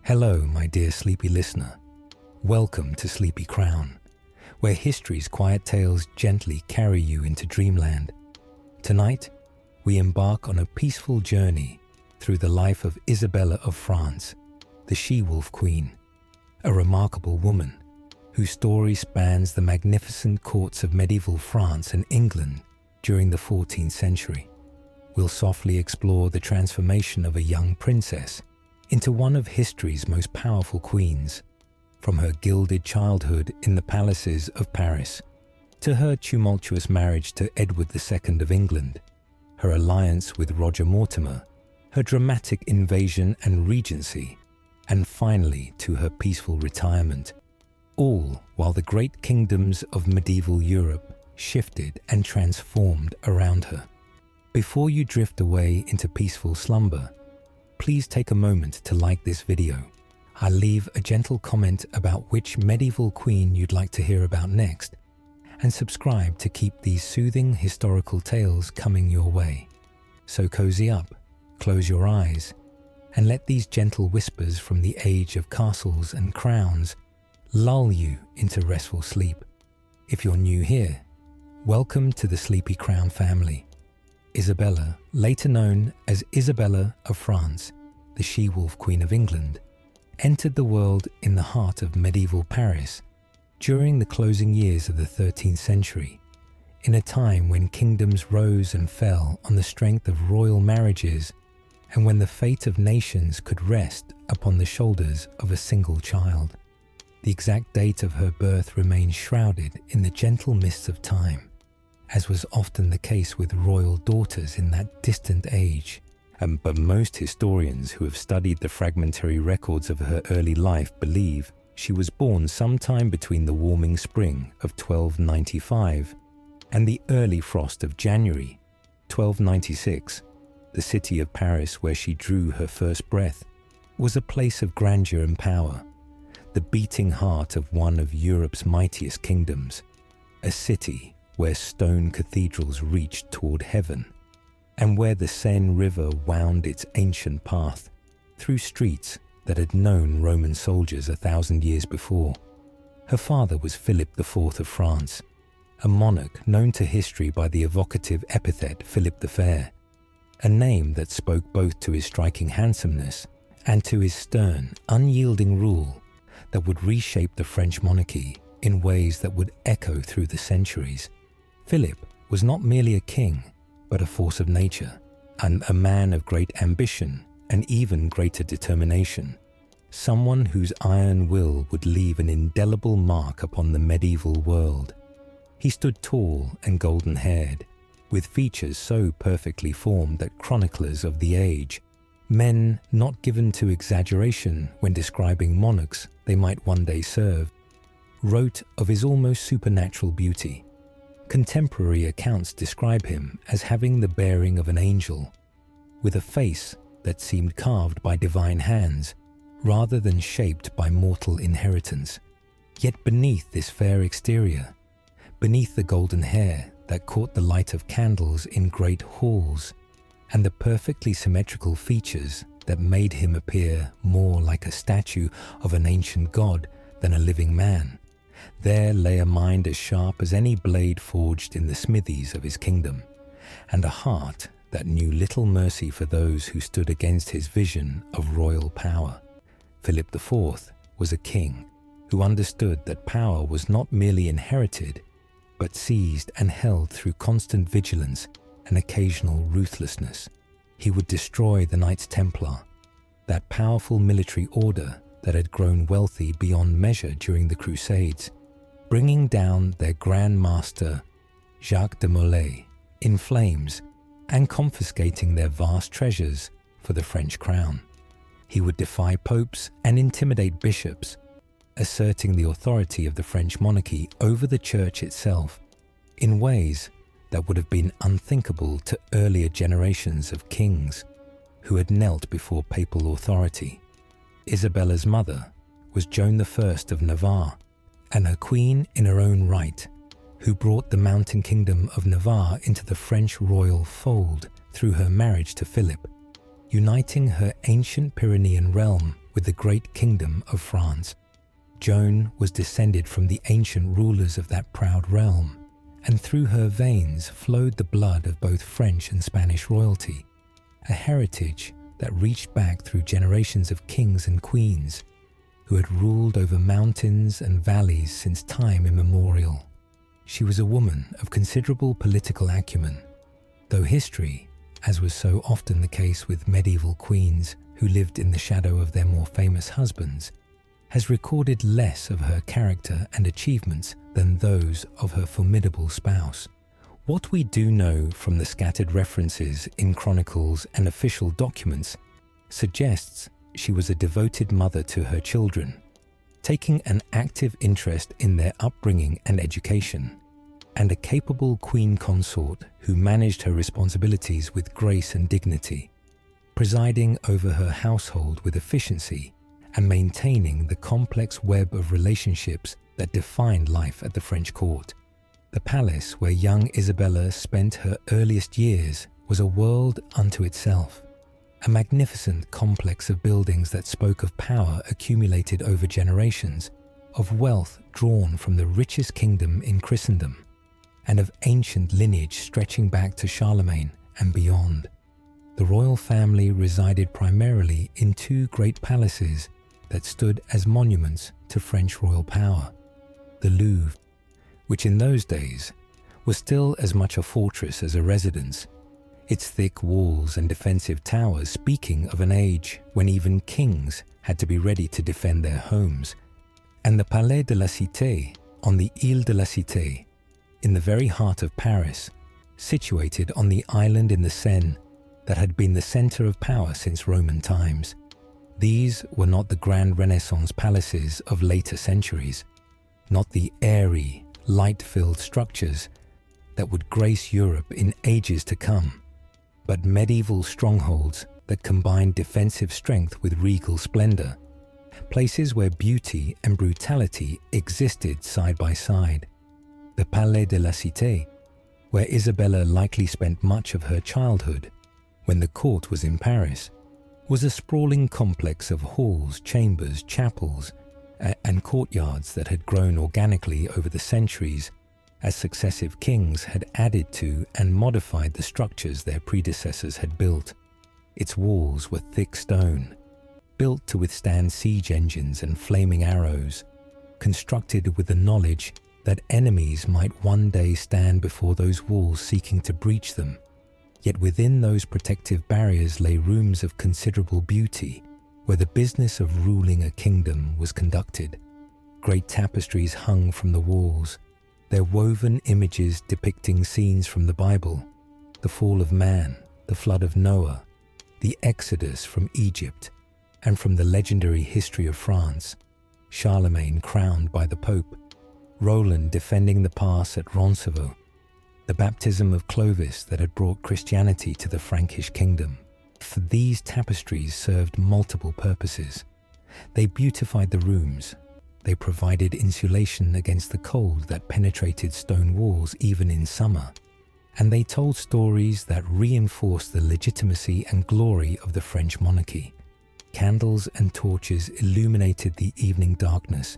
Hello, my dear sleepy listener. Welcome to Sleepy Crown, where history's quiet tales gently carry you into dreamland. Tonight, we embark on a peaceful journey through the life of Isabella of France, the She-Wolf Queen, a remarkable woman whose story spans the magnificent courts of medieval France and England during the 14th century. We'll softly explore the transformation of a young princess into one of history's most powerful queens, from her gilded childhood in the palaces of Paris to her tumultuous marriage to Edward II of England, her alliance with Roger Mortimer, her dramatic invasion and regency, and finally to her peaceful retirement, all while the great kingdoms of medieval Europe shifted and transformed around her. Before you drift away into peaceful slumber, please take a moment to like this video. I'll leave a gentle comment about which medieval queen you'd like to hear about next, and subscribe to keep these soothing historical tales coming your way. So cozy up, close your eyes, and let these gentle whispers from the age of castles and crowns lull you into restful sleep. If you're new here, welcome to the Sleepy Crown family. Isabella, later known as Isabella of France, the She-Wolf Queen of England, entered the world in the heart of medieval Paris during the closing years of the 13th century, in a time when kingdoms rose and fell on the strength of royal marriages and when the fate of nations could rest upon the shoulders of a single child. The exact date of her birth remains shrouded in the gentle mists of time, as was often the case with royal daughters in that distant age. But most historians who have studied the fragmentary records of her early life believe she was born sometime between the warming spring of 1295 and the early frost of January 1296. The city of Paris, where she drew her first breath, was a place of grandeur and power, the beating heart of one of Europe's mightiest kingdoms, a city where stone cathedrals reached toward heaven, and where the Seine River wound its ancient path through streets that had known Roman soldiers 1,000 years before. Her father was Philip IV of France, a monarch known to history by the evocative epithet Philip the Fair, a name that spoke both to his striking handsomeness and to his stern, unyielding rule that would reshape the French monarchy in ways that would echo through the centuries. Philip was not merely a king, but a force of nature, and a man of great ambition and even greater determination, someone whose iron will would leave an indelible mark upon the medieval world. He stood tall and golden-haired, with features so perfectly formed that chroniclers of the age, men not given to exaggeration when describing monarchs they might one day serve, wrote of his almost supernatural beauty. Contemporary accounts describe him as having the bearing of an angel, with a face that seemed carved by divine hands rather than shaped by mortal inheritance. Yet beneath this fair exterior, beneath the golden hair that caught the light of candles in great halls, and the perfectly symmetrical features that made him appear more like a statue of an ancient god than a living man, there lay a mind as sharp as any blade forged in the smithies of his kingdom, and a heart that knew little mercy for those who stood against his vision of royal power. Philip IV was a king who understood that power was not merely inherited, but seized and held through constant vigilance and occasional ruthlessness. He would destroy the Knights Templar, that powerful military order that had grown wealthy beyond measure during the Crusades, bringing down their Grand Master, Jacques de Molay, in flames and confiscating their vast treasures for the French crown. He would defy popes and intimidate bishops, asserting the authority of the French monarchy over the church itself in ways that would have been unthinkable to earlier generations of kings who had knelt before papal authority. Isabella's mother was Joan I of Navarre, and her queen in her own right, who brought the mountain kingdom of Navarre into the French royal fold through her marriage to Philip, uniting her ancient Pyrenean realm with the great kingdom of France. Joan was descended from the ancient rulers of that proud realm, and through her veins flowed the blood of both French and Spanish royalty, a heritage that reached back through generations of kings and queens who had ruled over mountains and valleys since time immemorial. She was a woman of considerable political acumen, though history, as was so often the case with medieval queens who lived in the shadow of their more famous husbands, has recorded less of her character and achievements than those of her formidable spouse. What we do know from the scattered references in chronicles and official documents suggests she was a devoted mother to her children, taking an active interest in their upbringing and education, and a capable queen consort who managed her responsibilities with grace and dignity, presiding over her household with efficiency and maintaining the complex web of relationships that defined life at the French court. The palace where young Isabella spent her earliest years was a world unto itself, a magnificent complex of buildings that spoke of power accumulated over generations, of wealth drawn from the richest kingdom in Christendom, and of ancient lineage stretching back to Charlemagne and beyond. The royal family resided primarily in two great palaces that stood as monuments to French royal power: the Louvre, which in those days was still as much a fortress as a residence, its thick walls and defensive towers speaking of an age when even kings had to be ready to defend their homes, and the Palais de la Cité on the Ile de la Cité, in the very heart of Paris, situated on the island in the Seine that had been the centre of power since Roman times. These were not the grand Renaissance palaces of later centuries, not the airy, light-filled structures that would grace Europe in ages to come, but medieval strongholds that combined defensive strength with regal splendor, places where beauty and brutality existed side by side. The Palais de la Cité, where Isabella likely spent much of her childhood when the court was in Paris, was a sprawling complex of halls, chambers, chapels, and courtyards that had grown organically over the centuries as successive kings had added to and modified the structures their predecessors had built. Its walls were thick stone, built to withstand siege engines and flaming arrows, constructed with the knowledge that enemies might one day stand before those walls seeking to breach them. Yet within those protective barriers lay rooms of considerable beauty, where the business of ruling a kingdom was conducted. Great tapestries hung from the walls, their woven images depicting scenes from the Bible, the fall of man, the flood of Noah, the exodus from Egypt, and from the legendary history of France, Charlemagne crowned by the Pope, Roland defending the pass at Roncevaux, the baptism of Clovis that had brought Christianity to the Frankish kingdom. For these tapestries served multiple purposes. They beautified the rooms. They provided insulation against the cold that penetrated stone walls even in summer. And they told stories that reinforced the legitimacy and glory of the French monarchy. Candles and torches illuminated the evening darkness,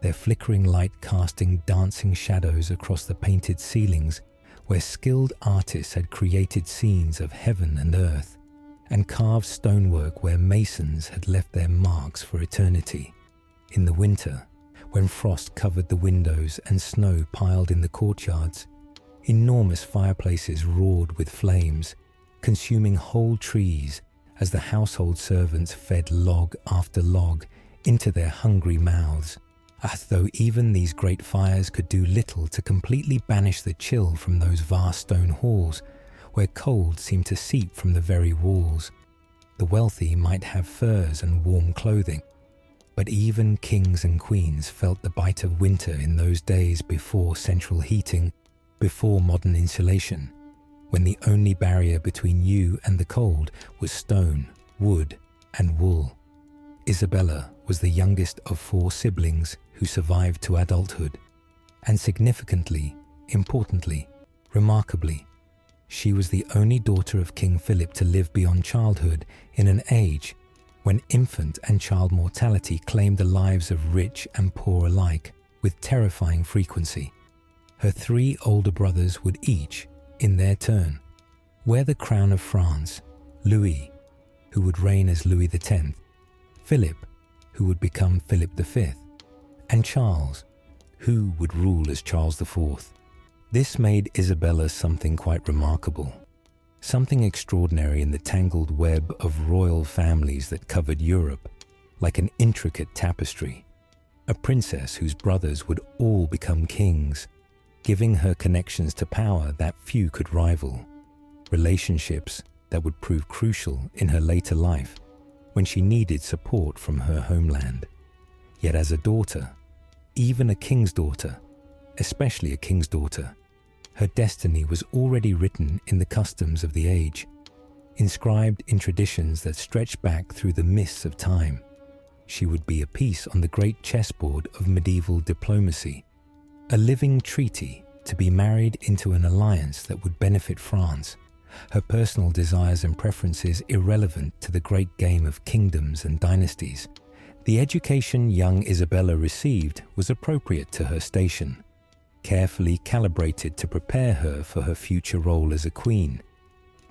their flickering light casting dancing shadows across the painted ceilings where skilled artists had created scenes of heaven and earth, and carved stonework where masons had left their marks for eternity. In the winter, when frost covered the windows and snow piled in the courtyards, enormous fireplaces roared with flames, consuming whole trees as the household servants fed log after log into their hungry mouths, as though even these great fires could do little to completely banish the chill from those vast stone halls where cold seemed to seep from the very walls. The wealthy might have furs and warm clothing, but even kings and queens felt the bite of winter in those days before central heating, before modern insulation, when the only barrier between you and the cold was stone, wood, and wool. Isabella was the youngest of 4 siblings who survived to adulthood, and significantly, importantly, remarkably, she was the only daughter of King Philip to live beyond childhood in an age when infant and child mortality claimed the lives of rich and poor alike with terrifying frequency. Her 3 older brothers would each, in their turn, wear the crown of France: Louis, who would reign as Louis X, Philip, who would become Philip V, and Charles, who would rule as Charles IV. This made Isabella something quite remarkable, something extraordinary in the tangled web of royal families that covered Europe, like an intricate tapestry. A princess whose brothers would all become kings, giving her connections to power that few could rival, relationships that would prove crucial in her later life when she needed support from her homeland. Yet as a daughter, even a king's daughter, especially a king's daughter, her destiny was already written in the customs of the age, inscribed in traditions that stretched back through the mists of time. She would be a piece on the great chessboard of medieval diplomacy, a living treaty to be married into an alliance that would benefit France, her personal desires and preferences irrelevant to the great game of kingdoms and dynasties. The education young Isabella received was appropriate to her station, carefully calibrated to prepare her for her future role as a queen,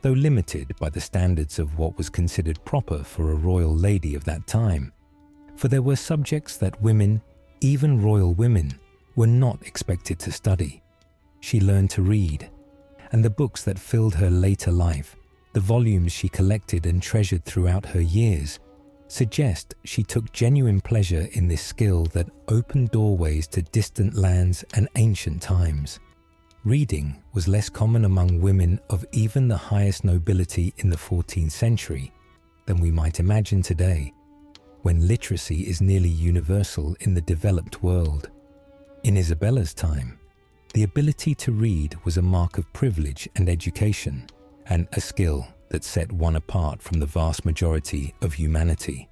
though limited by the standards of what was considered proper for a royal lady of that time. For there were subjects that women, even royal women, were not expected to study. She learned to read, and the books that filled her later life, the volumes she collected and treasured throughout her years, suggest she took genuine pleasure in this skill that opened doorways to distant lands and ancient times. Reading was less common among women of even the highest nobility in the 14th century than we might imagine today, when literacy is nearly universal in the developed world. In Isabella's time, the ability to read was a mark of privilege and education, and a skill that set one apart from the vast majority of humanity.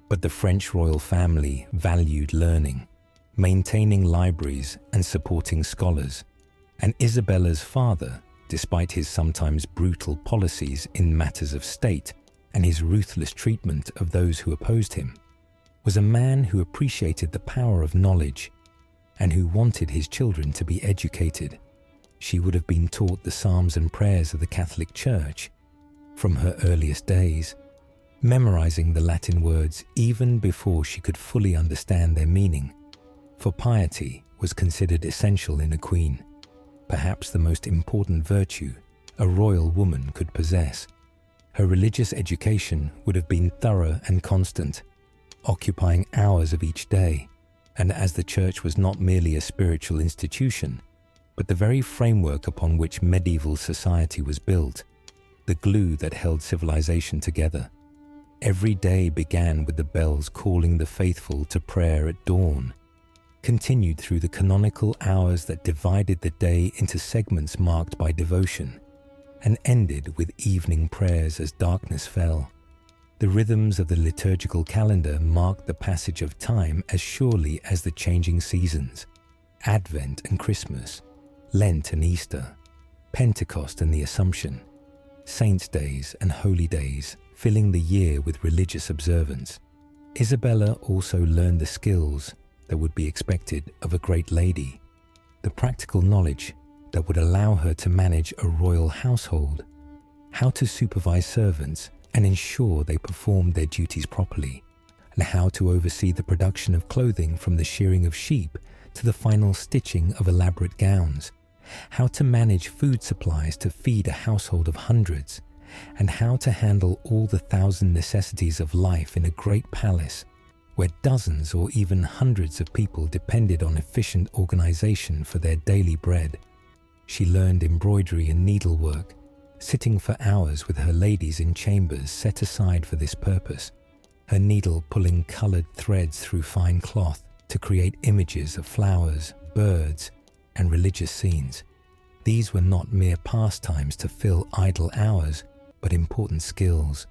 But the French royal family valued learning, maintaining libraries and supporting scholars, and Isabella's father, despite his sometimes brutal policies in matters of state and his ruthless treatment of those who opposed him, was a man who appreciated the power of knowledge and who wanted his children to be educated. She would have been taught the psalms and prayers of the Catholic Church from her earliest days, memorizing the Latin words even before she could fully understand their meaning, for piety was considered essential in a queen, perhaps the most important virtue a royal woman could possess. Her religious education would have been thorough and constant, occupying hours of each day, and as the church was not merely a spiritual institution, but the very framework upon which medieval society was built, the glue that held civilization together. Every day began with the bells calling the faithful to prayer at dawn, continued through the canonical hours that divided the day into segments marked by devotion, and ended with evening prayers as darkness fell. The rhythms of the liturgical calendar marked the passage of time as surely as the changing seasons: Advent and Christmas, Lent and Easter, Pentecost and the Assumption, Saints' days and holy days, filling the year with religious observance. Isabella also learned the skills that would be expected of a great lady, the practical knowledge that would allow her to manage a royal household, how to supervise servants and ensure they performed their duties properly, and how to oversee the production of clothing from the shearing of sheep to the final stitching of elaborate gowns, how to manage food supplies to feed a household of hundreds, and how to handle all the 1,000 necessities of life in a great palace where dozens or even hundreds of people depended on efficient organization for their daily bread. She learned embroidery and needlework, sitting for hours with her ladies in chambers set aside for this purpose, her needle pulling colored threads through fine cloth to create images of flowers, birds, and religious scenes. These were not mere pastimes to fill idle hours, but important skills,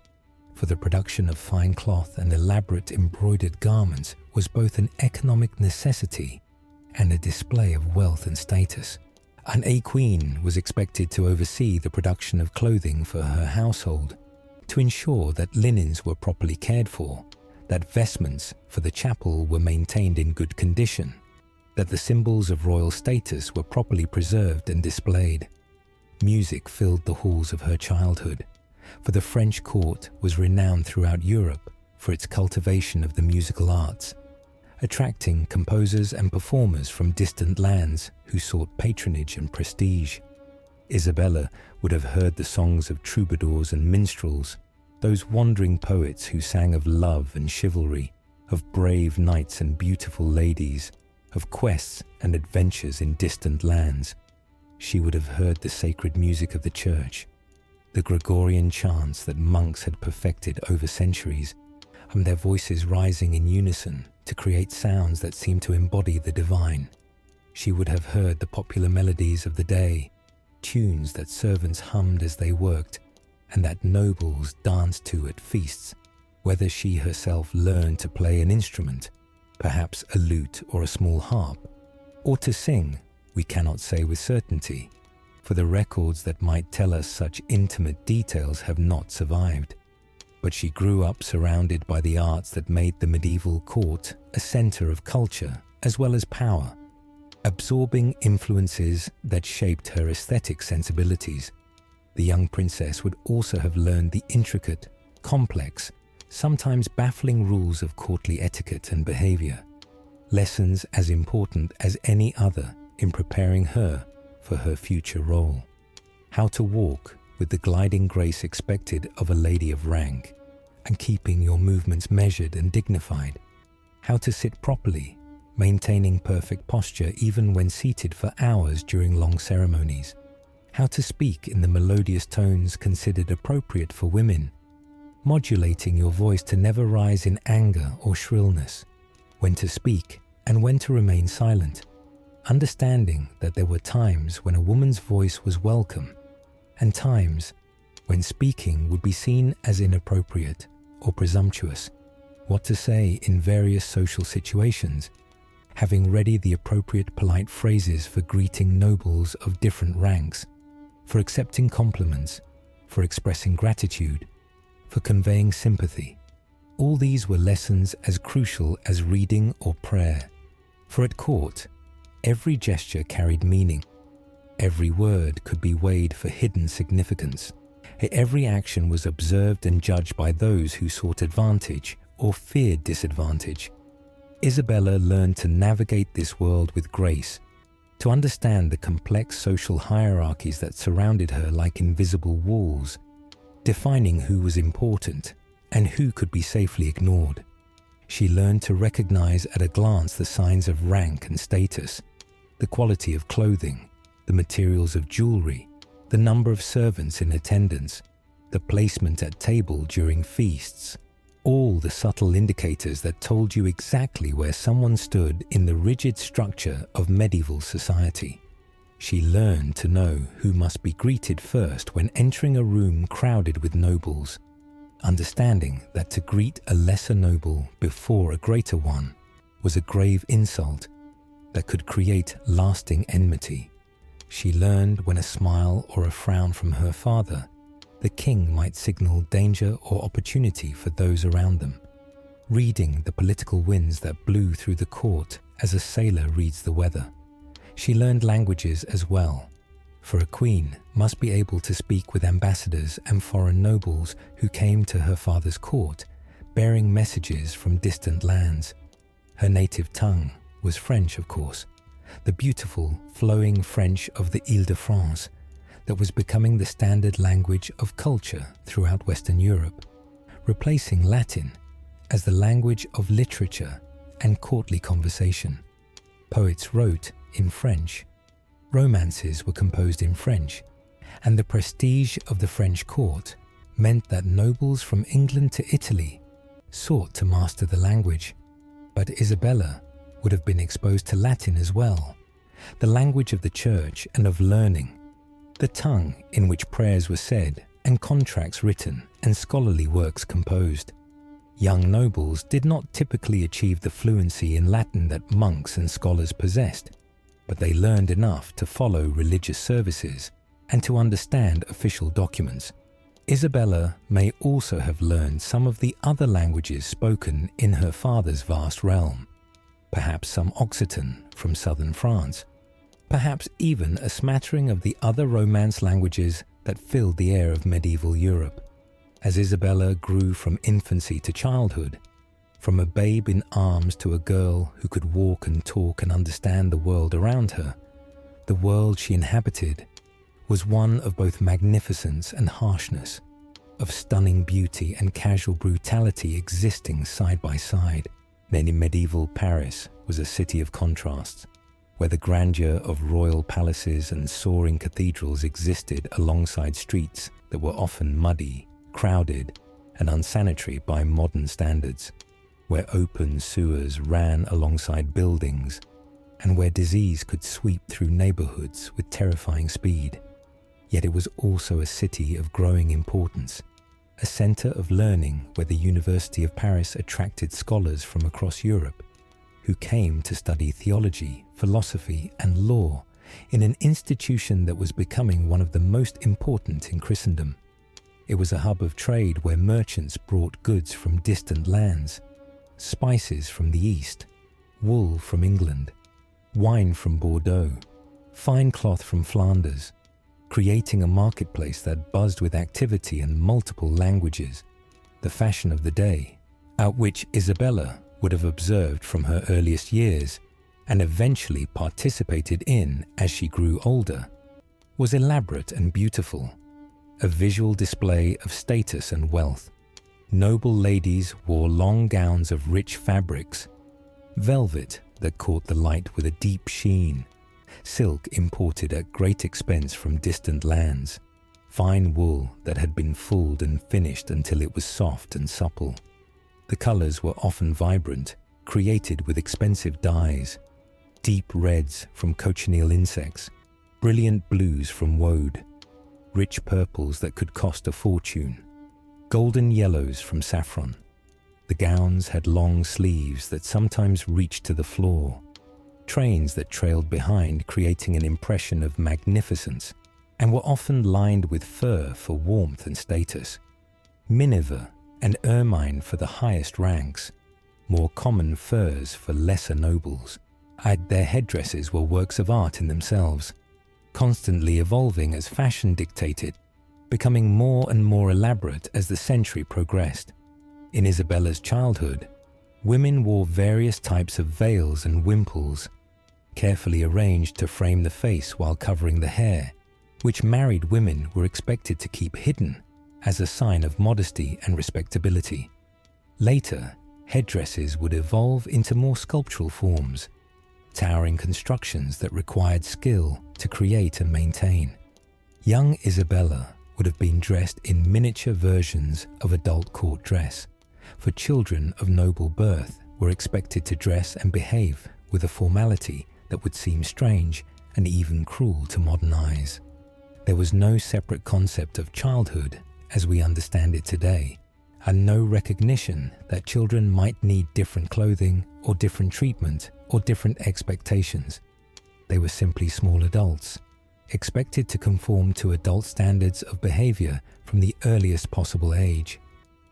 for the production of fine cloth and elaborate embroidered garments was both an economic necessity and a display of wealth and status. And a queen was expected to oversee the production of clothing for her household, to ensure that linens were properly cared for, that vestments for the chapel were maintained in good condition, that the symbols of royal status were properly preserved and displayed. Music filled the halls of her childhood, for the French court was renowned throughout Europe for its cultivation of the musical arts, attracting composers and performers from distant lands who sought patronage and prestige. Isabella would have heard the songs of troubadours and minstrels, those wandering poets who sang of love and chivalry, of brave knights and beautiful ladies, of quests and adventures in distant lands. She would have heard the sacred music of the church, the Gregorian chants that monks had perfected over centuries, and their voices rising in unison to create sounds that seemed to embody the divine. She would have heard the popular melodies of the day, tunes that servants hummed as they worked, and that nobles danced to at feasts. Whether she herself learned to play an instrument, perhaps a lute or a small harp, or to sing, we cannot say with certainty, for the records that might tell us such intimate details have not survived. But she grew up surrounded by the arts that made the medieval court a center of culture as well as power, absorbing influences that shaped her aesthetic sensibilities. The young princess would also have learned the intricate, complex, sometimes baffling rules of courtly etiquette and behavior, lessons as important as any other in preparing her for her future role. How to walk with the gliding grace expected of a lady of rank, and keeping your movements measured and dignified. How to sit properly, maintaining perfect posture even when seated for hours during long ceremonies. How to speak in the melodious tones considered appropriate for women, modulating your voice to never rise in anger or shrillness. When to speak and when to remain silent, understanding that there were times when a woman's voice was welcome and times when speaking would be seen as inappropriate or presumptuous. What to say in various social situations, having ready the appropriate polite phrases for greeting nobles of different ranks, for accepting compliments, for expressing gratitude, for conveying sympathy. All these were lessons as crucial as reading or prayer. For at court, every gesture carried meaning. Every word could be weighed for hidden significance. Every action was observed and judged by those who sought advantage or feared disadvantage. Isabella learned to navigate this world with grace, to understand the complex social hierarchies that surrounded her like invisible walls, defining who was important and who could be safely ignored. She learned to recognize at a glance the signs of rank and status, the quality of clothing, the materials of jewelry, the number of servants in attendance, the placement at table during feasts, all the subtle indicators that told you exactly where someone stood in the rigid structure of medieval society. She learned to know who must be greeted first when entering a room crowded with nobles, understanding that to greet a lesser noble before a greater one was a grave insult that could create lasting enmity. She learned when a smile or a frown from her father, the king might signal danger or opportunity for those around them, reading the political winds that blew through the court as a sailor reads the weather. She learned languages as well, for a queen must be able to speak with ambassadors and foreign nobles who came to her father's court, bearing messages from distant lands. Her native tongue was French, of course, the beautiful, flowing French of the Île-de-France that was becoming the standard language of culture throughout Western Europe, replacing Latin as the language of literature and courtly conversation. Poets wrote in French, romances were composed in French, and the prestige of the French court meant that nobles from England to Italy sought to master the language. But Isabella would have been exposed to Latin as well, the language of the church and of learning, the tongue in which prayers were said and contracts written and scholarly works composed. Young nobles did not typically achieve the fluency in Latin that monks and scholars possessed, but they learned enough to follow religious services and to understand official documents. Isabella may also have learned some of the other languages spoken in her father's vast realm, perhaps some Occitan from southern France, perhaps even a smattering of the other Romance languages that filled the air of medieval Europe. As Isabella grew from infancy to childhood, from a babe in arms to a girl who could walk and talk and understand the world around her, the world she inhabited was one of both magnificence and harshness, of stunning beauty and casual brutality existing side by side. Then in medieval Paris was a city of contrasts, where the grandeur of royal palaces and soaring cathedrals existed alongside streets that were often muddy, crowded, and unsanitary by modern standards, where open sewers ran alongside buildings, and where disease could sweep through neighborhoods with terrifying speed. Yet it was also a city of growing importance, a center of learning where the University of Paris attracted scholars from across Europe who came to study theology, philosophy, and law in an institution that was becoming one of the most important in Christendom. It was a hub of trade where merchants brought goods from distant lands, spices from the East, wool from England, wine from Bordeaux, fine cloth from Flanders, creating a marketplace that buzzed with activity and multiple languages, the fashion of the day, at which Isabella would have observed from her earliest years and eventually participated in as she grew older, was elaborate and beautiful, a visual display of status and wealth. Noble ladies wore long gowns of rich fabrics, velvet that caught the light with a deep sheen, silk imported at great expense from distant lands, fine wool that had been fulled and finished until it was soft and supple. The colors were often vibrant, created with expensive dyes, deep reds from cochineal insects, brilliant blues from woad, rich purples that could cost a fortune, golden yellows from saffron. The gowns had long sleeves that sometimes reached to the floor, trains that trailed behind, creating an impression of magnificence, and were often lined with fur for warmth and status, miniver and ermine for the highest ranks, more common furs for lesser nobles. Their headdresses were works of art in themselves, constantly evolving as fashion dictated, becoming more and more elaborate as the century progressed. In Isabella's childhood, women wore various types of veils and wimples, carefully arranged to frame the face while covering the hair, which married women were expected to keep hidden as a sign of modesty and respectability. Later, headdresses would evolve into more sculptural forms, towering constructions that required skill to create and maintain. Young Isabella would have been dressed in miniature versions of adult court dress, for children of noble birth were expected to dress and behave with a formality that would seem strange and even cruel to modern eyes. There was no separate concept of childhood as we understand it today, and no recognition that children might need different clothing or different treatment or different expectations. They were simply small adults, expected to conform to adult standards of behavior from the earliest possible age.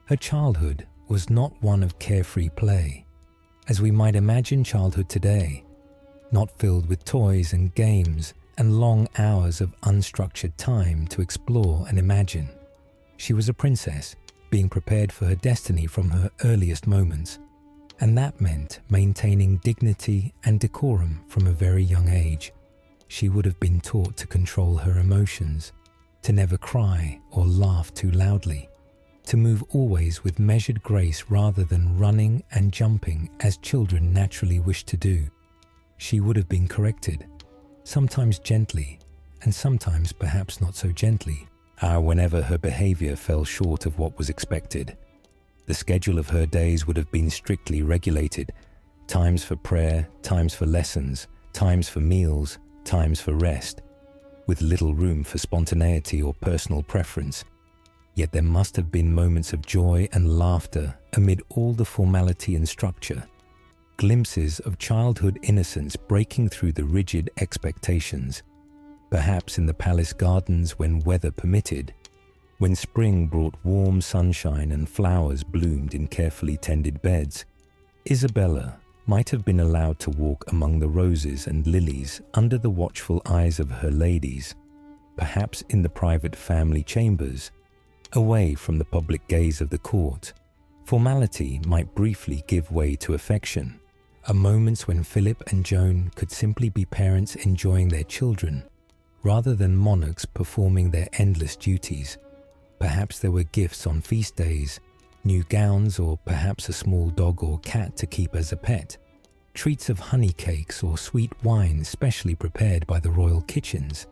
Her childhood was not one of carefree play, as we might imagine childhood today, not filled with toys and games and long hours of unstructured time to explore and imagine. She was a princess, being prepared for her destiny from her earliest moments, and that meant maintaining dignity and decorum from a very young age. She would have been taught to control her emotions, to never cry or laugh too loudly, to move always with measured grace rather than running and jumping as children naturally wish to do. She would have been corrected, sometimes gently, and sometimes perhaps not so gently, whenever her behavior fell short of what was expected. The schedule of her days would have been strictly regulated: times for prayer, times for lessons, times for meals, times for rest, with little room for spontaneity or personal preference. Yet there must have been moments of joy and laughter amid all the formality and structure, glimpses of childhood innocence breaking through the rigid expectations, perhaps in the palace gardens when weather permitted, When spring brought warm sunshine and flowers bloomed in carefully tended beds, Isabella might have been allowed to walk among the roses and lilies under the watchful eyes of her ladies, perhaps in the private family chambers, away from the public gaze of the court. Formality might briefly give way to affection, a moments when Philip and Joan could simply be parents enjoying their children, rather than monarchs performing their endless duties. Perhaps there were gifts on feast days, new gowns, or perhaps a small dog or cat to keep as a pet, treats of honey cakes or sweet wine specially prepared by the royal kitchens.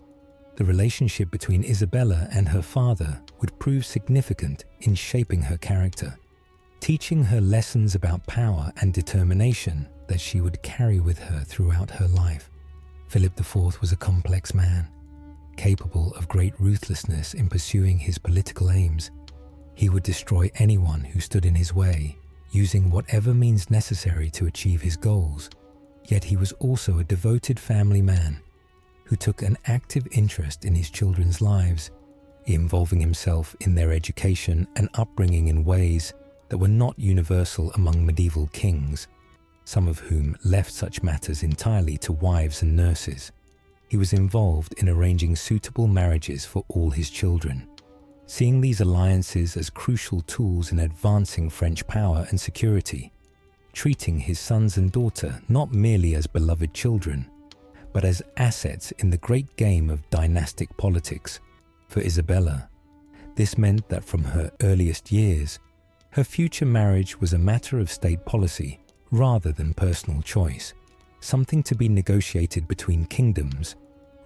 The relationship between Isabella and her father would prove significant in shaping her character, teaching her lessons about power and determination that she would carry with her throughout her life. Philip IV was a complex man, capable of great ruthlessness in pursuing his political aims. He would destroy anyone who stood in his way, using whatever means necessary to achieve his goals. Yet he was also a devoted family man who took an active interest in his children's lives, involving himself in their education and upbringing in ways that were not universal among medieval kings, some of whom left such matters entirely to wives and nurses. He was involved in arranging suitable marriages for all his children, seeing these alliances as crucial tools in advancing French power and security, treating his sons and daughter not merely as beloved children, but as assets in the great game of dynastic politics. For Isabella, this meant that from her earliest years, her future marriage was a matter of state policy rather than personal choice, something to be negotiated between kingdoms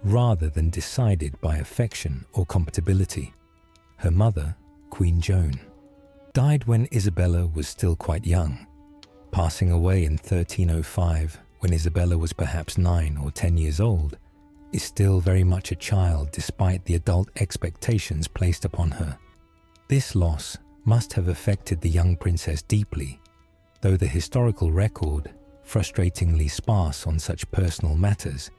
rather than decided by affection or compatibility. Her mother, Queen Joan, died when Isabella was still quite young, passing away in 1305 when Isabella was perhaps 9 or 10 years old, is still very much a child despite the adult expectations placed upon her. This loss must have affected the young princess deeply, though the historical record, frustratingly sparse on such personal matters,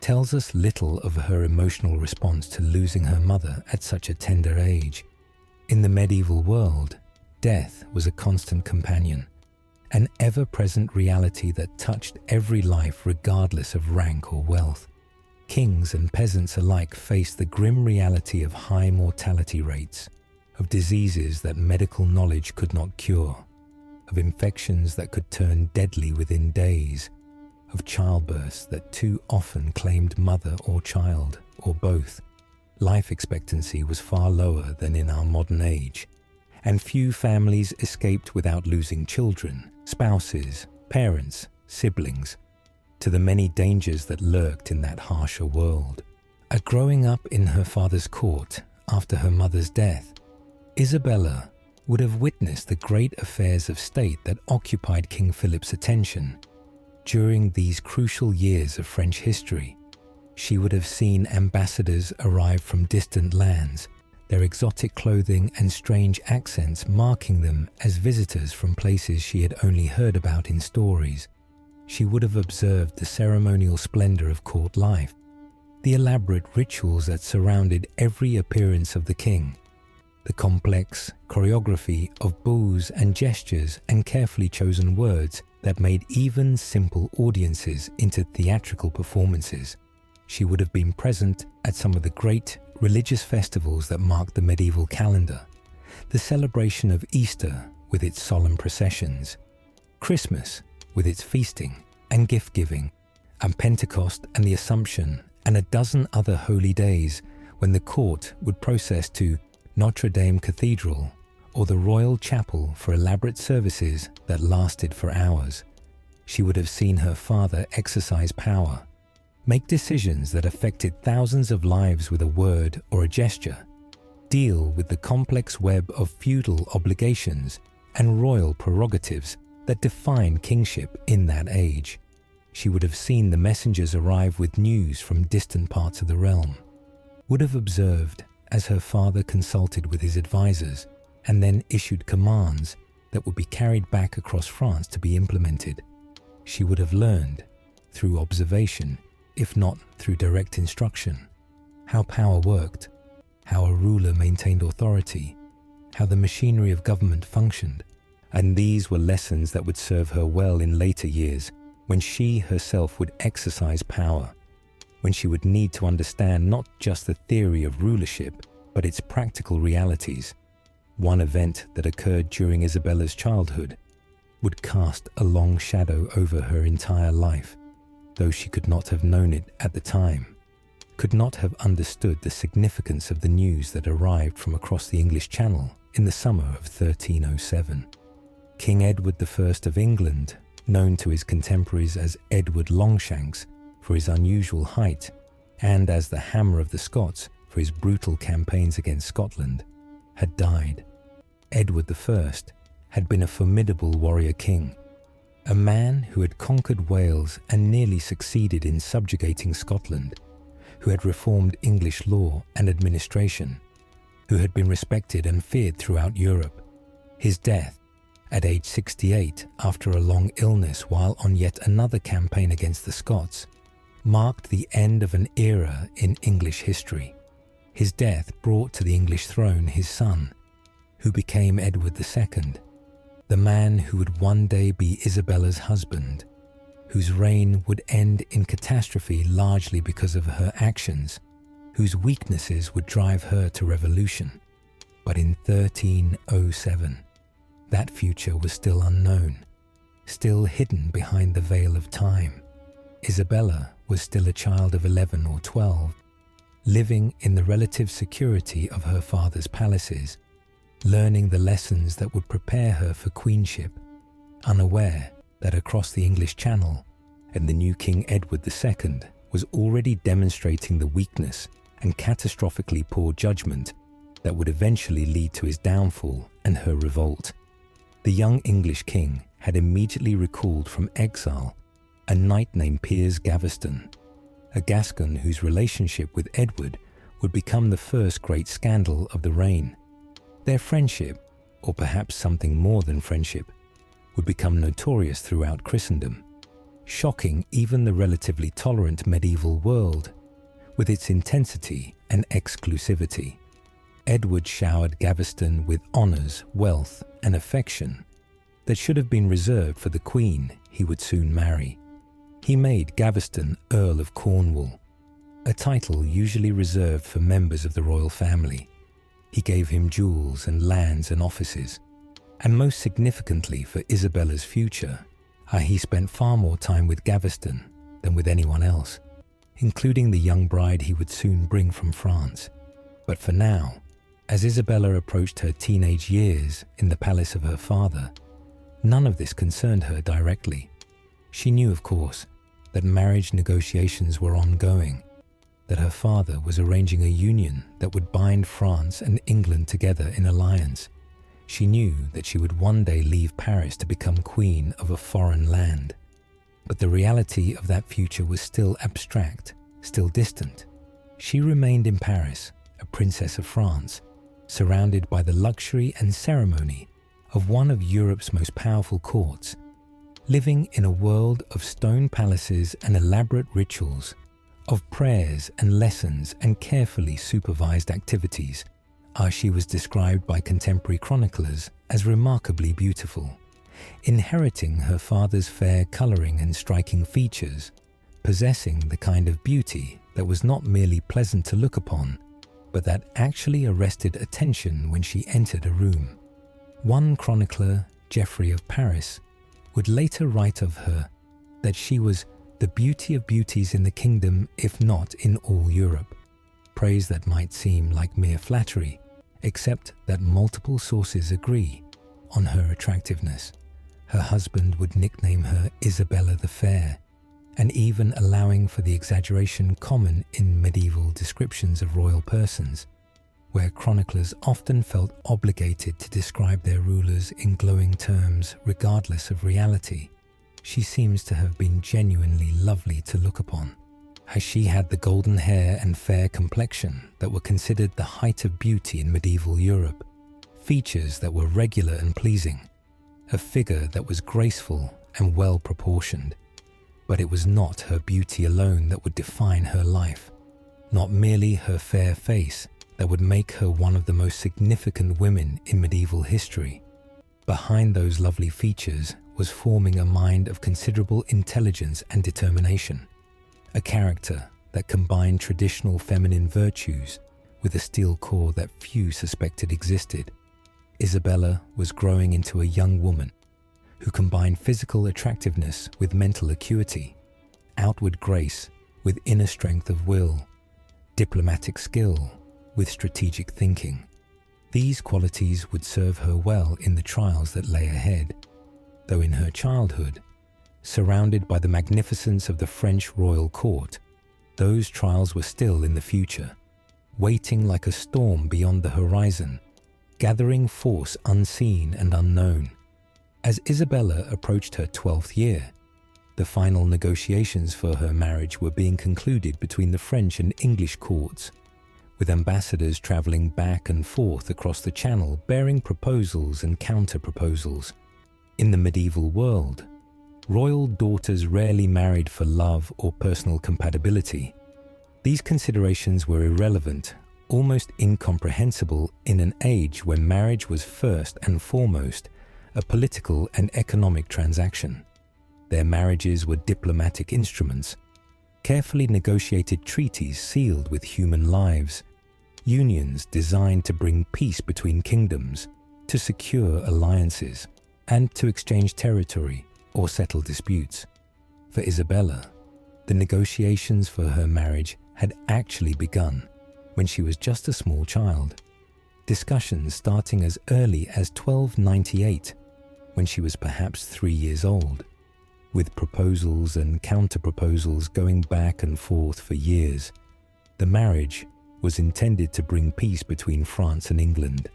tells us little of her emotional response to losing her mother at such a tender age. In the medieval world, death was a constant companion, an ever-present reality that touched every life regardless of rank or wealth. Kings and peasants alike faced the grim reality of high mortality rates, of diseases that medical knowledge could not cure, of infections that could turn deadly within days, of childbirths that too often claimed mother or child, or both. Life expectancy was far lower than in our modern age, and few families escaped without losing children, spouses, parents, siblings, to the many dangers that lurked in that harsher world. Growing up in her father's court after her mother's death, Isabella would have witnessed the great affairs of state that occupied King Philip's attention. During these crucial years of French history, she would have seen ambassadors arrive from distant lands, their exotic clothing and strange accents marking them as visitors from places she had only heard about in stories. She would have observed the ceremonial splendor of court life, the elaborate rituals that surrounded every appearance of the king, the complex choreography of bows and gestures and carefully chosen words that made even simple audiences into theatrical performances. She would have been present at some of the great religious festivals that marked the medieval calendar, the celebration of Easter with its solemn processions, Christmas with its feasting and gift-giving, and Pentecost and the Assumption, and a dozen other holy days when the court would process to Notre Dame Cathedral or the Royal Chapel for elaborate services that lasted for hours. She would have seen her father exercise power, make decisions that affected thousands of lives with a word or a gesture, deal with the complex web of feudal obligations and royal prerogatives that defined kingship in that age. She would have seen the messengers arrive with news from distant parts of the realm, would have observed as her father consulted with his advisors and then issued commands that would be carried back across France to be implemented. She would have learned, through observation, if not through direct instruction, how power worked, how a ruler maintained authority, how the machinery of government functioned, and these were lessons that would serve her well in later years when she herself would exercise power, when she would need to understand not just the theory of rulership, but its practical realities. One event that occurred during Isabella's childhood would cast a long shadow over her entire life, though she could not have known it at the time, could not have understood the significance of the news that arrived from across the English Channel in the summer of 1307. King Edward I of England, known to his contemporaries as Edward Longshanks for his unusual height and as the Hammer of the Scots for his brutal campaigns against Scotland, had died. Edward I had been a formidable warrior king, a man who had conquered Wales and nearly succeeded in subjugating Scotland, who had reformed English law and administration, who had been respected and feared throughout Europe. His death, at age 68 after a long illness while on yet another campaign against the Scots, marked the end of an era in English history. His death brought to the English throne his son, who became Edward II, the man who would one day be Isabella's husband, whose reign would end in catastrophe largely because of her actions, whose weaknesses would drive her to revolution. But in 1307, that future was still unknown, still hidden behind the veil of time. Isabella was still a child of 11 or 12, living in the relative security of her father's palaces, learning the lessons that would prepare her for queenship, unaware that across the English Channel and the new King Edward II was already demonstrating the weakness and catastrophically poor judgment that would eventually lead to his downfall and her revolt. The young English king had immediately recalled from exile a knight named Piers Gaveston, a Gascon whose relationship with Edward would become the first great scandal of the reign. Their friendship, or perhaps something more than friendship, would become notorious throughout Christendom, shocking even the relatively tolerant medieval world with its intensity and exclusivity. Edward showered Gaveston with honours, wealth, and affection that should have been reserved for the queen he would soon marry. He made Gaveston Earl of Cornwall, a title usually reserved for members of the royal family. He gave him jewels and lands and offices, and most significantly for Isabella's future, he spent far more time with Gaveston than with anyone else, including the young bride he would soon bring from France. But for now, as Isabella approached her teenage years in the palace of her father, none of this concerned her directly. She knew, of course, that marriage negotiations were ongoing, that her father was arranging a union that would bind France and England together in alliance. She knew that she would one day leave Paris to become queen of a foreign land. But the reality of that future was still abstract, still distant. She remained in Paris, a princess of France, surrounded by the luxury and ceremony of one of Europe's most powerful courts, living in a world of stone palaces and elaborate rituals, of prayers and lessons and carefully supervised activities. She was described by contemporary chroniclers as remarkably beautiful, inheriting her father's fair colouring and striking features, possessing the kind of beauty that was not merely pleasant to look upon, but that actually arrested attention when she entered a room. One chronicler, Geoffrey of Paris, would later write of her that she was the beauty of beauties in the kingdom, if not in all Europe. Praise that might seem like mere flattery, except that multiple sources agree on her attractiveness. Her husband would nickname her Isabella the Fair, and even allowing for the exaggeration common in medieval descriptions of royal persons, where chroniclers often felt obligated to describe their rulers in glowing terms regardless of reality. She seems to have been genuinely lovely to look upon, as she had the golden hair and fair complexion that were considered the height of beauty in medieval Europe, features that were regular and pleasing, a figure that was graceful and well proportioned. But it was not her beauty alone that would define her life, not merely her fair face that would make her one of the most significant women in medieval history. Behind those lovely features was forming a mind of considerable intelligence and determination, a character that combined traditional feminine virtues with a steel core that few suspected existed. Isabella was growing into a young woman who combined physical attractiveness with mental acuity, outward grace with inner strength of will, diplomatic skill with strategic thinking. These qualities would serve her well in the trials that lay ahead, though in her childhood, surrounded by the magnificence of the French royal court, those trials were still in the future, waiting like a storm beyond the horizon, gathering force unseen and unknown. As Isabella approached her 12th year, the final negotiations for her marriage were being concluded between the French and English courts, with ambassadors travelling back and forth across the Channel bearing proposals and counter-proposals. In the medieval world, royal daughters rarely married for love or personal compatibility. These considerations were irrelevant, almost incomprehensible in an age when marriage was first and foremost a political and economic transaction. Their marriages were diplomatic instruments, carefully negotiated treaties sealed with human lives, unions designed to bring peace between kingdoms, to secure alliances, and to exchange territory or settle disputes. For Isabella, the negotiations for her marriage had actually begun when she was just a small child, discussions starting as early as 1298, when she was perhaps 3 years old, with proposals and counter-proposals going back and forth for years. The marriage was intended to bring peace between France and England,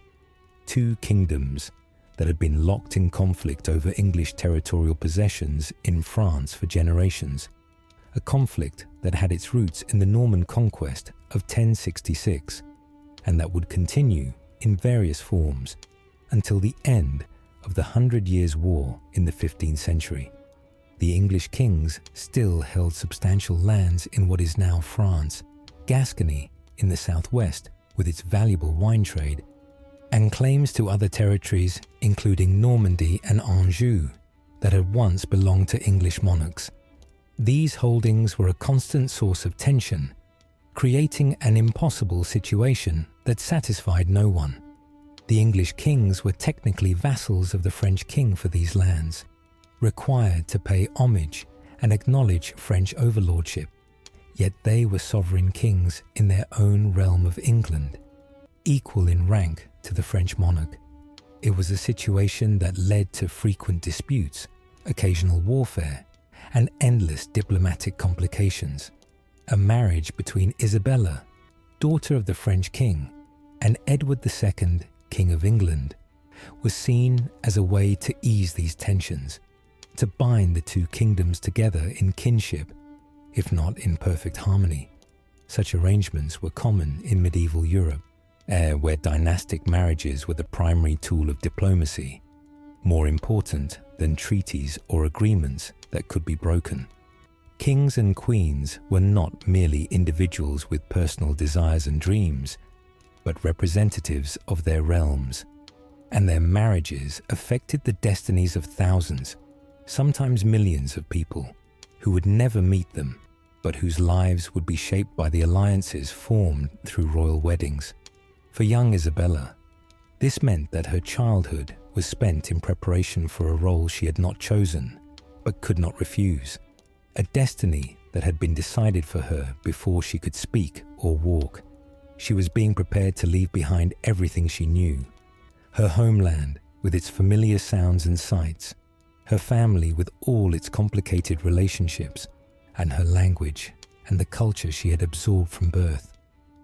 two kingdoms that had been locked in conflict over English territorial possessions in France for generations, a conflict that had its roots in the Norman conquest of 1066 and that would continue in various forms until the end of the 100 Years' War in the 15th century. The English kings still held substantial lands in what is now France, Gascony in the southwest with its valuable wine trade, and claims to other territories including Normandy and Anjou that had once belonged to English monarchs. These holdings were a constant source of tension, creating an impossible situation that satisfied no one. The English kings were technically vassals of the French king for these lands, required to pay homage and acknowledge French overlordship, yet they were sovereign kings in their own realm of England, equal in rank to the French monarch. It was a situation that led to frequent disputes, occasional warfare, and endless diplomatic complications. A marriage between Isabella, daughter of the French king, and Edward II, King of England, was seen as a way to ease these tensions, to bind the two kingdoms together in kinship, if not in perfect harmony. Such arrangements were common in medieval Europe, where dynastic marriages were the primary tool of diplomacy, more important than treaties or agreements that could be broken. Kings and queens were not merely individuals with personal desires and dreams, but representatives of their realms, and their marriages affected the destinies of thousands, sometimes millions of people, who would never meet them, but whose lives would be shaped by the alliances formed through royal weddings. For young Isabella, this meant that her childhood was spent in preparation for a role she had not chosen, but could not refuse, a destiny that had been decided for her before she could speak or walk. She was being prepared to leave behind everything she knew, her homeland with its familiar sounds and sights, her family with all its complicated relationships, and her language and the culture she had absorbed from birth,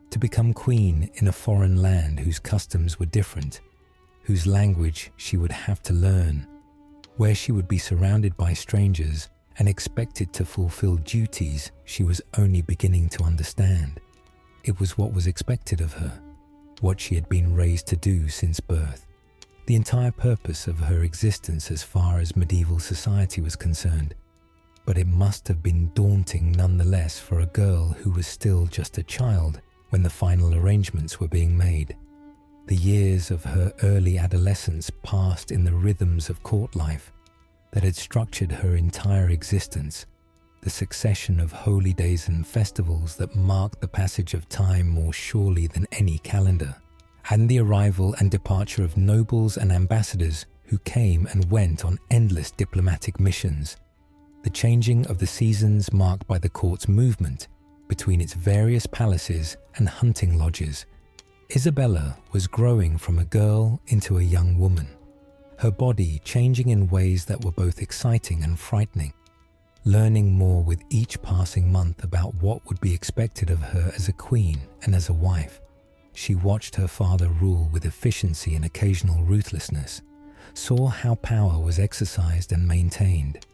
to become queen in a foreign land whose customs were different, whose language she would have to learn, where she would be surrounded by strangers and expected to fulfill duties she was only beginning to understand. It was what was expected of her, what she had been raised to do since birth, the entire purpose of her existence as far as medieval society was concerned. But it must have been daunting nonetheless for a girl who was still just a child when the final arrangements were being made. The years of her early adolescence passed in the rhythms of court life that had structured her entire existence, the succession of holy days and festivals that marked the passage of time more surely than any calendar, and the arrival and departure of nobles and ambassadors who came and went on endless diplomatic missions, the changing of the seasons marked by the court's movement between its various palaces and hunting lodges. Isabella was growing from a girl into a young woman, her body changing in ways that were both exciting and frightening. Learning more with each passing month about what would be expected of her as a queen and as a wife, she watched her father rule with efficiency and occasional ruthlessness, saw how power was exercised and maintained,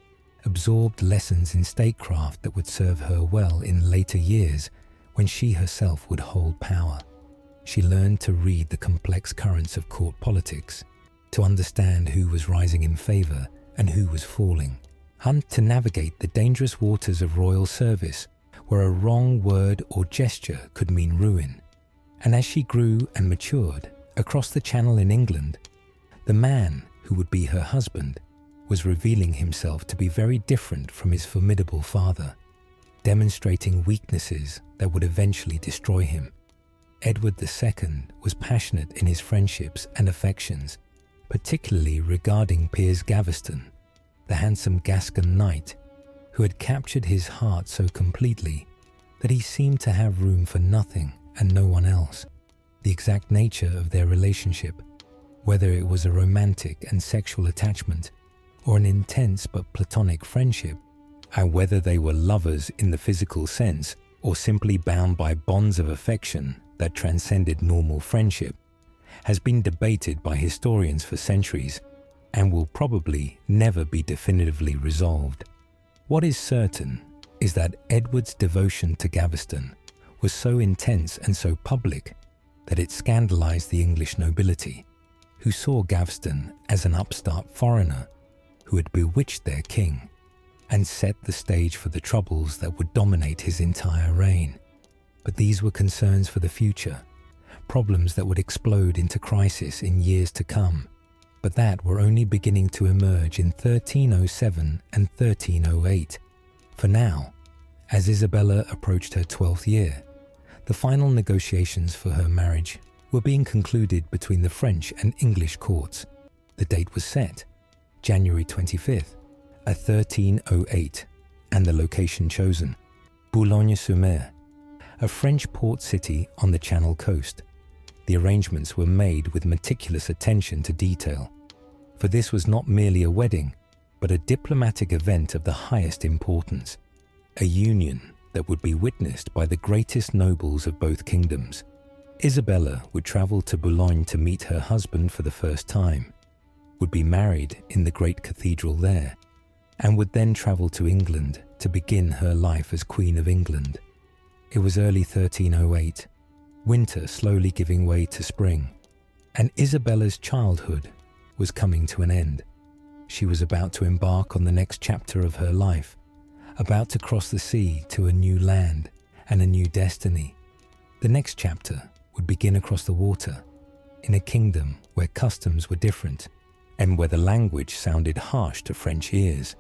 absorbed lessons in statecraft that would serve her well in later years when she herself would hold power. She learned to read the complex currents of court politics, to understand who was rising in favor and who was falling, and to navigate the dangerous waters of royal service where a wrong word or gesture could mean ruin. And as she grew and matured across the Channel in England, the man who would be her husband was revealing himself to be very different from his formidable father, demonstrating weaknesses that would eventually destroy him. Edward II was passionate in his friendships and affections, particularly regarding Piers Gaveston, the handsome Gascon knight who had captured his heart so completely that he seemed to have room for nothing and no one else. The exact nature of their relationship, whether it was a romantic and sexual attachment or an intense but platonic friendship, and whether they were lovers in the physical sense or simply bound by bonds of affection that transcended normal friendship, has been debated by historians for centuries and will probably never be definitively resolved. What is certain is that Edward's devotion to Gaveston was so intense and so public that it scandalized the English nobility, who saw Gaveston as an upstart foreigner who had bewitched their king and set the stage for the troubles that would dominate his entire reign. But these were concerns for the future, problems that would explode into crisis in years to come, but that were only beginning to emerge in 1307 and 1308. For now, as Isabella approached her 12th year, the final negotiations for her marriage were being concluded between the French and English courts. The date was set, January 25th, 1308, and the location chosen, Boulogne-sur-Mer, a French port city on the Channel coast. The arrangements were made with meticulous attention to detail, for this was not merely a wedding, but a diplomatic event of the highest importance, a union that would be witnessed by the greatest nobles of both kingdoms. Isabella would travel to Boulogne to meet her husband for the first time, would be married in the great cathedral there, and would then travel to England to begin her life as Queen of England. It was early 1308, winter slowly giving way to spring, and Isabella's childhood was coming to an end. She was about to embark on the next chapter of her life, about to cross the sea to a new land and a new destiny. The next chapter would begin across the water, in a kingdom where customs were different and where the language sounded harsh to French ears,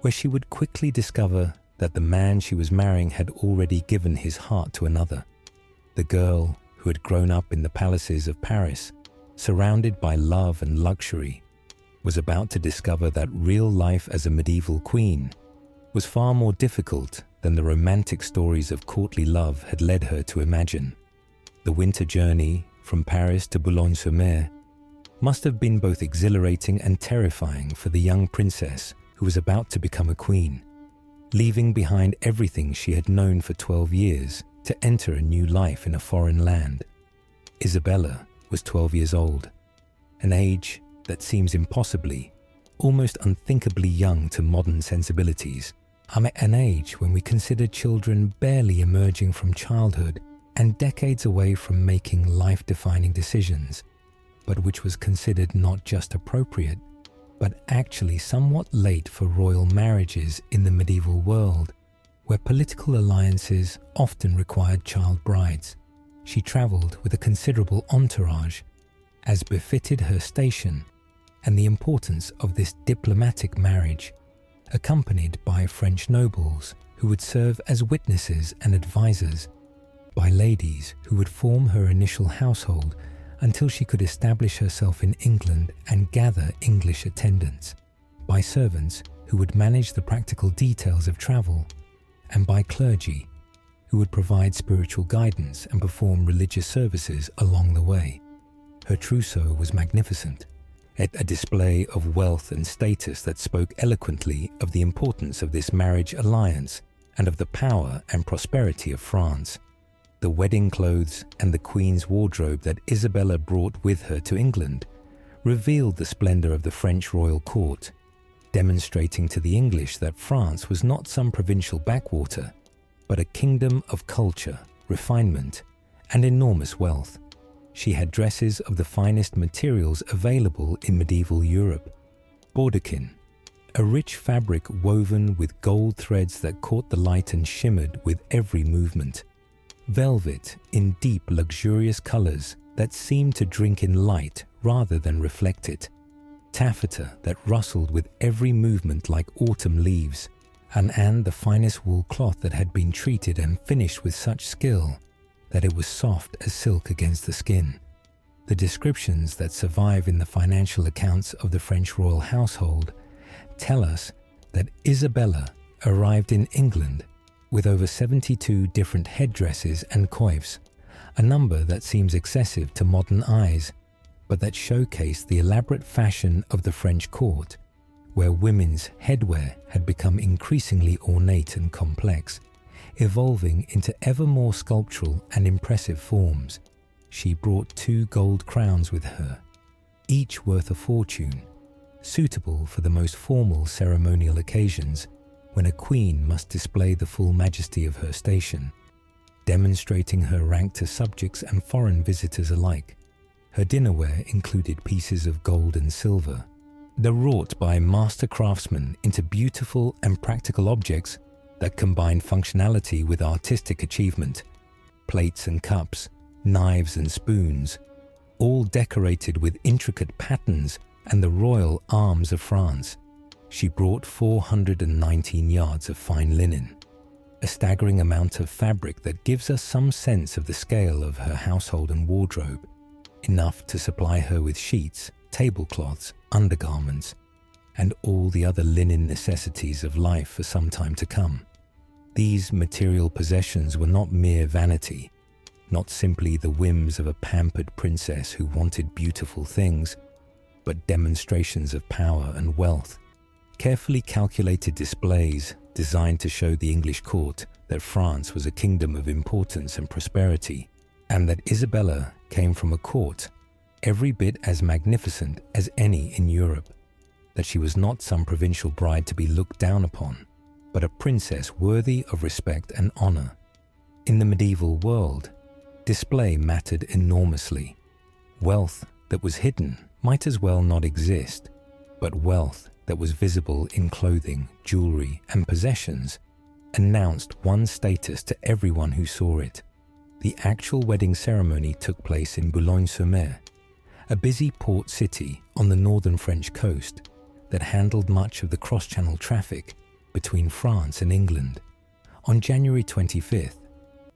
where she would quickly discover that the man she was marrying had already given his heart to another. The girl who had grown up in the palaces of Paris, surrounded by love and luxury, was about to discover that real life as a medieval queen was far more difficult than the romantic stories of courtly love had led her to imagine. The winter journey from Paris to Boulogne-sur-Mer must have been both exhilarating and terrifying for the young princess who was about to become a queen, leaving behind everything she had known for 12 years to enter a new life in a foreign land. Isabella was 12 years old, an age that seems impossibly, almost unthinkably young to modern sensibilities. An age when we consider children barely emerging from childhood and decades away from making life-defining decisions, but which was considered not just appropriate, but actually somewhat late for royal marriages in the medieval world, where political alliances often required child brides. she travelled with a considerable entourage, as befitted her station and the importance of this diplomatic marriage, accompanied by French nobles who would serve as witnesses and advisors, by ladies who would form her initial household until she could establish herself in England and gather English attendants, by servants who would manage the practical details of travel, and by clergy who would provide spiritual guidance and perform religious services along the way. Her trousseau was magnificent, a display of wealth and status that spoke eloquently of the importance of this marriage alliance and of the power and prosperity of France. The wedding clothes and the Queen's wardrobe that Isabella brought with her to England revealed the splendour of the French royal court, demonstrating to the English that France was not some provincial backwater, but a kingdom of culture, refinement, and enormous wealth. She had dresses of the finest materials available in medieval Europe. Baudekyn, a rich fabric woven with gold threads that caught the light and shimmered with every movement. Velvet in deep, luxurious colours that seemed to drink in light rather than reflect it. Taffeta that rustled with every movement like autumn leaves, and the finest wool cloth that had been treated and finished with such skill that it was soft as silk against the skin. The descriptions that survive in the financial accounts of the French royal household tell us that Isabella arrived in England with over 72 different headdresses and coifs, a number that seems excessive to modern eyes, but that showcased the elaborate fashion of the French court, where women's headwear had become increasingly ornate and complex, evolving into ever more sculptural and impressive forms. She brought 2 gold crowns with her, each worth a fortune, suitable for the most formal ceremonial occasions when a queen must display the full majesty of her station, demonstrating her rank to subjects and foreign visitors alike. Her dinnerware included pieces of gold and silver, though wrought by master craftsmen into beautiful and practical objects that combined functionality with artistic achievement. Plates and cups, knives and spoons, all decorated with intricate patterns and the royal arms of France. She brought 419 yards of fine linen, a staggering amount of fabric that gives us some sense of the scale of her household and wardrobe, enough to supply her with sheets, tablecloths, undergarments, and all the other linen necessities of life for some time to come. These material possessions were not mere vanity, not simply the whims of a pampered princess who wanted beautiful things, but demonstrations of power and wealth, carefully calculated displays designed to show the English court that France was a kingdom of importance and prosperity, and that Isabella came from a court every bit as magnificent as any in Europe, that she was not some provincial bride to be looked down upon, but a princess worthy of respect and honour. In the medieval world, display mattered enormously. Wealth that was hidden might as well not exist, but wealth that was visible in clothing, jewellery and possessions announced one's status to everyone who saw it. The actual wedding ceremony took place in Boulogne-sur-Mer, a busy port city on the northern French coast that handled much of the cross-channel traffic between France and England. On January 25th,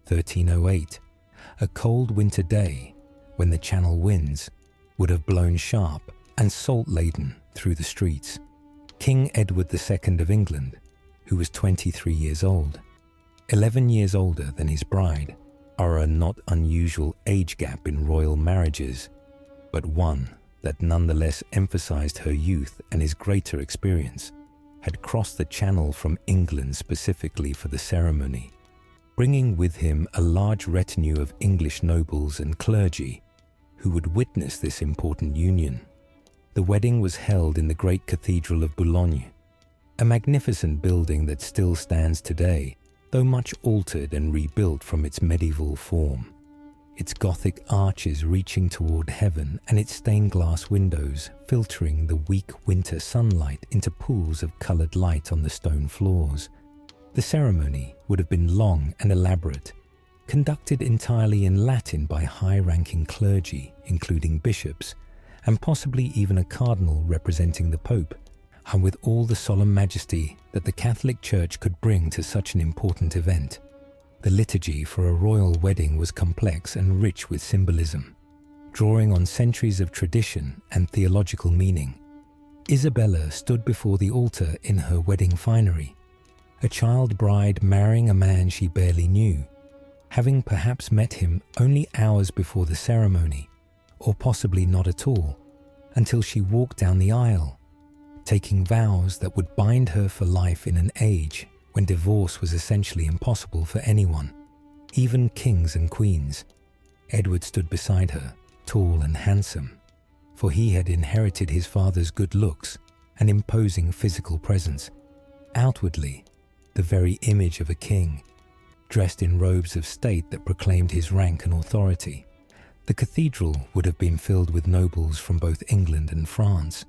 1308, a cold winter day when the channel winds would have blown sharp and salt-laden through the streets, King Edward II of England, who was 23 years old, 11 years older than his bride, are a not unusual age gap in royal marriages, but one that nonetheless emphasized her youth and his greater experience, had crossed the channel from England specifically for the ceremony, bringing with him a large retinue of English nobles and clergy who would witness this important union. The wedding was held in the great Cathedral of Boulogne, a magnificent building that still stands today, though much altered and rebuilt from its medieval form. Its Gothic arches reaching toward heaven and its stained glass windows filtering the weak winter sunlight into pools of coloured light on the stone floors. The ceremony would have been long and elaborate, conducted entirely in Latin by high-ranking clergy, including bishops, and possibly even a cardinal representing the Pope, and with all the solemn majesty that the Catholic Church could bring to such an important event. The liturgy for a royal wedding was complex and rich with symbolism, drawing on centuries of tradition and theological meaning. Isabella stood before the altar in her wedding finery, a child bride marrying a man she barely knew, having perhaps met him only hours before the ceremony, or possibly not at all, until she walked down the aisle, taking vows that would bind her for life in an age when divorce was essentially impossible for anyone, even kings and queens. Edward stood beside her, tall and handsome, for he had inherited his father's good looks and imposing physical presence. Outwardly, the very image of a king, dressed in robes of state that proclaimed his rank and authority. The cathedral would have been filled with nobles from both England and France,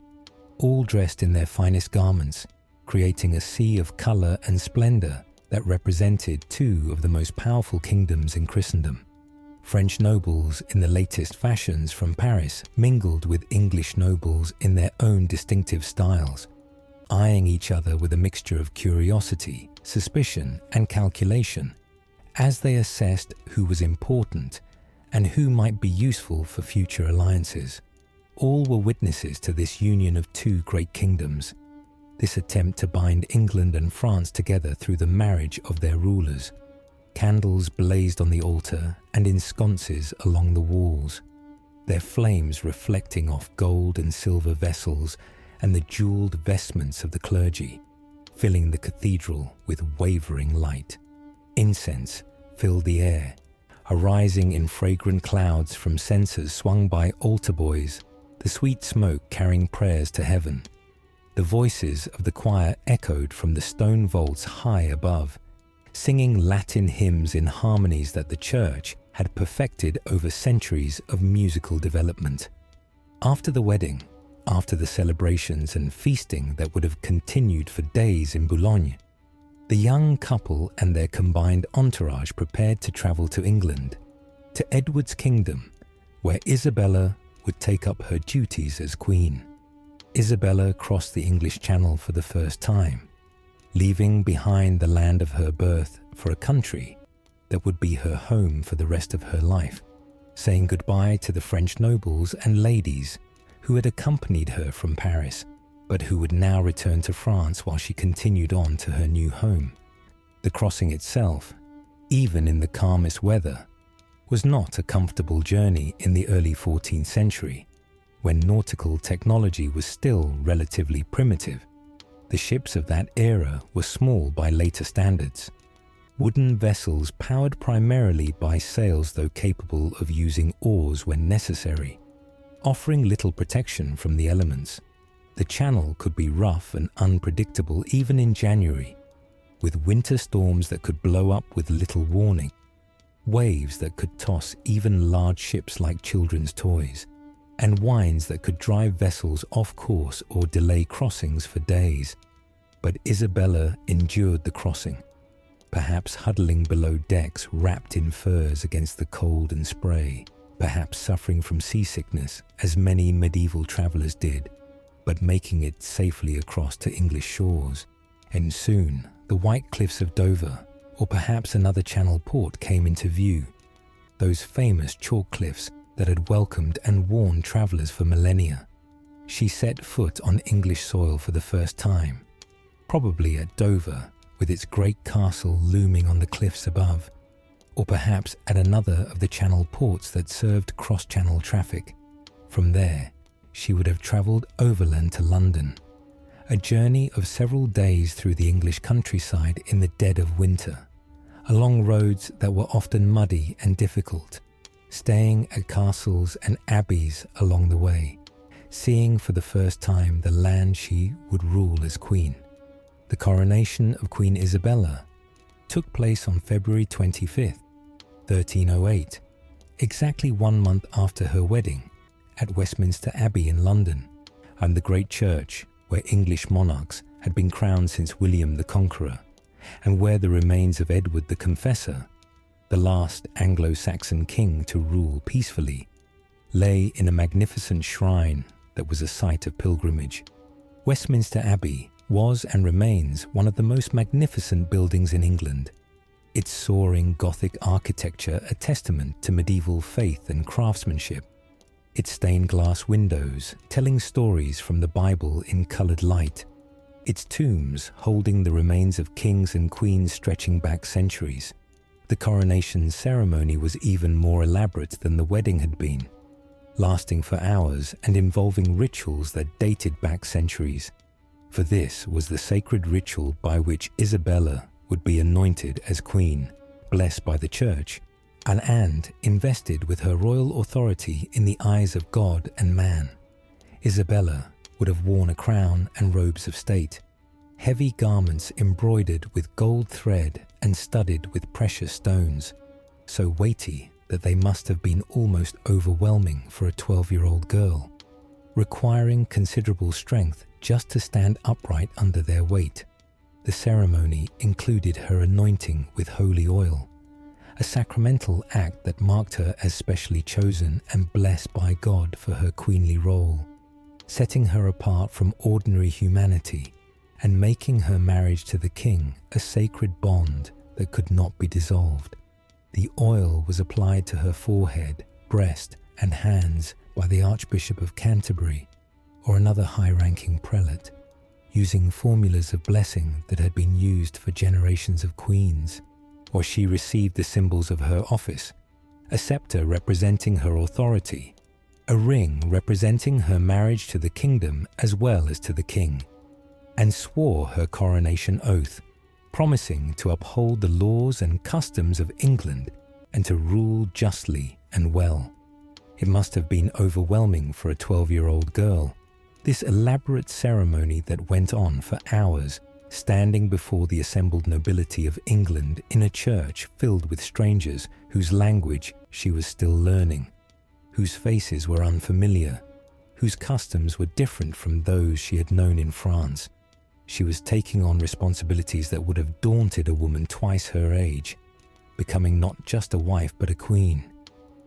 all dressed in their finest garments, creating a sea of colour and splendour that represented two of the most powerful kingdoms in Christendom. French nobles in the latest fashions from Paris mingled with English nobles in their own distinctive styles, eyeing each other with a mixture of curiosity, suspicion, and calculation, as they assessed who was important and who might be useful for future alliances. All were witnesses to this union of two great kingdoms, this attempt to bind England and France together through the marriage of their rulers. Candles blazed on the altar and in sconces along the walls, their flames reflecting off gold and silver vessels and the jeweled vestments of the clergy, filling the cathedral with wavering light. Incense filled the air, arising in fragrant clouds from censers swung by altar boys, the sweet smoke carrying prayers to heaven. The voices of the choir echoed from the stone vaults high above, singing Latin hymns in harmonies that the church had perfected over centuries of musical development. After the wedding, after the celebrations and feasting that would have continued for days in Boulogne, the young couple and their combined entourage prepared to travel to England, to Edward's kingdom, where Isabella would take up her duties as queen. Isabella crossed the English Channel for the first time, leaving behind the land of her birth for a country that would be her home for the rest of her life, saying goodbye to the French nobles and ladies who had accompanied her from Paris, but who would now return to France while she continued on to her new home. The crossing itself, even in the calmest weather, was not a comfortable journey in the early 14th century, when nautical technology was still relatively primitive. The ships of that era were small by later standards, wooden vessels powered primarily by sails though capable of using oars when necessary, offering little protection from the elements. The channel could be rough and unpredictable even in January, with winter storms that could blow up with little warning, waves that could toss even large ships like children's toys, and winds that could drive vessels off course or delay crossings for days. But Isabella endured the crossing, perhaps huddling below decks wrapped in furs against the cold and spray, perhaps suffering from seasickness as many medieval travellers did, but making it safely across to English shores. And soon the white cliffs of Dover, or perhaps another channel port, came into view, those famous chalk cliffs that had welcomed and warned travellers for millennia. She set foot on English soil for the first time, probably at Dover, with its great castle looming on the cliffs above, or perhaps at another of the channel ports that served cross-channel traffic. From there, she would have travelled overland to London, a journey of several days through the English countryside in the dead of winter, along roads that were often muddy and difficult, staying at castles and abbeys along the way, seeing for the first time the land she would rule as queen. The coronation of Queen Isabella took place on February 25th, 1308, exactly 1 month after her wedding, at Westminster Abbey in London, and the great church where English monarchs had been crowned since William the Conqueror, and where the remains of Edward the Confessor, the last Anglo-Saxon king to rule peacefully, lay in a magnificent shrine that was a site of pilgrimage. Westminster Abbey was and remains one of the most magnificent buildings in England, its soaring Gothic architecture a testament to medieval faith and craftsmanship, its stained glass windows telling stories from the Bible in coloured light, its tombs holding the remains of kings and queens stretching back centuries. The coronation ceremony was even more elaborate than the wedding had been, lasting for hours and involving rituals that dated back centuries. For this was the sacred ritual by which Isabella would be anointed as queen, blessed by the church, and invested with her royal authority in the eyes of God and man. Isabella would have worn a crown and robes of state, heavy garments embroidered with gold thread and studded with precious stones, so weighty that they must have been almost overwhelming for a 12-year-old girl, requiring considerable strength just to stand upright under their weight. The ceremony included her anointing with holy oil, a sacramental act that marked her as specially chosen and blessed by God for her queenly role, setting her apart from ordinary humanity and making her marriage to the king a sacred bond that could not be dissolved. The oil was applied to her forehead, breast, and hands by the Archbishop of Canterbury or another high-ranking prelate, using formulas of blessing that had been used for generations of queens. Or she received the symbols of her office, a scepter representing her authority, a ring representing her marriage to the kingdom as well as to the king, and swore her coronation oath, promising to uphold the laws and customs of England and to rule justly and well. It must have been overwhelming for a 12-year-old girl, this elaborate ceremony that went on for hours, standing before the assembled nobility of England in a church filled with strangers whose language she was still learning, whose faces were unfamiliar, whose customs were different from those she had known in France. She was taking on responsibilities that would have daunted a woman twice her age, becoming not just a wife but a queen,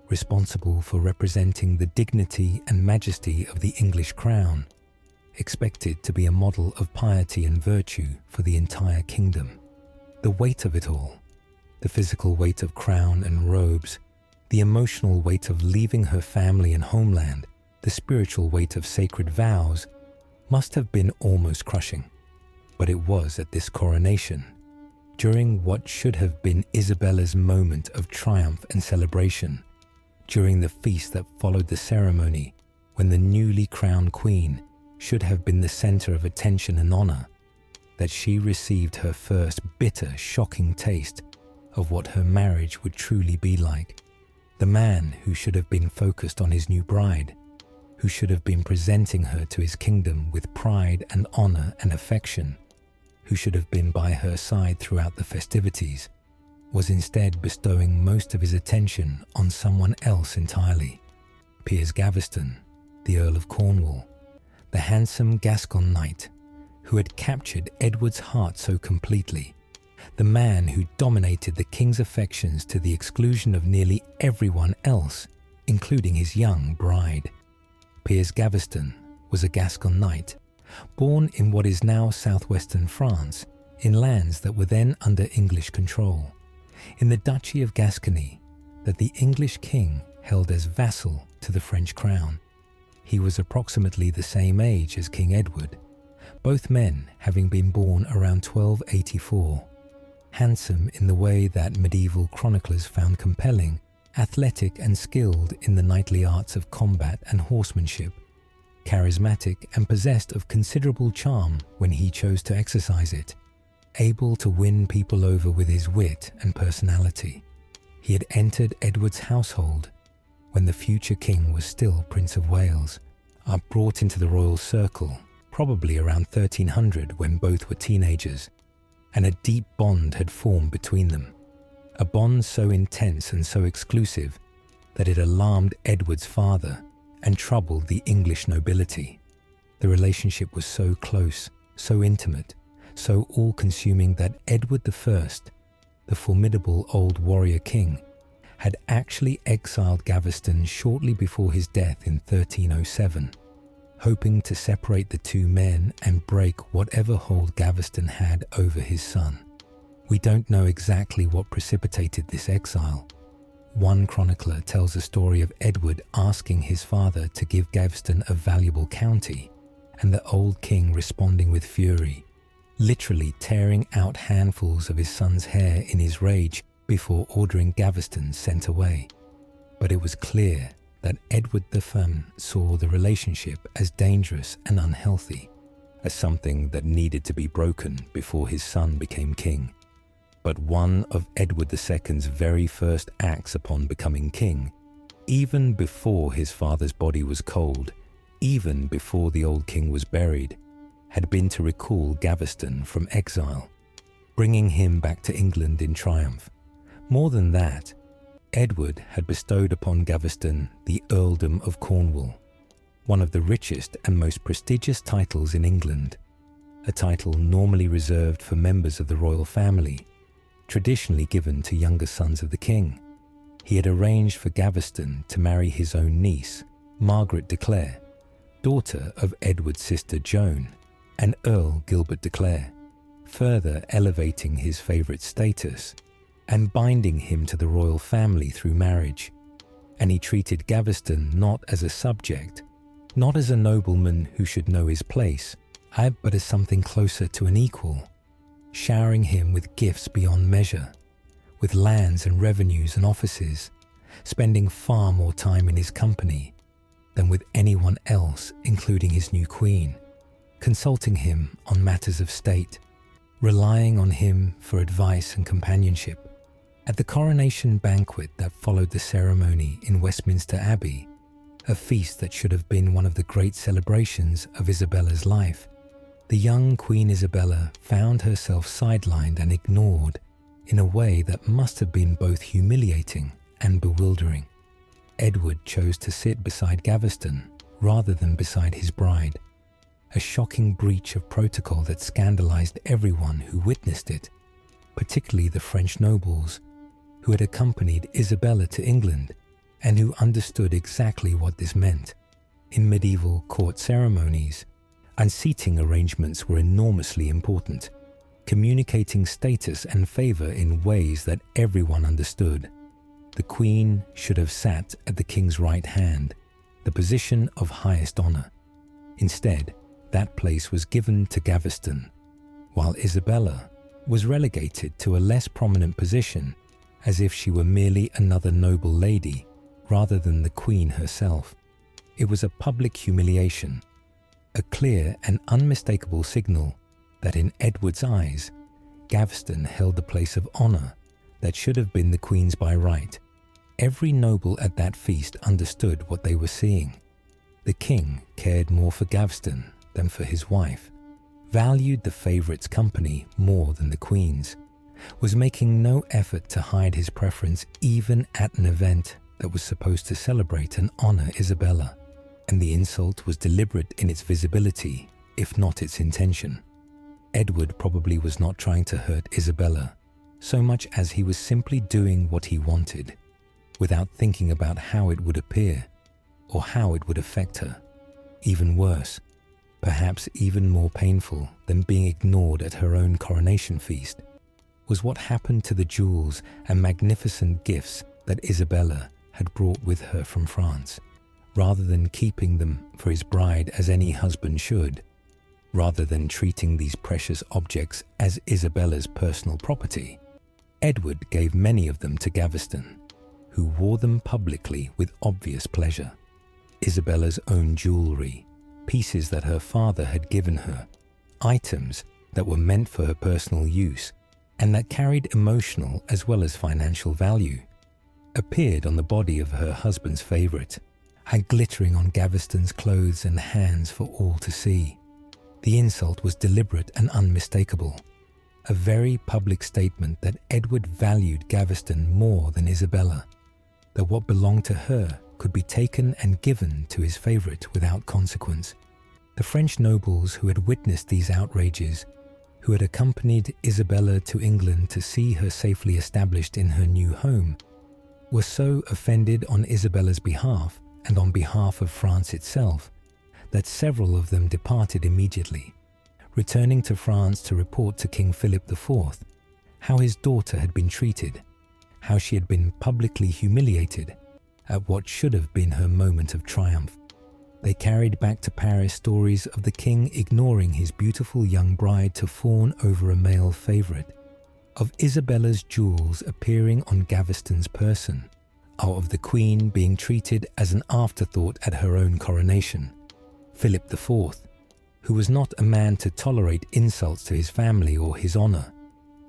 responsible for representing the dignity and majesty of the English crown, expected to be a model of piety and virtue for the entire kingdom. The weight of it all, the physical weight of crown and robes, the emotional weight of leaving her family and homeland, the spiritual weight of sacred vows, must have been almost crushing. But it was at this coronation, during what should have been Isabella's moment of triumph and celebration, during the feast that followed the ceremony, when the newly crowned queen should have been the center of attention and honor, that she received her first bitter, shocking taste of what her marriage would truly be like. The man who should have been focused on his new bride, who should have been presenting her to his kingdom with pride and honor and affection, who should have been by her side throughout the festivities, was instead bestowing most of his attention on someone else entirely. Piers Gaveston, the Earl of Cornwall, the handsome Gascon knight who had captured Edward's heart so completely, the man who dominated the king's affections to the exclusion of nearly everyone else, including his young bride. Piers Gaveston was a Gascon knight, born in what is now southwestern France, in lands that were then under English control, in the Duchy of Gascony, that the English king held as vassal to the French crown. He was approximately the same age as King Edward, both men having been born around 1284, handsome in the way that medieval chroniclers found compelling, athletic and skilled in the knightly arts of combat and horsemanship, charismatic and possessed of considerable charm when he chose to exercise it, able to win people over with his wit and personality. He had entered Edward's household when the future king was still Prince of Wales, brought into the royal circle probably around 1300 when both were teenagers, and a deep bond had formed between them, a bond so intense and so exclusive that it alarmed Edward's father and troubled the English nobility. The relationship was so close, so intimate, so all-consuming that Edward I, the formidable old warrior king, had actually exiled Gaveston shortly before his death in 1307, hoping to separate the two men and break whatever hold Gaveston had over his son. We don't know exactly what precipitated this exile. One chronicler tells a story of Edward asking his father to give Gaveston a valuable county, and the old king responding with fury, literally tearing out handfuls of his son's hair in his rage before ordering Gaveston sent away. But it was clear that Edward the Firm saw the relationship as dangerous and unhealthy, as something that needed to be broken before his son became king. But one of Edward II's very first acts upon becoming king, even before his father's body was cold, even before the old king was buried, had been to recall Gaveston from exile, bringing him back to England in triumph. More than that, Edward had bestowed upon Gaveston the Earldom of Cornwall, one of the richest and most prestigious titles in England, a title normally reserved for members of the royal family, traditionally given to younger sons of the king. He had arranged for Gaveston to marry his own niece, Margaret de Clare, daughter of Edward's sister Joan, and Earl Gilbert de Clare, further elevating his favourite status and binding him to the royal family through marriage. And he treated Gaveston not as a subject, not as a nobleman who should know his place, but as something closer to an equal, showering him with gifts beyond measure, with lands and revenues and offices, spending far more time in his company than with anyone else, including his new queen, consulting him on matters of state, relying on him for advice and companionship. At the coronation banquet that followed the ceremony in Westminster Abbey, a feast that should have been one of the great celebrations of Isabella's life, the young Queen Isabella found herself sidelined and ignored in a way that must have been both humiliating and bewildering. Edward chose to sit beside Gaveston rather than beside his bride, a shocking breach of protocol that scandalized everyone who witnessed it, particularly the French nobles who had accompanied Isabella to England and who understood exactly what this meant. In medieval court ceremonies, unseating arrangements were enormously important, communicating status and favor in ways that everyone understood. The Queen should have sat at the King's right hand, the position of highest honor. Instead, that place was given to Gaveston, while Isabella was relegated to a less prominent position, as if she were merely another noble lady rather than the Queen herself. It was a public humiliation, a clear and unmistakable signal that in Edward's eyes, Gaveston held the place of honor that should have been the Queen's by right. Every noble at that feast understood what they were seeing. The King cared more for Gaveston than for his wife, valued the favourite's company more than the Queen's, was making no effort to hide his preference even at an event that was supposed to celebrate and honour Isabella, and the insult was deliberate in its visibility, if not its intention. Edward probably was not trying to hurt Isabella, so much as he was simply doing what he wanted, without thinking about how it would appear, or how it would affect her. Even worse, perhaps even more painful than being ignored at her own coronation feast, was what happened to the jewels and magnificent gifts that Isabella had brought with her from France. Rather than keeping them for his bride as any husband should, rather than treating these precious objects as Isabella's personal property, Edward gave many of them to Gaveston, who wore them publicly with obvious pleasure. Isabella's own jewellery, pieces that her father had given her, items that were meant for her personal use and that carried emotional as well as financial value, appeared on the body of her husband's favourite and glittering on Gaveston's clothes and hands for all to see. The insult was deliberate and unmistakable, a very public statement that Edward valued Gaveston more than Isabella, that what belonged to her could be taken and given to his favourite without consequence. The French nobles who had witnessed these outrages, who had accompanied Isabella to England to see her safely established in her new home, were so offended on Isabella's behalf and on behalf of France itself that several of them departed immediately, returning to France to report to King Philip IV how his daughter had been treated, how she had been publicly humiliated at what should have been her moment of triumph. They carried back to Paris stories of the king ignoring his beautiful young bride to fawn over a male favourite, of Isabella's jewels appearing on Gaveston's person, or of the queen being treated as an afterthought at her own coronation. Philip IV, who was not a man to tolerate insults to his family or his honour,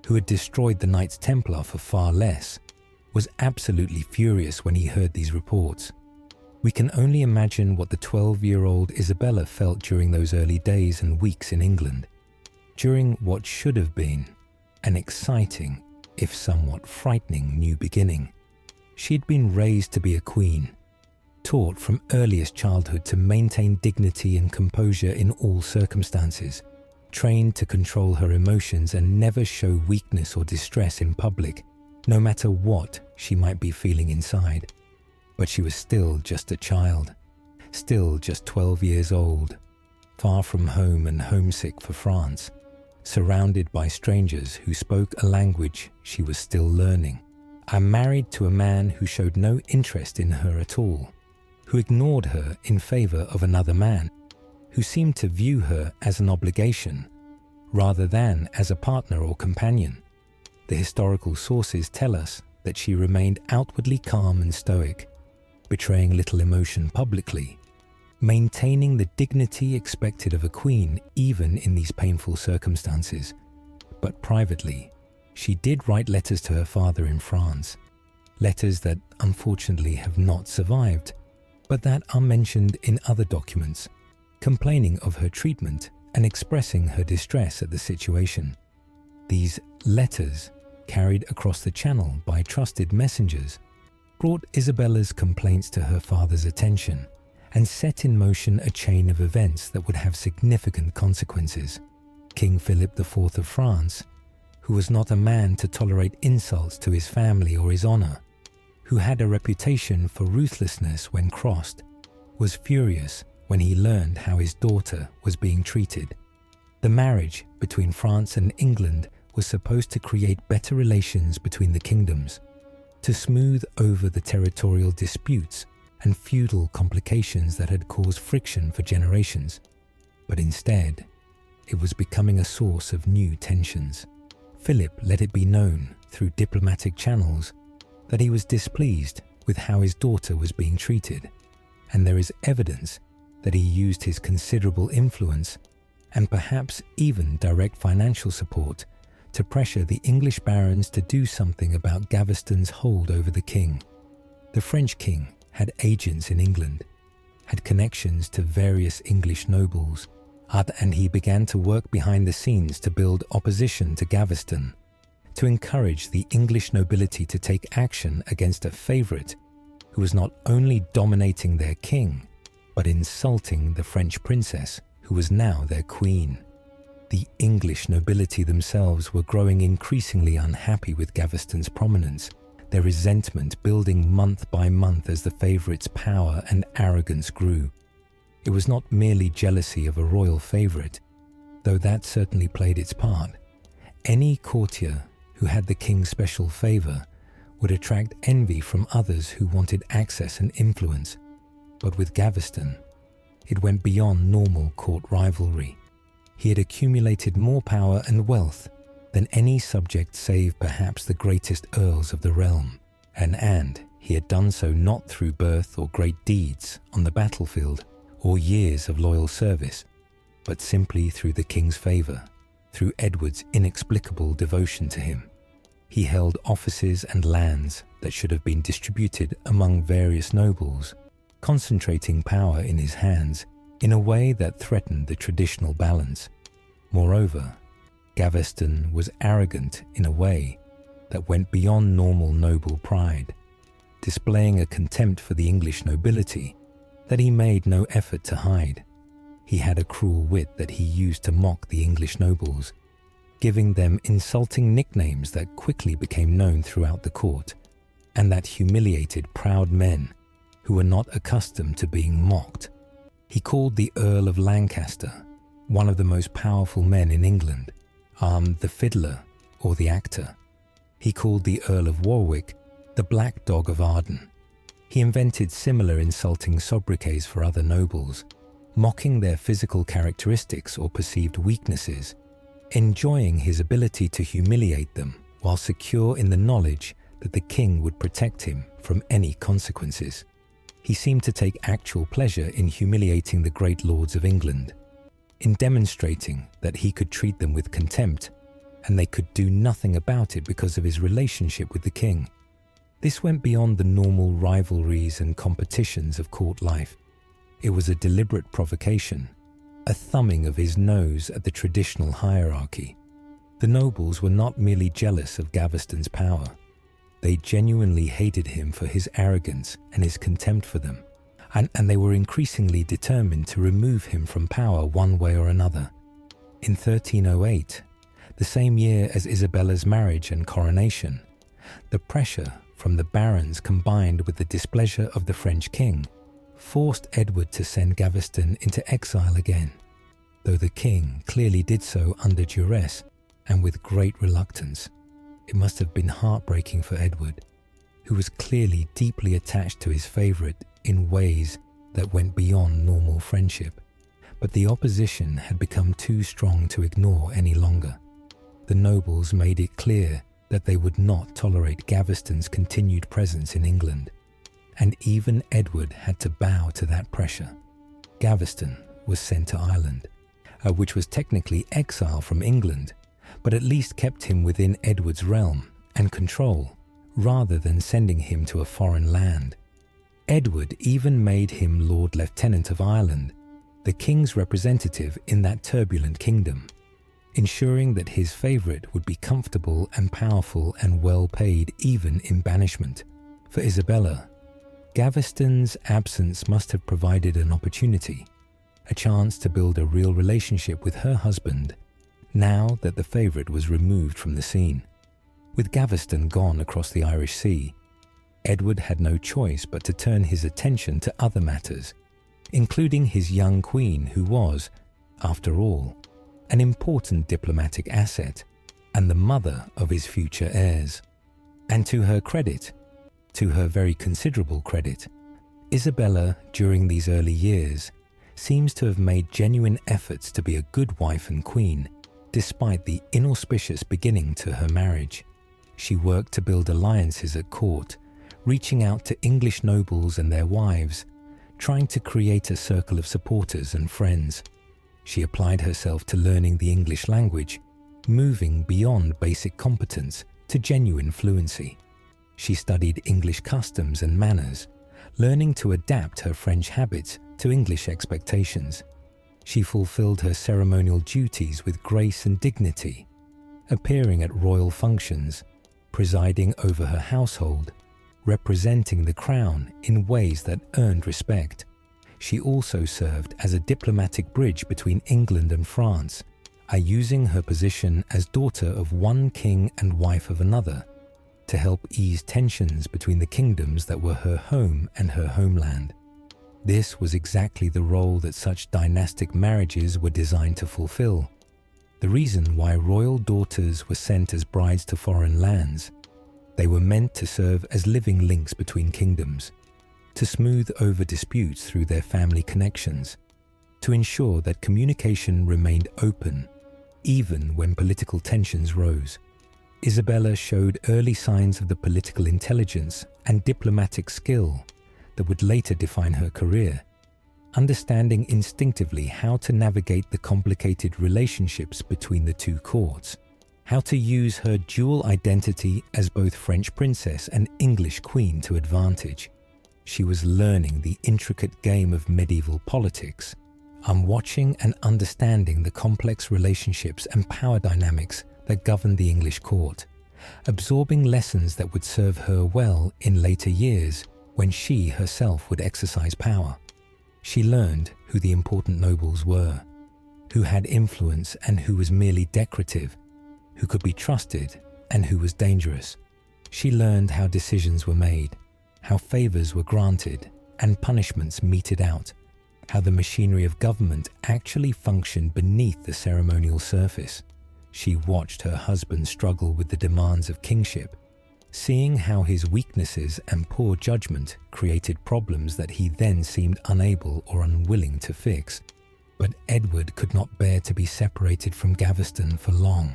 who had destroyed the Knights Templar for far less, was absolutely furious when he heard these reports. We can only imagine what the 12-year-old Isabella felt during those early days and weeks in England, during what should have been an exciting, if somewhat frightening, new beginning. She had been raised to be a queen, taught from earliest childhood to maintain dignity and composure in all circumstances, trained to control her emotions and never show weakness or distress in public, no matter what she might be feeling inside. But she was still just a child, still just 12 years old, far from home and homesick for France, surrounded by strangers who spoke a language she was still learning. And married to a man who showed no interest in her at all, who ignored her in favour of another man, who seemed to view her as an obligation rather than as a partner or companion. The historical sources tell us that she remained outwardly calm and stoic, betraying little emotion publicly, maintaining the dignity expected of a queen even in these painful circumstances. But privately, she did write letters to her father in France, letters that unfortunately have not survived, but that are mentioned in other documents, complaining of her treatment and expressing her distress at the situation. These letters, carried across the channel by trusted messengers, brought Isabella's complaints to her father's attention and set in motion a chain of events that would have significant consequences. King Philip IV of France, who was not a man to tolerate insults to his family or his honour, who had a reputation for ruthlessness when crossed, was furious when he learned how his daughter was being treated. The marriage between France and England was supposed to create better relations between the kingdoms, to smooth over the territorial disputes and feudal complications that had caused friction for generations. But instead, it was becoming a source of new tensions. Philip let it be known through diplomatic channels that he was displeased with how his daughter was being treated, and there is evidence that he used his considerable influence and perhaps even direct financial support to pressure the English barons to do something about Gaveston's hold over the king. The French king had agents in England, had connections to various English nobles, and he began to work behind the scenes to build opposition to Gaveston, to encourage the English nobility to take action against a favourite who was not only dominating their king, but insulting the French princess who was now their queen. The English nobility themselves were growing increasingly unhappy with Gaveston's prominence, their resentment building month by month as the favourite's power and arrogance grew. It was not merely jealousy of a royal favourite, though that certainly played its part. Any courtier who had the king's special favour would attract envy from others who wanted access and influence. But with Gaveston, it went beyond normal court rivalry. He had accumulated more power and wealth than any subject save perhaps the greatest earls of the realm, and he had done so not through birth or great deeds on the battlefield or years of loyal service, but simply through the king's favour, through Edward's inexplicable devotion to him. He held offices and lands that should have been distributed among various nobles, concentrating power in his hands in a way that threatened the traditional balance. Moreover, Gaveston was arrogant in a way that went beyond normal noble pride, displaying a contempt for the English nobility that he made no effort to hide. He had a cruel wit that he used to mock the English nobles, giving them insulting nicknames that quickly became known throughout the court, and that humiliated proud men who were not accustomed to being mocked. He called the Earl of Lancaster, one of the most powerful men in England, the fiddler or the actor. He called the Earl of Warwick the Black Dog of Arden. He invented similar insulting sobriquets for other nobles, mocking their physical characteristics or perceived weaknesses, enjoying his ability to humiliate them while secure in the knowledge that the king would protect him from any consequences. He seemed to take actual pleasure in humiliating the great lords of England, in demonstrating that he could treat them with contempt, and they could do nothing about it because of his relationship with the king. This went beyond the normal rivalries and competitions of court life. It was a deliberate provocation, a thumbing of his nose at the traditional hierarchy. The nobles were not merely jealous of Gaveston's power. They genuinely hated him for his arrogance and his contempt for them, and they were increasingly determined to remove him from power one way or another. In 1308, the same year as Isabella's marriage and coronation, the pressure from the barons combined with the displeasure of the French king forced Edward to send Gaveston into exile again, though the king clearly did so under duress and with great reluctance. It must have been heartbreaking for Edward, who was clearly deeply attached to his favourite in ways that went beyond normal friendship. But the opposition had become too strong to ignore any longer. The nobles made it clear that they would not tolerate Gaveston's continued presence in England, and even Edward had to bow to that pressure. Gaveston was sent to Ireland, which was technically exile from England, but at least kept him within Edward's realm and control, rather than sending him to a foreign land. Edward even made him Lord Lieutenant of Ireland, the king's representative in that turbulent kingdom, ensuring that his favourite would be comfortable and powerful and well paid even in banishment. For Isabella, Gaveston's absence must have provided an opportunity, a chance to build a real relationship with her husband, now that the favourite was removed from the scene. With Gaveston gone across the Irish Sea, Edward had no choice but to turn his attention to other matters, including his young queen, who was, after all, an important diplomatic asset and the mother of his future heirs. And to her credit, to her very considerable credit, Isabella, during these early years, seems to have made genuine efforts to be a good wife and queen, despite the inauspicious beginning to her marriage. She worked to build alliances at court, reaching out to English nobles and their wives, trying to create a circle of supporters and friends. She applied herself to learning the English language, moving beyond basic competence to genuine fluency. She studied English customs and manners, learning to adapt her French habits to English expectations. She fulfilled her ceremonial duties with grace and dignity, appearing at royal functions, presiding over her household, representing the crown in ways that earned respect. She also served as a diplomatic bridge between England and France, using her position as daughter of one king and wife of another to help ease tensions between the kingdoms that were her home and her homeland. This was exactly the role that such dynastic marriages were designed to fulfill. The reason why royal daughters were sent as brides to foreign lands. They were meant to serve as living links between kingdoms, to smooth over disputes through their family connections, to ensure that communication remained open, even when political tensions rose. Isabella showed early signs of the political intelligence and diplomatic skill that would later define her career, understanding instinctively how to navigate the complicated relationships between the two courts, how to use her dual identity as both French princess and English queen to advantage. She was learning the intricate game of medieval politics, watching and understanding the complex relationships and power dynamics that governed the English court, absorbing lessons that would serve her well in later years when she herself would exercise power. She learned who the important nobles were, who had influence and who was merely decorative, who could be trusted and who was dangerous. She learned how decisions were made, how favours were granted and punishments meted out, how the machinery of government actually functioned beneath the ceremonial surface. She watched her husband struggle with the demands of kingship, seeing how his weaknesses and poor judgment created problems that he then seemed unable or unwilling to fix. But Edward could not bear to be separated from Gaveston for long.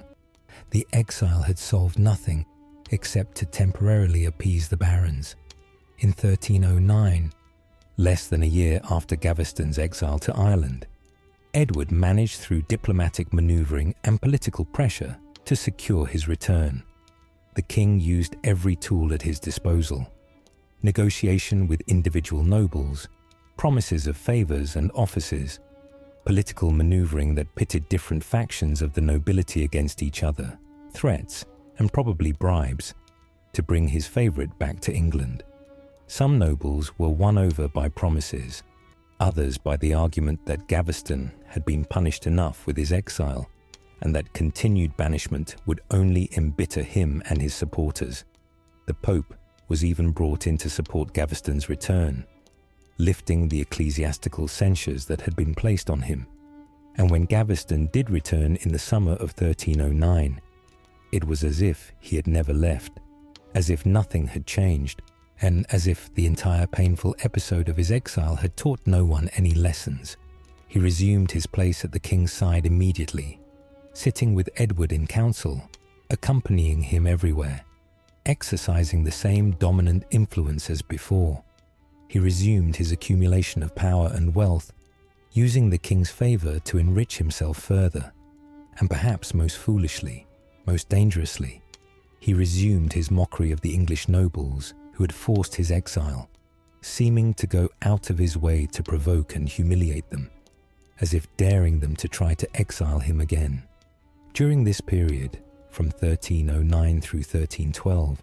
The exile had solved nothing except to temporarily appease the barons. In 1309, less than a year after Gaveston's exile to Ireland, Edward managed through diplomatic manoeuvring and political pressure to secure his return. The king used every tool at his disposal: negotiation with individual nobles, promises of favours and offices, political manoeuvring that pitted different factions of the nobility against each other, threats, and probably bribes, to bring his favourite back to England. Some nobles were won over by promises, others by the argument that Gaveston had been punished enough with his exile, and that continued banishment would only embitter him and his supporters. The Pope was even brought in to support Gaveston's return, lifting the ecclesiastical censures that had been placed on him. And when Gaveston did return in the summer of 1309, it was as if he had never left, as if nothing had changed, and as if the entire painful episode of his exile had taught no one any lessons. He resumed his place at the king's side immediately, sitting with Edward in council, accompanying him everywhere, exercising the same dominant influence as before. He resumed his accumulation of power and wealth, using the king's favour to enrich himself further, and perhaps most foolishly, most dangerously, he resumed his mockery of the English nobles who had forced his exile, seeming to go out of his way to provoke and humiliate them, as if daring them to try to exile him again. During this period, from 1309 through 1312,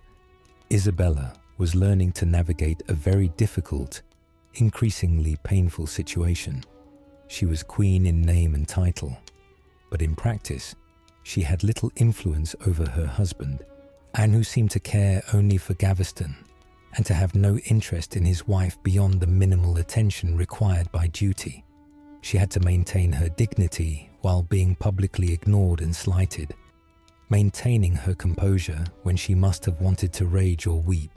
Isabella was learning to navigate a very difficult, increasingly painful situation. She was queen in name and title, but in practice, she had little influence over her husband, and who seemed to care only for Gaveston and to have no interest in his wife beyond the minimal attention required by duty. She had to maintain her dignity while being publicly ignored and slighted, maintaining her composure when she must have wanted to rage or weep.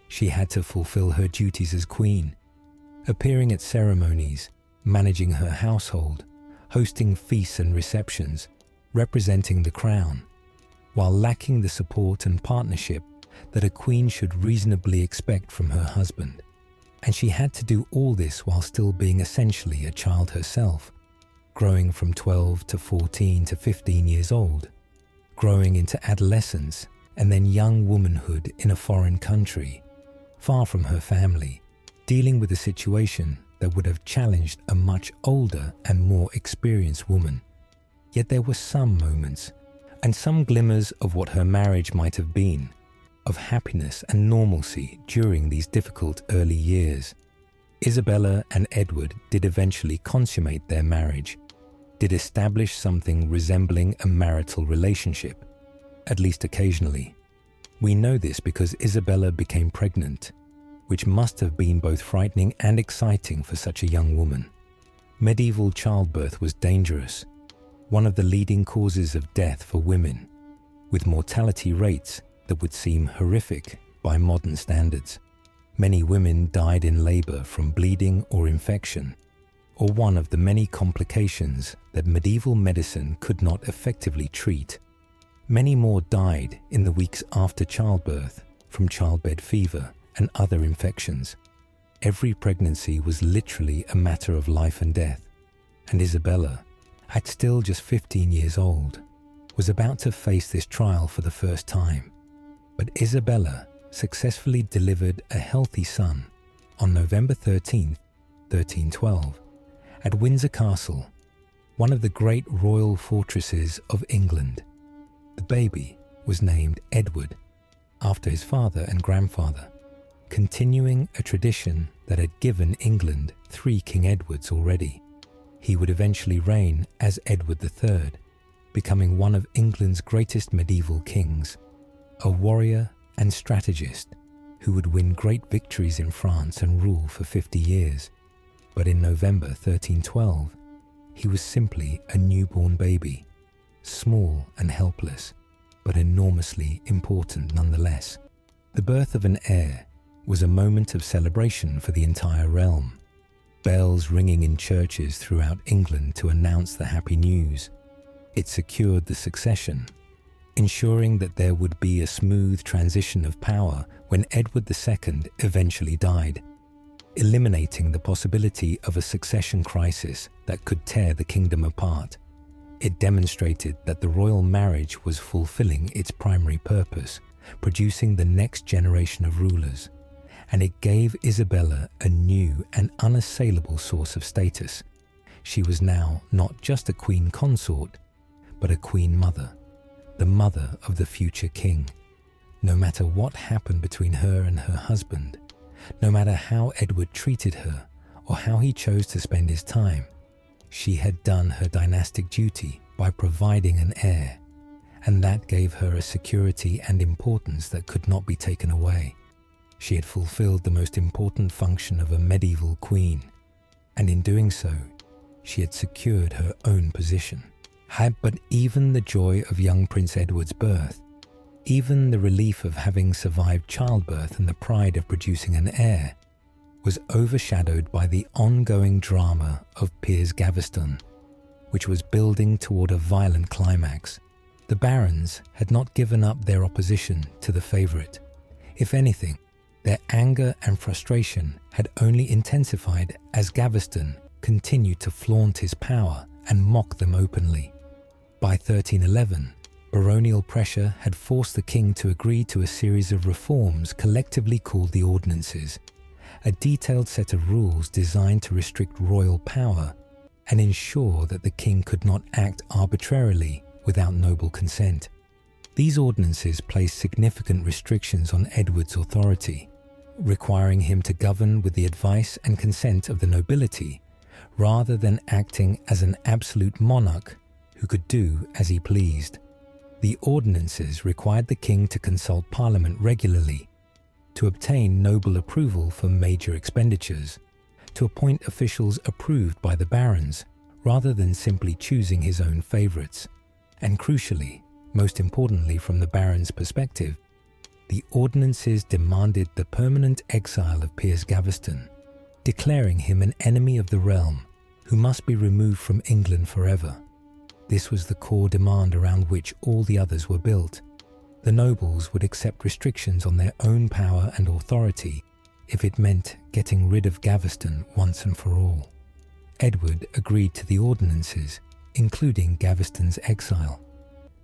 She had to fulfill her duties as queen, appearing at ceremonies, managing her household, hosting feasts and receptions, representing the crown, while lacking the support and partnership that a queen should reasonably expect from her husband. And she had to do all this while still being essentially a child herself, growing from 12 to 14 to 15 years old, growing into adolescence and then young womanhood in a foreign country, far from her family, dealing with a situation that would have challenged a much older and more experienced woman. Yet there were some moments and some glimmers of what her marriage might have been, of happiness and normalcy during these difficult early years. Isabella and Edward did eventually consummate their marriage, did establish something resembling a marital relationship, at least occasionally. We know this because Isabella became pregnant, which must have been both frightening and exciting for such a young woman. Medieval childbirth was dangerous, one of the leading causes of death for women, with mortality rates that would seem horrific by modern standards. Many women died in labour from bleeding or infection, or one of the many complications that medieval medicine could not effectively treat. Many more died in the weeks after childbirth from childbed fever and other infections. Every pregnancy was literally a matter of life and death, and Isabella, at still just 15 years old, was about to face this trial for the first time. But Isabella successfully delivered a healthy son on November 13th, 1312, at Windsor Castle, one of the great royal fortresses of England. The baby was named Edward, after his father and grandfather, continuing a tradition that had given England 3 King Edwards already. He would eventually reign as Edward III, becoming one of England's greatest medieval kings, a warrior and strategist who would win great victories in France and rule for 50 years. But in November 1312, he was simply a newborn baby, small and helpless, but enormously important nonetheless. The birth of an heir was a moment of celebration for the entire realm, bells ringing in churches throughout England to announce the happy news. It secured the succession, ensuring that there would be a smooth transition of power when Edward II eventually died, eliminating the possibility of a succession crisis that could tear the kingdom apart. It demonstrated that the royal marriage was fulfilling its primary purpose, producing the next generation of rulers, and it gave Isabella a new and unassailable source of status. She was now not just a queen consort, but a queen mother, the mother of the future king. No matter what happened between her and her husband, no matter how Edward treated her or how he chose to spend his time, she had done her dynastic duty by providing an heir, and that gave her a security and importance that could not be taken away. She had fulfilled the most important function of a medieval queen, and in doing so, she had secured her own position. But even the joy of young Prince Edward's birth, even the relief of having survived childbirth and the pride of producing an heir, was overshadowed by the ongoing drama of Piers Gaveston, which was building toward a violent climax. The barons had not given up their opposition to the favourite. If anything, their anger and frustration had only intensified as Gaveston continued to flaunt his power and mock them openly. By 1311, baronial pressure had forced the king to agree to a series of reforms collectively called the Ordinances, a detailed set of rules designed to restrict royal power and ensure that the king could not act arbitrarily without noble consent. These ordinances placed significant restrictions on Edward's authority, requiring him to govern with the advice and consent of the nobility, rather than acting as an absolute monarch who could do as he pleased. The ordinances required the king to consult Parliament regularly, to obtain noble approval for major expenditures, to appoint officials approved by the barons, rather than simply choosing his own favourites. And crucially, most importantly from the barons' perspective, the ordinances demanded the permanent exile of Piers Gaveston, declaring him an enemy of the realm who must be removed from England forever. This was the core demand around which all the others were built. The nobles would accept restrictions on their own power and authority if it meant getting rid of Gaveston once and for all. Edward agreed to the ordinances, including Gaveston's exile,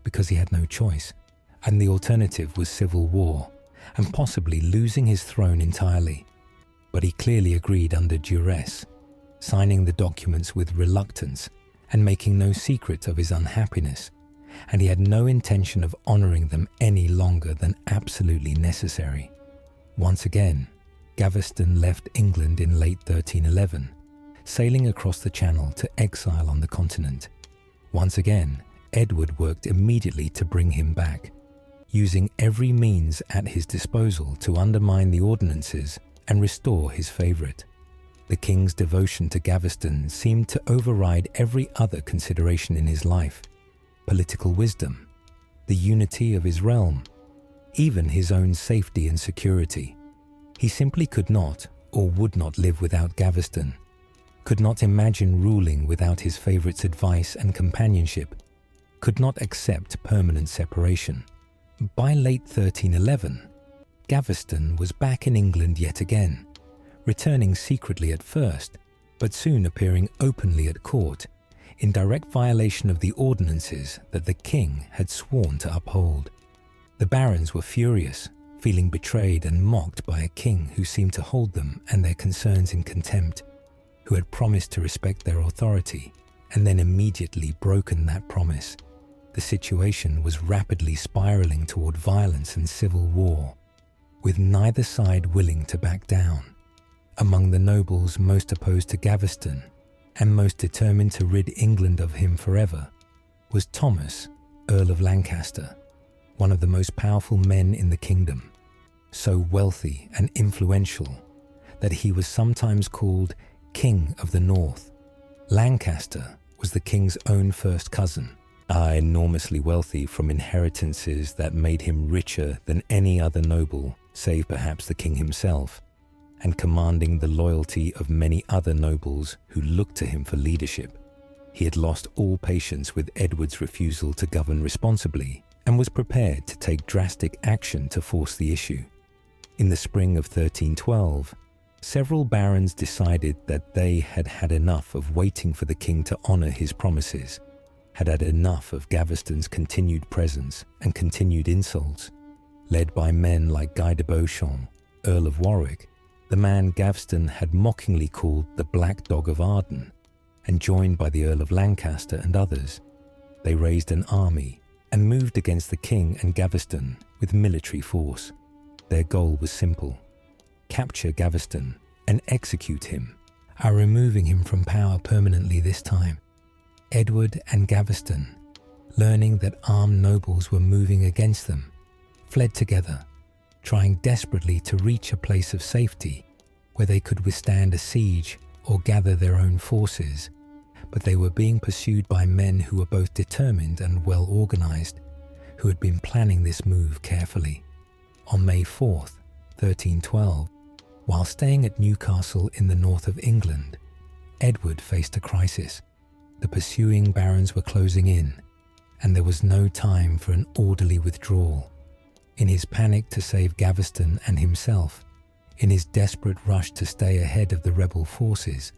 because he had no choice, and the alternative was civil war, and possibly losing his throne entirely. But he clearly agreed under duress, signing the documents with reluctance and making no secret of his unhappiness, and he had no intention of honouring them any longer than absolutely necessary. Once again, Gaveston left England in late 1311, sailing across the Channel to exile on the continent. Once again, Edward worked immediately to bring him back, using every means at his disposal to undermine the ordinances and restore his favourite. The king's devotion to Gaveston seemed to override every other consideration in his life: political wisdom, the unity of his realm, even his own safety and security. He simply could not or would not live without Gaveston, could not imagine ruling without his favourite's advice and companionship, could not accept permanent separation. By late 1311, Gaveston was back in England yet again, returning secretly at first, but soon appearing openly at court, in direct violation of the ordinances that the king had sworn to uphold. The barons were furious, feeling betrayed and mocked by a king who seemed to hold them and their concerns in contempt, who had promised to respect their authority and then immediately broken that promise. The situation was rapidly spiraling toward violence and civil war, with neither side willing to back down. Among the nobles most opposed to Gaveston and most determined to rid England of him forever was Thomas, Earl of Lancaster, one of the most powerful men in the kingdom, so wealthy and influential that he was sometimes called King of the North. Lancaster was the king's own first cousin, enormously wealthy from inheritances that made him richer than any other noble, save perhaps the king himself, and commanding the loyalty of many other nobles who looked to him for leadership. He had lost all patience with Edward's refusal to govern responsibly and was prepared to take drastic action to force the issue. In the spring of 1312, several barons decided that they had had enough of waiting for the king to honour his promises, had had enough of Gaveston's continued presence and continued insults. Led by men like Guy de Beauchamp, Earl of Warwick, the man Gaveston had mockingly called the Black Dog of Arden, and joined by the Earl of Lancaster and others, they raised an army and moved against the king and Gaveston with military force. Their goal was simple: capture Gaveston and execute him, removing him from power permanently this time. Edward and Gaveston, learning that armed nobles were moving against them, fled together, trying desperately to reach a place of safety where they could withstand a siege or gather their own forces, but they were being pursued by men who were both determined and well organized, who had been planning this move carefully. On May 4th, 1312, while staying at Newcastle in the north of England, Edward faced a crisis. The pursuing barons were closing in, and there was no time for an orderly withdrawal. In his panic to save Gaveston and himself, in his desperate rush to stay ahead of the rebel forces,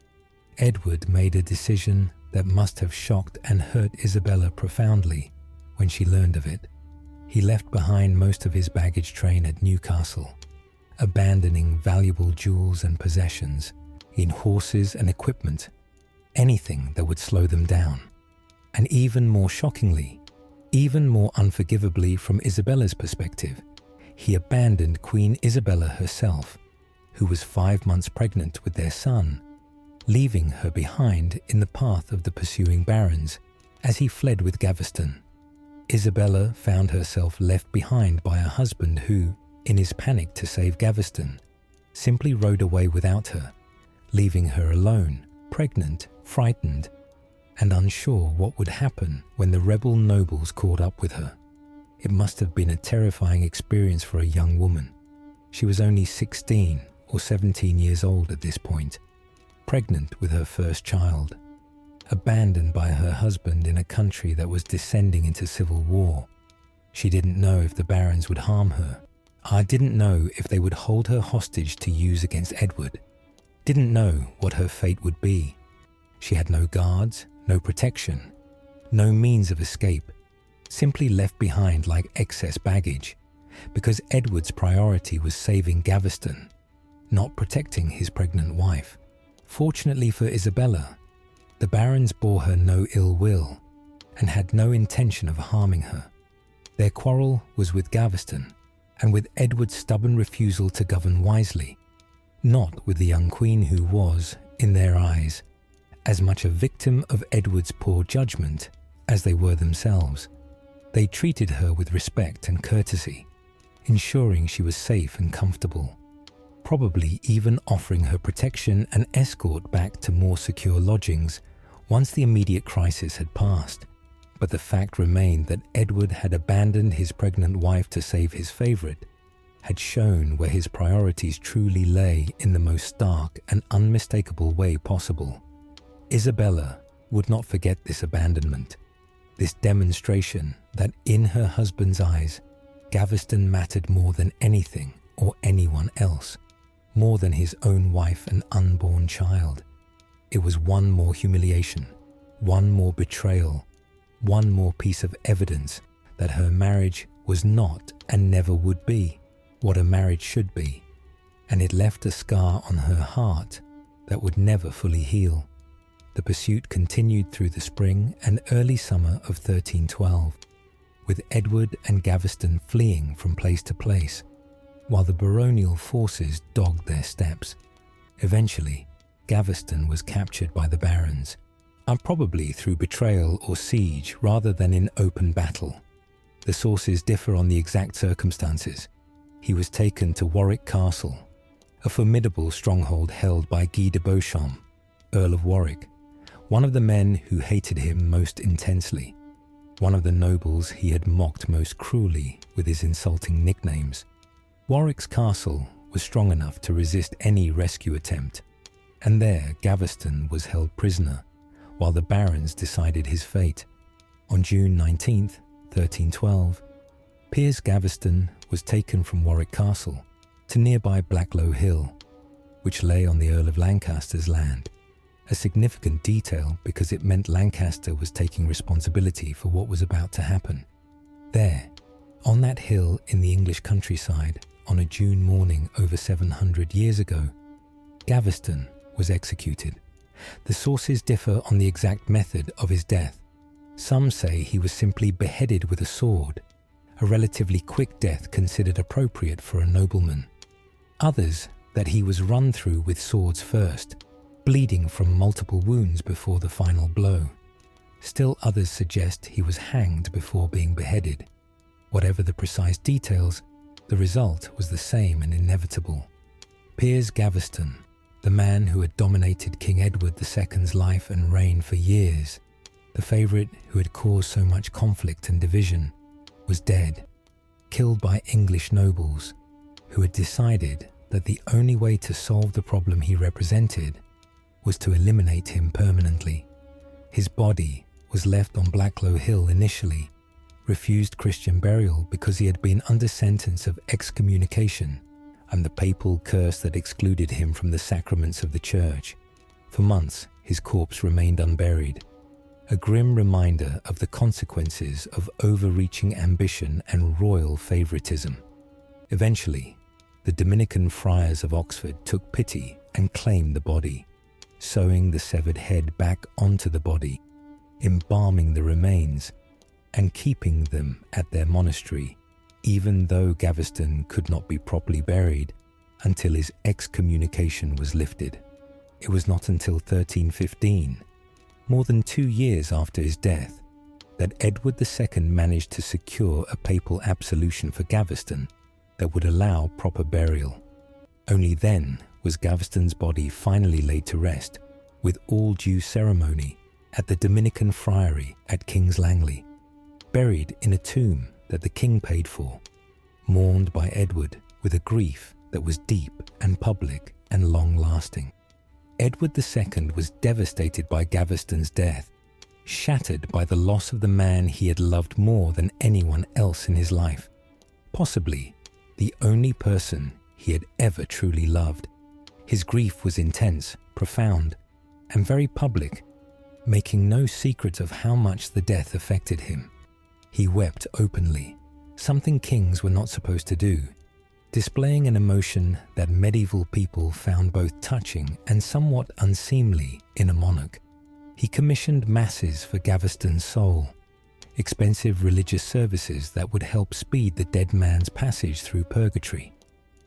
Edward made a decision that must have shocked and hurt Isabella profoundly when she learned of it. He left behind most of his baggage train at Newcastle, abandoning valuable jewels and possessions, in horses and equipment, anything that would slow them down. And even more shockingly, even more unforgivably from Isabella's perspective, he abandoned Queen Isabella herself, who was 5 months pregnant with their son, leaving her behind in the path of the pursuing barons as he fled with Gaveston. Isabella found herself left behind by a husband who, in his panic to save Gaveston, simply rode away without her, leaving her alone, pregnant, frightened, and unsure what would happen when the rebel nobles caught up with her. It must have been a terrifying experience for a young woman. She was only 16 or 17 years old at this point, pregnant with her first child, abandoned by her husband in a country that was descending into civil war. She didn't know if the barons would harm her. I didn't know if they would hold her hostage to use against Edward. Didn't know what her fate would be. She had no guards, no protection, no means of escape, simply left behind like excess baggage, because Edward's priority was saving Gaveston, not protecting his pregnant wife. Fortunately for Isabella, the barons bore her no ill will and had no intention of harming her. Their quarrel was with Gaveston and with Edward's stubborn refusal to govern wisely, not with the young queen who was, in their eyes, as much a victim of Edward's poor judgment as they were themselves. They treated her with respect and courtesy, ensuring she was safe and comfortable, probably even offering her protection and escort back to more secure lodgings once the immediate crisis had passed. But the fact remained that Edward had abandoned his pregnant wife to save his favourite, had shown where his priorities truly lay in the most stark and unmistakable way possible. Isabella would not forget this abandonment, this demonstration that in her husband's eyes, Gaveston mattered more than anything or anyone else, more than his own wife and unborn child. It was one more humiliation, one more betrayal, one more piece of evidence that her marriage was not and never would be what a marriage should be, and it left a scar on her heart that would never fully heal. The pursuit continued through the spring and early summer of 1312, with Edward and Gaveston fleeing from place to place, while the baronial forces dogged their steps. Eventually, Gaveston was captured by the barons, are probably through betrayal or siege rather than in open battle. The sources differ on the exact circumstances. He was taken to Warwick Castle, a formidable stronghold held by Guy de Beauchamp, Earl of Warwick, one of the men who hated him most intensely, one of the nobles he had mocked most cruelly with his insulting nicknames. Warwick's castle was strong enough to resist any rescue attempt, and there Gaveston was held prisoner while the barons decided his fate. On June 19th, 1312, Piers Gaveston was taken from Warwick Castle to nearby Blacklow Hill, which lay on the Earl of Lancaster's land, a significant detail because it meant Lancaster was taking responsibility for what was about to happen. There, on that hill in the English countryside, on a June morning over 700 years ago, Gaveston was executed. The sources differ on the exact method of his death. Some say he was simply beheaded with a sword, a relatively quick death considered appropriate for a nobleman. Others that he was run through with swords first, bleeding from multiple wounds before the final blow. Still others suggest he was hanged before being beheaded. Whatever the precise details, the result was the same and inevitable. Piers Gaveston, the man who had dominated King Edward II's life and reign for years, the favourite who had caused so much conflict and division, was dead, killed by English nobles who had decided that the only way to solve the problem he represented was to eliminate him permanently. His body was left on Blacklow Hill initially, refused Christian burial because he had been under sentence of excommunication and the papal curse that excluded him from the sacraments of the church. For months, his corpse remained unburied, a grim reminder of the consequences of overreaching ambition and royal favoritism. Eventually, the Dominican friars of Oxford took pity and claimed the body, sewing the severed head back onto the body, embalming the remains, and keeping them at their monastery, even though Gaveston could not be properly buried until his excommunication was lifted. It was not until 1315, more than 2 years after his death, that Edward II managed to secure a papal absolution for Gaveston that would allow proper burial. Only then was Gaveston's body finally laid to rest, with all due ceremony, at the Dominican friary at King's Langley, buried in a tomb that the king paid for, mourned by Edward with a grief that was deep and public and long-lasting. Edward II was devastated by Gaveston's death, shattered by the loss of the man he had loved more than anyone else in his life, possibly the only person he had ever truly loved. His grief was intense, profound, and very public, making no secret of how much the death affected him. He wept openly, something kings were not supposed to do, displaying an emotion that medieval people found both touching and somewhat unseemly in a monarch. He commissioned masses for Gaveston's soul, expensive religious services that would help speed the dead man's passage through purgatory.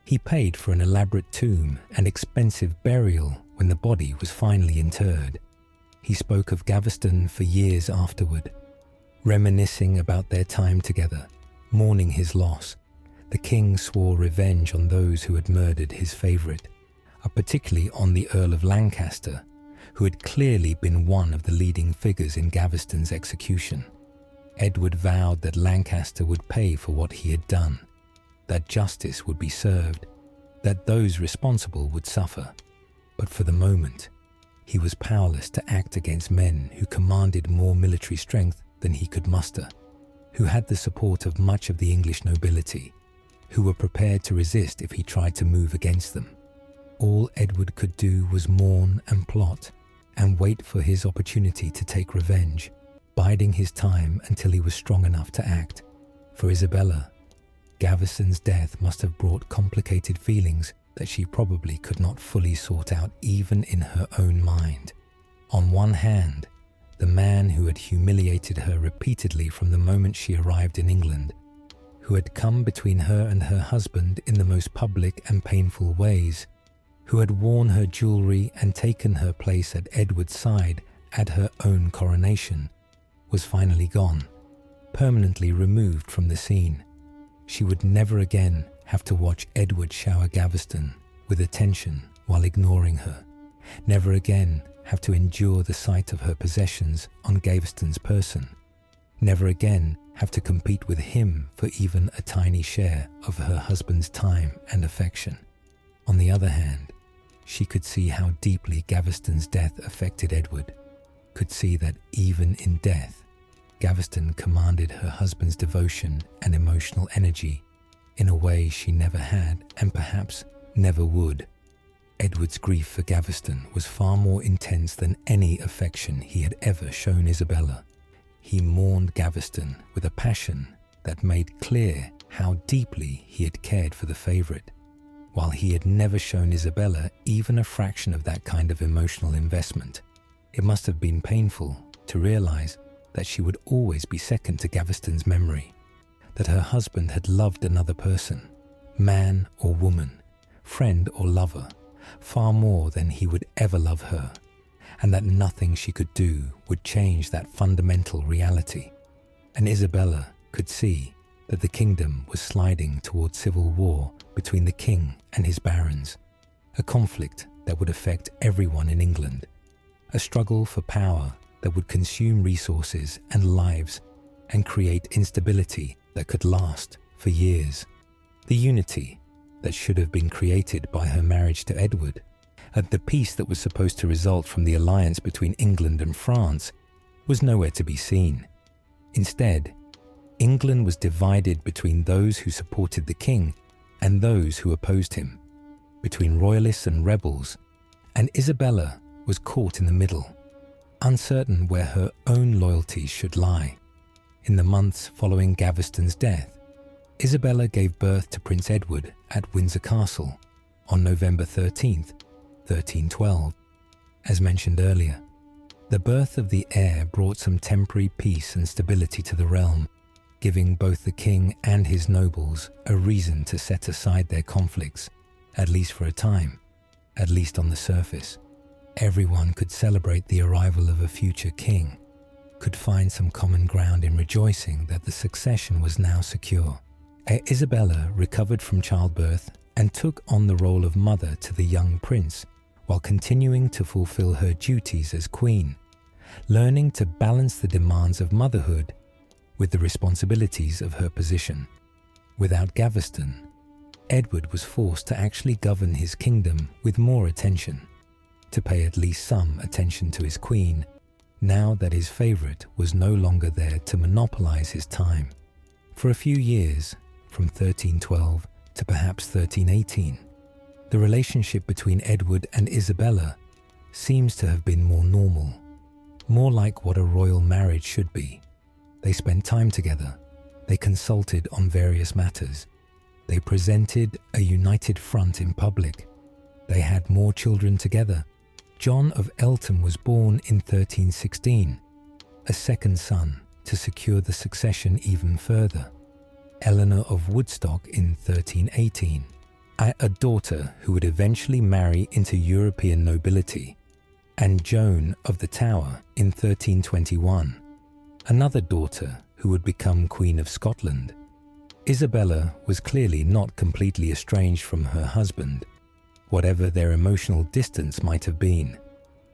He paid for an elaborate tomb and expensive burial when the body was finally interred. He spoke of Gaveston for years afterward, reminiscing about their time together, mourning his loss. The king swore revenge on those who had murdered his favourite, particularly on the Earl of Lancaster, who had clearly been one of the leading figures in Gaveston's execution. Edward vowed that Lancaster would pay for what he had done, that justice would be served, that those responsible would suffer. But for the moment, he was powerless to act against men who commanded more military strength than he could muster, who had the support of much of the English nobility, who were prepared to resist if he tried to move against them. All Edward could do was mourn and plot, and wait for his opportunity to take revenge, biding his time until he was strong enough to act. For Isabella, Gaveston's death must have brought complicated feelings that she probably could not fully sort out even in her own mind. On one hand, the man who had humiliated her repeatedly from the moment she arrived in England, who had come between her and her husband in the most public and painful ways, who had worn her jewellery and taken her place at Edward's side at her own coronation, was finally gone, permanently removed from the scene. She would never again have to watch Edward shower Gaveston with attention while ignoring her, never again have to endure the sight of her possessions on Gaveston's person, never again have to compete with him for even a tiny share of her husband's time and affection. On the other hand, she could see how deeply Gaveston's death affected Edward, could see that even in death, Gaveston commanded her husband's devotion and emotional energy in a way she never had and perhaps never would. Edward's grief for Gaveston was far more intense than any affection he had ever shown Isabella. He mourned Gaveston with a passion that made clear how deeply he had cared for the favourite, while he had never shown Isabella even a fraction of that kind of emotional investment. It must have been painful to realise that she would always be second to Gaveston's memory, that her husband had loved another person, man or woman, friend or lover, far more than he would ever love her, and that nothing she could do would change that fundamental reality. And Isabella could see that the kingdom was sliding towards civil war between the king and his barons, a conflict that would affect everyone in England, a struggle for power that would consume resources and lives and create instability that could last for years. The unity that should have been created by her marriage to Edward, and the peace that was supposed to result from the alliance between England and France, was nowhere to be seen. Instead, England was divided between those who supported the king and those who opposed him, between royalists and rebels, and Isabella was caught in the middle, uncertain where her own loyalties should lie. In the months following Gaveston's death, Isabella gave birth to Prince Edward at Windsor Castle on November 13th, 1312. As mentioned earlier, the birth of the heir brought some temporary peace and stability to the realm, giving both the king and his nobles a reason to set aside their conflicts, at least for a time, at least on the surface. Everyone could celebrate the arrival of a future king, could find some common ground in rejoicing that the succession was now secure. Isabella recovered from childbirth and took on the role of mother to the young prince, while continuing to fulfill her duties as queen, learning to balance the demands of motherhood with the responsibilities of her position. Without Gaveston, Edward was forced to actually govern his kingdom with more attention, to pay at least some attention to his queen, now that his favourite was no longer there to monopolise his time. For a few years, from 1312 to perhaps 1318, the relationship between Edward and Isabella seems to have been more normal, more like what a royal marriage should be. They spent time together, they consulted on various matters, they presented a united front in public, they had more children together. John of Eltham was born in 1316, a second son to secure the succession even further. Eleanor of Woodstock in 1318, a daughter who would eventually marry into European nobility, and Joan of the Tower in 1321, another daughter who would become Queen of Scotland. Isabella was clearly not completely estranged from her husband. Whatever their emotional distance might have been,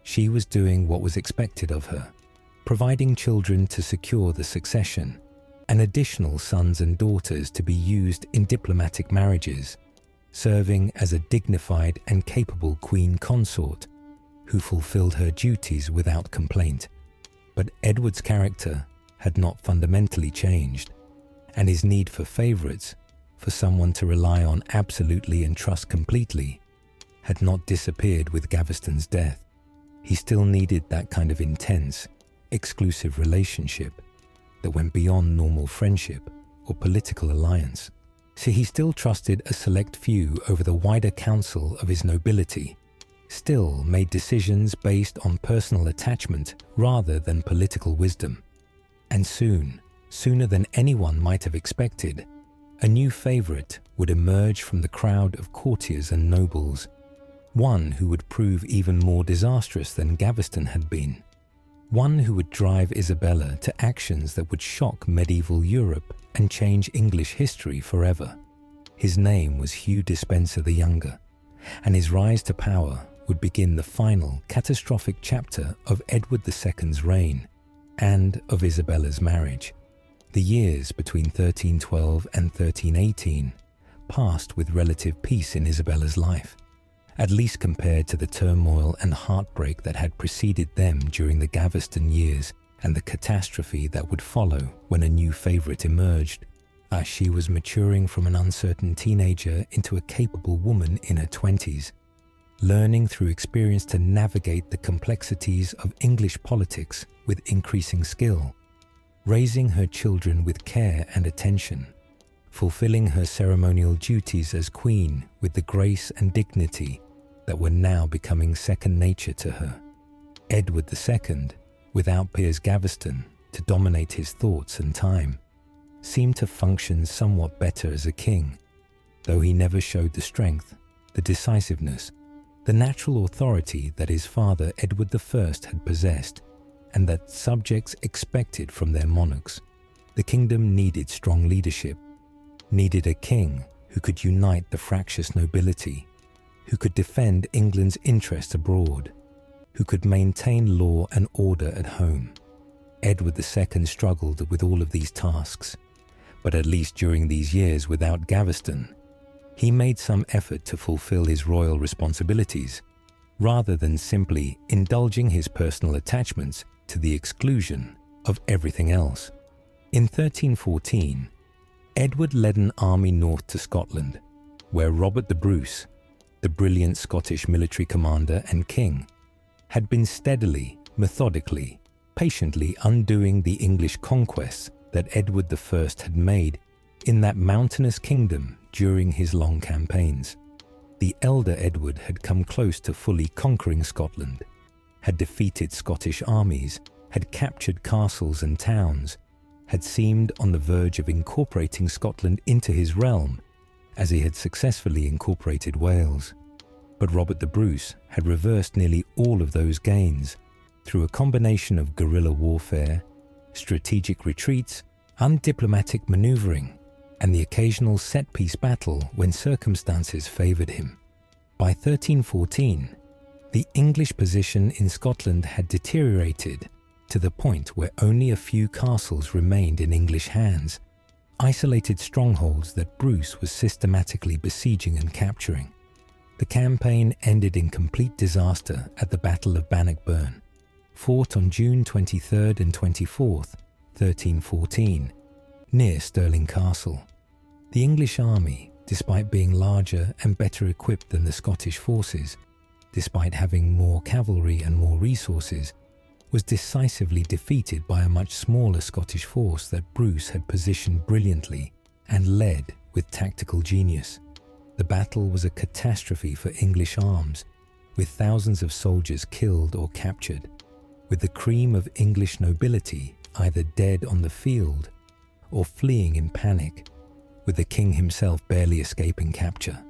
she was doing what was expected of her, providing children to secure the succession, and additional sons and daughters to be used in diplomatic marriages, serving as a dignified and capable queen consort who fulfilled her duties without complaint. But Edward's character had not fundamentally changed, and his need for favourites, for someone to rely on absolutely and trust completely, had not disappeared with Gaveston's death. He still needed that kind of intense, exclusive relationship that went beyond normal friendship or political alliance. So he still trusted a select few over the wider council of his nobility, still made decisions based on personal attachment rather than political wisdom. And soon, sooner than anyone might have expected, a new favourite would emerge from the crowd of courtiers and nobles, one who would prove even more disastrous than Gaveston had been. one who would drive Isabella to actions that would shock medieval Europe and change English history forever. His name was Hugh Despenser the Younger, and his rise to power would begin the final catastrophic chapter of Edward II's reign and of Isabella's marriage. The years between 1312 and 1318 passed with relative peace in Isabella's life, at least compared to the turmoil and heartbreak that had preceded them during the Gaveston years and the catastrophe that would follow when a new favourite emerged, as she was maturing from an uncertain teenager into a capable woman in her 20s, learning through experience to navigate the complexities of English politics with increasing skill, raising her children with care and attention, fulfilling her ceremonial duties as queen with the grace and dignity that were now becoming second nature to her. Edward II, without Piers Gaveston to dominate his thoughts and time, seemed to function somewhat better as a king, though he never showed the strength, the decisiveness, the natural authority that his father Edward I had possessed and that subjects expected from their monarchs. The kingdom needed strong leadership, needed a king who could unite the fractious nobility, who could defend England's interests abroad, who could maintain law and order at home. Edward II struggled with all of these tasks, but at least during these years without Gaveston, he made some effort to fulfill his royal responsibilities, rather than simply indulging his personal attachments to the exclusion of everything else. In 1314, Edward led an army north to Scotland, where Robert the Bruce, the brilliant Scottish military commander and king, had been steadily, methodically, patiently undoing the English conquests that Edward I had made in that mountainous kingdom during his long campaigns. The elder Edward had come close to fully conquering Scotland, had defeated Scottish armies, had captured castles and towns, had seemed on the verge of incorporating Scotland into his realm, as he had successfully incorporated Wales. But Robert the Bruce had reversed nearly all of those gains through a combination of guerrilla warfare, strategic retreats, undiplomatic manoeuvring, and the occasional set-piece battle when circumstances favoured him. By 1314, the English position in Scotland had deteriorated to the point where only a few castles remained in English hands, isolated strongholds that Bruce was systematically besieging and capturing. The campaign ended in complete disaster at the Battle of Bannockburn, fought on June 23rd and 24th, 1314, near Stirling Castle. The English army, despite being larger and better equipped than the Scottish forces, despite having more cavalry and more resources, was decisively defeated by a much smaller Scottish force that Bruce had positioned brilliantly and led with tactical genius. The battle was a catastrophe for English arms, with thousands of soldiers killed or captured, with the cream of English nobility either dead on the field or fleeing in panic, with the king himself barely escaping capture.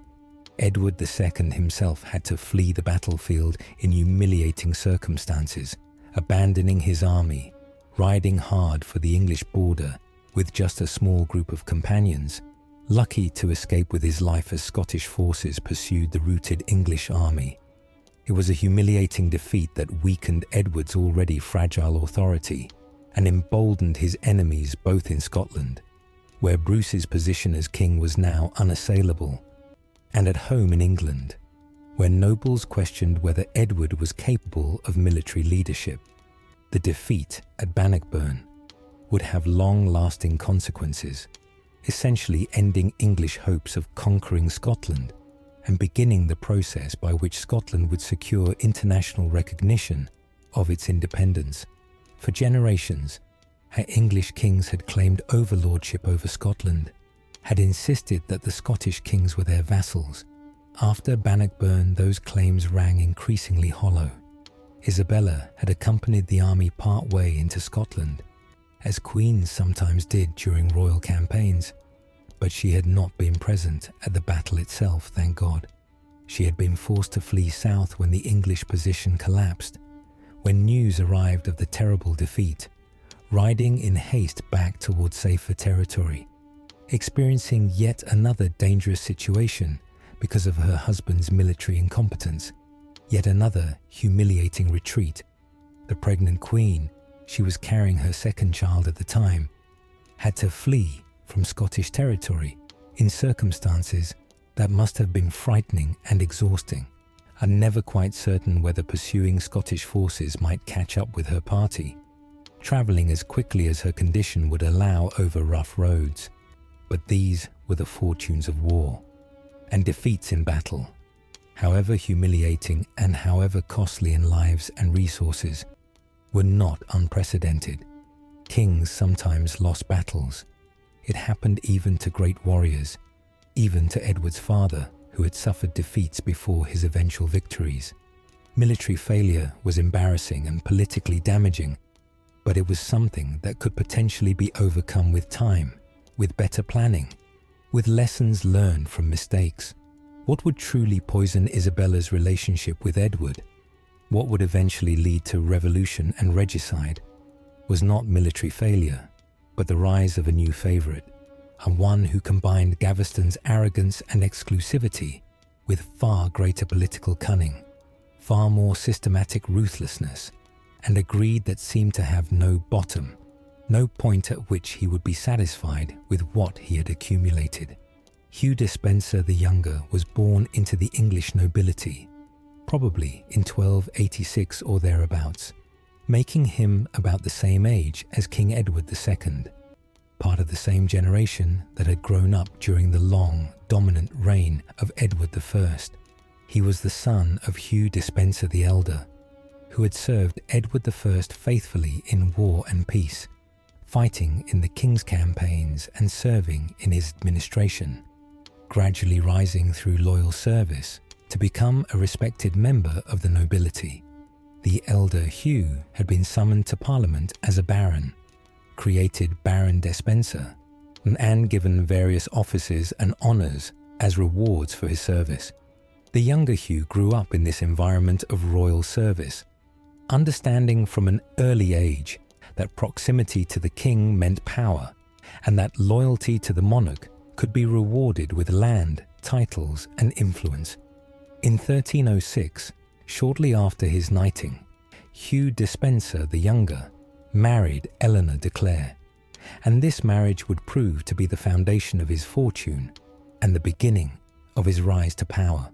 Edward II himself had to flee the battlefield in humiliating circumstances, abandoning his army, riding hard for the English border with just a small group of companions, lucky to escape with his life as Scottish forces pursued the routed English army. It was a humiliating defeat that weakened Edward's already fragile authority and emboldened his enemies both in Scotland, where Bruce's position as king was now unassailable, and at home in England, where nobles questioned whether Edward was capable of military leadership. The defeat at Bannockburn would have long-lasting consequences, essentially ending English hopes of conquering Scotland and beginning the process by which Scotland would secure international recognition of its independence. For generations, our English kings had claimed overlordship over Scotland, had insisted that the Scottish kings were their vassals. After Bannockburn, those claims rang increasingly hollow. Isabella had accompanied the army part way into Scotland, as queens sometimes did during royal campaigns, but she had not been present at the battle itself, thank God. She had been forced to flee south when the English position collapsed, when news arrived of the terrible defeat, riding in haste back towards safer territory, experiencing yet another dangerous situation because of her husband's military incompetence, yet another humiliating retreat. The pregnant queen, she was carrying her second child at the time, had to flee from Scottish territory in circumstances that must have been frightening and exhausting, and never quite certain whether pursuing Scottish forces might catch up with her party, travelling as quickly as her condition would allow over rough roads. But these were the fortunes of war, and defeats in battle, however humiliating and however costly in lives and resources, were not unprecedented. Kings sometimes lost battles. It happened even to great warriors, even to Edward's father, who had suffered defeats before his eventual victories. Military failure was embarrassing and politically damaging, but it was something that could potentially be overcome with time, with better planning, with lessons learned from mistakes. What would truly poison Isabella's relationship with Edward, what would eventually lead to revolution and regicide, was not military failure, but the rise of a new favourite, and one who combined Gaveston's arrogance and exclusivity with far greater political cunning, far more systematic ruthlessness, and a greed that seemed to have no bottom, no point at which he would be satisfied with what he had accumulated. Hugh Despenser the Younger was born into the English nobility, probably in 1286 or thereabouts, making him about the same age as King Edward II, part of the same generation that had grown up during the long, dominant reign of Edward I. He was the son of Hugh Despenser the Elder, who had served Edward I faithfully in war and peace, fighting in the king's campaigns and serving in his administration, gradually rising through loyal service to become a respected member of the nobility. The elder Hugh had been summoned to Parliament as a baron, created Baron Despenser, and given various offices and honours as rewards for his service. The younger Hugh grew up in this environment of royal service, understanding from an early age that proximity to the king meant power, and that loyalty to the monarch could be rewarded with land, titles, and influence. In 1306, shortly after his knighting, Hugh Despenser the Younger married Eleanor de Clare, and this marriage would prove to be the foundation of his fortune and the beginning of his rise to power.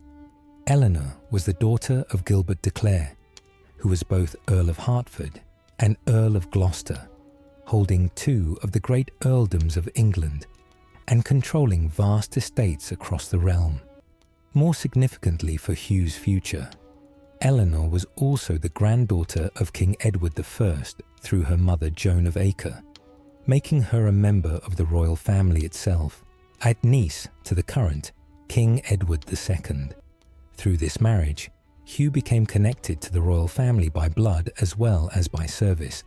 Eleanor was the daughter of Gilbert de Clare, who was both Earl of Hertford and Earl of Gloucester, holding two of the great earldoms of England and controlling vast estates across the realm. More significantly for Hugh's future, Eleanor was also the granddaughter of King Edward I through her mother Joan of Acre, making her a member of the royal family itself, at niece to the current King Edward II. Through this marriage, Hugh became connected to the royal family by blood as well as by service,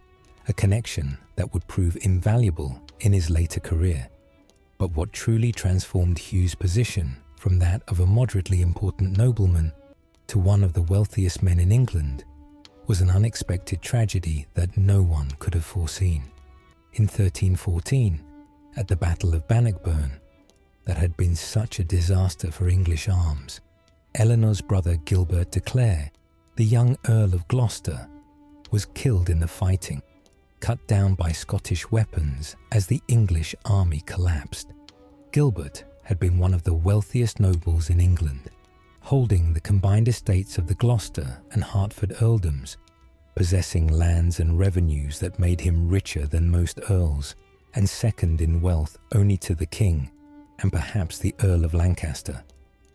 a connection that would prove invaluable in his later career. But what truly transformed Hugh's position from that of a moderately important nobleman to one of the wealthiest men in England was an unexpected tragedy that no one could have foreseen. In 1314, at the Battle of Bannockburn, that had been such a disaster for English arms, Eleanor's brother Gilbert de Clare, the young Earl of Gloucester, was killed in the fighting, cut down by Scottish weapons as the English army collapsed. Gilbert had been one of the wealthiest nobles in England, holding the combined estates of the Gloucester and Hertford earldoms, possessing lands and revenues that made him richer than most earls, and second in wealth only to the king and perhaps the Earl of Lancaster.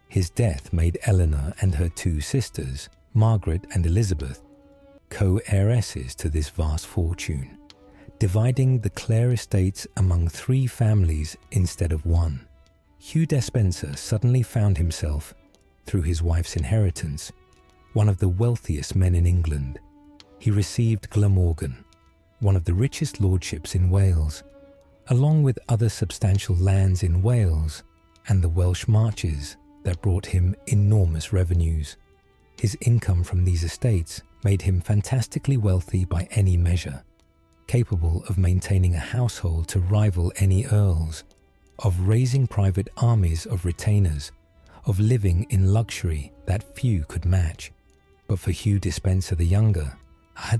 His death made Eleanor and her two sisters, Margaret and Elizabeth, co-heiresses to this vast fortune, dividing the Clare estates among three families instead of one. Hugh Despenser suddenly found himself, through his wife's inheritance, one of the wealthiest men in England. He received Glamorgan, one of the richest lordships in Wales, along with other substantial lands in Wales and the Welsh Marches that brought him enormous revenues. His income from these estates made him fantastically wealthy by any measure, capable of maintaining a household to rival any earls, of raising private armies of retainers, of living in luxury that few could match. But for Hugh Despenser the Younger,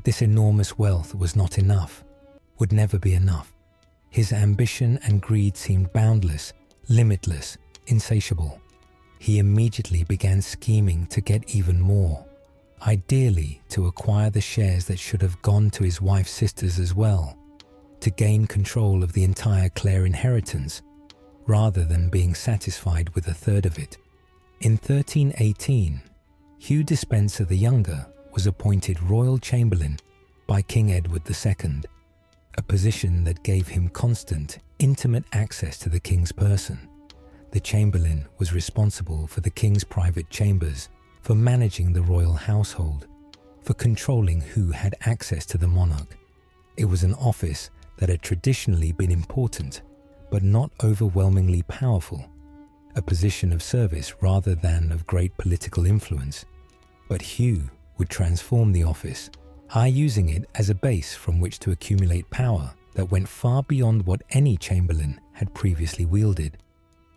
this enormous wealth was not enough, would never be enough. His ambition and greed seemed boundless, limitless, insatiable. He immediately began scheming to get even more, ideally to acquire the shares that should have gone to his wife's sisters as well, to gain control of the entire Clare inheritance, rather than being satisfied with a third of it. In 1318, Hugh Despenser the Younger was appointed Royal Chamberlain by King Edward II, a position that gave him constant, intimate access to the king's person. The Chamberlain was responsible for the king's private chambers, for managing the royal household, for controlling who had access to the monarch. It was an office that had traditionally been important, but not overwhelmingly powerful, a position of service rather than of great political influence. But Hugh would transform the office, using it as a base from which to accumulate power that went far beyond what any chamberlain had previously wielded,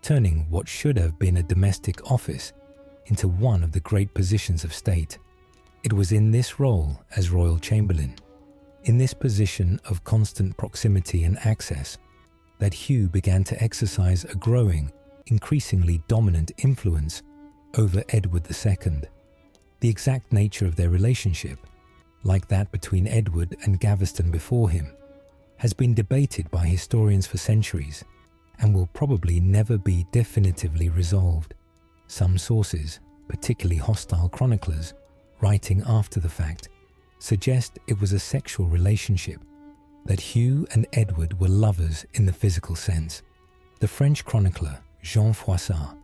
turning what should have been a domestic office into one of the great positions of state. It was in this role as Royal Chamberlain, in this position of constant proximity and access, that Hugh began to exercise a growing, increasingly dominant influence over Edward II. The exact nature of their relationship, like that between Edward and Gaveston before him, has been debated by historians for centuries and will probably never be definitively resolved. Some sources, particularly hostile chroniclers, writing after the fact, suggest it was a sexual relationship, that Hugh and Edward were lovers in the physical sense. The French chronicler Jean Froissart,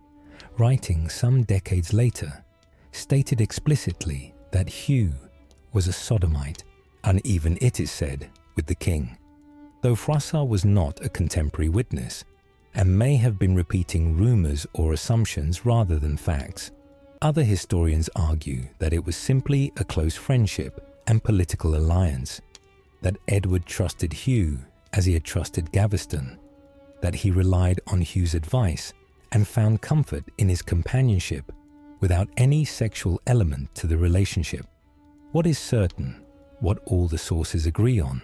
writing some decades later, stated explicitly that Hugh was a sodomite, and even it is said, with the king. Though Froissart was not a contemporary witness, and may have been repeating rumours or assumptions rather than facts, other historians argue that it was simply a close friendship and political alliance, that Edward trusted Hugh as he had trusted Gaveston, that he relied on Hugh's advice and found comfort in his companionship without any sexual element to the relationship. What is certain, what all the sources agree on,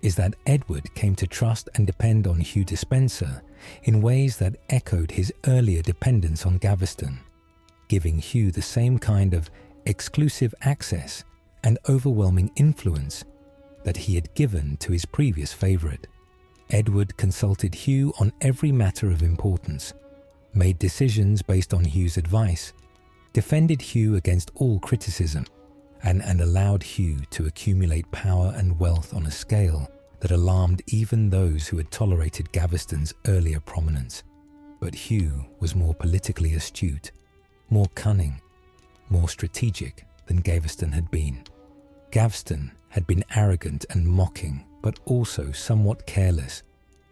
is that Edward came to trust and depend on Hugh Despenser in ways that echoed his earlier dependence on Gaveston, giving Hugh the same kind of exclusive access and overwhelming influence that he had given to his previous favourite. Edward consulted Hugh on every matter of importance, made decisions based on Hugh's advice, defended Hugh against all criticism, and allowed Hugh to accumulate power and wealth on a scale that alarmed even those who had tolerated Gaveston's earlier prominence. But Hugh was more politically astute, more cunning, more strategic than Gaveston had been. Gaveston had been arrogant and mocking, but also somewhat careless,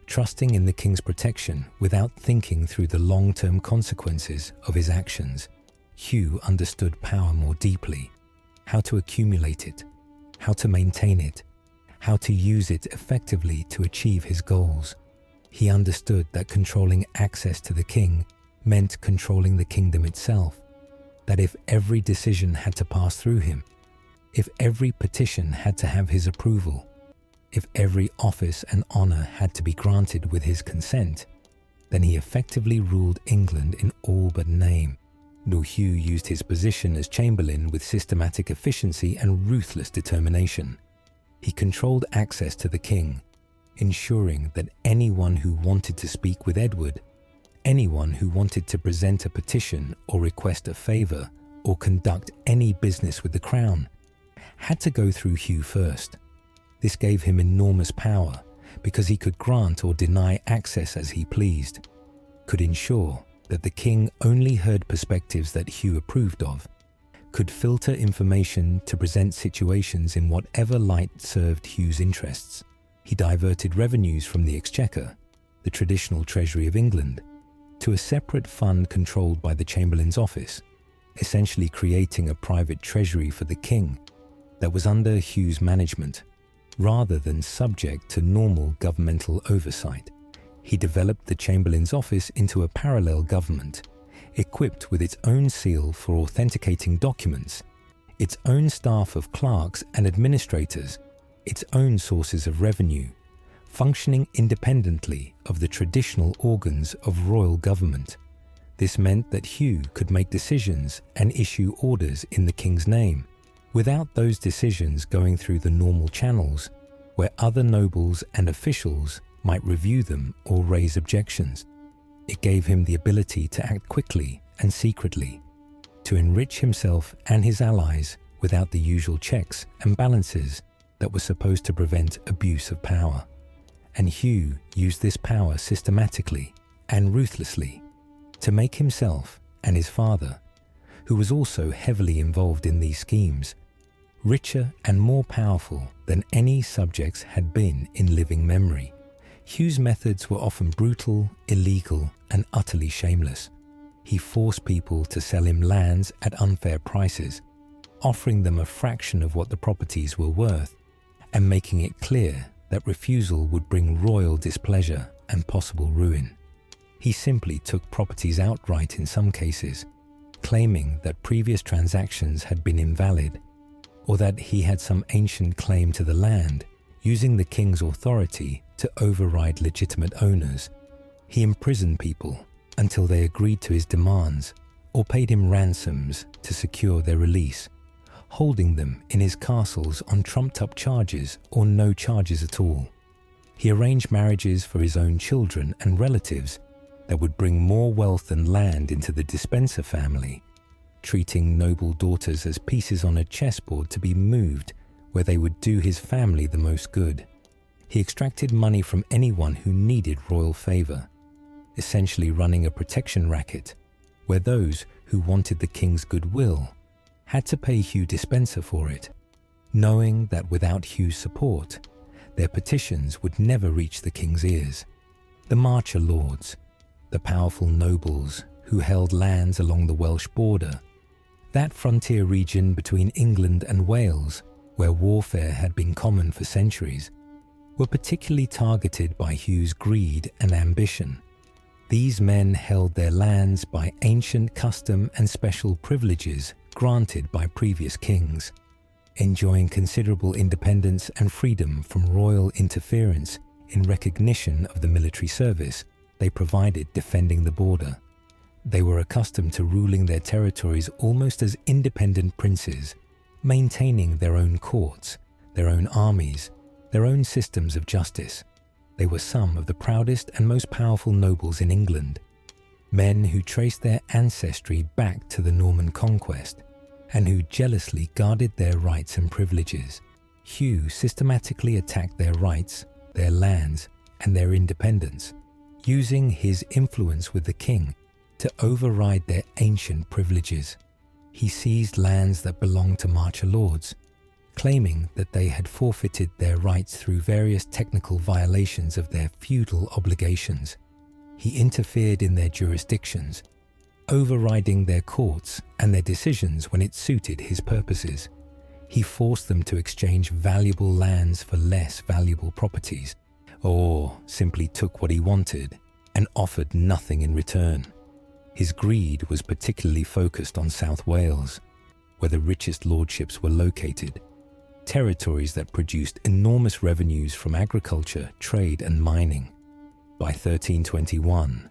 trusting in the king's protection without thinking through the long-term consequences of his actions. Hugh understood power more deeply, how to accumulate it, how to maintain it, how to use it effectively to achieve his goals. He understood that controlling access to the king meant controlling the kingdom itself, that if every decision had to pass through him, if every petition had to have his approval, if every office and honour had to be granted with his consent, then he effectively ruled England in all but name. Though Hugh used his position as Chamberlain with systematic efficiency and ruthless determination. He controlled access to the king, ensuring that anyone who wanted to speak with Edward, anyone who wanted to present a petition or request a favour or conduct any business with the crown, had to go through Hugh first. This gave him enormous power because he could grant or deny access as he pleased, could ensure that the king only heard perspectives that Hugh approved of, could filter information to present situations in whatever light served Hugh's interests. He diverted revenues from the Exchequer, the traditional treasury of England, to a separate fund controlled by the Chamberlain's office, essentially creating a private treasury for the king, that was under Hugh's management, rather than subject to normal governmental oversight. He developed the Chamberlain's office into a parallel government, equipped with its own seal for authenticating documents, its own staff of clerks and administrators, its own sources of revenue, functioning independently of the traditional organs of royal government. This meant that Hugh could make decisions and issue orders in the king's name, without those decisions going through the normal channels where other nobles and officials might review them or raise objections. It gave him the ability to act quickly and secretly, to enrich himself and his allies without the usual checks and balances that were supposed to prevent abuse of power. And Hugh used this power systematically and ruthlessly to make himself and his father, who was also heavily involved in these schemes, richer and more powerful than any subjects had been in living memory. Hugh's methods were often brutal, illegal, and utterly shameless. He forced people to sell him lands at unfair prices, offering them a fraction of what the properties were worth, and making it clear that refusal would bring royal displeasure and possible ruin. He simply took properties outright in some cases, claiming that previous transactions had been invalid, or that he had some ancient claim to the land, using the king's authority to override legitimate owners. He imprisoned people until they agreed to his demands or paid him ransoms to secure their release, holding them in his castles on trumped-up charges or no charges at all. He arranged marriages for his own children and relatives that would bring more wealth and land into the Despenser family, treating noble daughters as pieces on a chessboard to be moved where they would do his family the most good. He extracted money from anyone who needed royal favor, essentially running a protection racket where those who wanted the king's goodwill had to pay Hugh Despenser for it, knowing that without Hugh's support, their petitions would never reach the king's ears. The Marcher lords, the powerful nobles who held lands along the Welsh border, that frontier region between England and Wales, where warfare had been common for centuries, were particularly targeted by Hugh's greed and ambition. These men held their lands by ancient custom and special privileges granted by previous kings, enjoying considerable independence and freedom from royal interference in recognition of the military service they provided defending the border. They were accustomed to ruling their territories almost as independent princes, maintaining their own courts, their own armies, their own systems of justice. They were some of the proudest and most powerful nobles in England, men who traced their ancestry back to the Norman conquest and who jealously guarded their rights and privileges. Hugh systematically attacked their rights, their lands, and their independence, using his influence with the king to override their ancient privileges. He seized lands that belonged to Marcher lords, claiming that they had forfeited their rights through various technical violations of their feudal obligations. He interfered in their jurisdictions, overriding their courts and their decisions when it suited his purposes. He forced them to exchange valuable lands for less valuable properties, or simply took what he wanted and offered nothing in return. His greed was particularly focused on South Wales, where the richest lordships were located, territories that produced enormous revenues from agriculture, trade, and mining. By 1321,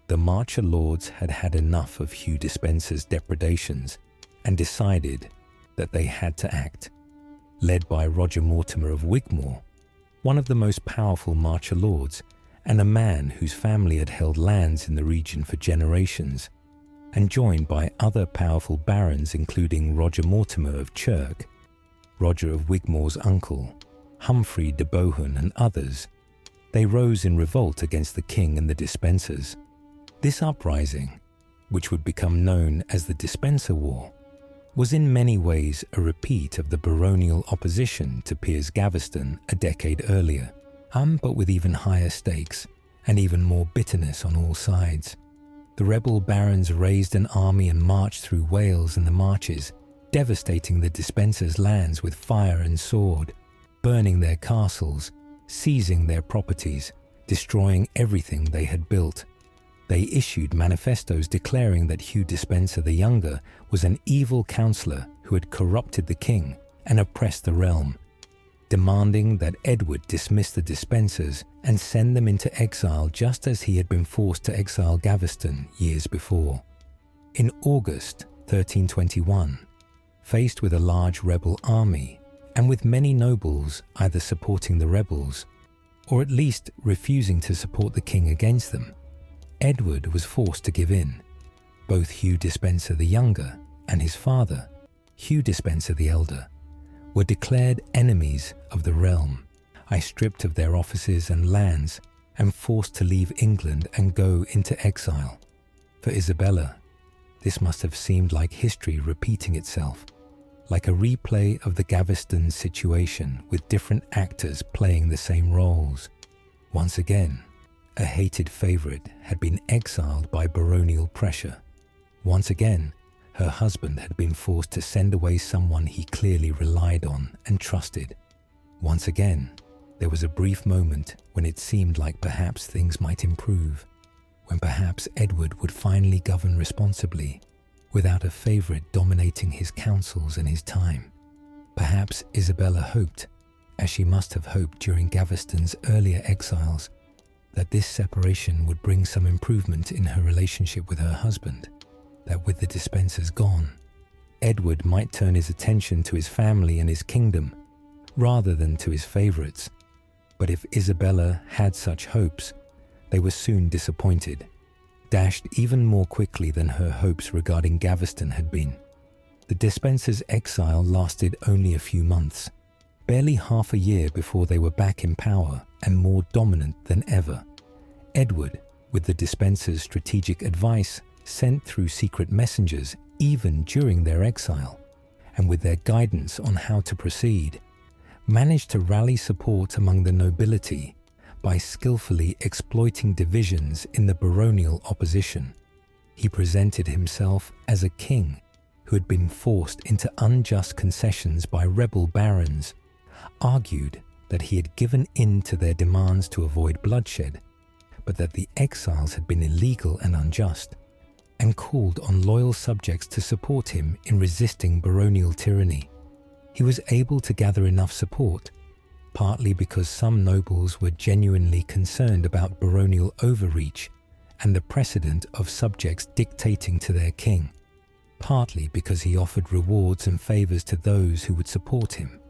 the Marcher lords had had enough of Hugh Despenser's depredations and decided that they had to act. Led by Roger Mortimer of Wigmore, one of the most powerful Marcher lords, and a man whose family had held lands in the region for generations, and joined by other powerful barons including Roger Mortimer of Chirk, Roger of Wigmore's uncle, Humphrey de Bohun, and others, they rose in revolt against the king and the Despensers. This uprising, which would become known as the Despenser War, was in many ways a repeat of the baronial opposition to Piers Gaveston a decade earlier, but with even higher stakes and even more bitterness on all sides. The rebel barons raised an army and marched through Wales and the Marches, devastating the Despensers' lands with fire and sword, burning their castles, seizing their properties, destroying everything they had built. They issued manifestos declaring that Hugh Despenser the Younger was an evil counsellor who had corrupted the king and oppressed the realm, demanding that Edward dismiss the Despensers and send them into exile just as he had been forced to exile Gaveston years before. In August 1321, faced with a large rebel army and with many nobles either supporting the rebels or at least refusing to support the king against them, Edward was forced to give in. Both Hugh Despenser the Younger and his father, Hugh Despenser the Elder, were declared enemies of the realm, stripped of their offices and lands, and forced to leave England and go into exile. For Isabella, this must have seemed like history repeating itself, like a replay of the Gaveston situation with different actors playing the same roles. Once again, a hated favourite had been exiled by baronial pressure. Once again, her husband had been forced to send away someone he clearly relied on and trusted. Once again, there was a brief moment when it seemed like perhaps things might improve, when perhaps Edward would finally govern responsibly, without a favourite dominating his counsels and his time. Perhaps Isabella hoped, as she must have hoped during Gaveston's earlier exiles, that this separation would bring some improvement in her relationship with her husband, that with the Despensers gone, Edward might turn his attention to his family and his kingdom, rather than to his favourites. But if Isabella had such hopes, they were soon disappointed, dashed even more quickly than her hopes regarding Gaveston had been. The Despensers' exile lasted only a few months, barely half a year before they were back in power and more dominant than ever. Edward, with the Despensers' strategic advice sent through secret messengers even during their exile, and with their guidance on how to proceed, managed to rally support among the nobility by skillfully exploiting divisions in the baronial opposition. He presented himself as a king who had been forced into unjust concessions by rebel barons, argued that he had given in to their demands to avoid bloodshed, but that the exiles had been illegal and unjust, and called on loyal subjects to support him in resisting baronial tyranny. He was able to gather enough support, partly because some nobles were genuinely concerned about baronial overreach and the precedent of subjects dictating to their king, partly because he offered rewards and favours to those who would support him,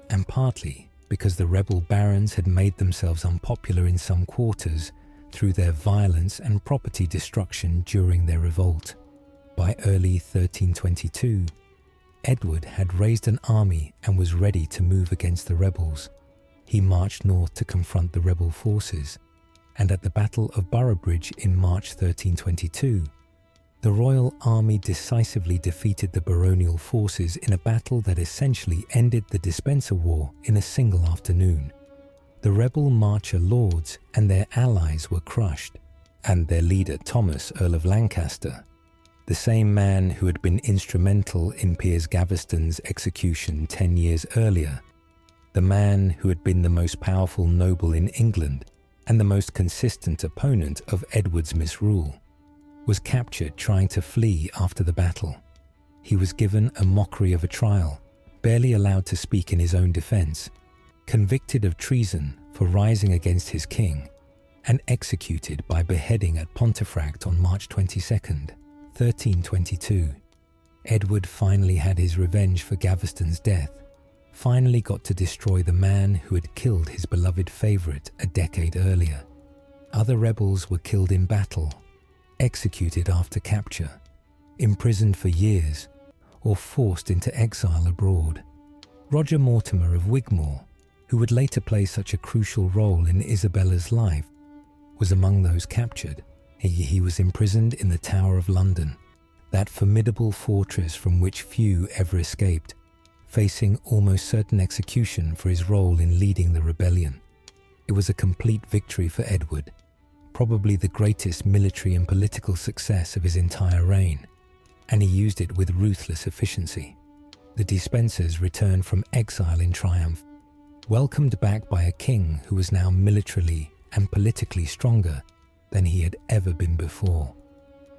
and partly because the rebel barons had made themselves unpopular in some quarters through their violence and property destruction during their revolt. By early 1322, Edward had raised an army and was ready to move against the rebels. He marched north to confront the rebel forces, and at the Battle of Boroughbridge in March 1322, the royal army decisively defeated the baronial forces in a battle that essentially ended the Despenser War in a single afternoon. The rebel marcher lords and their allies were crushed, and their leader Thomas, Earl of Lancaster, the same man who had been instrumental in Piers Gaveston's execution 10 years earlier, the man who had been the most powerful noble in England and the most consistent opponent of Edward's misrule, was captured trying to flee after the battle. He was given a mockery of a trial, barely allowed to speak in his own defence, convicted of treason for rising against his king, and executed by beheading at Pontefract on March 22nd, 1322. Edward finally had his revenge for Gaveston's death, finally got to destroy the man who had killed his beloved favourite a decade earlier. Other rebels were killed in battle, executed after capture, imprisoned for years, or forced into exile abroad. Roger Mortimer of Wigmore, who would later play such a crucial role in Isabella's life, was among those captured. He was imprisoned in the Tower of London, that formidable fortress from which few ever escaped, facing almost certain execution for his role in leading the rebellion. It was a complete victory for Edward, probably the greatest military and political success of his entire reign, and he used it with ruthless efficiency. The Despensers returned from exile in triumph, welcomed back by a king who was now militarily and politically stronger than he had ever been before.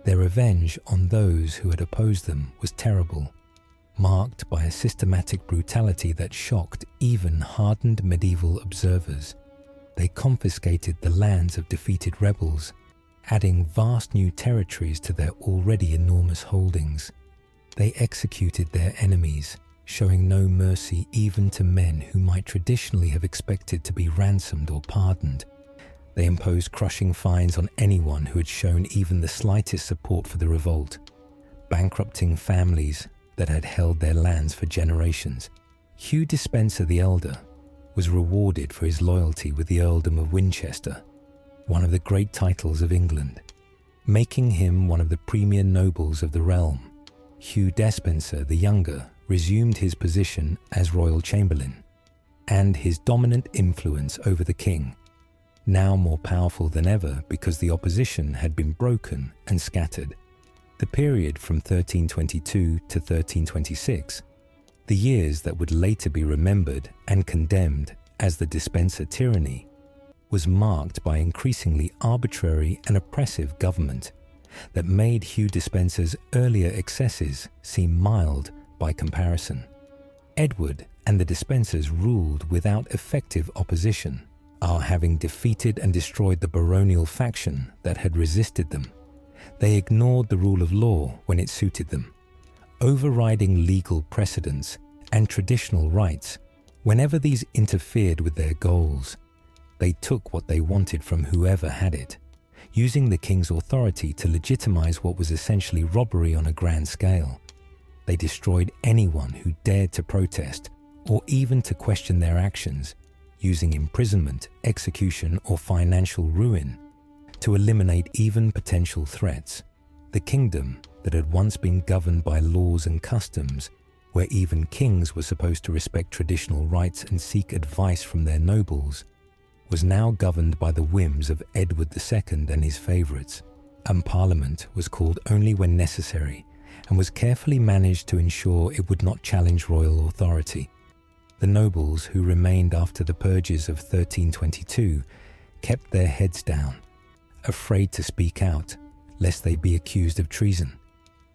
Their revenge on those who had opposed them was terrible, marked by a systematic brutality that shocked even hardened medieval observers. They confiscated the lands of defeated rebels, adding vast new territories to their already enormous holdings. They executed their enemies, showing no mercy even to men who might traditionally have expected to be ransomed or pardoned. They imposed crushing fines on anyone who had shown even the slightest support for the revolt, bankrupting families that had held their lands for generations. Hugh Despenser the Elder was rewarded for his loyalty with the earldom of Winchester, one of the great titles of England, making him one of the premier nobles of the realm. Hugh Despenser the Younger resumed his position as royal chamberlain, and his dominant influence over the king, now more powerful than ever because the opposition had been broken and scattered. The period from 1322 to 1326, the years that would later be remembered and condemned as the Despenser tyranny, was marked by increasingly arbitrary and oppressive government that made Hugh Despenser's earlier excesses seem mild by comparison. Edward and the Despensers ruled without effective opposition, having defeated and destroyed the baronial faction that had resisted them. They ignored the rule of law when it suited them, overriding legal precedents and traditional rights whenever these interfered with their goals. They took what they wanted from whoever had it, using the king's authority to legitimize what was essentially robbery on a grand scale. They destroyed anyone who dared to protest or even to question their actions, using imprisonment, execution, or financial ruin to eliminate even potential threats. The kingdom that had once been governed by laws and customs, where even kings were supposed to respect traditional rights and seek advice from their nobles, was now governed by the whims of Edward II and his favourites, and Parliament was called only when necessary and was carefully managed to ensure it would not challenge royal authority. The nobles who remained after the purges of 1322 kept their heads down, afraid to speak out lest they be accused of treason.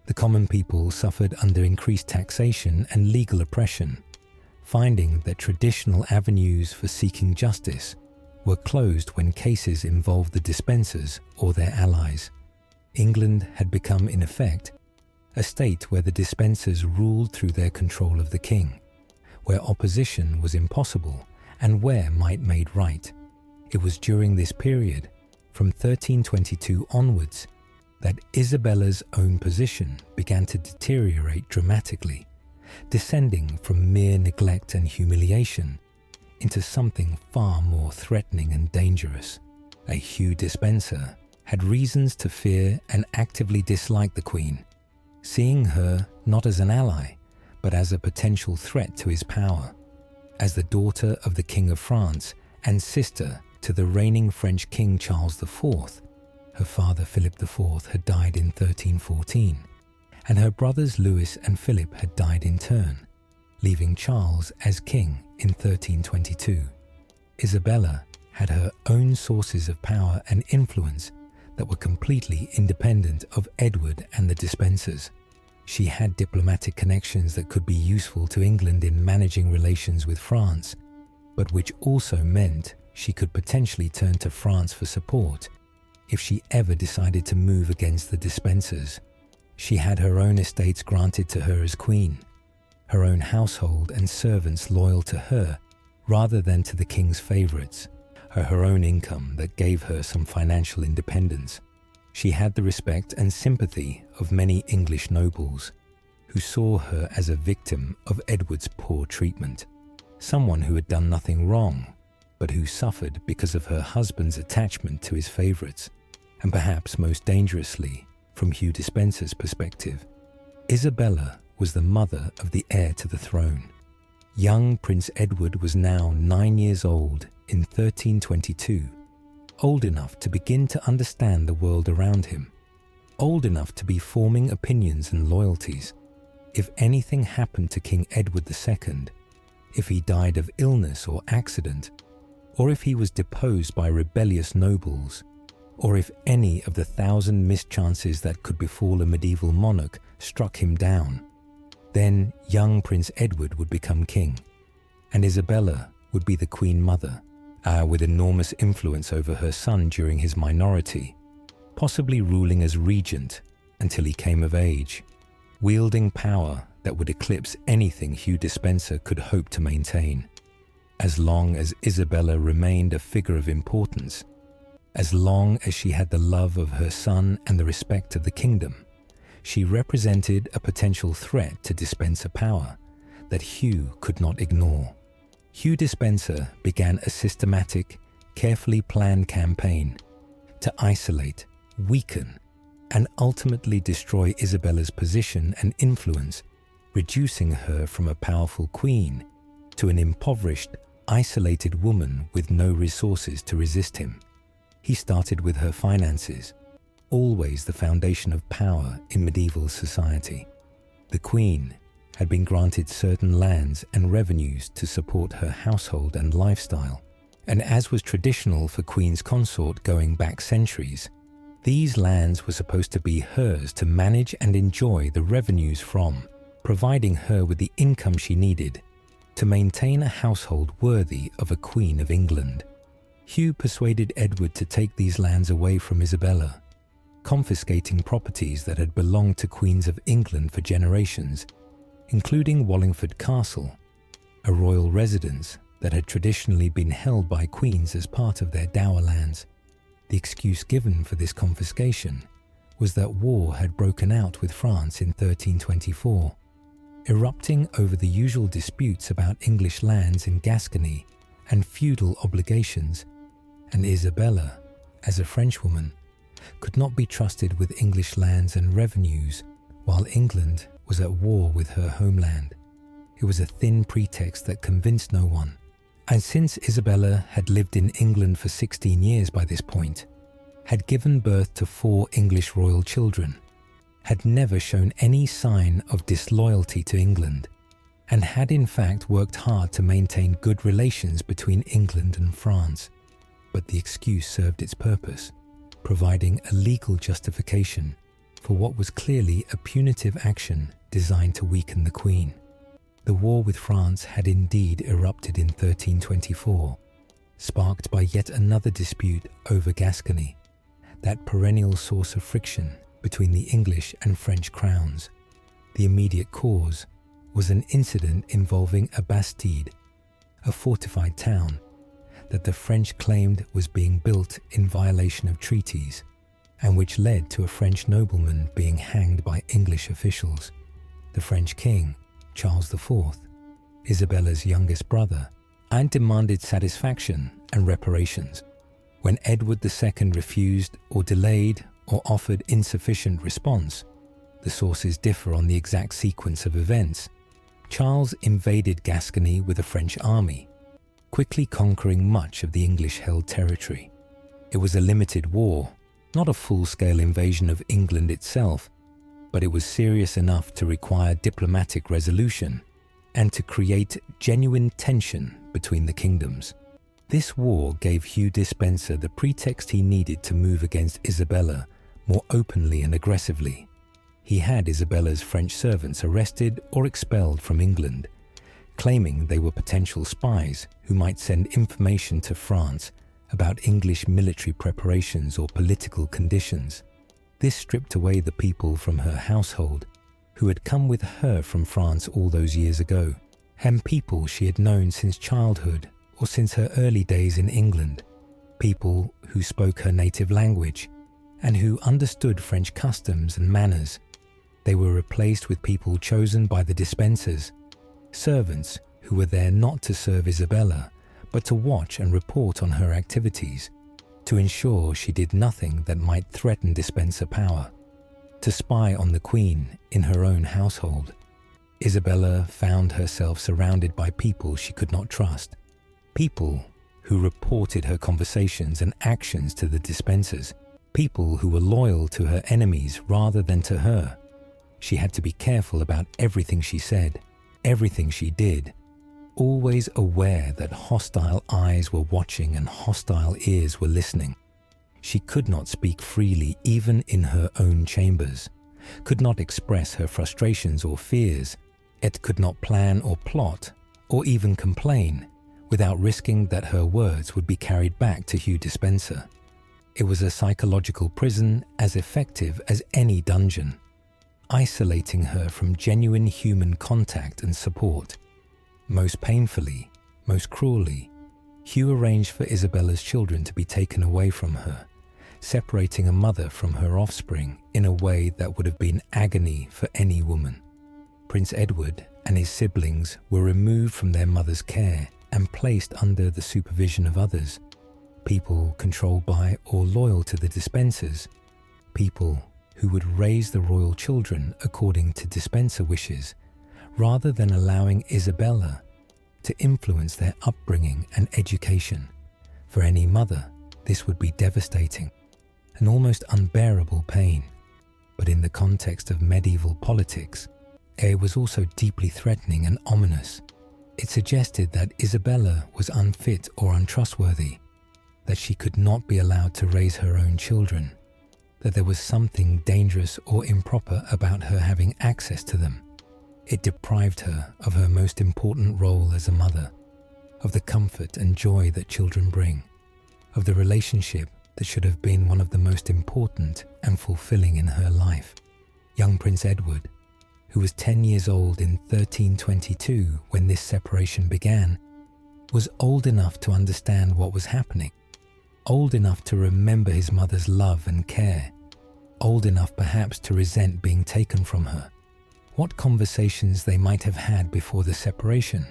The common people suffered under increased taxation and legal oppression, finding that traditional avenues for seeking justice were closed when cases involved the Despensers or their allies. England had become, in effect, a state where the Despensers ruled through their control of the king, where opposition was impossible and where might made right. It was during this period, from 1322 onwards, that Isabella's own position began to deteriorate dramatically, descending from mere neglect and humiliation into something far more threatening and dangerous. A Hugh Despenser had reasons to fear and actively dislike the Queen, seeing her not as an ally, but as a potential threat to his power. As the daughter of the King of France and sister to the reigning French King Charles IV, her father Philip IV had died in 1314, and her brothers Louis and Philip had died in turn, leaving Charles as king in 1322. Isabella had her own sources of power and influence that were completely independent of Edward and the Despensers. She had diplomatic connections that could be useful to England in managing relations with France, but which also meant she could potentially turn to France for support if she ever decided to move against the Despensers. She had her own estates granted to her as queen, her own household and servants loyal to her rather than to the king's favourites, her own income that gave her some financial independence. She had the respect and sympathy of many English nobles who saw her as a victim of Edward's poor treatment, someone who had done nothing wrong, but who suffered because of her husband's attachment to his favourites, and perhaps most dangerously, from Hugh Despenser's perspective, Isabella was the mother of the heir to the throne. Young Prince Edward was now 9 years old in 1322, old enough to begin to understand the world around him, old enough to be forming opinions and loyalties. if anything happened to King Edward II, if he died of illness or accident, or if he was deposed by rebellious nobles, or if any of the 1,000 mischances that could befall a medieval monarch struck him down, then young Prince Edward would become king, and Isabella would be the Queen Mother, with enormous influence over her son during his minority, possibly ruling as regent until he came of age, wielding power that would eclipse anything Hugh Despenser could hope to maintain. As long as Isabella remained a figure of importance, as long as she had the love of her son and the respect of the kingdom, she represented a potential threat to Despenser power that Hugh could not ignore. Hugh Despenser began a systematic, carefully planned campaign to isolate, weaken, and ultimately destroy Isabella's position and influence, reducing her from a powerful queen to an impoverished, isolated woman with no resources to resist him. He started with her finances, always the foundation of power in medieval society. The queen had been granted certain lands and revenues to support her household and lifestyle, and as was traditional for queen's consort going back centuries, these lands were supposed to be hers to manage and enjoy the revenues from, providing her with the income she needed to maintain a household worthy of a Queen of England. Hugh persuaded Edward to take these lands away from Isabella, confiscating properties that had belonged to Queens of England for generations, including Wallingford Castle, a royal residence that had traditionally been held by queens as part of their dower lands. The excuse given for this confiscation was that war had broken out with France in 1324, erupting over the usual disputes about English lands in Gascony and feudal obligations, and Isabella, as a Frenchwoman, could not be trusted with English lands and revenues while England was at war with her homeland. It was a thin pretext that convinced no one, and since Isabella had lived in England for 16 years by this point, had given birth to 4 English royal children, had never shown any sign of disloyalty to England, and had in fact worked hard to maintain good relations between England and France. But the excuse served its purpose, providing a legal justification for what was clearly a punitive action designed to weaken the Queen. The war with France had indeed erupted in 1324, sparked by yet another dispute over Gascony, that perennial source of friction between the English and French crowns. The immediate cause was an incident involving a bastide, a fortified town that the French claimed was being built in violation of treaties, and which led to a French nobleman being hanged by English officials. The French king, Charles IV, Isabella's youngest brother, and demanded satisfaction and reparations. When Edward II refused or delayed or offered insufficient response, the sources differ on the exact sequence of events, Charles invaded Gascony with a French army, quickly conquering much of the English-held territory. It was a limited war, not a full-scale invasion of England itself, but it was serious enough to require diplomatic resolution and to create genuine tension between the kingdoms. This war gave Hugh Despenser the pretext he needed to move against Isabella more openly and aggressively. He had Isabella's French servants arrested or expelled from England, claiming they were potential spies who might send information to France about English military preparations or political conditions. This stripped away the people from her household who had come with her from France all those years ago, and people she had known since childhood or since her early days in England, people who spoke her native language and who understood French customs and manners. They were replaced with people chosen by the Despensers, servants who were there not to serve Isabella, but to watch and report on her activities, to ensure she did nothing that might threaten Despenser power, to spy on the Queen in her own household. Isabella found herself surrounded by people she could not trust, people who reported her conversations and actions to the Despensers, people who were loyal to her enemies rather than to her. She had to be careful about everything she said, everything she did, always aware that hostile eyes were watching and hostile ears were listening. She could not speak freely even in her own chambers, could not express her frustrations or fears, yet could not plan or plot or even complain without risking that her words would be carried back to Hugh Despenser. It was a psychological prison as effective as any dungeon, isolating her from genuine human contact and support. Most painfully, most cruelly, Hugh arranged for Isabella's children to be taken away from her, separating a mother from her offspring in a way that would have been agony for any woman. Prince Edward and his siblings were removed from their mother's care and placed under the supervision of others, people controlled by or loyal to the Despensers, people who would raise the royal children according to Despenser wishes, rather than allowing Isabella to influence their upbringing and education. For any mother, this would be devastating, an almost unbearable pain. But in the context of medieval politics, it was also deeply threatening and ominous. It suggested that Isabella was unfit or untrustworthy, that she could not be allowed to raise her own children, that there was something dangerous or improper about her having access to them. It deprived her of her most important role as a mother, of the comfort and joy that children bring, of the relationship that should have been one of the most important and fulfilling in her life. Young Prince Edward, who was 10 years old in 1322 when this separation began, was old enough to understand what was happening, old enough to remember his mother's love and care, old enough perhaps to resent being taken from her. What conversations they might have had before the separation.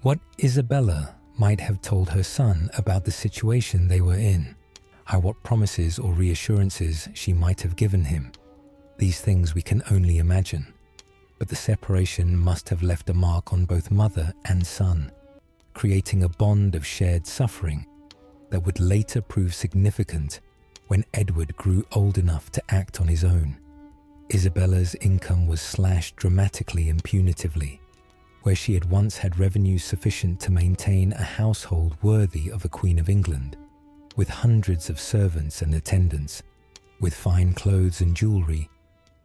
What Isabella might have told her son about the situation they were in. What promises or reassurances she might have given him. These things we can only imagine. But the separation must have left a mark on both mother and son, creating a bond of shared suffering that would later prove significant when Edward grew old enough to act on his own. Isabella's income was slashed dramatically and punitively, where she had once had revenues sufficient to maintain a household worthy of a Queen of England, with hundreds of servants and attendants, with fine clothes and jewellery,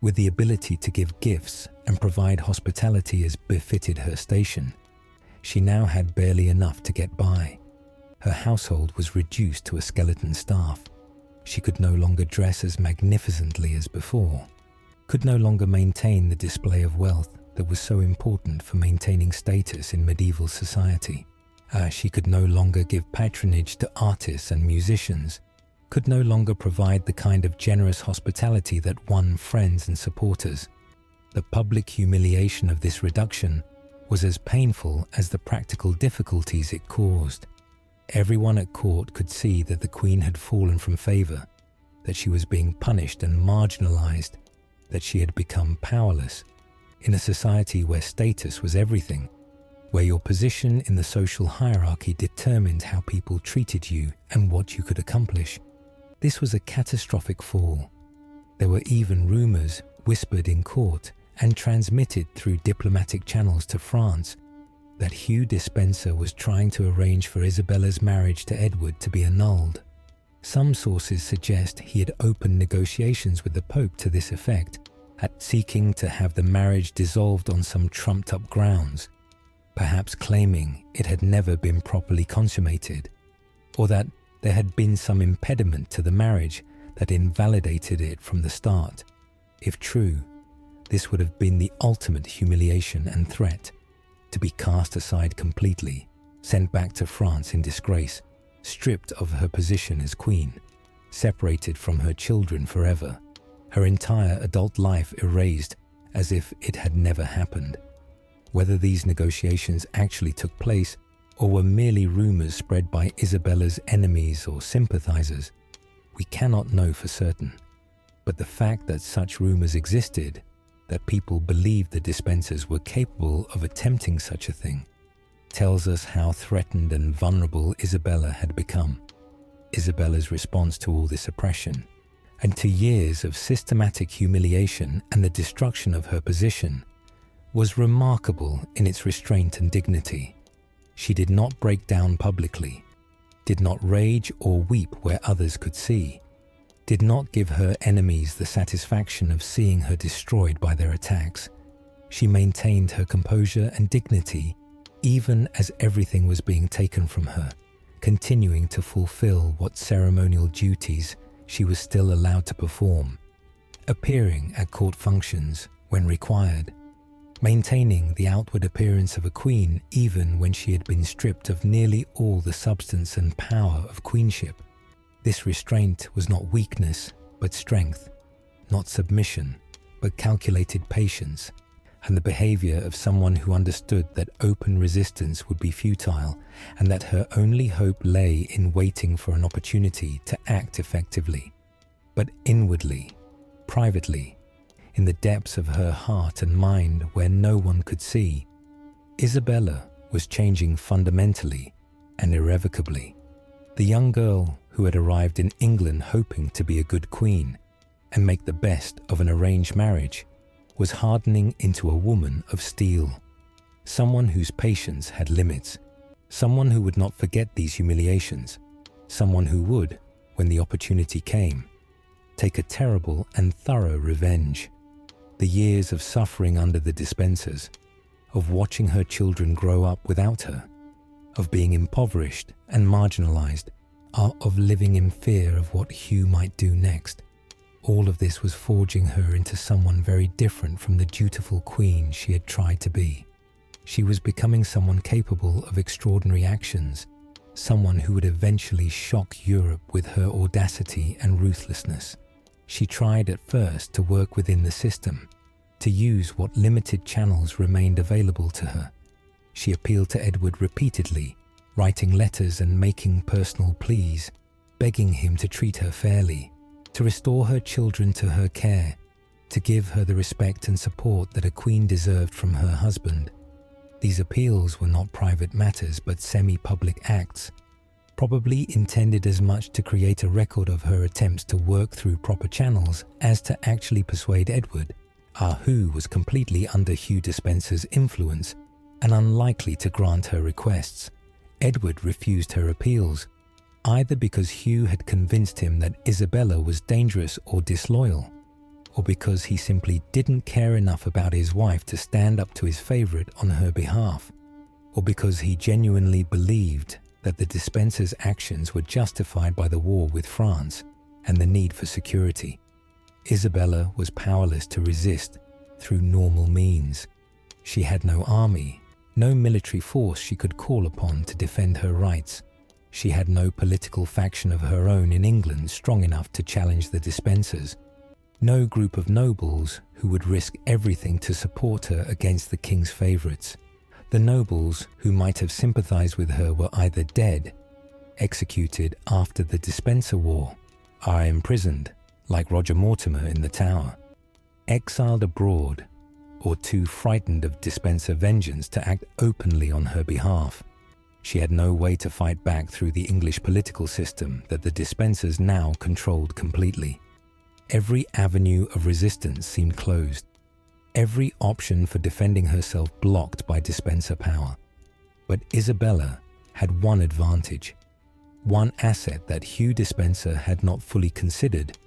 with the ability to give gifts and provide hospitality as befitted her station. She now had barely enough to get by. Her household was reduced to a skeleton staff. She could no longer dress as magnificently as before, could no longer maintain the display of wealth that was so important for maintaining status in medieval society. She could no longer give patronage to artists and musicians, could no longer provide the kind of generous hospitality that won friends and supporters. The public humiliation of this reduction was as painful as the practical difficulties it caused. Everyone at court could see that the Queen had fallen from favour, that she was being punished and marginalised, that she had become powerless. In a society where status was everything, where your position in the social hierarchy determined how people treated you and what you could accomplish, this was a catastrophic fall. There were even rumours whispered in court and transmitted through diplomatic channels to France that Hugh Despenser was trying to arrange for Isabella's marriage to Edward to be annulled. Some sources suggest he had opened negotiations with the Pope to this effect, seeking to have the marriage dissolved on some trumped-up grounds, perhaps claiming it had never been properly consummated, or that there had been some impediment to the marriage that invalidated it from the start. If true, this would have been the ultimate humiliation and threat, to be cast aside completely, sent back to France in disgrace, stripped of her position as queen, separated from her children forever, her entire adult life erased as if it had never happened. Whether these negotiations actually took place or were merely rumours spread by Isabella's enemies or sympathisers, we cannot know for certain. But the fact that such rumours existed, that people believed the Despensers were capable of attempting such a thing, tells us how threatened and vulnerable Isabella had become. Isabella's response to all this oppression, and to years of systematic humiliation and the destruction of her position, was remarkable in its restraint and dignity. She did not break down publicly, did not rage or weep where others could see, did not give her enemies the satisfaction of seeing her destroyed by their attacks. She maintained her composure and dignity even as everything was being taken from her, continuing to fulfill what ceremonial duties she was still allowed to perform, appearing at court functions when required, maintaining the outward appearance of a queen even when she had been stripped of nearly all the substance and power of queenship. This restraint was not weakness, but strength, not submission, but calculated patience, and the behavior of someone who understood that open resistance would be futile and that her only hope lay in waiting for an opportunity to act effectively. But inwardly, privately, in the depths of her heart and mind where no one could see, Isabella was changing fundamentally and irrevocably. The young girl who had arrived in England hoping to be a good queen and make the best of an arranged marriage was hardening into a woman of steel, someone whose patience had limits, someone who would not forget these humiliations, someone who would, when the opportunity came, take a terrible and thorough revenge. The years of suffering under the Despensers, of watching her children grow up without her, of being impoverished and marginalized, of living in fear of what Hugh might do next. All of this was forging her into someone very different from the dutiful queen she had tried to be. She was becoming someone capable of extraordinary actions, someone who would eventually shock Europe with her audacity and ruthlessness. She tried at first to work within the system, to use what limited channels remained available to her. She appealed to Edward repeatedly, writing letters and making personal pleas, begging him to treat her fairly, to restore her children to her care, to give her the respect and support that a queen deserved from her husband. These appeals were not private matters but semi-public acts, probably intended as much to create a record of her attempts to work through proper channels as to actually persuade Edward, who was completely under Hugh Despenser's influence and unlikely to grant her requests. Edward refused her appeals, either because Hugh had convinced him that Isabella was dangerous or disloyal, or because he simply didn't care enough about his wife to stand up to his favourite on her behalf, or because he genuinely believed that the Despensers' actions were justified by the war with France and the need for security. Isabella was powerless to resist through normal means. She had no army, no military force she could call upon to defend her rights. She had no political faction of her own in England strong enough to challenge the Despensers, no group of nobles who would risk everything to support her against the king's favourites. The nobles who might have sympathised with her were either dead, executed after the Despenser War, are imprisoned, like Roger Mortimer in the Tower, exiled abroad, or too frightened of Despenser vengeance to act openly on her behalf. She had no way to fight back through the English political system that the Despensers now controlled completely. Every avenue of resistance seemed closed, every option for defending herself blocked by Despenser power. But Isabella had one advantage, one asset that Hugh Despenser had not fully considered,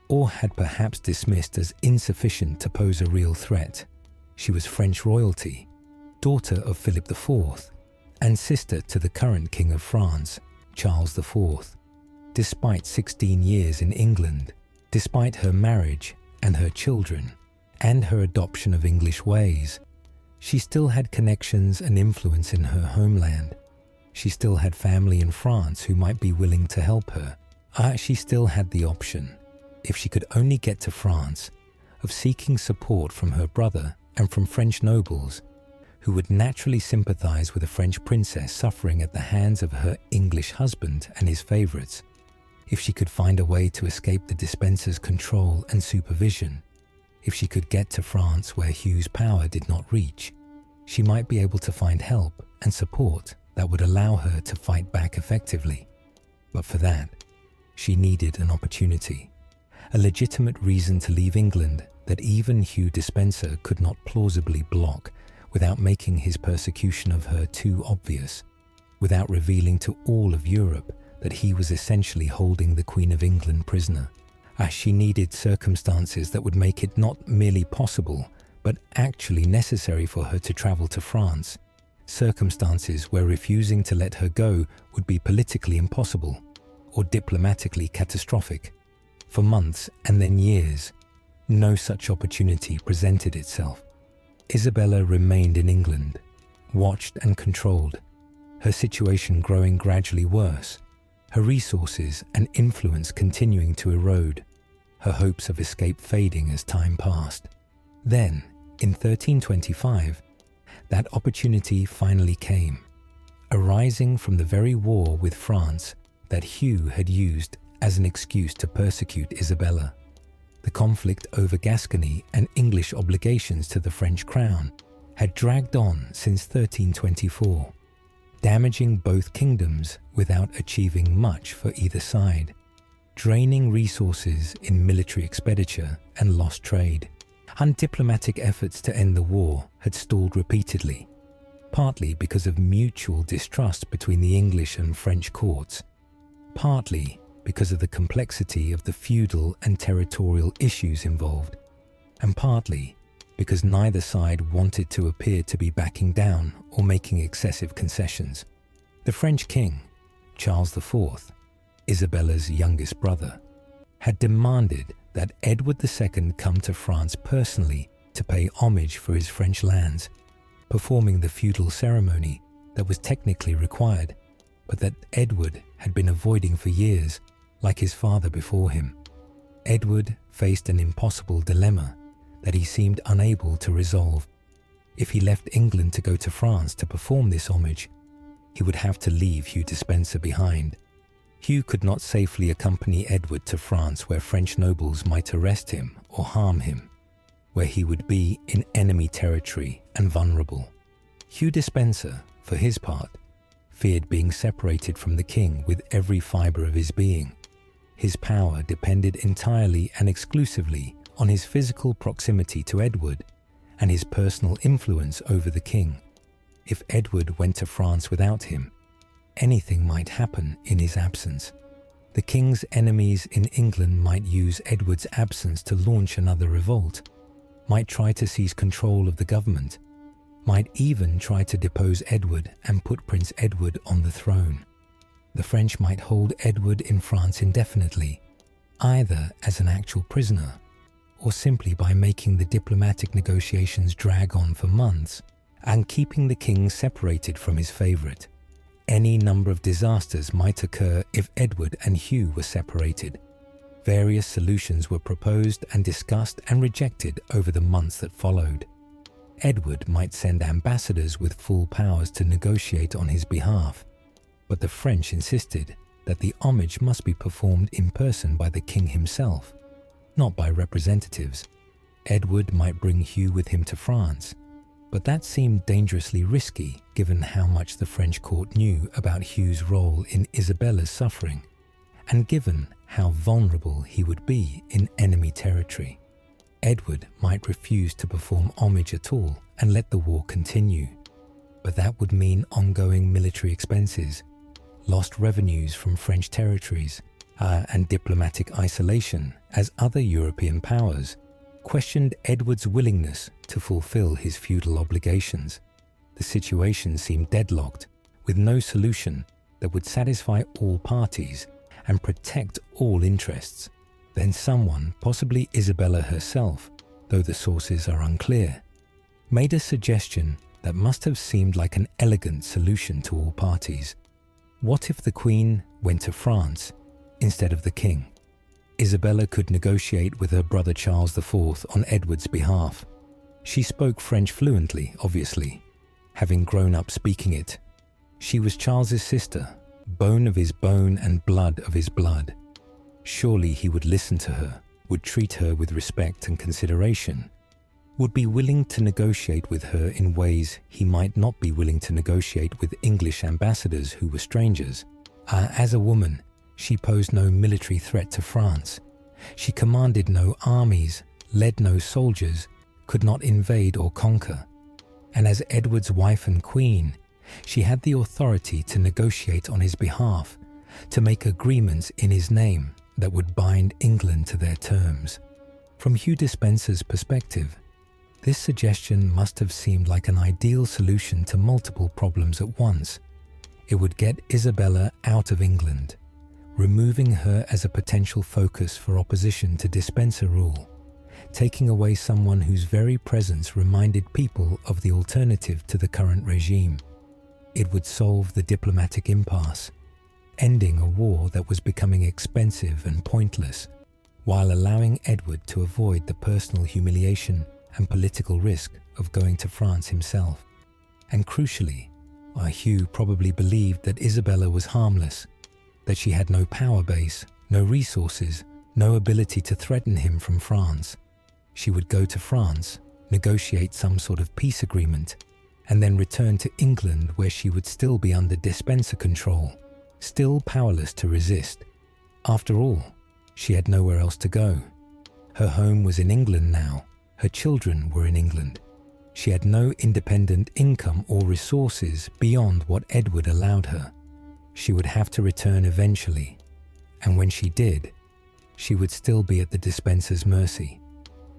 or had perhaps dismissed as insufficient to pose a real threat. She was French royalty, daughter of Philip IV, and sister to the current King of France, Charles IV. Despite 16 years in England, despite her marriage and her children, and her adoption of English ways, she still had connections and influence in her homeland. She still had family in France who might be willing to help her. She still had the option, if she could only get to France, of seeking support from her brother and from French nobles, who would naturally sympathize with a French princess suffering at the hands of her English husband and his favorites. If she could find a way to escape the Despensers' control and supervision, if she could get to France where Hugh's power did not reach, she might be able to find help and support that would allow her to fight back effectively. But for that, she needed an opportunity a legitimate reason to leave England that even Hugh Despenser could not plausibly block without making his persecution of her too obvious, without revealing to all of Europe that he was essentially holding the Queen of England prisoner, as she needed circumstances that would make it not merely possible, but actually necessary for her to travel to France, circumstances where refusing to let her go would be politically impossible or diplomatically catastrophic. For months and then years, no such opportunity presented itself. Isabella remained in England, watched and controlled, her situation growing gradually worse, her resources and influence continuing to erode, her hopes of escape fading as time passed. Then, in 1325, that opportunity finally came, arising from the very war with France that Hugh had used as an excuse to persecute Isabella. The conflict over Gascony and English obligations to the French crown had dragged on since 1324, damaging both kingdoms without achieving much for either side, draining resources in military expenditure and lost trade. Undiplomatic efforts to end the war had stalled repeatedly, partly because of mutual distrust between the English and French courts, partly because of the complexity of the feudal and territorial issues involved, and partly because neither side wanted to appear to be backing down or making excessive concessions. The French king, Charles IV, Isabella's youngest brother, had demanded that Edward II come to France personally to pay homage for his French lands, performing the feudal ceremony that was technically required, but that Edward had been avoiding for years, like his father before him. Edward faced an impossible dilemma that he seemed unable to resolve. If he left England to go to France to perform this homage, he would have to leave Hugh Despenser behind. Hugh could not safely accompany Edward to France where French nobles might arrest him or harm him, where he would be in enemy territory and vulnerable. Hugh Despenser, for his part, feared being separated from the king with every fibre of his being. His power depended entirely and exclusively on his physical proximity to Edward and his personal influence over the king. If Edward went to France without him, anything might happen in his absence. The king's enemies in England might use Edward's absence to launch another revolt, might try to seize control of the government, might even try to depose Edward and put Prince Edward on the throne. The French might hold Edward in France indefinitely, either as an actual prisoner or simply by making the diplomatic negotiations drag on for months and keeping the king separated from his favourite. Any number of disasters might occur if Edward and Hugh were separated. Various solutions were proposed and discussed and rejected over the months that followed. Edward might send ambassadors with full powers to negotiate on his behalf, but the French insisted that the homage must be performed in person by the king himself, not by representatives. Edward might bring Hugh with him to France, but that seemed dangerously risky given how much the French court knew about Hugh's role in Isabella's suffering, and given how vulnerable he would be in enemy territory. Edward might refuse to perform homage at all and let the war continue, but that would mean ongoing military expenses, lost revenues from French territories, and diplomatic isolation as other European powers questioned Edward's willingness to fulfill his feudal obligations. The situation seemed deadlocked, with no solution that would satisfy all parties and protect all interests. Then someone, possibly Isabella herself, though the sources are unclear, made a suggestion that must have seemed like an elegant solution to all parties. What if the Queen went to France instead of the King? Isabella could negotiate with her brother Charles IV on Edward's behalf. She spoke French fluently, obviously, having grown up speaking it. She was Charles's sister, bone of his bone and blood of his blood. Surely he would listen to her, would treat her with respect and consideration, would be willing to negotiate with her in ways he might not be willing to negotiate with English ambassadors who were strangers. As a woman, she posed no military threat to France. She commanded no armies, led no soldiers, could not invade or conquer. And as Edward's wife and queen, she had the authority to negotiate on his behalf, to make agreements in his name that would bind England to their terms. From Hugh Despenser's perspective, this suggestion must have seemed like an ideal solution to multiple problems at once. It would get Isabella out of England, removing her as a potential focus for opposition to Despenser rule, taking away someone whose very presence reminded people of the alternative to the current regime. It would solve the diplomatic impasse, ending a war that was becoming expensive and pointless, while allowing Edward to avoid the personal humiliation and political risk of going to France himself. And crucially, while Hugh probably believed that Isabella was harmless, that she had no power base, no resources, no ability to threaten him from France, she would go to France, negotiate some sort of peace agreement, and then return to England where she would still be under Despenser control, still powerless to resist. After all, she had nowhere else to go. Her home was in England now. Her children were in England. She had no independent income or resources beyond what Edward allowed her. She would have to return eventually, and when she did, she would still be at the Despensers' mercy.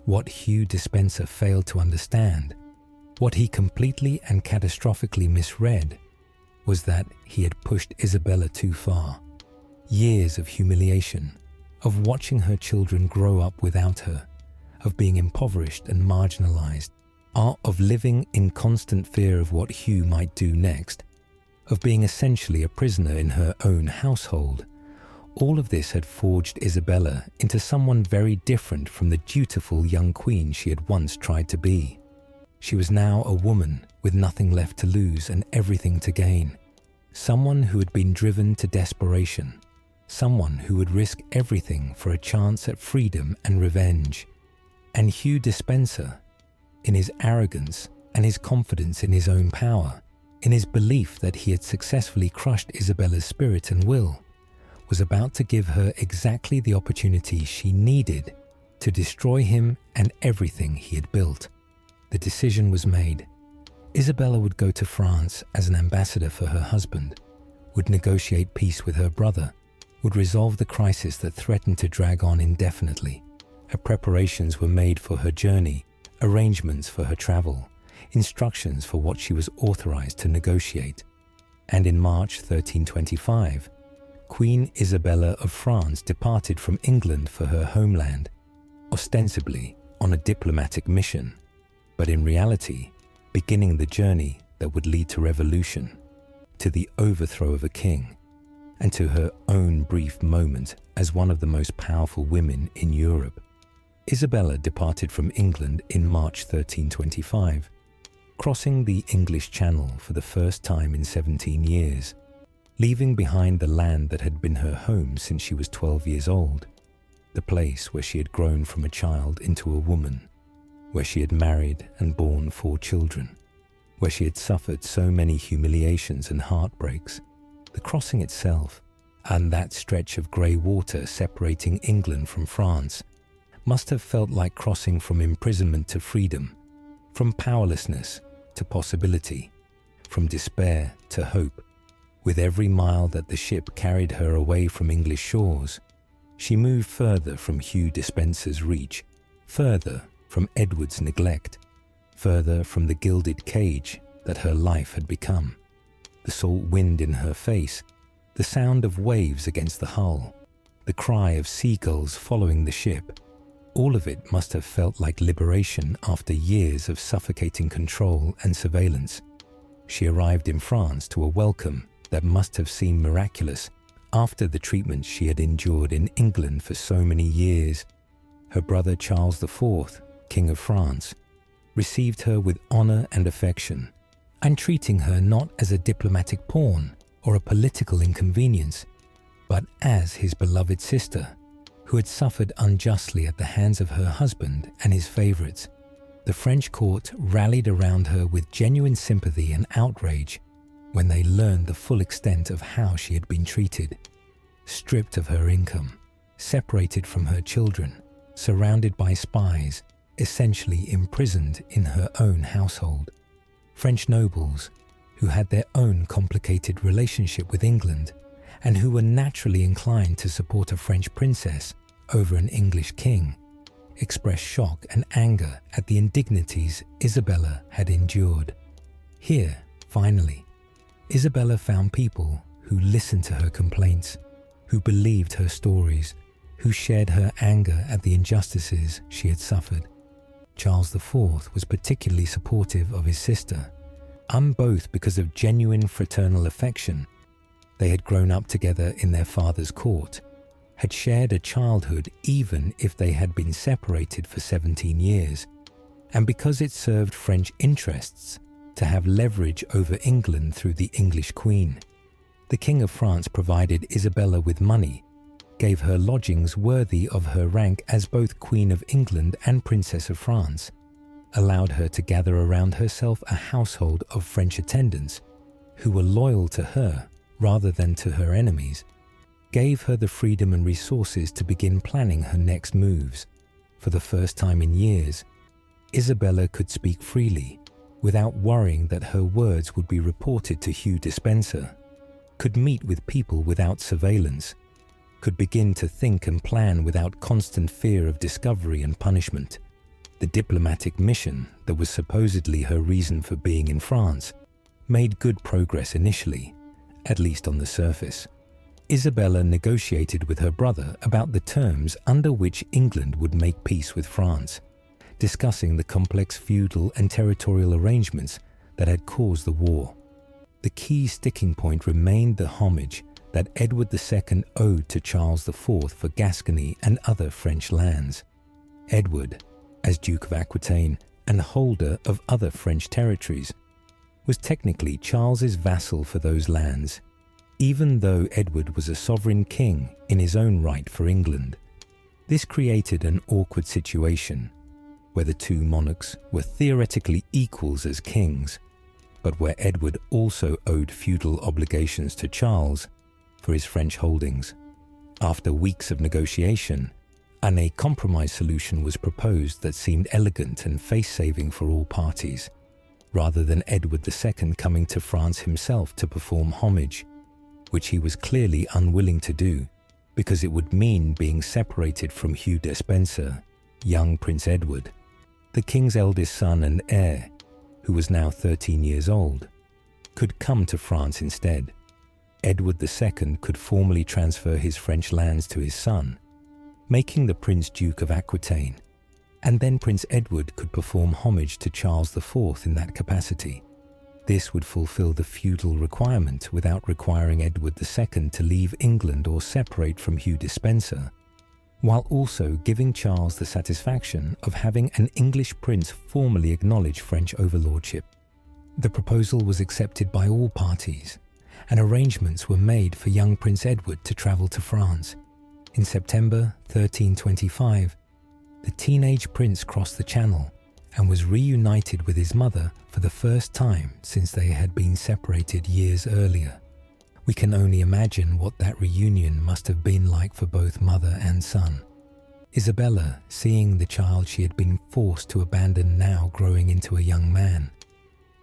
What Hugh Despenser failed to understand, what he completely and catastrophically misread, was that he had pushed Isabella too far. Years of humiliation, of watching her children grow up without her, of being impoverished and marginalized, of living in constant fear of what Hugh might do next, of being essentially a prisoner in her own household. All of this had forged Isabella into someone very different from the dutiful young queen she had once tried to be. She was now a woman with nothing left to lose and everything to gain. Someone who had been driven to desperation. Someone who would risk everything for a chance at freedom and revenge. And Hugh Despenser, in his arrogance and his confidence in his own power, in his belief that he had successfully crushed Isabella's spirit and will, was about to give her exactly the opportunity she needed to destroy him and everything he had built. The decision was made. Isabella would go to France as an ambassador for her husband, would negotiate peace with her brother, would resolve the crisis that threatened to drag on indefinitely. Her preparations were made for her journey, arrangements for her travel, instructions for what she was authorized to negotiate. And in March 1325, Queen Isabella of France departed from England for her homeland, ostensibly on a diplomatic mission, but in reality, beginning the journey that would lead to revolution, to the overthrow of a king, and to her own brief moment as one of the most powerful women in Europe. Isabella departed from England in March 1325, crossing the English Channel for the first time in 17 years, leaving behind the land that had been her home since she was 12 years old, the place where she had grown from a child into a woman, where she had married and borne 4 children, where she had suffered so many humiliations and heartbreaks. The crossing itself, and that stretch of grey water separating England from France, must have felt like crossing from imprisonment to freedom, from powerlessness to possibility, from despair to hope. With every mile that the ship carried her away from English shores, she moved further from Hugh Despenser's reach, further from Edward's neglect, further from the gilded cage that her life had become. The salt wind in her face, the sound of waves against the hull, the cry of seagulls following the ship, all of it must have felt like liberation after years of suffocating control and surveillance. She arrived in France to a welcome that must have seemed miraculous after the treatment she had endured in England for so many years. Her brother Charles IV, King of France, received her with honor and affection, and treating her not as a diplomatic pawn or a political inconvenience, but as his beloved sister, who had suffered unjustly at the hands of her husband and his favorites. The French court rallied around her with genuine sympathy and outrage when they learned the full extent of how she had been treated. Stripped of her income, separated from her children, surrounded by spies, essentially imprisoned in her own household. French nobles, who had their own complicated relationship with England and who were naturally inclined to support a French princess over an English king, expressed shock and anger at the indignities Isabella had endured. Here, finally, Isabella found people who listened to her complaints, who believed her stories, who shared her anger at the injustices she had suffered. Charles IV was particularly supportive of his sister, both because of genuine fraternal affection. They had grown up together in their father's court, had shared a childhood even if they had been separated for 17 years, and because it served French interests to have leverage over England through the English Queen. The King of France provided Isabella with money, gave her lodgings worthy of her rank as both Queen of England and Princess of France, allowed her to gather around herself a household of French attendants who were loyal to her rather than to her enemies, gave her the freedom and resources to begin planning her next moves. For the first time in years, Isabella could speak freely without worrying that her words would be reported to Hugh Despenser, could meet with people without surveillance, could begin to think and plan without constant fear of discovery and punishment. The diplomatic mission that was supposedly her reason for being in France made good progress initially, at least on the surface. Isabella negotiated with her brother about the terms under which England would make peace with France, discussing the complex feudal and territorial arrangements that had caused the war. The key sticking point remained the homage that Edward II owed to Charles IV for Gascony and other French lands. Edward, as Duke of Aquitaine and holder of other French territories, was technically Charles's vassal for those lands, even though Edward was a sovereign king in his own right for England. This created an awkward situation where the two monarchs were theoretically equals as kings, but where Edward also owed feudal obligations to Charles for his French holdings. After weeks of negotiation, a compromise solution was proposed that seemed elegant and face-saving for all parties. Rather than Edward II coming to France himself to perform homage, which he was clearly unwilling to do because it would mean being separated from Hugh Despenser, young Prince Edward, the king's eldest son and heir, who was now 13 years old, could come to France instead. Edward II could formally transfer his French lands to his son, making the Prince Duke of Aquitaine, and then Prince Edward could perform homage to Charles IV in that capacity. This would fulfill the feudal requirement without requiring Edward II to leave England or separate from Hugh Despenser, while also giving Charles the satisfaction of having an English prince formally acknowledge French overlordship. The proposal was accepted by all parties, and arrangements were made for young Prince Edward to travel to France. In September 1325, the teenage prince crossed the Channel and was reunited with his mother for the first time since they had been separated years earlier. We can only imagine what that reunion must have been like for both mother and son. Isabella, seeing the child she had been forced to abandon now growing into a young man.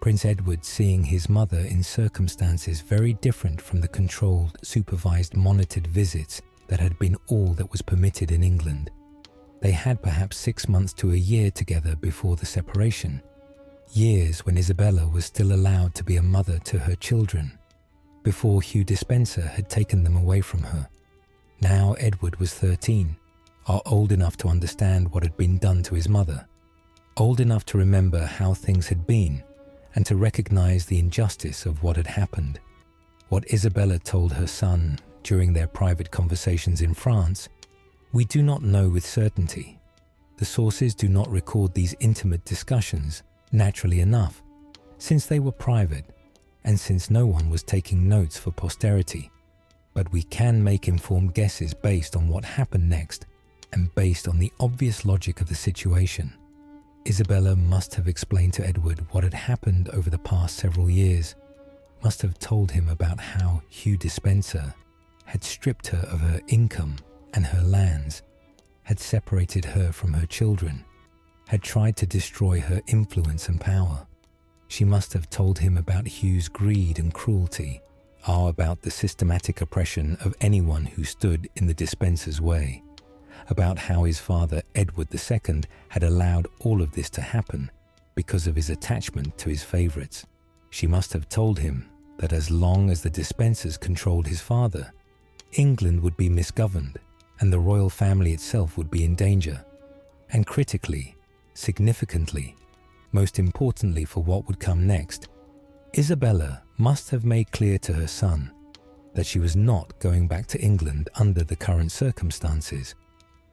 Prince Edward seeing his mother in circumstances very different from the controlled, supervised, monitored visits that had been all that was permitted in England. They had perhaps 6 months to a year together before the separation, years when Isabella was still allowed to be a mother to her children, before Hugh Despenser had taken them away from her. Now Edward was 13, old enough to understand what had been done to his mother, old enough to remember how things had been and to recognize the injustice of what had happened. What Isabella told her son during their private conversations in France, we do not know with certainty. The sources do not record these intimate discussions, naturally enough, since they were private and since no one was taking notes for posterity. But we can make informed guesses based on what happened next and based on the obvious logic of the situation. Isabella must have explained to Edward what had happened over the past several years, must have told him about how Hugh Despenser had stripped her of her income and her lands, had separated her from her children, had tried to destroy her influence and power. She must have told him about Hugh's greed and cruelty, about the systematic oppression of anyone who stood in the Despensers' way, about how his father Edward II had allowed all of this to happen because of his attachment to his favourites. She must have told him that as long as the Despensers controlled his father, England would be misgoverned and the royal family itself would be in danger. And critically, significantly, most importantly for what would come next, Isabella must have made clear to her son that she was not going back to England under the current circumstances,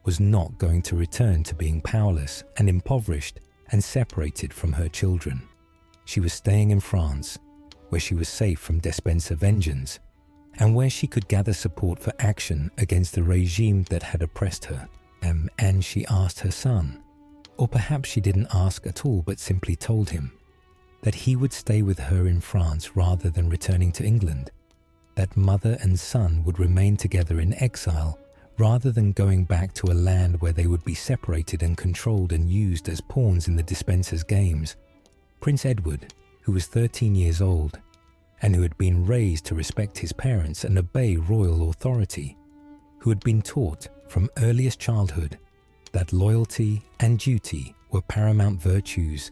was not going to return to being powerless and impoverished and separated from her children. She was staying in France, where she was safe from Despenser vengeance, and where she could gather support for action against the regime that had oppressed her. And she asked her son, or perhaps she didn't ask at all but simply told him, that he would stay with her in France rather than returning to England, that mother and son would remain together in exile rather than going back to a land where they would be separated and controlled and used as pawns in the Despensers' games. Prince Edward, who was 13 years old, and who had been raised to respect his parents and obey royal authority, who had been taught from earliest childhood that loyalty and duty were paramount virtues,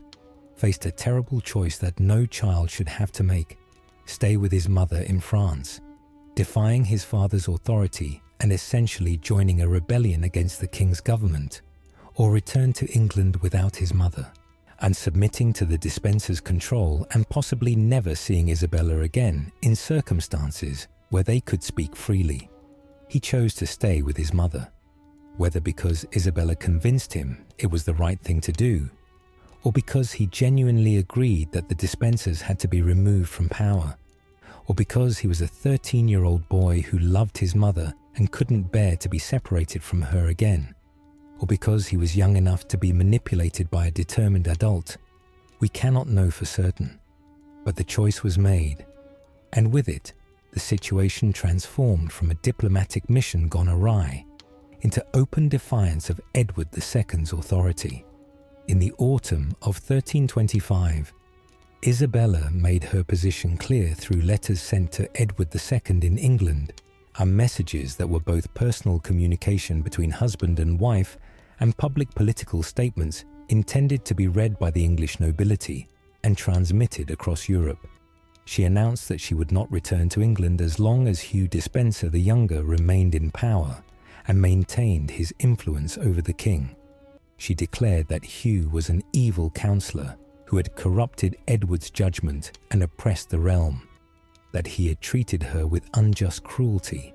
faced a terrible choice that no child should have to make: stay with his mother in France, defying his father's authority and essentially joining a rebellion against the king's government, or return to England without his mother, and submitting to the Despensers' control and possibly never seeing Isabella again in circumstances where they could speak freely. He chose to stay with his mother, whether because Isabella convinced him it was the right thing to do, or because he genuinely agreed that the Despensers had to be removed from power, or because he was a 13-year-old boy who loved his mother and couldn't bear to be separated from her again, or because he was young enough to be manipulated by a determined adult. We cannot know for certain, but the choice was made, and with it, the situation transformed from a diplomatic mission gone awry into open defiance of Edward II's authority. In the autumn of 1325, Isabella made her position clear through letters sent to Edward II in England, and messages that were both personal communication between husband and wife and public political statements intended to be read by the English nobility and transmitted across Europe. She announced that she would not return to England as long as Hugh Despenser the Younger remained in power and maintained his influence over the king. She declared that Hugh was an evil counsellor who had corrupted Edward's judgment and oppressed the realm, that he had treated her with unjust cruelty,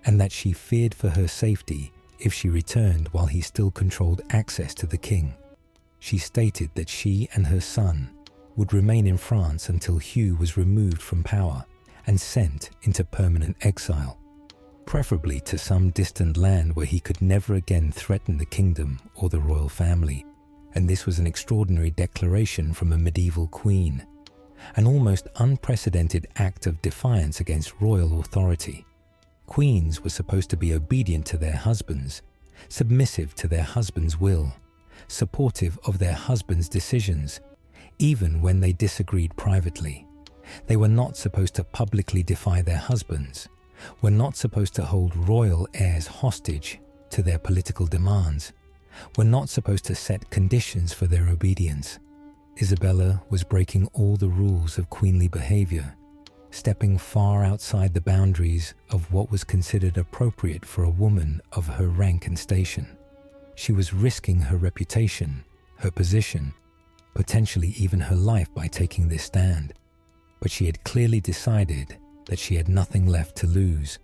and that she feared for her safety if she returned while he still controlled access to the king. She stated that she and her son would remain in France until Hugh was removed from power and sent into permanent exile, preferably to some distant land where he could never again threaten the kingdom or the royal family. And this was an extraordinary declaration from a medieval queen, an almost unprecedented act of defiance against royal authority. Queens were supposed to be obedient to their husbands, submissive to their husband's will, supportive of their husband's decisions, even when they disagreed privately. They were not supposed to publicly defy their husbands, were not supposed to hold royal heirs hostage to their political demands, were not supposed to set conditions for their obedience. Isabella was breaking all the rules of queenly behavior, stepping far outside the boundaries of what was considered appropriate for a woman of her rank and station. She was risking her reputation, her position, potentially even her life by taking this stand. But she had clearly decided that she had nothing left to lose,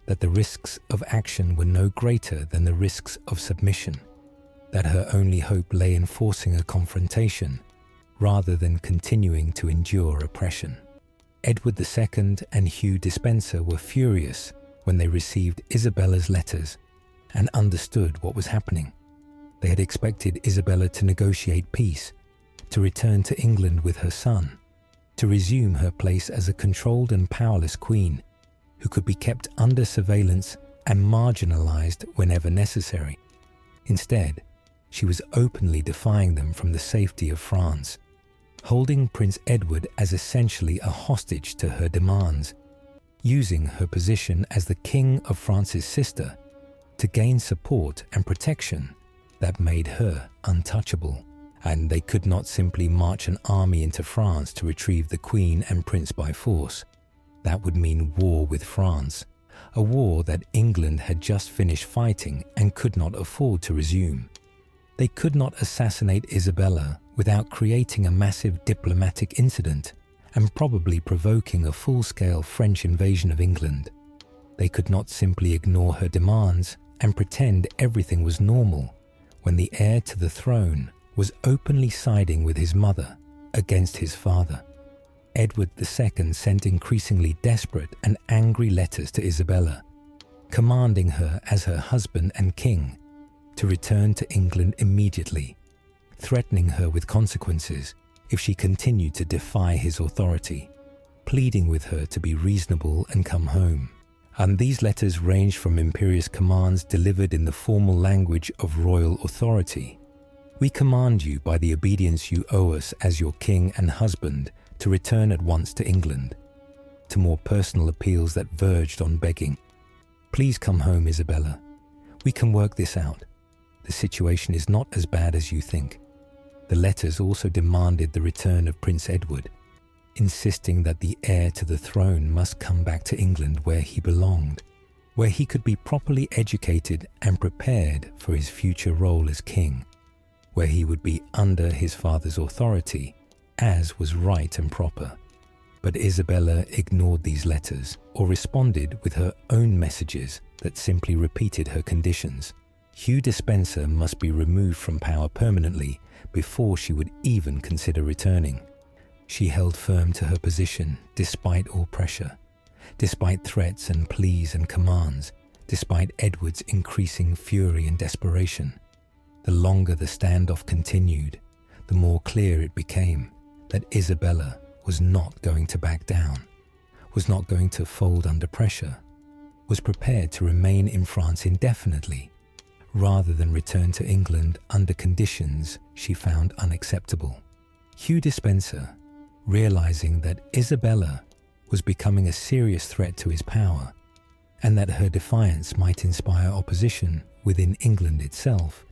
that the risks of action were no greater than the risks of submission, that her only hope lay in forcing a confrontation rather than continuing to endure oppression. Edward II and Hugh Despenser were furious when they received Isabella's letters and understood what was happening. They had expected Isabella to negotiate peace, to return to England with her son, to resume her place as a controlled and powerless queen who could be kept under surveillance and marginalized whenever necessary. Instead, she was openly defying them from the safety of France, holding Prince Edward as essentially a hostage to her demands, using her position as the King of France's sister to gain support and protection that made her untouchable. And they could not simply march an army into France to retrieve the Queen and Prince by force. That would mean war with France, a war that England had just finished fighting and could not afford to resume. They could not assassinate Isabella without creating a massive diplomatic incident and probably provoking a full-scale French invasion of England. They could not simply ignore her demands and pretend everything was normal when the heir to the throne was openly siding with his mother against his father. Edward II sent increasingly desperate and angry letters to Isabella, commanding her as her husband and king to return to England immediately, threatening her with consequences if she continued to defy his authority, pleading with her to be reasonable and come home. And these letters ranged from imperious commands delivered in the formal language of royal authority. We command you by the obedience you owe us as your king and husband to return at once to England, to more personal appeals that verged on begging. Please come home, Isabella. We can work this out. The situation is not as bad as you think. The letters also demanded the return of Prince Edward, insisting that the heir to the throne must come back to England where he belonged, where he could be properly educated and prepared for his future role as king, where he would be under his father's authority, as was right and proper. But Isabella ignored these letters or responded with her own messages that simply repeated her conditions. Hugh Despenser must be removed from power permanently before she would even consider returning. She held firm to her position despite all pressure, despite threats and pleas and commands, despite Edward's increasing fury and desperation. The longer the standoff continued, the more clear it became that Isabella was not going to back down, was not going to fold under pressure, was prepared to remain in France indefinitely, rather than return to England under conditions she found unacceptable. Hugh Despenser, realizing that Isabella was becoming a serious threat to his power, and that her defiance might inspire opposition within England itself,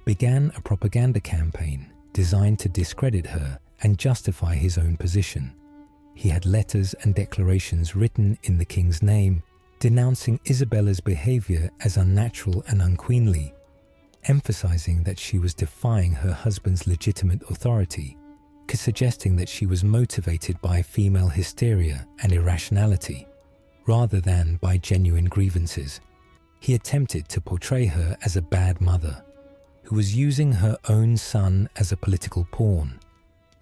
began a propaganda campaign designed to discredit her and justify his own position. He had letters and declarations written in the king's name denouncing Isabella's behavior as unnatural and unqueenly, emphasizing that she was defying her husband's legitimate authority, suggesting that she was motivated by female hysteria and irrationality, rather than by genuine grievances. He attempted to portray her as a bad mother, who was using her own son as a political pawn,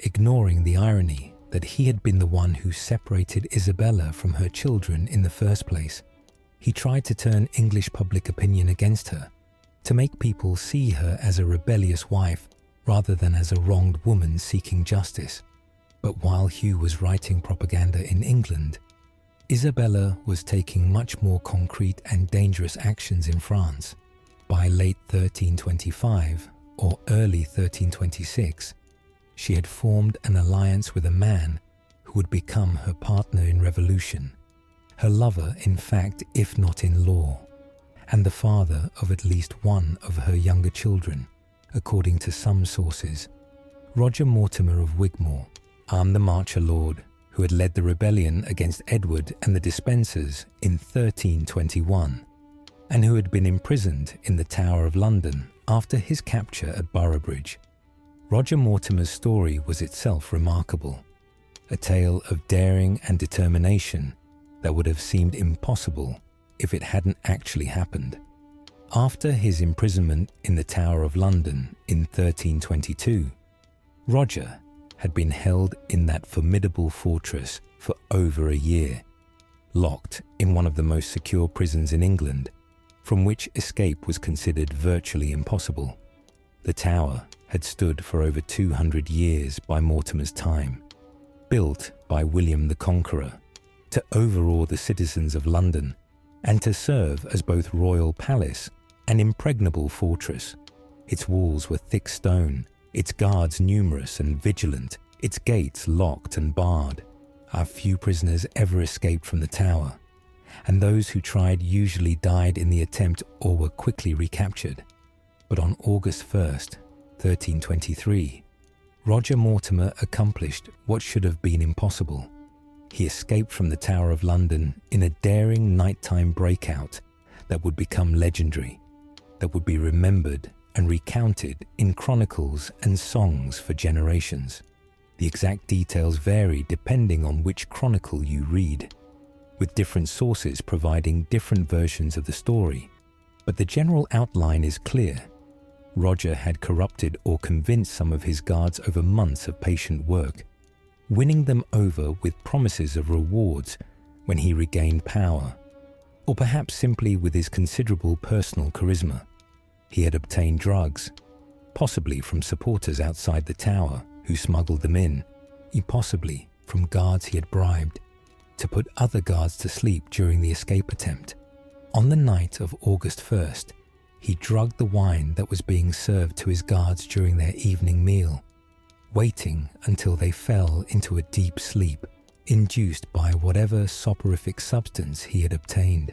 ignoring the irony that he had been the one who separated Isabella from her children in the first place. He tried to turn English public opinion against her, to make people see her as a rebellious wife rather than as a wronged woman seeking justice. But while Hugh was writing propaganda in England, Isabella was taking much more concrete and dangerous actions in France. By late 1325 or early 1326, she had formed an alliance with a man who would become her partner in revolution, her lover in fact if not in law, and the father of at least one of her younger children, according to some sources. Roger Mortimer of Wigmore, armed the Marcher Lord, who had led the rebellion against Edward and the Despensers in 1321, and who had been imprisoned in the Tower of London after his capture at Boroughbridge. Roger Mortimer's story was itself remarkable, a tale of daring and determination that would have seemed impossible if it hadn't actually happened. After his imprisonment in the Tower of London in 1322, Roger had been held in that formidable fortress for over a year, locked in one of the most secure prisons in England, from which escape was considered virtually impossible. The tower had stood for over 200 years by Mortimer's time, built by William the Conqueror to overawe the citizens of London and to serve as both royal palace and impregnable fortress. Its walls were thick stone, its guards numerous and vigilant, its gates locked and barred. Few prisoners ever escaped from the tower, and those who tried usually died in the attempt or were quickly recaptured. But on August 1st, 1323, Roger Mortimer accomplished what should have been impossible. He escaped from the Tower of London in a daring nighttime breakout that would become legendary, that would be remembered and recounted in chronicles and songs for generations. The exact details vary depending on which chronicle you read, with different sources providing different versions of the story, but the general outline is clear. Roger had corrupted or convinced some of his guards over months of patient work, winning them over with promises of rewards when he regained power, or perhaps simply with his considerable personal charisma. He had obtained drugs, possibly from supporters outside the tower who smuggled them in, possibly from guards he had bribed, to put other guards to sleep during the escape attempt. On the night of August 1st, he drugged the wine that was being served to his guards during their evening meal, waiting until they fell into a deep sleep, induced by whatever soporific substance he had obtained.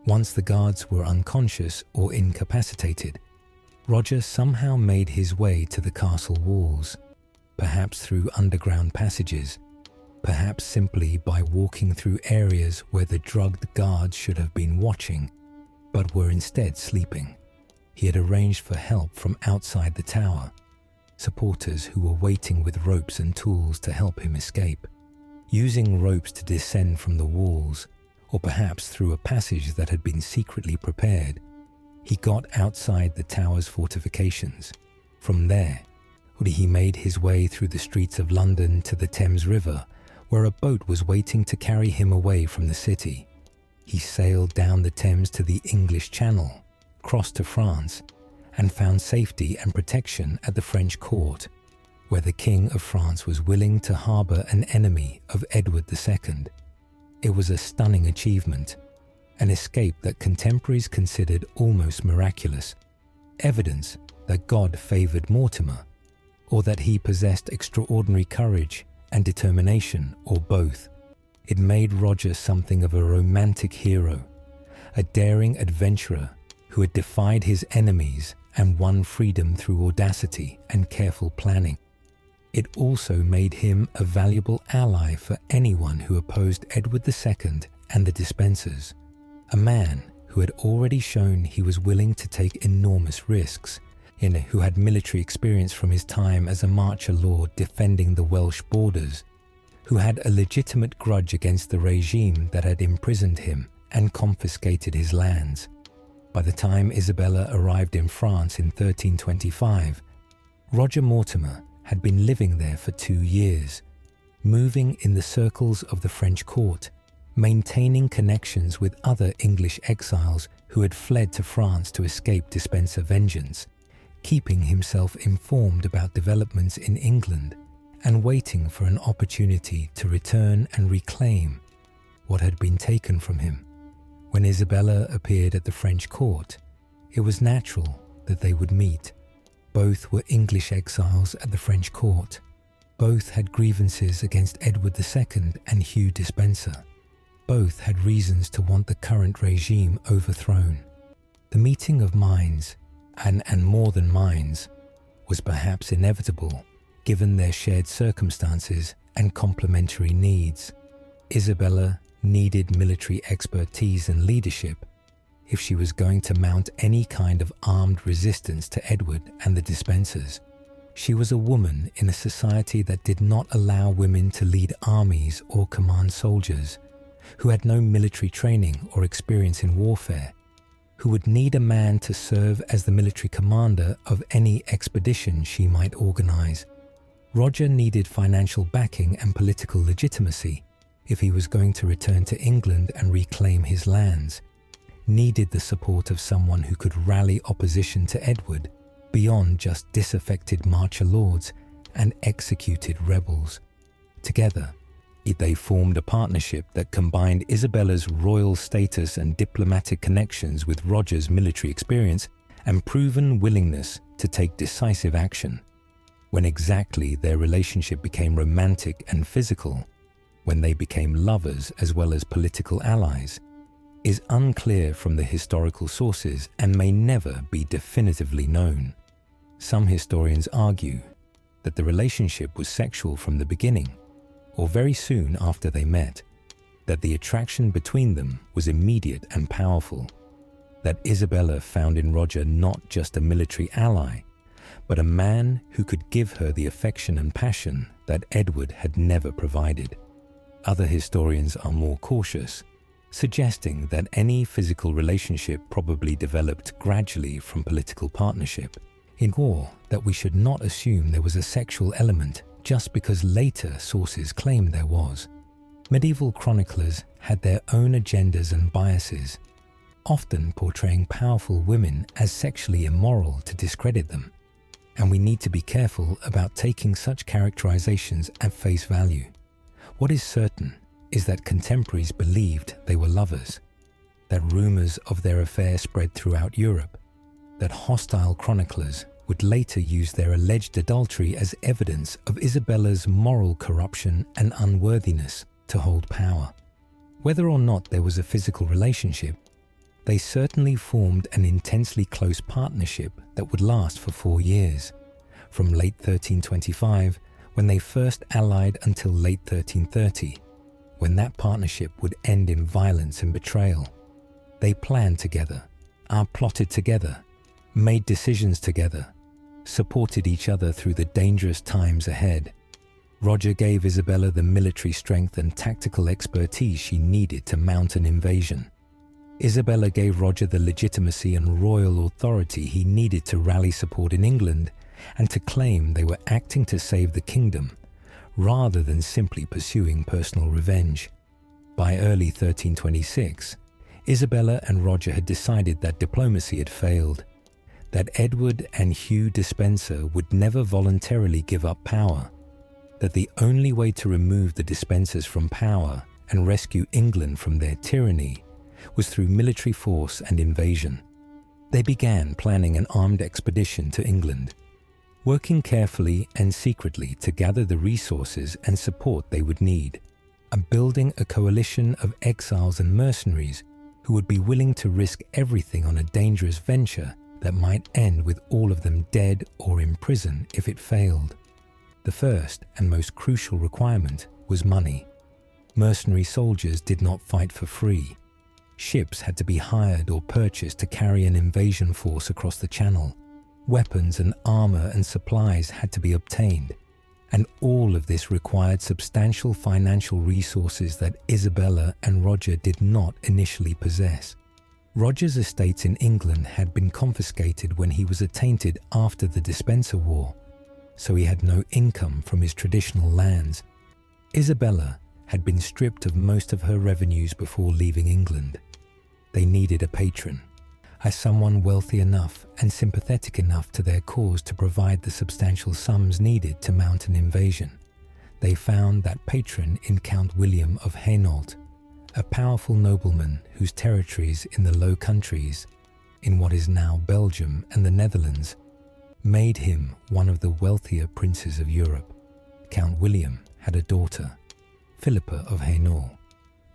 Once the guards were unconscious or incapacitated, Roger somehow made his way to the castle walls, perhaps through underground passages, perhaps simply by walking through areas where the drugged guards should have been watching, but were instead sleeping. He had arranged for help from outside the tower, supporters who were waiting with ropes and tools to help him escape, using ropes to descend from the walls, or perhaps through a passage that had been secretly prepared. He got outside the tower's fortifications. From there, he made his way through the streets of London to the Thames River, where a boat was waiting to carry him away from the city. He sailed down the Thames to the English Channel, crossed to France, and found safety and protection at the French court, where the King of France was willing to harbour an enemy of Edward II. It was a stunning achievement, an escape that contemporaries considered almost miraculous, evidence that God favoured Mortimer, or that he possessed extraordinary courage and determination, or both. It made Roger something of a romantic hero, a daring adventurer who had defied his enemies and won freedom through audacity and careful planning. It also made him a valuable ally for anyone who opposed Edward II and the Despensers, a man who had already shown he was willing to take enormous risks, who had military experience from his time as a marcher lord defending the Welsh borders, who had a legitimate grudge against the regime that had imprisoned him and confiscated his lands. By the time Isabella arrived in France in 1325, Roger Mortimer had been living there for 2 years, moving in the circles of the French court, maintaining connections with other English exiles who had fled to France to escape Despenser vengeance, keeping himself informed about developments in England, and waiting for an opportunity to return and reclaim what had been taken from him. When Isabella appeared at the French court, it was natural that they would meet. Both were English exiles at the French court. Both had grievances against Edward II and Hugh Despenser. Both had reasons to want the current regime overthrown. The meeting of minds, and more than minds, was perhaps inevitable given their shared circumstances and complementary needs. Isabella needed military expertise and leadership if she was going to mount any kind of armed resistance to Edward and the Despensers. She was a woman in a society that did not allow women to lead armies or command soldiers, who had no military training or experience in warfare, who would need a man to serve as the military commander of any expedition she might organize. Roger needed financial backing and political legitimacy if he was going to return to England and reclaim his lands, needed the support of someone who could rally opposition to Edward beyond just disaffected marcher lords and executed rebels. Together, They formed a partnership that combined Isabella's royal status and diplomatic connections with Roger's military experience and proven willingness to take decisive action. When exactly their relationship became romantic and physical, when they became lovers as well as political allies, is unclear from the historical sources and may never be definitively known. Some historians argue that the relationship was sexual from the beginning, or very soon after they met, that the attraction between them was immediate and powerful, that Isabella found in Roger not just a military ally, but a man who could give her the affection and passion that Edward had never provided. Other historians are more cautious, suggesting that any physical relationship probably developed gradually from political partnership, in war that we should not assume there was a sexual element just because later sources claimed there was. Medieval chroniclers had their own agendas and biases, often portraying powerful women as sexually immoral to discredit them, and we need to be careful about taking such characterizations at face value. What is certain is that contemporaries believed they were lovers, that rumors of their affair spread throughout Europe, that hostile chroniclers would later use their alleged adultery as evidence of Isabella's moral corruption and unworthiness to hold power. Whether or not there was a physical relationship, they certainly formed an intensely close partnership that would last for 4 years, from late 1325, when they first allied, until late 1330, when that partnership would end in violence and betrayal. They planned together, plotted together, made decisions together, supported each other through the dangerous times ahead. Roger gave Isabella the military strength and tactical expertise she needed to mount an invasion. Isabella gave Roger the legitimacy and royal authority he needed to rally support in England and to claim they were acting to save the kingdom, rather than simply pursuing personal revenge. By early 1326, Isabella and Roger had decided that diplomacy had failed, that Edward and Hugh Despenser would never voluntarily give up power, that the only way to remove the Despensers from power and rescue England from their tyranny was through military force and invasion. They began planning an armed expedition to England, working carefully and secretly to gather the resources and support they would need, and building a coalition of exiles and mercenaries who would be willing to risk everything on a dangerous venture that might end with all of them dead or in prison if it failed. The first and most crucial requirement was money. Mercenary soldiers did not fight for free. Ships had to be hired or purchased to carry an invasion force across the Channel. Weapons and armor and supplies had to be obtained, and all of this required substantial financial resources that Isabella and Roger did not initially possess. Roger's estates in England had been confiscated when he was attainted after the Despenser War, so he had no income from his traditional lands. Isabella had been stripped of most of her revenues before leaving England. They needed a patron, as someone wealthy enough and sympathetic enough to their cause to provide the substantial sums needed to mount an invasion. They found that patron in Count William of Hainault, a powerful nobleman whose territories in the Low Countries, in what is now Belgium and the Netherlands, made him one of the wealthier princes of Europe. Count William had a daughter, Philippa of Hainault,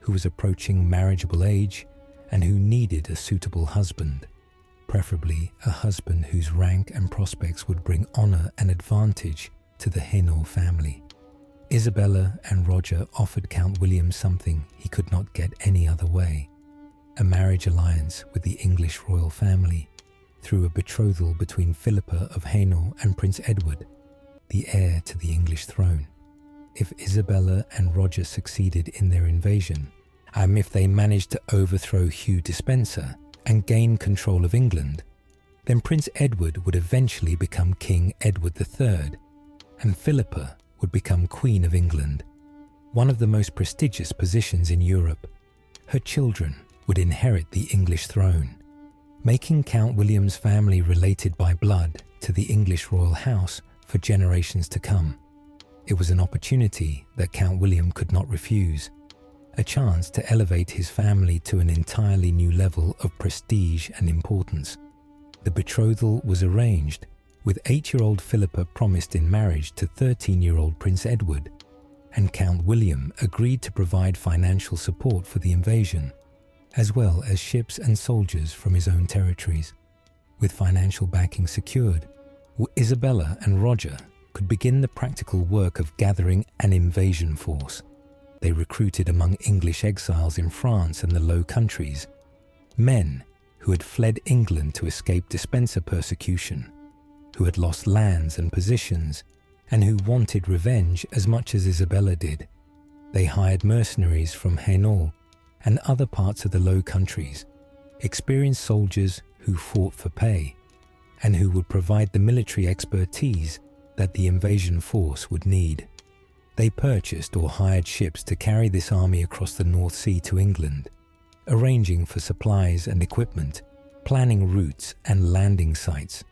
who was approaching marriageable age and who needed a suitable husband, preferably a husband whose rank and prospects would bring honor and advantage to the Hainault family. Isabella and Roger offered Count William something he could not get any other way: a marriage alliance with the English royal family through a betrothal between Philippa of Hainault and Prince Edward, the heir to the English throne. If Isabella and Roger succeeded in their invasion, and if they managed to overthrow Hugh Despenser and gain control of England, then Prince Edward would eventually become King Edward III, and Philippa would become Queen of England, one of the most prestigious positions in Europe. Her children would inherit the English throne, making Count William's family related by blood to the English royal house for generations to come. It was an opportunity that Count William could not refuse, a chance to elevate his family to an entirely new level of prestige and importance. The betrothal was arranged, with 8-year-old Philippa promised in marriage to 13-year-old Prince Edward, and Count William agreed to provide financial support for the invasion, as well as ships and soldiers from his own territories. With financial backing secured, Isabella and Roger could begin the practical work of gathering an invasion force. They recruited among English exiles in France and the Low Countries, men who had fled England to escape Despenser persecution, who had lost lands and positions, and who wanted revenge as much as Isabella did. They hired mercenaries from Hainault and other parts of the Low Countries, experienced soldiers who fought for pay, and who would provide the military expertise that the invasion force would need. They purchased or hired ships to carry this army across the North Sea to England, arranging for supplies and equipment, planning routes and landing sites.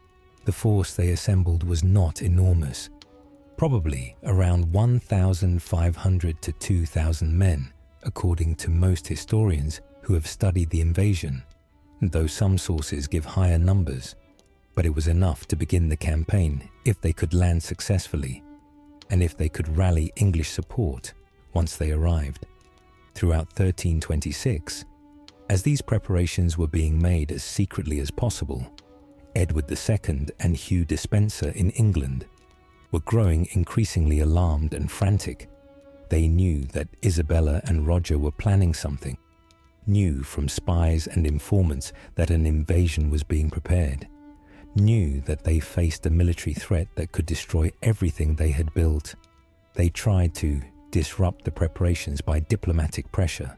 The force they assembled was not enormous, probably around 1,500 to 2,000 men, according to most historians who have studied the invasion, though some sources give higher numbers. But it was enough to begin the campaign if they could land successfully, and if they could rally English support once they arrived. Throughout 1326, as these preparations were being made as secretly as possible, Edward II and Hugh Despenser in England were growing increasingly alarmed and frantic. They knew that Isabella and Roger were planning something, knew from spies and informants that an invasion was being prepared, knew that they faced a military threat that could destroy everything they had built. They tried to disrupt the preparations by diplomatic pressure,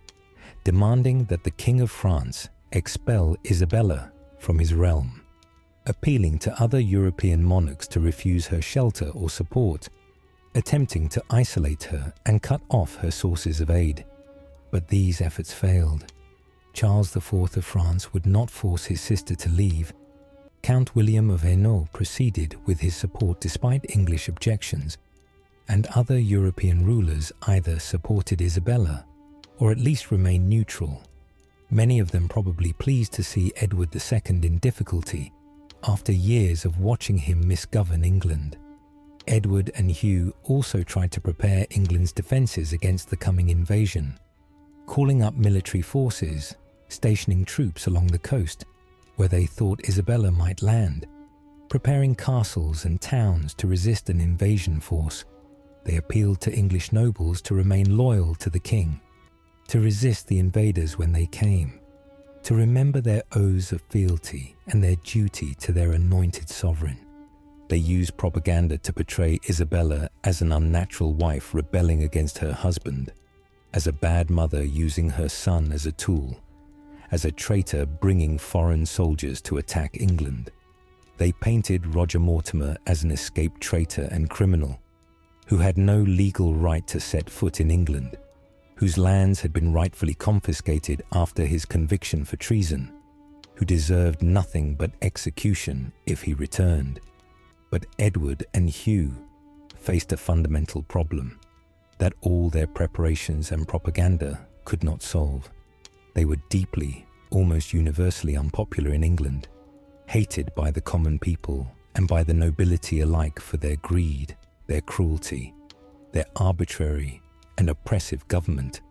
demanding that the King of France expel Isabella from his realm, appealing to other European monarchs to refuse her shelter or support, attempting to isolate her and cut off her sources of aid. But these efforts failed. Charles IV of France would not force his sister to leave. Count William of Hainault proceeded with his support despite English objections, and other European rulers either supported Isabella or at least remained neutral, many of them probably pleased to see Edward II in difficulty after years of watching him misgovern England. Edward and Hugh also tried to prepare England's defences against the coming invasion, calling up military forces, stationing troops along the coast where they thought Isabella might land, preparing castles and towns to resist an invasion force. They appealed to English nobles to remain loyal to the king, to resist the invaders when they came, to remember their oaths of fealty and their duty to their anointed sovereign. They used propaganda to portray Isabella as an unnatural wife rebelling against her husband, as a bad mother using her son as a tool, as a traitor bringing foreign soldiers to attack England. They painted Roger Mortimer as an escaped traitor and criminal, who had no legal right to set foot in England, whose lands had been rightfully confiscated after his conviction for treason, who deserved nothing but execution if he returned. But Edward and Hugh faced a fundamental problem that all their preparations and propaganda could not solve. They were deeply, almost universally unpopular in England, hated by the common people and by the nobility alike for their greed, their cruelty, their arbitrary and oppressive government.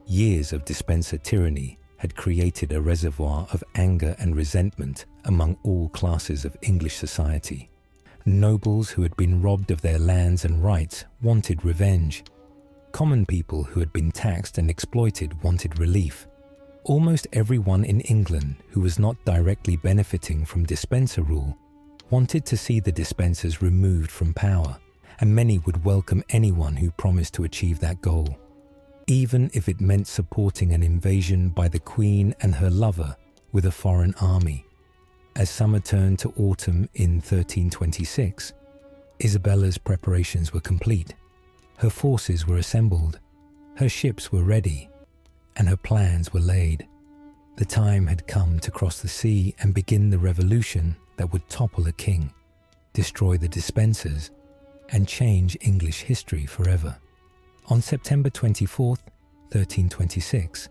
Years of Despenser tyranny had created a reservoir of anger and resentment among all classes of English society. Nobles who had been robbed of their lands and rights wanted revenge. Common people who had been taxed and exploited wanted relief. Almost everyone in England who was not directly benefiting from Despenser rule wanted to see the Despensers removed from power, and many would welcome anyone who promised to achieve that goal, even if it meant supporting an invasion by the Queen and her lover with a foreign army. As summer turned to autumn in 1326, Isabella's preparations were complete. Her forces were assembled, her ships were ready, and her plans were laid. The time had come to cross the sea and begin the revolution that would topple a king, destroy the Despensers, and change English history forever. On September 24, 1326,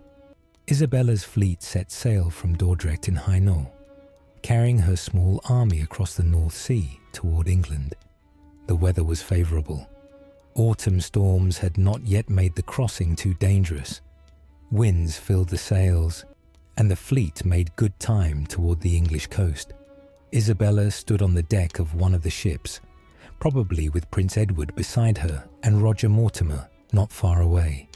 Isabella's fleet set sail from Dordrecht in Hainault, carrying her small army across the North Sea toward England. The weather was favourable. Autumn storms had not yet made the crossing too dangerous. Winds filled the sails, and the fleet made good time toward the English coast. Isabella stood on the deck of one of the ships, probably with Prince Edward beside her and Roger Mortimer not far away,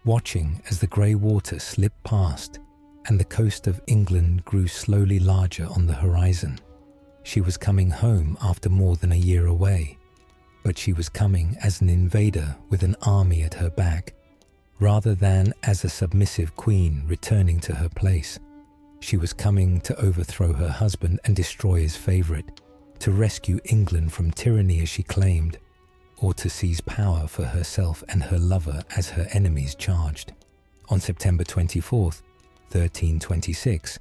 watching as the grey water slipped past and the coast of England grew slowly larger on the horizon. She was coming home after more than a year away, but she was coming as an invader with an army at her back, rather than as a submissive queen returning to her place. She was coming to overthrow her husband and destroy his favourite, to rescue England from tyranny as she claimed, or to seize power for herself and her lover as her enemies charged. On September 24, 1326,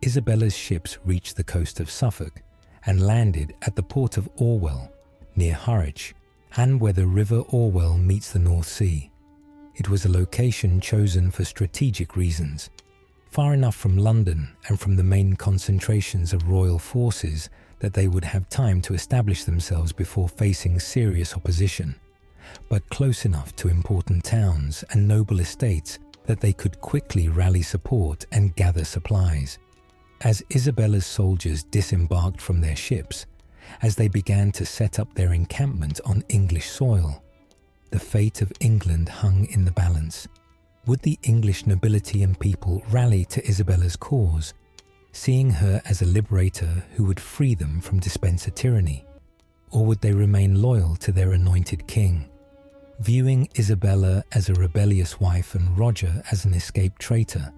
Isabella's ships reached the coast of Suffolk and landed at the port of Orwell, near Harwich, and where the River Orwell meets the North Sea. It was a location chosen for strategic reasons, far enough from London and from the main concentrations of royal forces that they would have time to establish themselves before facing serious opposition, but close enough to important towns and noble estates that they could quickly rally support and gather supplies. As Isabella's soldiers disembarked from their ships, as they began to set up their encampment on English soil, the fate of England hung in the balance. Would the English nobility and people rally to Isabella's cause, seeing her as a liberator who would free them from Despenser tyranny? Or would they remain loyal to their anointed king, viewing Isabella as a rebellious wife and Roger as an escaped traitor,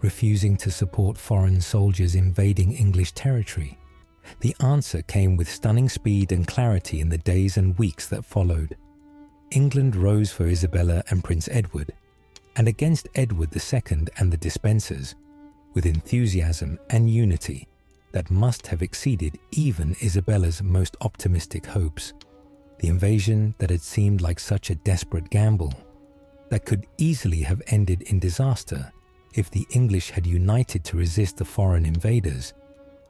refusing to support foreign soldiers invading English territory? The answer came with stunning speed and clarity in the days and weeks that followed. England rose for Isabella and Prince Edward, and against Edward II and the Despensers, with enthusiasm and unity that must have exceeded even Isabella's most optimistic hopes. The invasion that had seemed like such a desperate gamble, that could easily have ended in disaster if the English had united to resist the foreign invaders,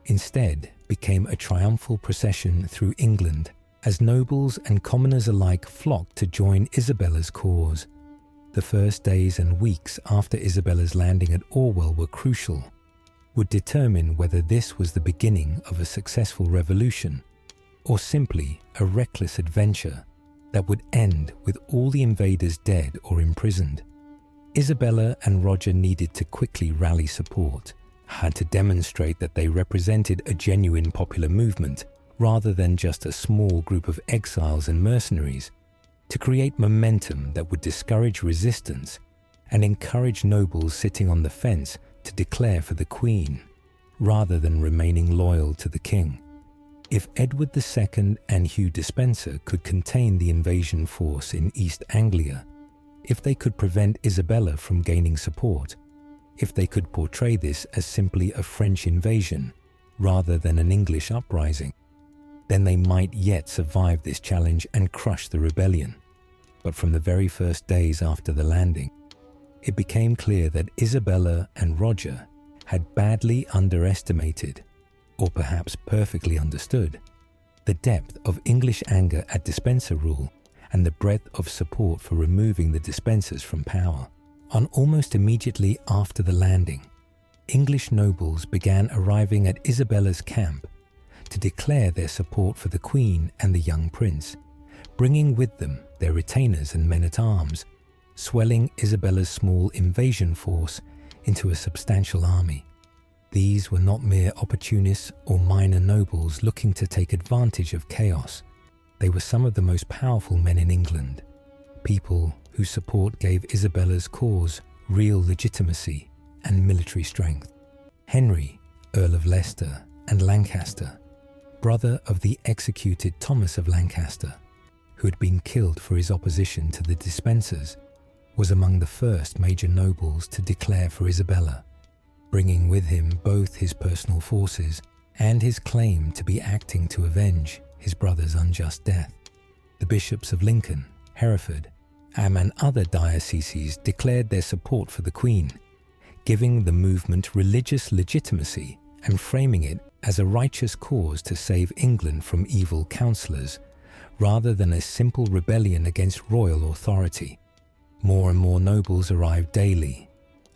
instead became a triumphal procession through England as nobles and commoners alike flocked to join Isabella's cause. The first days and weeks after Isabella's landing at Orwell were crucial, would determine whether this was the beginning of a successful revolution or simply a reckless adventure that would end with all the invaders dead or imprisoned. Isabella and Roger needed to quickly rally support, had to demonstrate that they represented a genuine popular movement rather than just a small group of exiles and mercenaries, to create momentum that would discourage resistance and encourage nobles sitting on the fence to declare for the Queen, rather than remaining loyal to the King. If Edward II and Hugh Despenser could contain the invasion force in East Anglia, if they could prevent Isabella from gaining support, if they could portray this as simply a French invasion rather than an English uprising, then they might yet survive this challenge and crush the rebellion. But from the very first days after the landing, it became clear that Isabella and Roger had badly underestimated, or perhaps perfectly understood, the depth of English anger at Despenser rule and the breadth of support for removing the Despensers from power. On almost immediately after the landing, English nobles began arriving at Isabella's camp to declare their support for the Queen and the young prince, bringing with them their retainers and men-at-arms, swelling Isabella's small invasion force into a substantial army. These were not mere opportunists or minor nobles looking to take advantage of chaos. They were some of the most powerful men in England, people whose support gave Isabella's cause real legitimacy and military strength. Henry, Earl of Leicester and Lancaster, brother of the executed Thomas of Lancaster, who had been killed for his opposition to the Despensers, was among the first major nobles to declare for Isabella, bringing with him both his personal forces and his claim to be acting to avenge his brother's unjust death. The bishops of Lincoln, Hereford, and other dioceses declared their support for the Queen, giving the movement religious legitimacy and framing it as a righteous cause to save England from evil counsellors, rather than a simple rebellion against royal authority. More and more nobles arrived daily,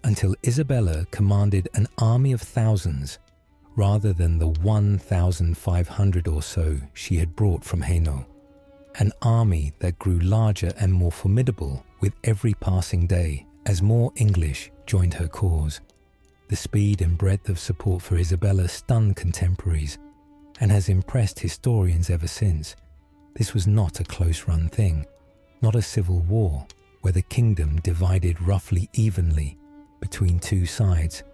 until Isabella commanded an army of thousands, rather than the 1,500 or so she had brought from Hainaut. An army that grew larger and more formidable with every passing day as more English joined her cause. The speed and breadth of support for Isabella stunned contemporaries and has impressed historians ever since. This was not a close-run thing, not a civil war where the kingdom divided roughly evenly between two sides,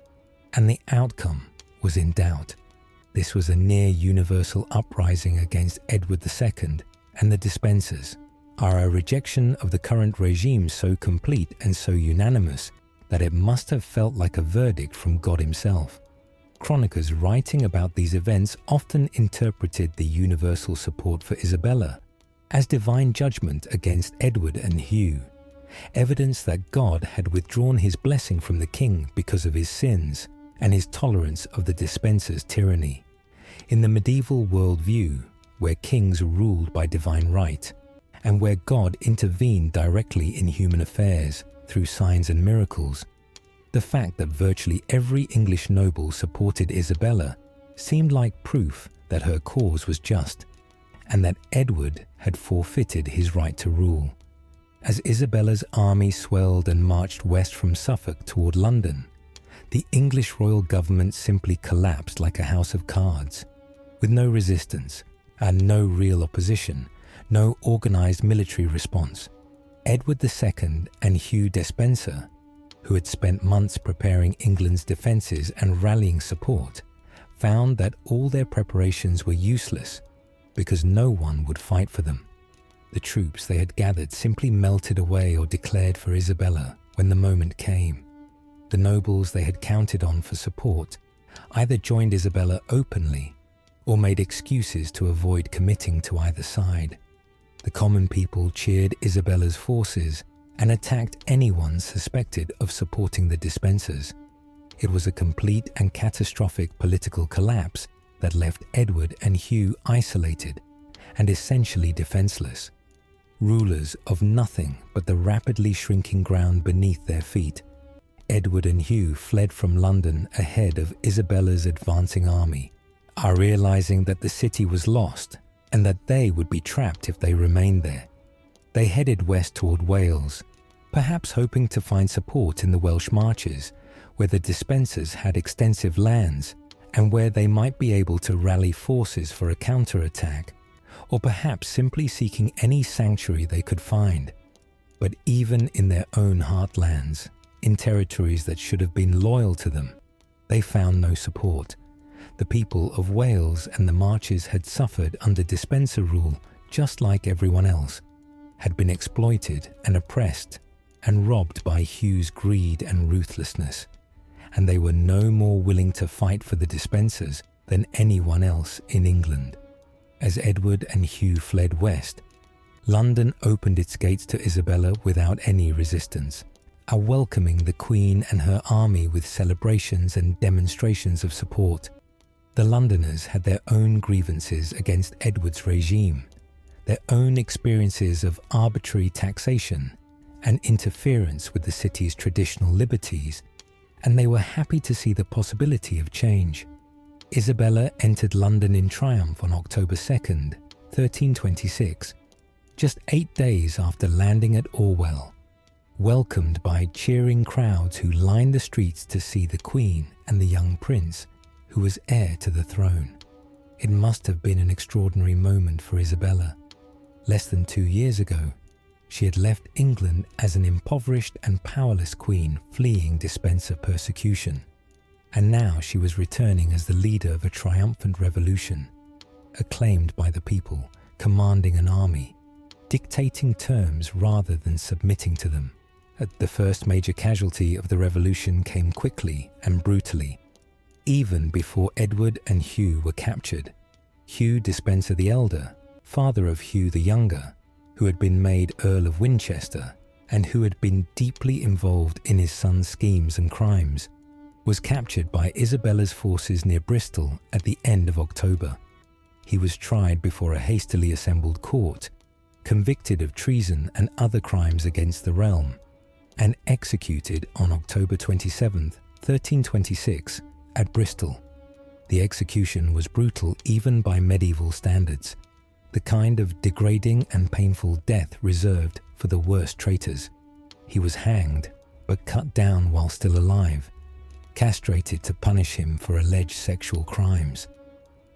and the outcome was in doubt. This was a near-universal uprising against Edward II and the Despensers. Are a rejection of the current regime so complete and so unanimous that it must have felt like a verdict from God himself. Chroniclers writing about these events often interpreted the universal support for Isabella as divine judgment against Edward and Hugh, evidence that God had withdrawn his blessing from the king because of his sins and his tolerance of the Despensers' tyranny. In the medieval worldview, where kings ruled by divine right, and where God intervened directly in human affairs through signs and miracles, the fact that virtually every English noble supported Isabella seemed like proof that her cause was just, and that Edward had forfeited his right to rule. As Isabella's army swelled and marched west from Suffolk toward London, the English royal government simply collapsed like a house of cards, with no resistance and no real opposition, no organized military response. Edward II and Hugh Despenser, who had spent months preparing England's defences and rallying support, found that all their preparations were useless because no one would fight for them. The troops they had gathered simply melted away or declared for Isabella when the moment came. The nobles they had counted on for support either joined Isabella openly or made excuses to avoid committing to either side. The common people cheered Isabella's forces and attacked anyone suspected of supporting the Despensers. It was a complete and catastrophic political collapse that left Edward and Hugh isolated and essentially defenseless, rulers of nothing but the rapidly shrinking ground beneath their feet. Edward and Hugh fled from London ahead of Isabella's advancing army, realizing that the city was lost and that they would be trapped if they remained there. They headed west toward Wales, perhaps hoping to find support in the Welsh marches, where the Despensers had extensive lands and where they might be able to rally forces for a counterattack, or perhaps simply seeking any sanctuary they could find. But even in their own heartlands, in territories that should have been loyal to them, they found no support. The people of Wales and the marches had suffered under Despenser rule just like everyone else, had been exploited and oppressed and robbed by Hugh's greed and ruthlessness, and they were no more willing to fight for the Despensers than anyone else in England. As Edward and Hugh fled west, London opened its gates to Isabella without any resistance, welcoming the Queen and her army with celebrations and demonstrations of support. The Londoners had their own grievances against Edward's regime, their own experiences of arbitrary taxation and interference with the city's traditional liberties, and they were happy to see the possibility of change. Isabella entered London in triumph on October 2nd, 1326, just 8 days after landing at Orwell, welcomed by cheering crowds who lined the streets to see the Queen and the young prince, who was heir to the throne. It must have been an extraordinary moment for Isabella. Less than 2 years ago, she had left England as an impoverished and powerless queen fleeing Despenser persecution, and now she was returning as the leader of a triumphant revolution, acclaimed by the people, commanding an army, dictating terms rather than submitting to them. The first major casualty of the revolution came quickly and brutally. Even before Edward and Hugh were captured, Hugh Despenser the Elder, father of Hugh the Younger, who had been made Earl of Winchester and who had been deeply involved in his son's schemes and crimes, was captured by Isabella's forces near Bristol at the end of October. He was tried before a hastily assembled court, convicted of treason and other crimes against the realm, and executed on October 27, 1326, at Bristol. The execution was brutal even by medieval standards, the kind of degrading and painful death reserved for the worst traitors. He was hanged, but cut down while still alive, castrated to punish him for alleged sexual crimes,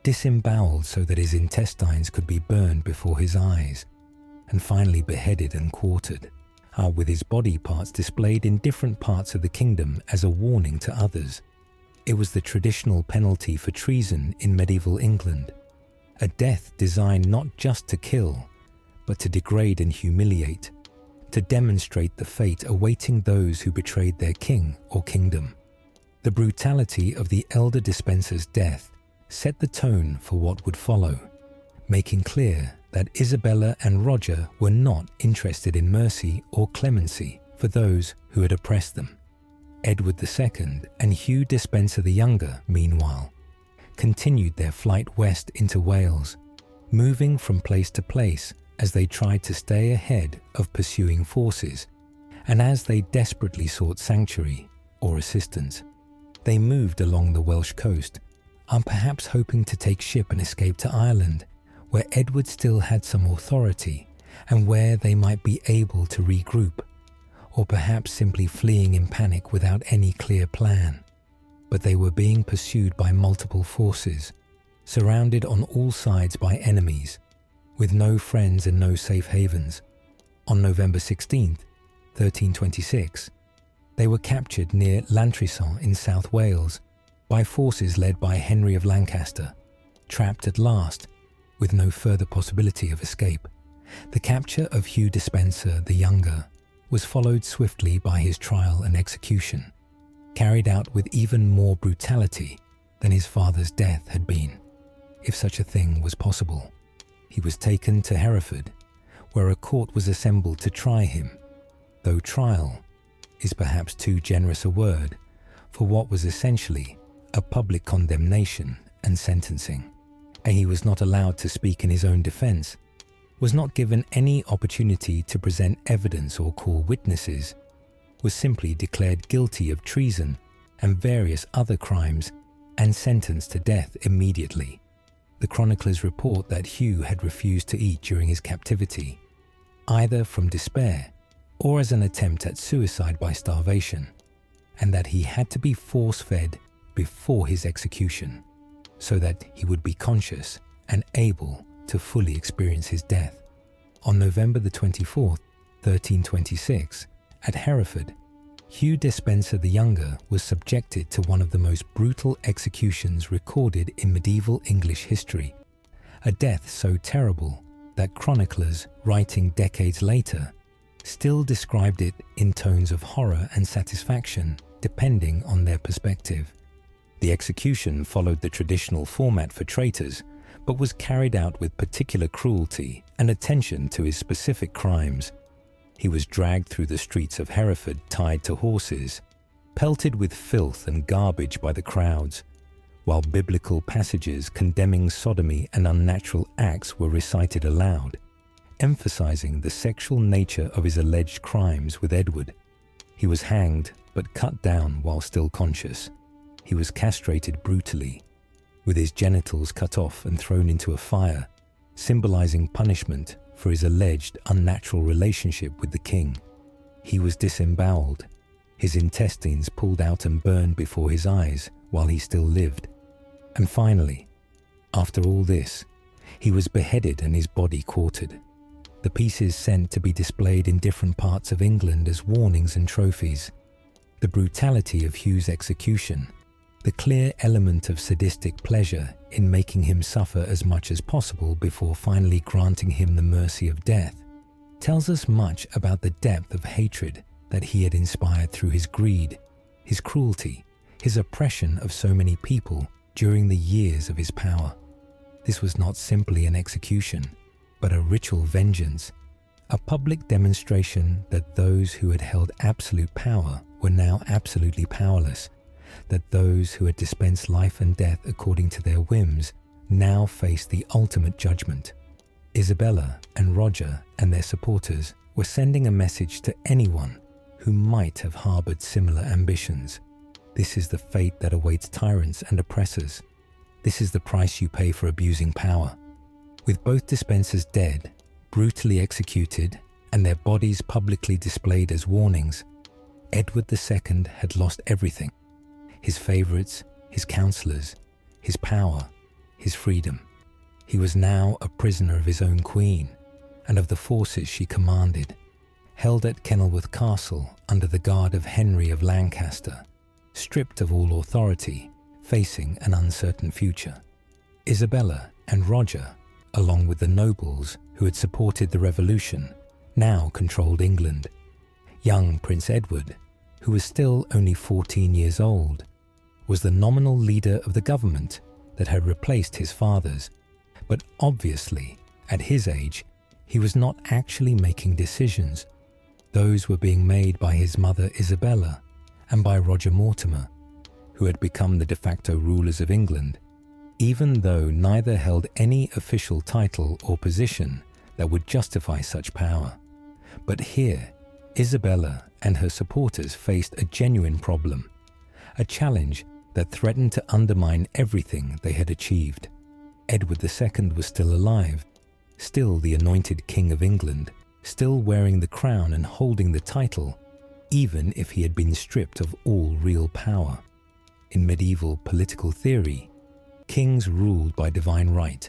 disemboweled so that his intestines could be burned before his eyes, and finally beheaded and quartered, with his body parts displayed in different parts of the kingdom as a warning to others. It was the traditional penalty for treason in medieval England, a death designed not just to kill, but to degrade and humiliate, to demonstrate the fate awaiting those who betrayed their king or kingdom. The brutality of the elder Despenser's death set the tone for what would follow, making clear that Isabella and Roger were not interested in mercy or clemency for those who had oppressed them. Edward II and Hugh Despenser the Younger, meanwhile, continued their flight west into Wales, moving from place to place as they tried to stay ahead of pursuing forces, and as they desperately sought sanctuary or assistance. They moved along the Welsh coast, perhaps hoping to take ship and escape to Ireland, where Edward still had some authority and where they might be able to regroup, or perhaps simply fleeing in panic without any clear plan. But they were being pursued by multiple forces, surrounded on all sides by enemies, with no friends and no safe havens. On November 16, 1326, they were captured near Llantrisant in South Wales by forces led by Henry of Lancaster, trapped at last, with no further possibility of escape. The capture of Hugh Despenser the Younger was followed swiftly by his trial and execution, carried out with even more brutality than his father's death had been, if such a thing was possible. He was taken to Hereford, where a court was assembled to try him, though trial is perhaps too generous a word for what was essentially a public condemnation and sentencing, and he was not allowed to speak in his own defense, was not given any opportunity to present evidence or call witnesses, was simply declared guilty of treason and various other crimes and sentenced to death immediately. The chroniclers report that Hugh had refused to eat during his captivity, either from despair or as an attempt at suicide by starvation, and that he had to be force-fed before his execution, so that he would be conscious and able to fully experience his death. On November the 24th, 1326, at Hereford, Hugh Despenser the Younger was subjected to one of the most brutal executions recorded in medieval English history, a death so terrible that chroniclers, writing decades later, still described it in tones of horror and satisfaction, depending on their perspective. The execution followed the traditional format for traitors, but was carried out with particular cruelty and attention to his specific crimes. He was dragged through the streets of Hereford tied to horses, pelted with filth and garbage by the crowds, while biblical passages condemning sodomy and unnatural acts were recited aloud, emphasizing the sexual nature of his alleged crimes with Edward. He was hanged but cut down while still conscious. He was castrated brutally, with his genitals cut off and thrown into a fire, symbolizing punishment for his alleged unnatural relationship with the king. He was disemboweled, his intestines pulled out and burned before his eyes while he still lived. And finally, after all this, he was beheaded and his body quartered, the pieces sent to be displayed in different parts of England as warnings and trophies. The brutality of Hugh's execution, the clear element of sadistic pleasure in making him suffer as much as possible before finally granting him the mercy of death, tells us much about the depth of hatred that he had inspired through his greed, his cruelty, his oppression of so many people during the years of his power. This was not simply an execution, but a ritual vengeance, a public demonstration that those who had held absolute power were now absolutely powerless, that those who had dispensed life and death according to their whims now faced the ultimate judgment. Isabella and Roger and their supporters were sending a message to anyone who might have harbored similar ambitions. This is the fate that awaits tyrants and oppressors. This is the price you pay for abusing power. With both Despensers dead, brutally executed, and their bodies publicly displayed as warnings, Edward II had lost everything: his favourites, his counsellors, his power, his freedom. He was now a prisoner of his own queen and of the forces she commanded, held at Kenilworth Castle under the guard of Henry of Lancaster, stripped of all authority, facing an uncertain future. Isabella and Roger, along with the nobles who had supported the revolution, now controlled England. Young Prince Edward, who was still only 14 years old, was the nominal leader of the government that had replaced his father's, but obviously, at his age, he was not actually making decisions. Those were being made by his mother Isabella and by Roger Mortimer, who had become the de facto rulers of England, even though neither held any official title or position that would justify such power. But here, Isabella and her supporters faced a genuine problem, a challenge that threatened to undermine everything they had achieved. Edward II was still alive, still the anointed King of England, still wearing the crown and holding the title, even if he had been stripped of all real power. In medieval political theory, kings ruled by divine right,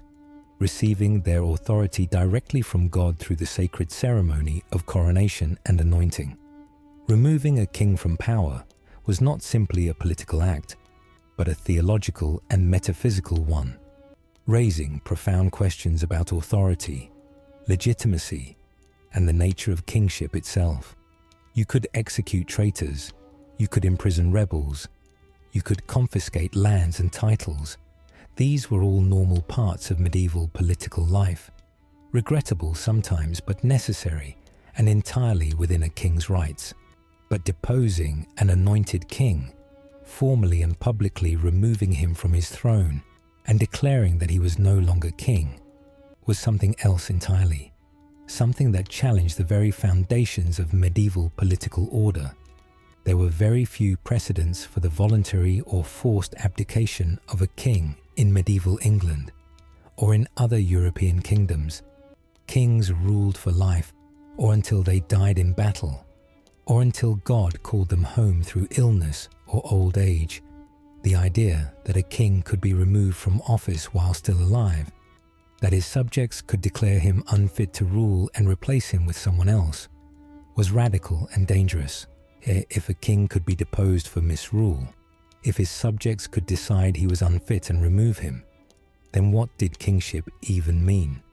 receiving their authority directly from God through the sacred ceremony of coronation and anointing. Removing a king from power was not simply a political act, but a theological and metaphysical one, raising profound questions about authority, legitimacy, and the nature of kingship itself. You could execute traitors, you could imprison rebels, you could confiscate lands and titles. These were all normal parts of medieval political life, regrettable sometimes but necessary and entirely within a king's rights. But deposing an anointed king, formally and publicly removing him from his throne and declaring that he was no longer king, was something else entirely, something that challenged the very foundations of medieval political order. There were very few precedents for the voluntary or forced abdication of a king in medieval England or in other European kingdoms. Kings ruled for life, or until they died in battle, or until God called them home through illness or old age. The idea that a king could be removed from office while still alive, that his subjects could declare him unfit to rule and replace him with someone else, was radical and dangerous. If a king could be deposed for misrule, if his subjects could decide he was unfit and remove him, then what did kingship even mean?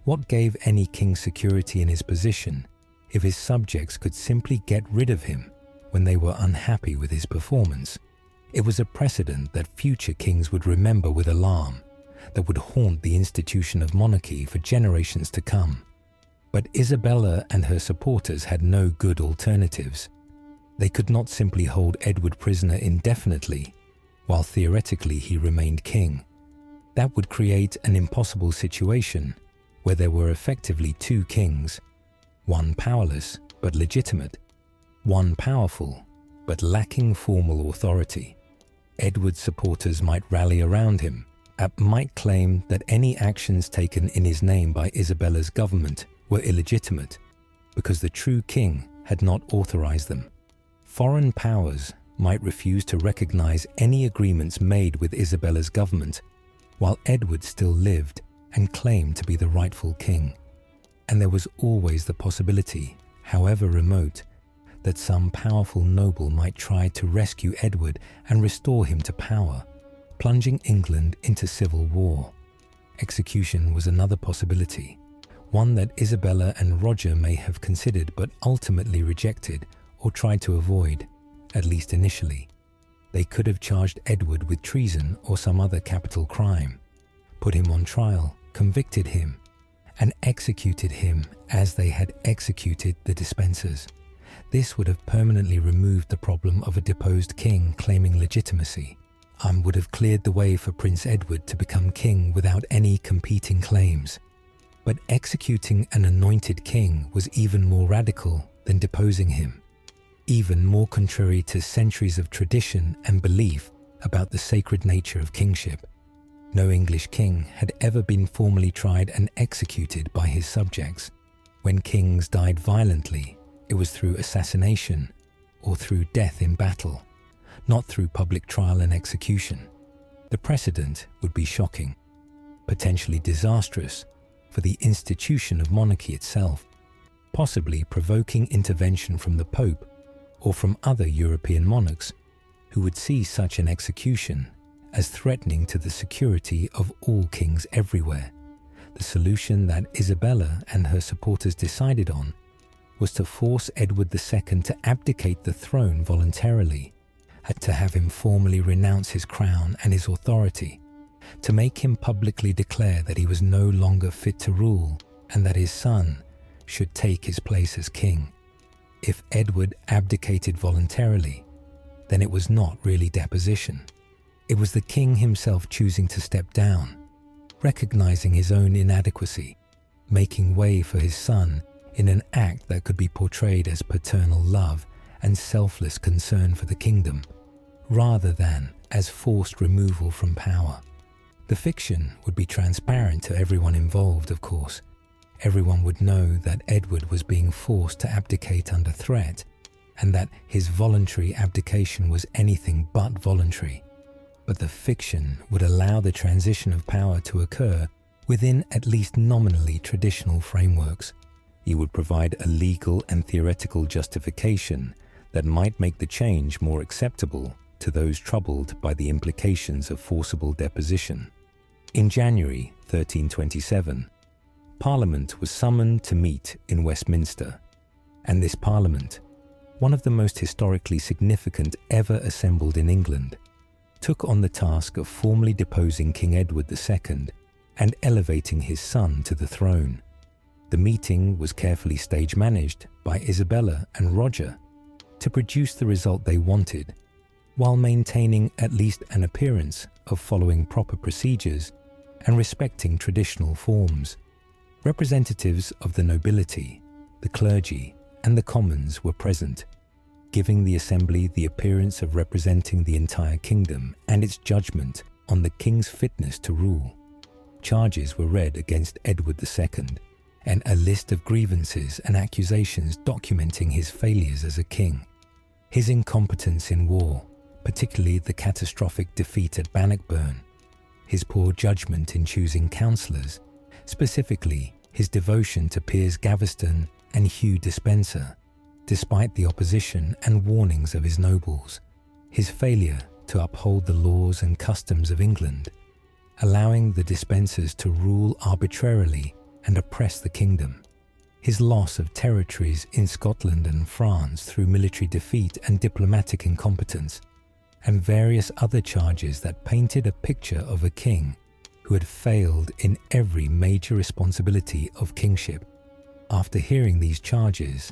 What gave any king security in his position if his subjects could simply get rid of him when they were unhappy with his performance? It was a precedent that future kings would remember with alarm, that would haunt the institution of monarchy for generations to come. But Isabella and her supporters had no good alternatives. They could not simply hold Edward prisoner indefinitely, while theoretically he remained king. That would create an impossible situation where there were effectively two kings, one powerless but legitimate, one powerful but lacking formal authority. Edward's supporters might rally around him, might claim that any actions taken in his name by Isabella's government were illegitimate because the true king had not authorized them. Foreign powers might refuse to recognize any agreements made with Isabella's government, while Edward still lived and claimed to be the rightful king. And there was always the possibility, however remote, that some powerful noble might try to rescue Edward and restore him to power, plunging England into civil war. Execution was another possibility, one that Isabella and Roger may have considered but ultimately rejected or tried to avoid, at least initially. They could have charged Edward with treason or some other capital crime, put him on trial, convicted him, and executed him as they had executed the Despensers. This would have permanently removed the problem of a deposed king claiming legitimacy, and would have cleared the way for Prince Edward to become king without any competing claims. But executing an anointed king was even more radical than deposing him, even more contrary to centuries of tradition and belief about the sacred nature of kingship. No English king had ever been formally tried and executed by his subjects. When kings died violently, it was through assassination or through death in battle, not through public trial and execution. The precedent would be shocking, potentially disastrous for the institution of monarchy itself, possibly provoking intervention from the Pope or from other European monarchs who would see such an execution as threatening to the security of all kings everywhere. The solution that Isabella and her supporters decided on was to force Edward II to abdicate the throne voluntarily, to have him formally renounce his crown and his authority, to make him publicly declare that he was no longer fit to rule and that his son should take his place as king. If Edward abdicated voluntarily, then it was not really deposition. It was the king himself choosing to step down, recognizing his own inadequacy, making way for his son in an act that could be portrayed as paternal love and selfless concern for the kingdom, rather than as forced removal from power. The fiction would be transparent to everyone involved, of course. Everyone would know that Edward was being forced to abdicate under threat, and that his voluntary abdication was anything but voluntary. But the fiction would allow the transition of power to occur within at least nominally traditional frameworks. He would provide a legal and theoretical justification that might make the change more acceptable to those troubled by the implications of forcible deposition. In January 1327, Parliament was summoned to meet in Westminster, and this Parliament, one of the most historically significant ever assembled in England, took on the task of formally deposing King Edward II and elevating his son to the throne. The meeting was carefully stage-managed by Isabella and Roger to produce the result they wanted, while maintaining at least an appearance of following proper procedures and respecting traditional forms. Representatives of the nobility, the clergy, and the commons were present, giving the assembly the appearance of representing the entire kingdom and its judgment on the king's fitness to rule. Charges were read against Edward II, and a list of grievances and accusations documenting his failures as a king, his incompetence in war, particularly the catastrophic defeat at Bannockburn, his poor judgment in choosing councillors, specifically his devotion to Piers Gaveston and Hugh Despenser, despite the opposition and warnings of his nobles, his failure to uphold the laws and customs of England, allowing the Despensers to rule arbitrarily and oppress the kingdom, his loss of territories in Scotland and France through military defeat and diplomatic incompetence, and various other charges that painted a picture of a king who had failed in every major responsibility of kingship. After hearing these charges,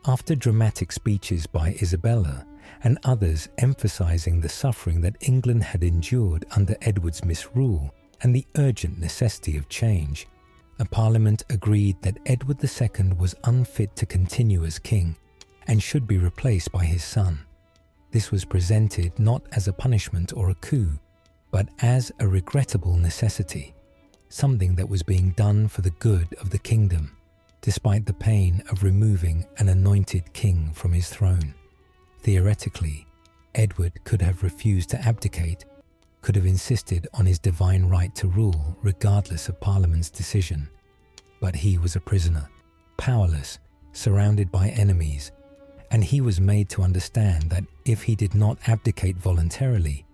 after dramatic speeches by Isabella and others emphasizing the suffering that England had endured under Edward's misrule and the urgent necessity of change, a parliament agreed that Edward II was unfit to continue as king and should be replaced by his son. This was presented not as a punishment or a coup, but as a regrettable necessity, something that was being done for the good of the kingdom, despite the pain of removing an anointed king from his throne. Theoretically, Edward could have refused to abdicate, could have insisted on his divine right to rule regardless of Parliament's decision. But he was a prisoner, powerless, surrounded by enemies, and he was made to understand that if he did not abdicate voluntarily,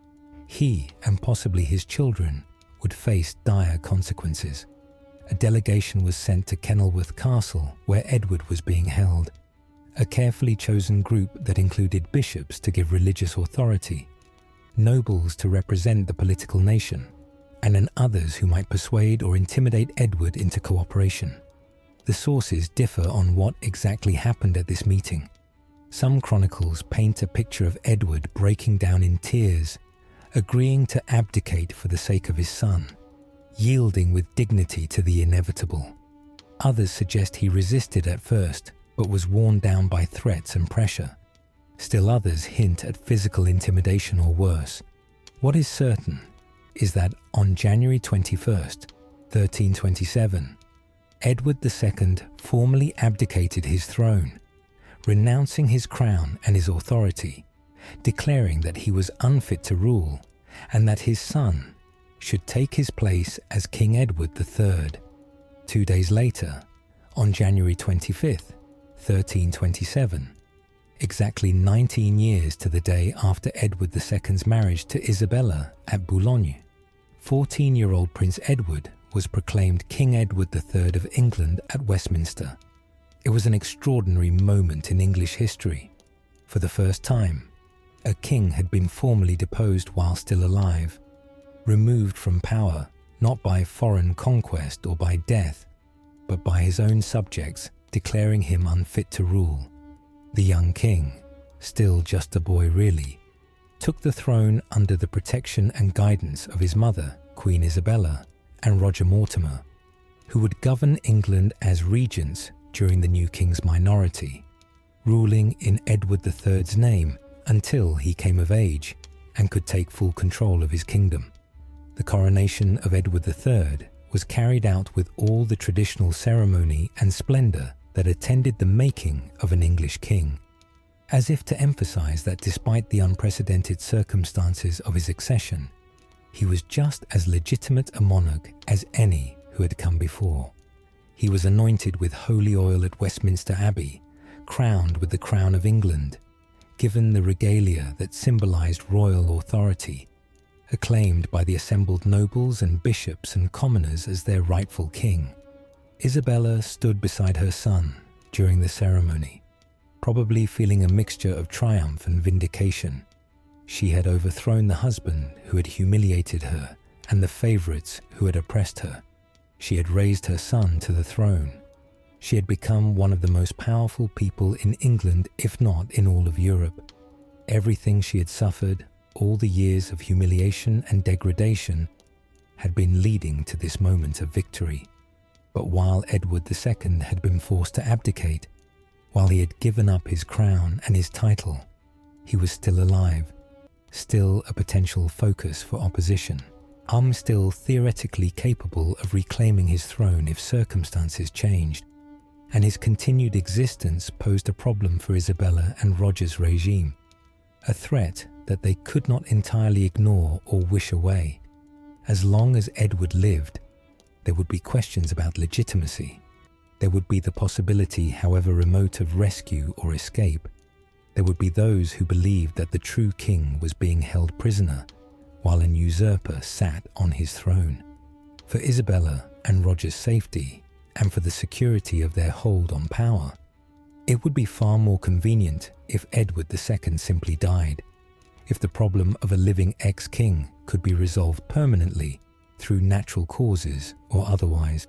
he and possibly his children would face dire consequences. A delegation was sent to Kenilworth Castle, where Edward was being held, a carefully chosen group that included bishops to give religious authority, nobles to represent the political nation, and in others who might persuade or intimidate Edward into cooperation. The sources differ on what exactly happened at this meeting. Some chronicles paint a picture of Edward breaking down in tears, agreeing to abdicate for the sake of his son, yielding with dignity to the inevitable. Others suggest he resisted at first, but was worn down by threats and pressure. Still others hint at physical intimidation or worse. What is certain is that on January 21st, 1327, Edward II formally abdicated his throne, renouncing his crown and his authority, declaring that he was unfit to rule and that his son should take his place as King Edward III. 2 days later, on January 25th, 1327, exactly 19 years to the day after Edward II's marriage to Isabella at Boulogne, 14-year-old Prince Edward was proclaimed King Edward III of England at Westminster. It was an extraordinary moment in English history. For the first time, a king had been formally deposed while still alive, removed from power not by foreign conquest or by death, but by his own subjects declaring him unfit to rule. The young king, still just a boy really, took the throne under the protection and guidance of his mother, Queen Isabella, and Roger Mortimer, who would govern England as regents during the new king's minority, ruling in Edward III's name until he came of age and could take full control of his kingdom. The coronation of Edward III was carried out with all the traditional ceremony and splendour that attended the making of an English king, as if to emphasize that despite the unprecedented circumstances of his accession, he was just as legitimate a monarch as any who had come before. He was anointed with holy oil at Westminster Abbey, crowned with the crown of England, given the regalia that symbolized royal authority, acclaimed by the assembled nobles and bishops and commoners as their rightful king. Isabella stood beside her son during the ceremony, probably feeling a mixture of triumph and vindication. She had overthrown the husband who had humiliated her and the favourites who had oppressed her. She had raised her son to the throne. She had become one of the most powerful people in England, if not in all of Europe. Everything she had suffered, all the years of humiliation and degradation, had been leading to this moment of victory. But while Edward II had been forced to abdicate, while he had given up his crown and his title, he was still alive, still a potential focus for opposition, still theoretically capable of reclaiming his throne if circumstances changed, and his continued existence posed a problem for Isabella and Roger's regime, a threat that they could not entirely ignore or wish away. As long as Edward lived, there would be questions about legitimacy. There would be the possibility, however remote, of rescue or escape. There would be those who believed that the true king was being held prisoner, while an usurper sat on his throne. For Isabella and Roger's safety, and for the security of their hold on power, it would be far more convenient if Edward II simply died, if the problem of a living ex-king could be resolved permanently through natural causes or otherwise.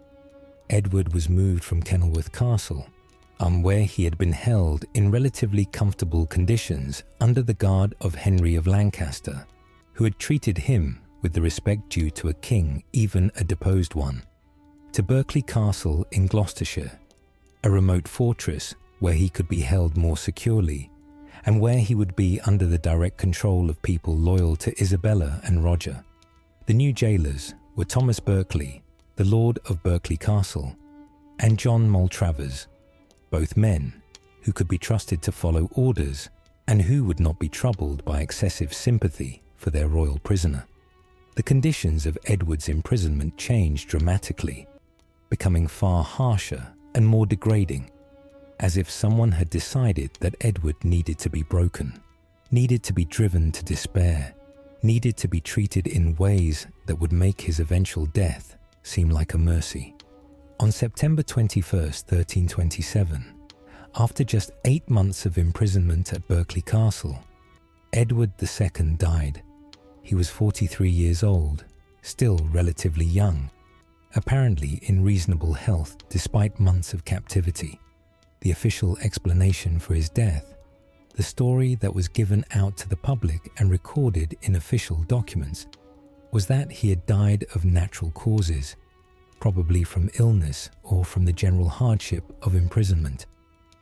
Edward was moved from Kenilworth Castle, where he had been held in relatively comfortable conditions under the guard of Henry of Lancaster, who had treated him with the respect due to a king, even a deposed one, to Berkeley Castle in Gloucestershire, a remote fortress where he could be held more securely, and where he would be under the direct control of people loyal to Isabella and Roger. The new jailers were Thomas Berkeley, the Lord of Berkeley Castle, and John Maltravers, both men who could be trusted to follow orders and who would not be troubled by excessive sympathy for their royal prisoner. The conditions of Edward's imprisonment changed dramatically, becoming far harsher and more degrading, as if someone had decided that Edward needed to be broken, needed to be driven to despair, needed to be treated in ways that would make his eventual death seem like a mercy. On September 21st, 1327, after just 8 months of imprisonment at Berkeley Castle, Edward II died. He was 43 years old still relatively young, apparently in reasonable health despite months of captivity. The official explanation for his death, the story that was given out to the public and recorded in official documents, was that he had died of natural causes, probably from illness or from the general hardship of imprisonment.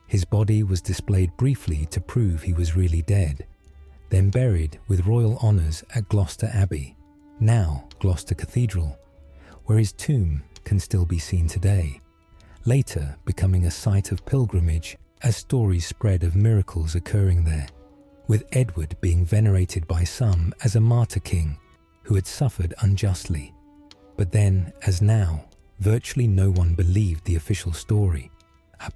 His body was displayed briefly to prove he was really dead, then buried with royal honours at Gloucester Abbey, now Gloucester Cathedral, where his tomb can still be seen today, later becoming a site of pilgrimage as stories spread of miracles occurring there, with Edward being venerated by some as a martyr king who had suffered unjustly. But then, as now, virtually no one believed the official story.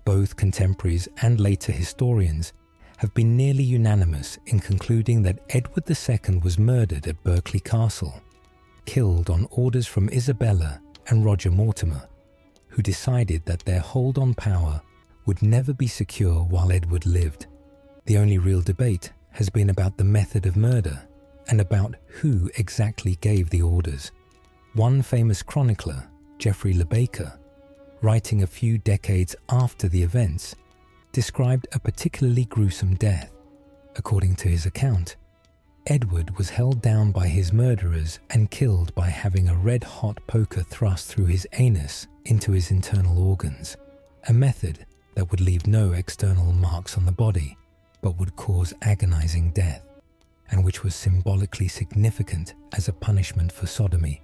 Both contemporaries and later historians have been nearly unanimous in concluding that Edward II was murdered at Berkeley Castle, killed on orders from Isabella and Roger Mortimer, who decided that their hold on power would never be secure while Edward lived. The only real debate has been about the method of murder and about who exactly gave the orders. One famous chronicler, Geoffrey Le Baker, writing a few decades after the events, described a particularly gruesome death. According to his account, Edward was held down by his murderers and killed by having a red-hot poker thrust through his anus into his internal organs, a method that would leave no external marks on the body, but would cause agonizing death, and which was symbolically significant as a punishment for sodomy,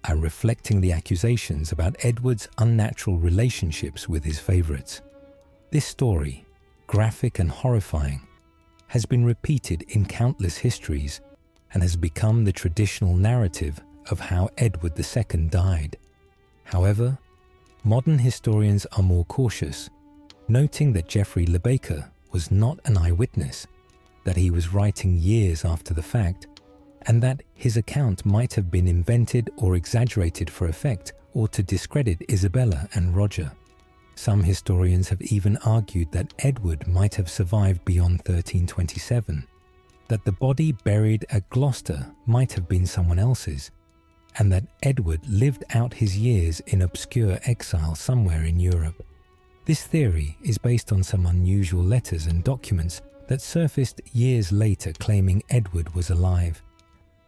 and reflecting the accusations about Edward's unnatural relationships with his favourites. This story, graphic and horrifying, has been repeated in countless histories and has become the traditional narrative of how Edward II died. However, modern historians are more cautious, noting that Geoffrey Le Baker was not an eyewitness, that he was writing years after the fact, and that his account might have been invented or exaggerated for effect or to discredit Isabella and Roger. Some historians have even argued that Edward might have survived beyond 1327, that the body buried at Gloucester might have been someone else's, and that Edward lived out his years in obscure exile somewhere in Europe. This theory is based on some unusual letters and documents that surfaced years later claiming Edward was alive,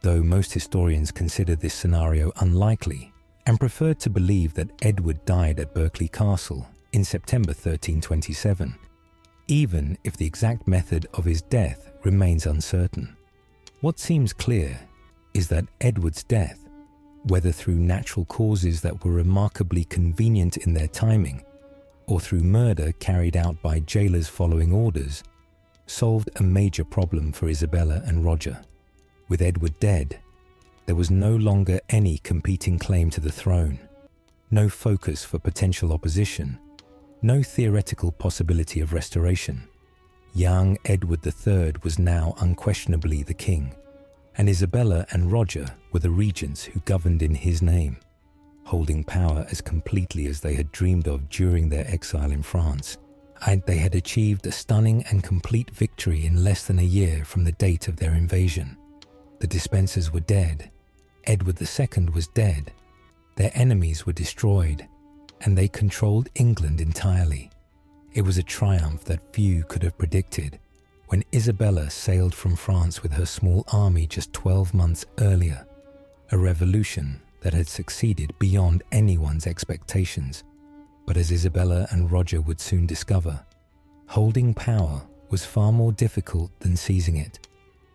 though most historians consider this scenario unlikely and prefer to believe that Edward died at Berkeley Castle in September 1327, even if the exact method of his death remains uncertain. What seems clear is that Edward's death, whether through natural causes that were remarkably convenient in their timing, or through murder carried out by jailers following orders, solved a major problem for Isabella and Roger. With Edward dead, there was no longer any competing claim to the throne, no focus for potential opposition, no theoretical possibility of restoration. Young Edward III was now unquestionably the king, and Isabella and Roger were the regents who governed in his name, holding power as completely as they had dreamed of during their exile in France. And they had achieved a stunning and complete victory in less than a year from the date of their invasion. The Despensers were dead, Edward II was dead, their enemies were destroyed, and they controlled England entirely. It was a triumph that few could have predicted when Isabella sailed from France with her small army just 12 months earlier, a revolution that had succeeded beyond anyone's expectations. But as Isabella and Roger would soon discover, holding power was far more difficult than seizing it,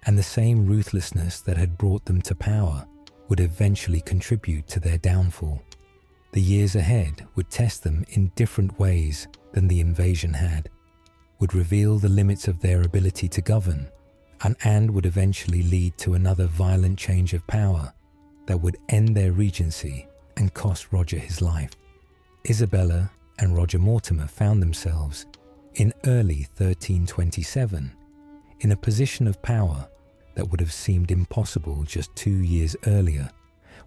and the same ruthlessness that had brought them to power would eventually contribute to their downfall. The years ahead would test them in different ways than the invasion had, would reveal the limits of their ability to govern, and would eventually lead to another violent change of power that would end their regency and cost Roger his life. Isabella and Roger Mortimer found themselves, in early 1327, in a position of power that would have seemed impossible just 2 years earlier,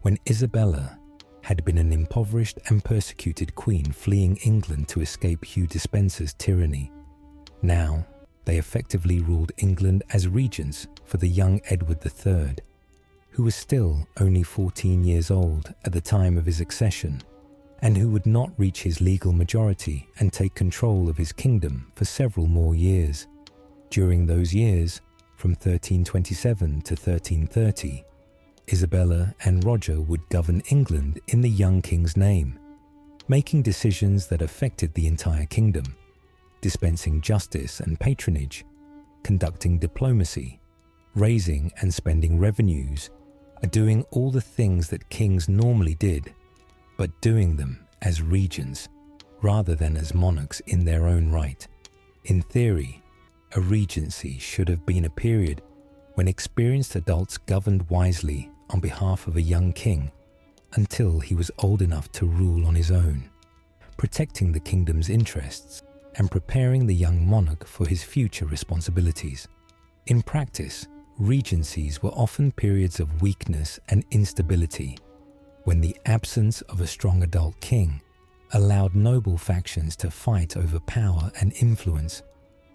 when Isabella had been an impoverished and persecuted queen fleeing England to escape Hugh Despenser's tyranny. Now, they effectively ruled England as regents for the young Edward III, who was still only 14 years old at the time of his accession, and who would not reach his legal majority and take control of his kingdom for several more years. During those years, from 1327 to 1330, Isabella and Roger would govern England in the young king's name, making decisions that affected the entire kingdom, dispensing justice and patronage, conducting diplomacy, raising and spending revenues, doing all the things that kings normally did, but doing them as regents rather than as monarchs in their own right. In theory, a regency should have been a period when experienced adults governed wisely on behalf of a young king until he was old enough to rule on his own, protecting the kingdom's interests and preparing the young monarch for his future responsibilities. In practice, regencies were often periods of weakness and instability, when the absence of a strong adult king allowed noble factions to fight over power and influence,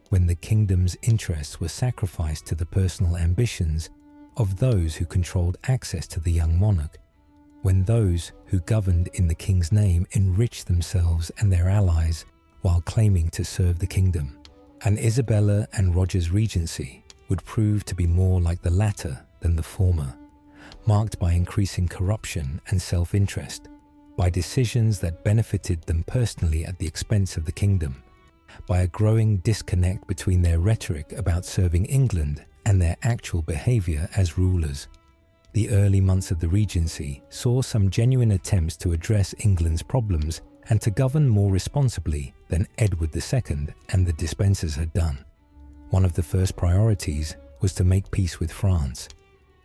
when the kingdom's interests were sacrificed to the personal ambitions of those who controlled access to the young monarch, when those who governed in the king's name enriched themselves and their allies while claiming to serve the kingdom. And Isabella and Roger's regency would prove to be more like the latter than the former, marked by increasing corruption and self-interest, by decisions that benefited them personally at the expense of the kingdom, by a growing disconnect between their rhetoric about serving England and their actual behaviour as rulers. The early months of the Regency saw some genuine attempts to address England's problems and to govern more responsibly than Edward II and the Despensers had done. One of the first priorities was to make peace with France,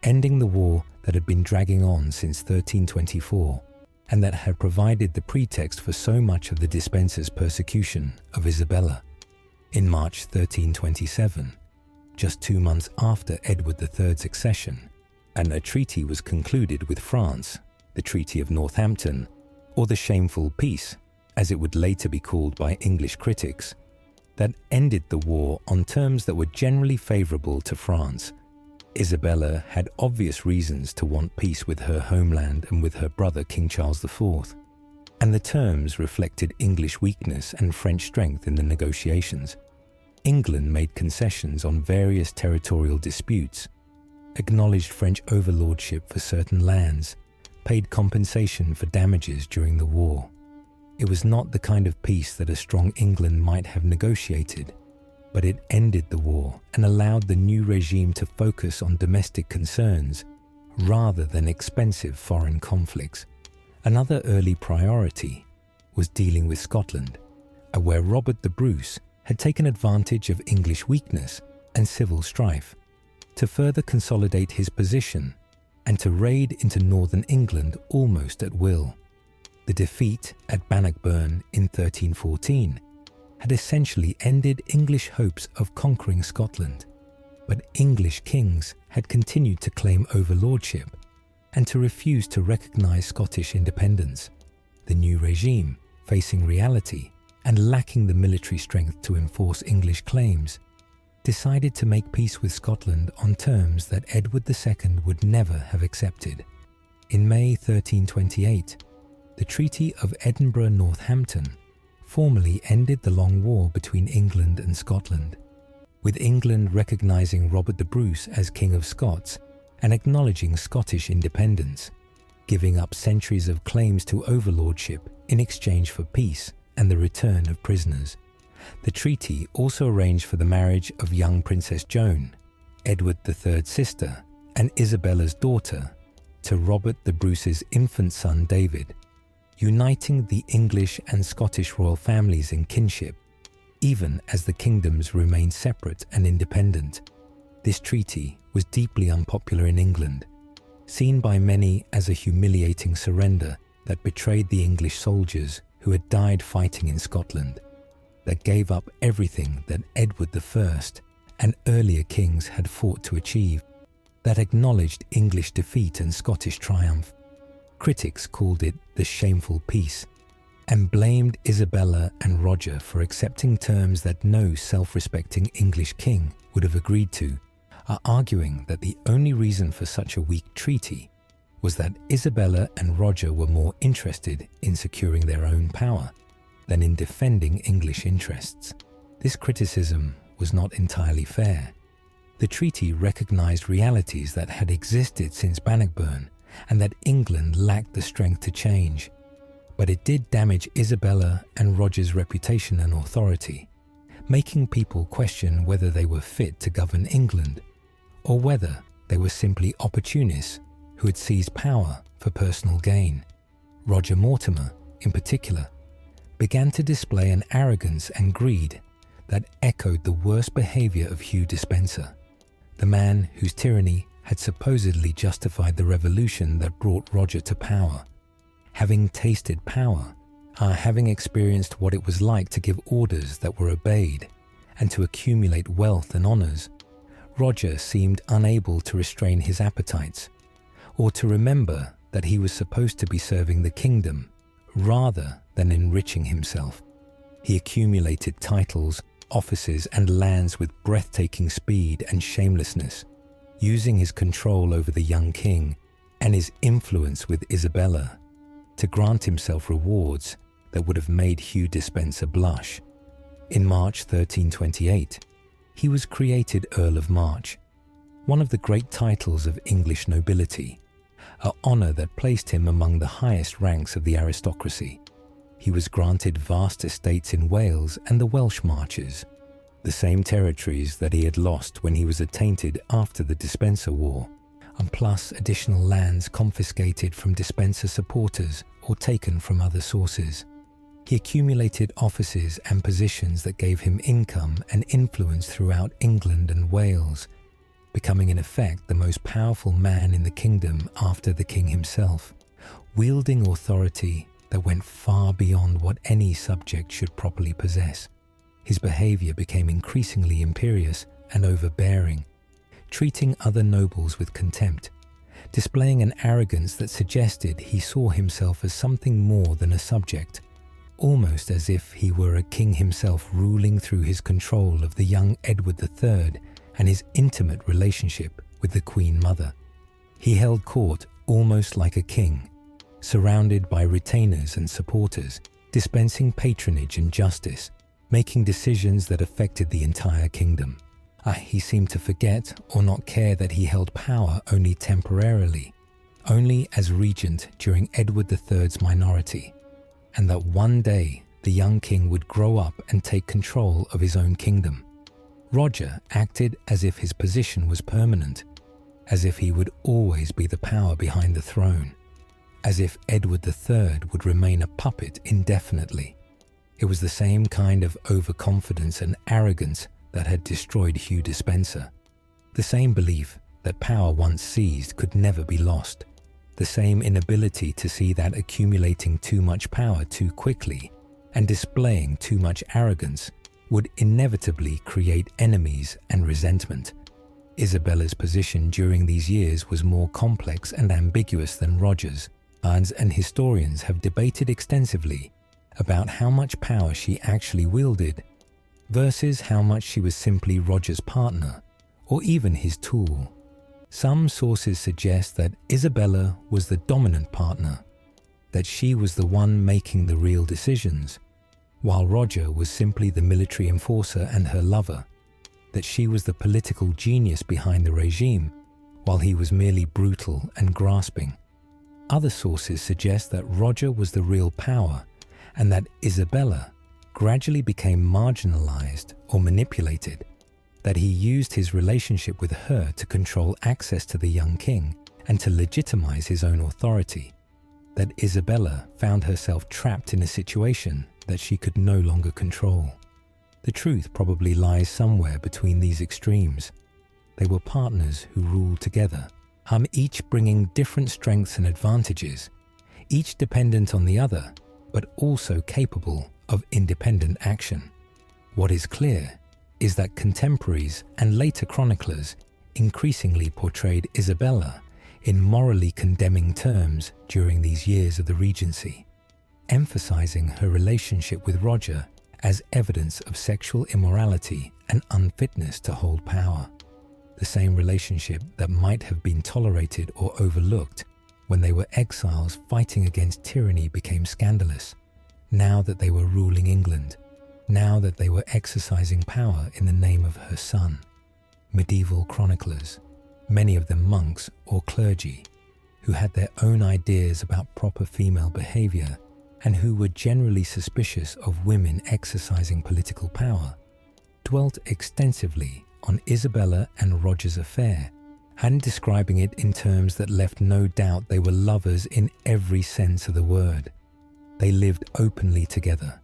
ending the war that had been dragging on since 1324 and that had provided the pretext for so much of the Despensers' persecution of Isabella. In March 1327, just 2 months after Edward III's accession, and a treaty was concluded with France, the Treaty of Northampton, or the Shameful Peace, as it would later be called by English critics, that ended the war on terms that were generally favourable to France. Isabella had obvious reasons to want peace with her homeland and with her brother King Charles IV, and the terms reflected English weakness and French strength in the negotiations. England made concessions on various territorial disputes, acknowledged French overlordship for certain lands, paid compensation for damages during the war. It was not the kind of peace that a strong England might have negotiated, but it ended the war and allowed the new regime to focus on domestic concerns rather than expensive foreign conflicts. Another early priority was dealing with Scotland, where Robert the Bruce had taken advantage of English weakness and civil strife to further consolidate his position and to raid into northern England almost at will. The defeat at Bannockburn in 1314 had essentially ended English hopes of conquering Scotland, but English kings had continued to claim overlordship and to refuse to recognise Scottish independence. The new regime, facing reality and lacking the military strength to enforce English claims, decided to make peace with Scotland on terms that Edward II would never have accepted. In May 1328, the Treaty of Edinburgh-Northampton formally ended the long war between England and Scotland, with England recognising Robert the Bruce as King of Scots and acknowledging Scottish independence, giving up centuries of claims to overlordship in exchange for peace and the return of prisoners. The treaty also arranged for the marriage of young Princess Joan, Edward III's sister and Isabella's daughter, to Robert the Bruce's infant son David, uniting the English and Scottish royal families in kinship, even as the kingdoms remained separate and independent. This treaty was deeply unpopular in England, seen by many as a humiliating surrender that betrayed the English soldiers who had died fighting in Scotland, that gave up everything that Edward I and earlier kings had fought to achieve, that acknowledged English defeat and Scottish triumph. Critics called it the Shameful Peace and blamed Isabella and Roger for accepting terms that no self-respecting English king would have agreed to, are arguing that the only reason for such a weak treaty was that Isabella and Roger were more interested in securing their own power than in defending English interests. This criticism was not entirely fair. The treaty recognized realities that had existed since Bannockburn and that England lacked the strength to change. But it did damage Isabella and Roger's reputation and authority, making people question whether they were fit to govern England, or whether they were simply opportunists who had seized power for personal gain. Roger Mortimer, in particular, began to display an arrogance and greed that echoed the worst behavior of Hugh Despenser, the man whose tyranny had supposedly justified the revolution that brought Roger to power. Having tasted power, having experienced what it was like to give orders that were obeyed and to accumulate wealth and honours, Roger seemed unable to restrain his appetites, or to remember that he was supposed to be serving the kingdom rather than enriching himself. He accumulated titles, offices and lands with breathtaking speed and shamelessness, using his control over the young king and his influence with Isabella to grant himself rewards that would have made Hugh Despenser blush. In March 1328, he was created Earl of March, one of the great titles of English nobility, an honour that placed him among the highest ranks of the aristocracy. He was granted vast estates in Wales and the Welsh Marches, the same territories that he had lost when he was attainted after the Despenser War, and plus additional lands confiscated from Despenser supporters or taken from other sources. He accumulated offices and positions that gave him income and influence throughout England and Wales, becoming in effect the most powerful man in the kingdom after the king himself, wielding authority that went far beyond what any subject should properly possess. His behavior became increasingly imperious and overbearing, treating other nobles with contempt, displaying an arrogance that suggested he saw himself as something more than a subject, almost as if he were a king himself ruling through his control of the young Edward III and his intimate relationship with the Queen Mother. He held court almost like a king, surrounded by retainers and supporters, dispensing patronage and justice, making decisions that affected the entire kingdom. He seemed to forget or not care that he held power only temporarily, only as regent during Edward III's minority, and that one day the young king would grow up and take control of his own kingdom. Roger acted as if his position was permanent, as if he would always be the power behind the throne, as if Edward III would remain a puppet indefinitely. It was the same kind of overconfidence and arrogance that had destroyed Hugh Despenser, the same belief that power once seized could never be lost, the same inability to see that accumulating too much power too quickly and displaying too much arrogance would inevitably create enemies and resentment. Isabella's position during these years was more complex and ambiguous than Roger's, and historians have debated extensively about how much power she actually wielded versus how much she was simply Roger's partner or even his tool. Some sources suggest that Isabella was the dominant partner, that she was the one making the real decisions, while Roger was simply the military enforcer and her lover, that she was the political genius behind the regime, while he was merely brutal and grasping. Other sources suggest that Roger was the real power and that Isabella gradually became marginalized or manipulated, that he used his relationship with her to control access to the young king and to legitimize his own authority, that Isabella found herself trapped in a situation that she could no longer control. The truth probably lies somewhere between these extremes. They were partners who ruled together, each bringing different strengths and advantages, each dependent on the other, but also capable of independent action. What is clear is that contemporaries and later chroniclers increasingly portrayed Isabella in morally condemning terms during these years of the Regency, emphasizing her relationship with Roger as evidence of sexual immorality and unfitness to hold power. the same relationship that might have been tolerated or overlooked when they were exiles fighting against tyranny became scandalous, now that they were ruling England, now that they were exercising power in the name of her son. Medieval chroniclers, many of them monks or clergy, who had their own ideas about proper female behavior and who were generally suspicious of women exercising political power, dwelt extensively on Isabella and Roger's affair, and describing it in terms that left no doubt they were lovers in every sense of the word. They lived openly together,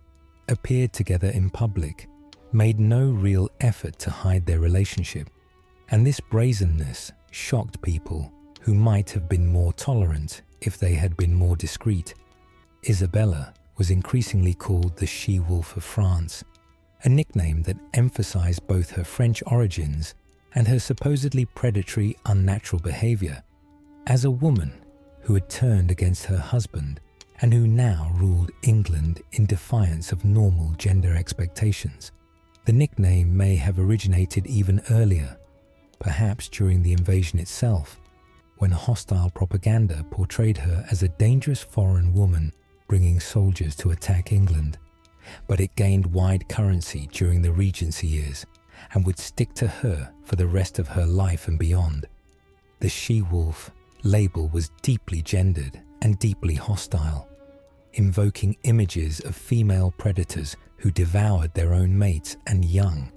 appeared together in public, made no real effort to hide their relationship, and this brazenness shocked people who might have been more tolerant if they had been more discreet. Isabella was increasingly called the She-Wolf of France, a nickname that emphasized both her French origins and her supposedly predatory, unnatural behavior. As a woman who had turned against her husband and who now ruled England in defiance of normal gender expectations, the nickname may have originated even earlier, perhaps during the invasion itself, when hostile propaganda portrayed her as a dangerous foreign woman bringing soldiers to attack England. But it gained wide currency during the Regency years and would stick to her for the rest of her life and beyond. The she-wolf label was deeply gendered and deeply hostile, invoking images of female predators who devoured their own mates and young,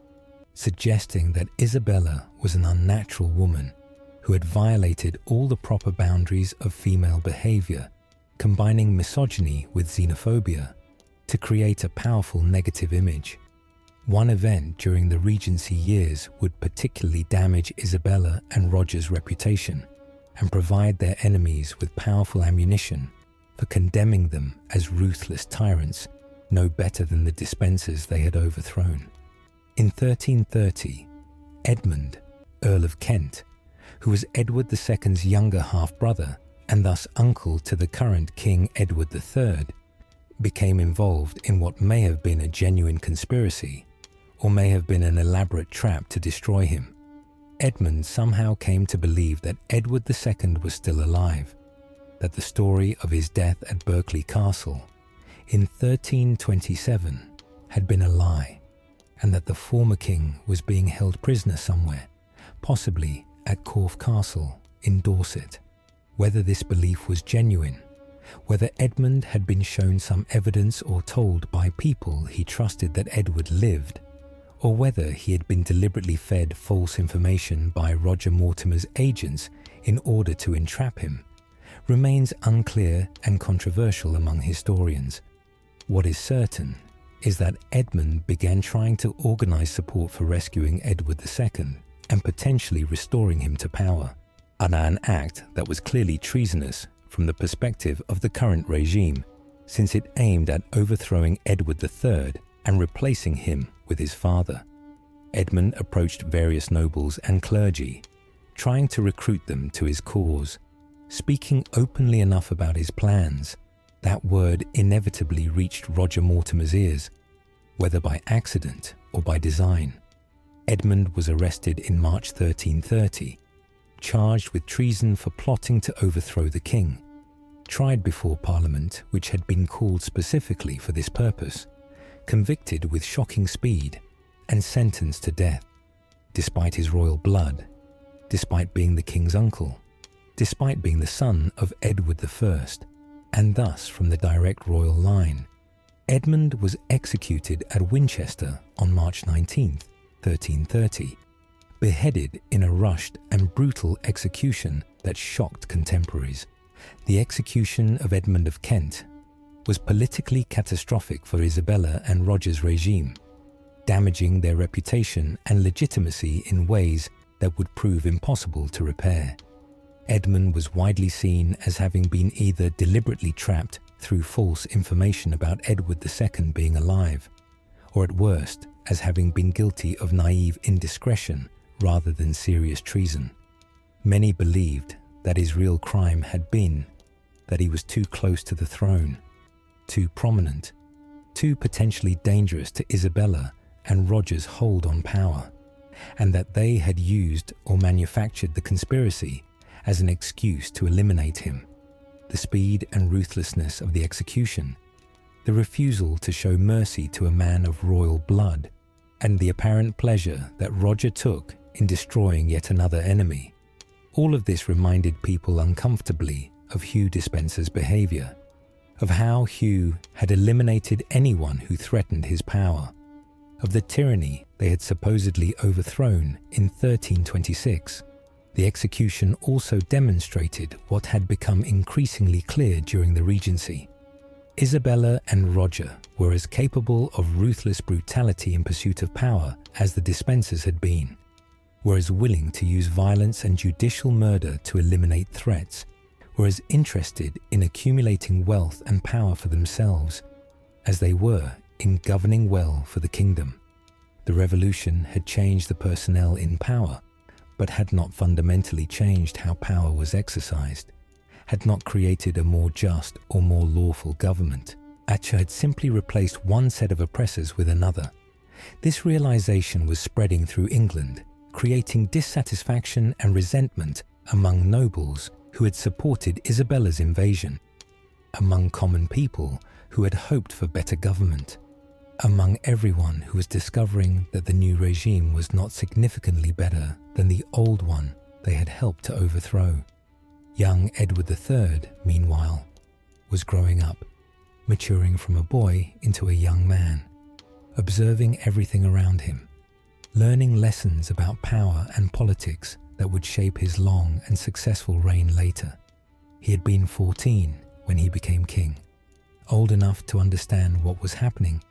suggesting that Isabella was an unnatural woman who had violated all the proper boundaries of female behavior, combining misogyny with xenophobia to create a powerful negative image. One event during the Regency years would particularly damage Isabella and Roger's reputation and provide their enemies with powerful ammunition for condemning them as ruthless tyrants, no better than the Despensers they had overthrown. In 1330, Edmund, Earl of Kent, who was Edward II's younger half-brother and thus uncle to the current King Edward III, became involved in what may have been a genuine conspiracy or may have been an elaborate trap to destroy him. Edmund somehow came to believe that Edward II was still alive, that the story of his death at Berkeley Castle in 1327 had been a lie, and that the former king was being held prisoner somewhere, possibly at Corfe Castle in Dorset. Whether this belief was genuine, whether Edmund had been shown some evidence or told by people he trusted that Edward lived, or whether he had been deliberately fed false information by Roger Mortimer's agents in order to entrap him, remains unclear and controversial among historians. What is certain is that Edmund began trying to organize support for rescuing Edward II and potentially restoring him to power, an act that was clearly treasonous from the perspective of the current regime, since it aimed at overthrowing Edward III and replacing him with his father. Edmund approached various nobles and clergy, trying to recruit them to his cause. Speaking openly enough about his plans, that word inevitably reached Roger Mortimer's ears, whether by accident or by design. Edmund was arrested in March 1330, charged with treason for plotting to overthrow the king, tried before Parliament, which had been called specifically for this purpose, convicted with shocking speed, and sentenced to death. Despite his royal blood, despite being the king's uncle, despite being the son of Edward I, and thus from the direct royal line, Edmund was executed at Winchester on March 19, 1330, beheaded in a rushed and brutal execution that shocked contemporaries. The execution of Edmund of Kent was politically catastrophic for Isabella and Roger's regime, damaging their reputation and legitimacy in ways that would prove impossible to repair. Edmund was widely seen as having been either deliberately trapped through false information about Edward II being alive, or at worst as having been guilty of naive indiscretion rather than serious treason. Many believed that his real crime had been that he was too close to the throne, too prominent, too potentially dangerous to Isabella and Roger's hold on power, and that they had used or manufactured the conspiracy as an excuse to eliminate him. The speed and ruthlessness of the execution, the refusal to show mercy to a man of royal blood, and the apparent pleasure that Roger took in destroying yet another enemy. All of this reminded people uncomfortably of Hugh Despenser's behavior, of how Hugh had eliminated anyone who threatened his power, of the tyranny they had supposedly overthrown in 1326. The execution also demonstrated what had become increasingly clear during the Regency. Isabella and Roger were as capable of ruthless brutality in pursuit of power as the Despensers had been, were as willing to use violence and judicial murder to eliminate threats, were as interested in accumulating wealth and power for themselves as they were in governing well for the kingdom. The revolution had changed the personnel in power, but had not fundamentally changed how power was exercised, had not created a more just or more lawful government. Thatcher had simply replaced one set of oppressors with another. This realization was spreading through England, creating dissatisfaction and resentment among nobles who had supported Isabella's invasion, among common people who had hoped for better government, among everyone who was discovering that the new regime was not significantly better than the old one they had helped to overthrow. Young Edward III, meanwhile, was growing up, maturing from a boy into a young man, observing everything around him, learning lessons about power and politics that would shape his long and successful reign later. He had been 14 when he became king, old enough to understand what was happening,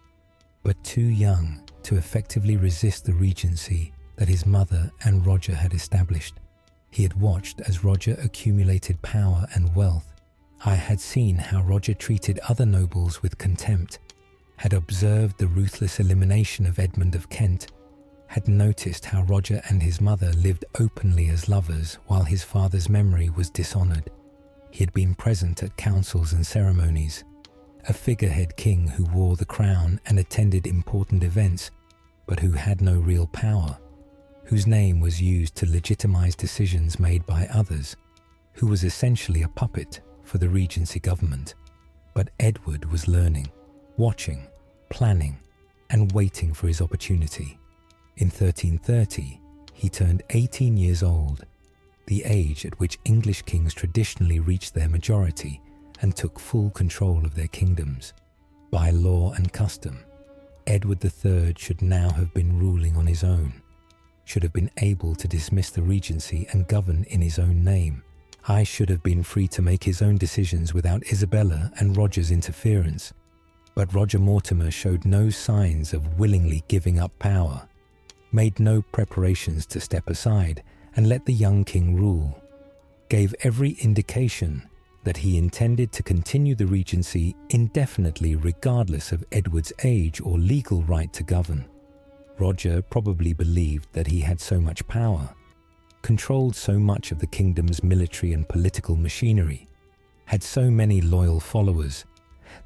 but too young to effectively resist the regency that his mother and Roger had established. He had watched as Roger accumulated power and wealth. I had seen how Roger treated other nobles with contempt, had observed the ruthless elimination of Edmund of Kent, had noticed how Roger and his mother lived openly as lovers while his father's memory was dishonoured. He had been present at councils and ceremonies, a figurehead king who wore the crown and attended important events, but who had no real power, whose name was used to legitimize decisions made by others, who was essentially a puppet for the Regency government. But Edward was learning, watching, planning, and waiting for his opportunity. In 1330, he turned 18 years old, the age at which English kings traditionally reached their majority and took full control of their kingdoms. By law and custom, Edward III should now have been ruling on his own, should have been able to dismiss the Regency and govern in his own name. I should have been free to make his own decisions without Isabella and Roger's interference. But Roger Mortimer showed no signs of willingly giving up power, made no preparations to step aside and let the young king rule, gave every indication that he intended to continue the Regency indefinitely regardless of Edward's age or legal right to govern. Roger probably believed that he had so much power, controlled so much of the kingdom's military and political machinery, had so many loyal followers,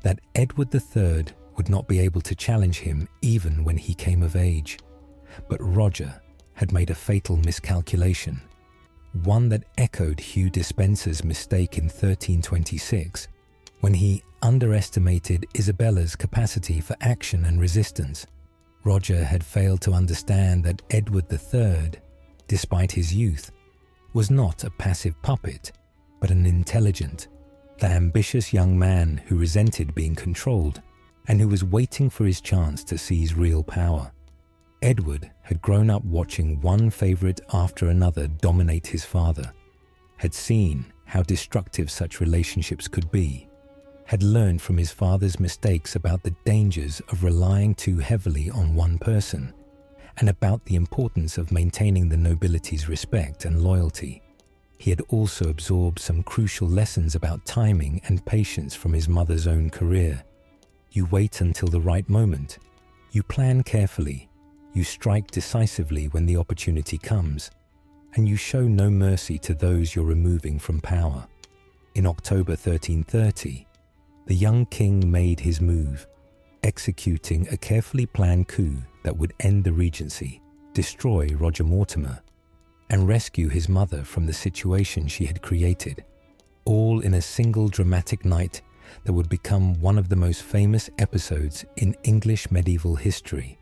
that Edward III would not be able to challenge him even when he came of age. But Roger had made a fatal miscalculation, one that echoed Hugh Despenser's mistake in 1326, when he underestimated Isabella's capacity for action and resistance. Roger had failed to understand that Edward III, despite his youth, was not a passive puppet, but an intelligent, ambitious young man who resented being controlled and who was waiting for his chance to seize real power. Edward had grown up watching one favourite after another dominate his father, had seen how destructive such relationships could be, had learned from his father's mistakes about the dangers of relying too heavily on one person, and about the importance of maintaining the nobility's respect and loyalty. He had also absorbed some crucial lessons about timing and patience from his mother's own career. You wait until the right moment. You plan carefully. You strike decisively when the opportunity comes, and you show no mercy to those you're removing from power. In October 1330, the young king made his move, executing a carefully planned coup that would end the Regency, destroy Roger Mortimer, and rescue his mother from the situation she had created, all in a single dramatic night that would become one of the most famous episodes in English medieval history.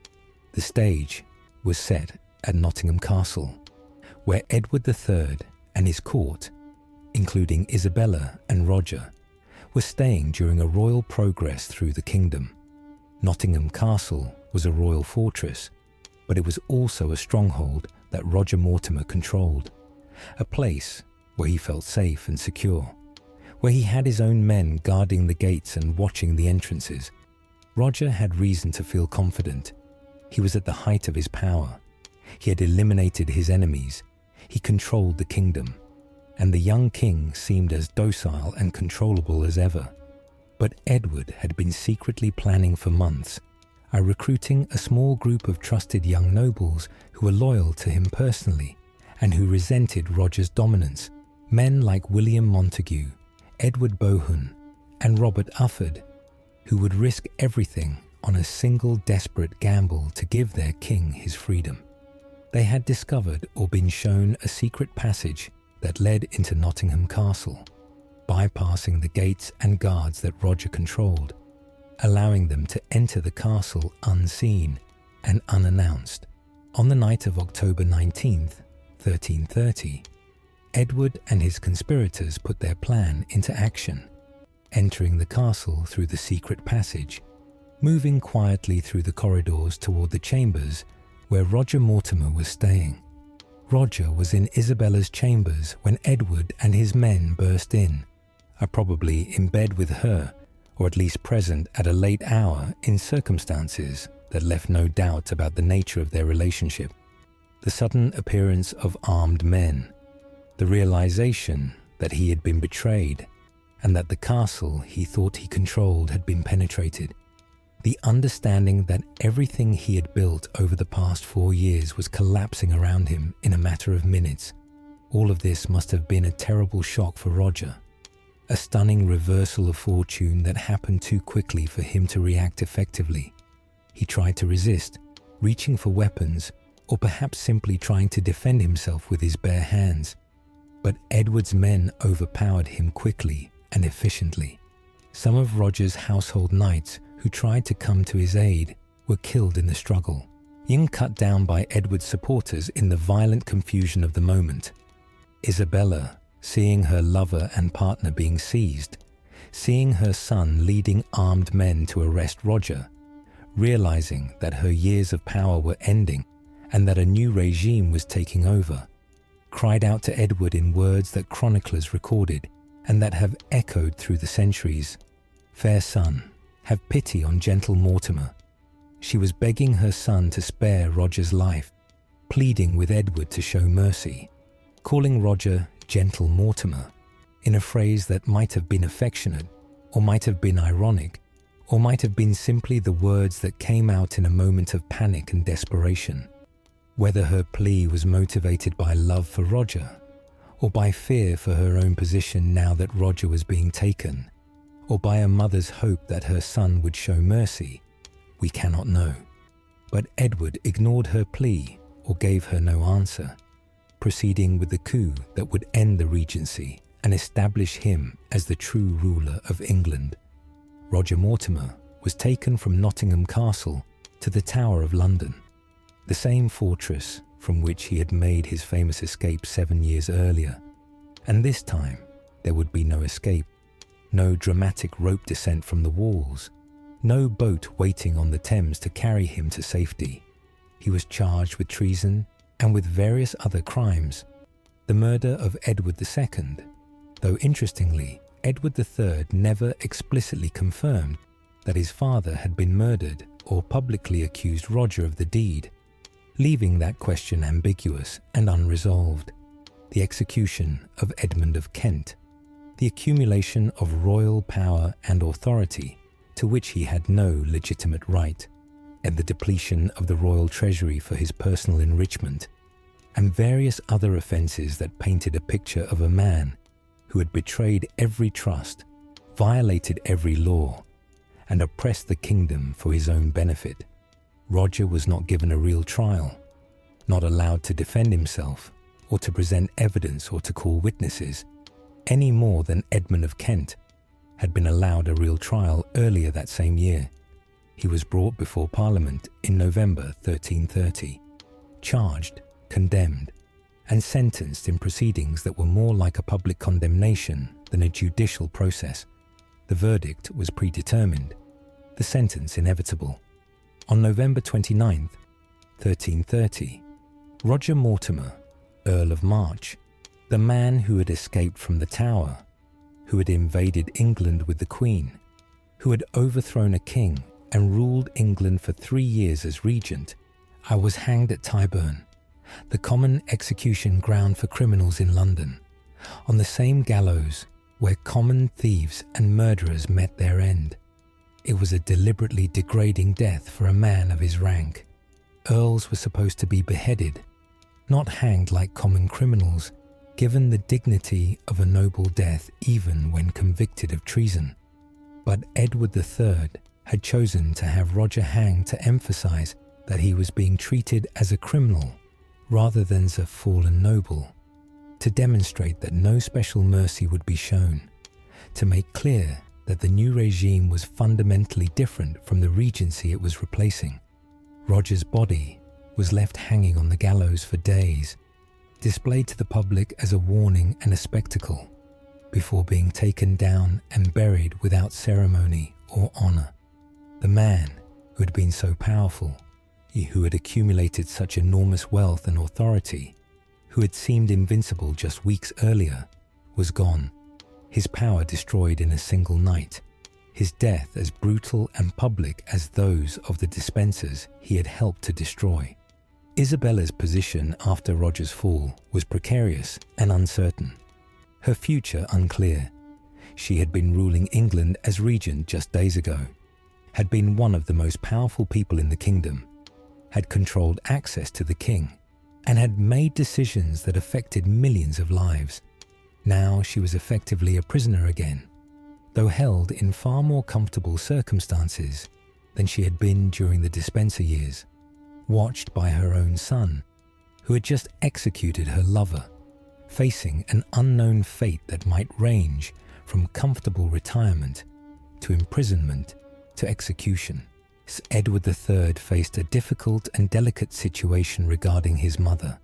The stage was set at Nottingham Castle, where Edward III and his court, including Isabella and Roger, were staying during a royal progress through the kingdom. Nottingham Castle was a royal fortress, but it was also a stronghold that Roger Mortimer controlled, a place where he felt safe and secure, where he had his own men guarding the gates and watching the entrances. Roger had reason to feel confident. He was at the height of his power. He had eliminated his enemies. He controlled the kingdom, and the young king seemed as docile and controllable as ever. But Edward had been secretly planning for months, recruiting a small group of trusted young nobles who were loyal to him personally and who resented Roger's dominance. Men like William Montague, Edward Bohun, and Robert Ufford, who would risk everything on a single desperate gamble to give their king his freedom. They had discovered or been shown a secret passage that led into Nottingham Castle, bypassing the gates and guards that Roger controlled, allowing them to enter the castle unseen and unannounced. On the night of October 19th, 1330, Edward and his conspirators put their plan into action, entering the castle through the secret passage, moving quietly through the corridors toward the chambers where Roger Mortimer was staying. Roger was in Isabella's chambers when Edward and his men burst in, probably in bed with her, or at least present at a late hour in circumstances that left no doubt about the nature of their relationship. The sudden appearance of armed men, the realization that he had been betrayed and that the castle he thought he controlled had been penetrated, the understanding that everything he had built over the past 4 years was collapsing around him in a matter of minutes. All of this must have been a terrible shock for Roger, a stunning reversal of fortune that happened too quickly for him to react effectively. He tried to resist, reaching for weapons, or perhaps simply trying to defend himself with his bare hands. But Edward's men overpowered him quickly and efficiently. Some of Roger's household knights who tried to come to his aid were killed in the struggle, even cut down by Edward's supporters in the violent confusion of the moment. Isabella, seeing her lover and partner being seized, seeing her son leading armed men to arrest Roger, realizing that her years of power were ending and that a new regime was taking over, cried out to Edward in words that chroniclers recorded and that have echoed through the centuries. "Fair son, have pity on gentle Mortimer." She was begging her son to spare Roger's life, pleading with Edward to show mercy, calling Roger gentle Mortimer in a phrase that might have been affectionate, or might have been ironic, or might have been simply the words that came out in a moment of panic and desperation. Whether her plea was motivated by love for Roger, or by fear for her own position now that Roger was being taken, or by a mother's hope that her son would show mercy, we cannot know. But Edward ignored her plea or gave her no answer, proceeding with the coup that would end the Regency and establish him as the true ruler of England. Roger Mortimer was taken from Nottingham Castle to the Tower of London, the same fortress from which he had made his famous escape 7 years earlier. And this time, there would be no escape, no dramatic rope descent from the walls, no boat waiting on the Thames to carry him to safety. He was charged with treason and with various other crimes. The murder of Edward II, though interestingly, Edward III never explicitly confirmed that his father had been murdered or publicly accused Roger of the deed, leaving that question ambiguous and unresolved. The execution of Edmund of Kent, the accumulation of royal power and authority to which he had no legitimate right, and the depletion of the royal treasury for his personal enrichment, and various other offences that painted a picture of a man who had betrayed every trust, violated every law, and oppressed the kingdom for his own benefit. Roger was not given a real trial. not allowed to defend himself or to present evidence or to call witnesses, any more than Edmund of Kent had been allowed a real trial earlier that same year. He was brought before Parliament in November 1330, charged, condemned, and sentenced in proceedings that were more like a public condemnation than a judicial process. The verdict was predetermined, the sentence inevitable. On November 29th, 1330, Roger Mortimer, Earl of March, the man who had escaped from the Tower, who had invaded England with the Queen, who had overthrown a king and ruled England for 3 years as regent, was hanged at Tyburn, the common execution ground for criminals in London, on the same gallows where common thieves and murderers met their end. It was a deliberately degrading death for a man of his rank. Earls were supposed to be beheaded, not hanged like common criminals, given the dignity of a noble death even when convicted of treason. But Edward III had chosen to have Roger hanged to emphasize that he was being treated as a criminal rather than as a fallen noble, to demonstrate that no special mercy would be shown, to make clear that the new regime was fundamentally different from the Regency it was replacing. Roger's body was left hanging on the gallows for days, displayed to the public as a warning and a spectacle, before being taken down and buried without ceremony or honor. The man who had been so powerful, who had accumulated such enormous wealth and authority, who had seemed invincible just weeks earlier, was gone, his power destroyed in a single night, his death as brutal and public as those of the Despensers he had helped to destroy. Isabella's position after Roger's fall was precarious and uncertain, her future unclear. She had been ruling England as regent just days ago, had been one of the most powerful people in the kingdom, had controlled access to the king, and had made decisions that affected millions of lives. Now she was effectively a prisoner again, though held in far more comfortable circumstances than she had been during the Despenser years, watched by her own son, who had just executed her lover, facing an unknown fate that might range from comfortable retirement to imprisonment to execution. Edward III faced a difficult and delicate situation regarding his mother.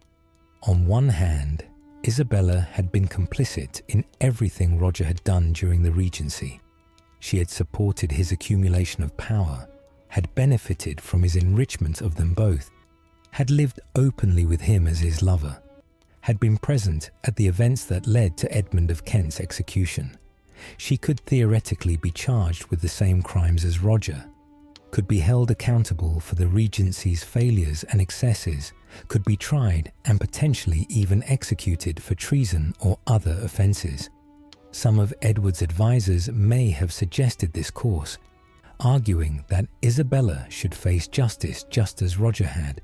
On one hand, Isabella had been complicit in everything Roger had done during the Regency. She had supported his accumulation of power, had benefited from his enrichment of them both, had lived openly with him as his lover, had been present at the events that led to Edmund of Kent's execution. She could theoretically be charged with the same crimes as Roger, could be held accountable for the Regency's failures and excesses, could be tried and potentially even executed for treason or other offences. Some of Edward's advisors may have suggested this course, arguing that Isabella should face justice just as Roger had,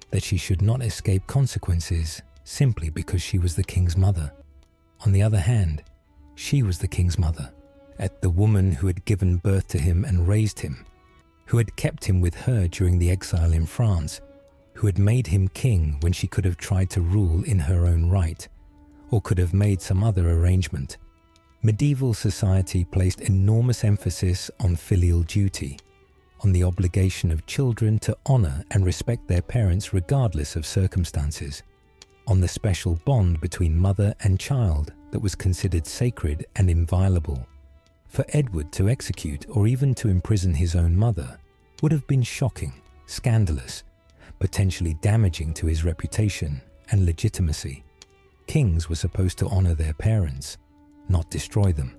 that she should not escape consequences simply because she was the king's mother. On the other hand, she was the king's mother, the woman who had given birth to him and raised him, who had kept him with her during the exile in France, who had made him king when she could have tried to rule in her own right, or could have made some other arrangement. Medieval society placed enormous emphasis on filial duty, on the obligation of children to honor and respect their parents regardless of circumstances, on the special bond between mother and child that was considered sacred and inviolable. For Edward to execute or even to imprison his own mother would have been shocking, scandalous, potentially damaging to his reputation and legitimacy. Kings were supposed to honor their parents, not destroy them.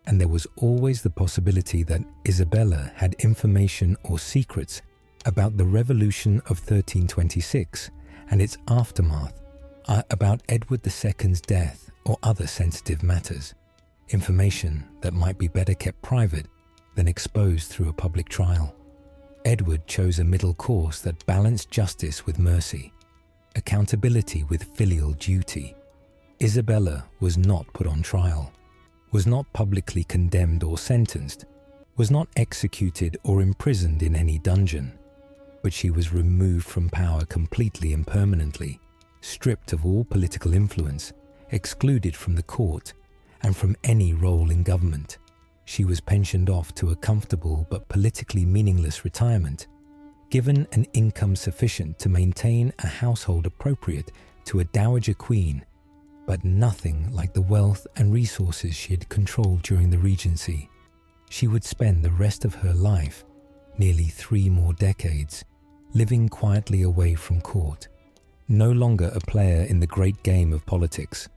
And there was always the possibility that Isabella had information or secrets about the Revolution of 1326 and its aftermath, about Edward II's death or other sensitive matters. Information that might be better kept private than exposed through a public trial. Edward chose a middle course that balanced justice with mercy, accountability with filial duty. Isabella was not put on trial, was not publicly condemned or sentenced, was not executed or imprisoned in any dungeon, but she was removed from power completely and permanently, stripped of all political influence, excluded from the court, and from any role in government. She was pensioned off to a comfortable but politically meaningless retirement, given an income sufficient to maintain a household appropriate to a dowager queen, but nothing like the wealth and resources she had controlled during the Regency. She would spend the rest of her life, nearly 3 more decades, living quietly away from court, no longer a player in the great game of politics,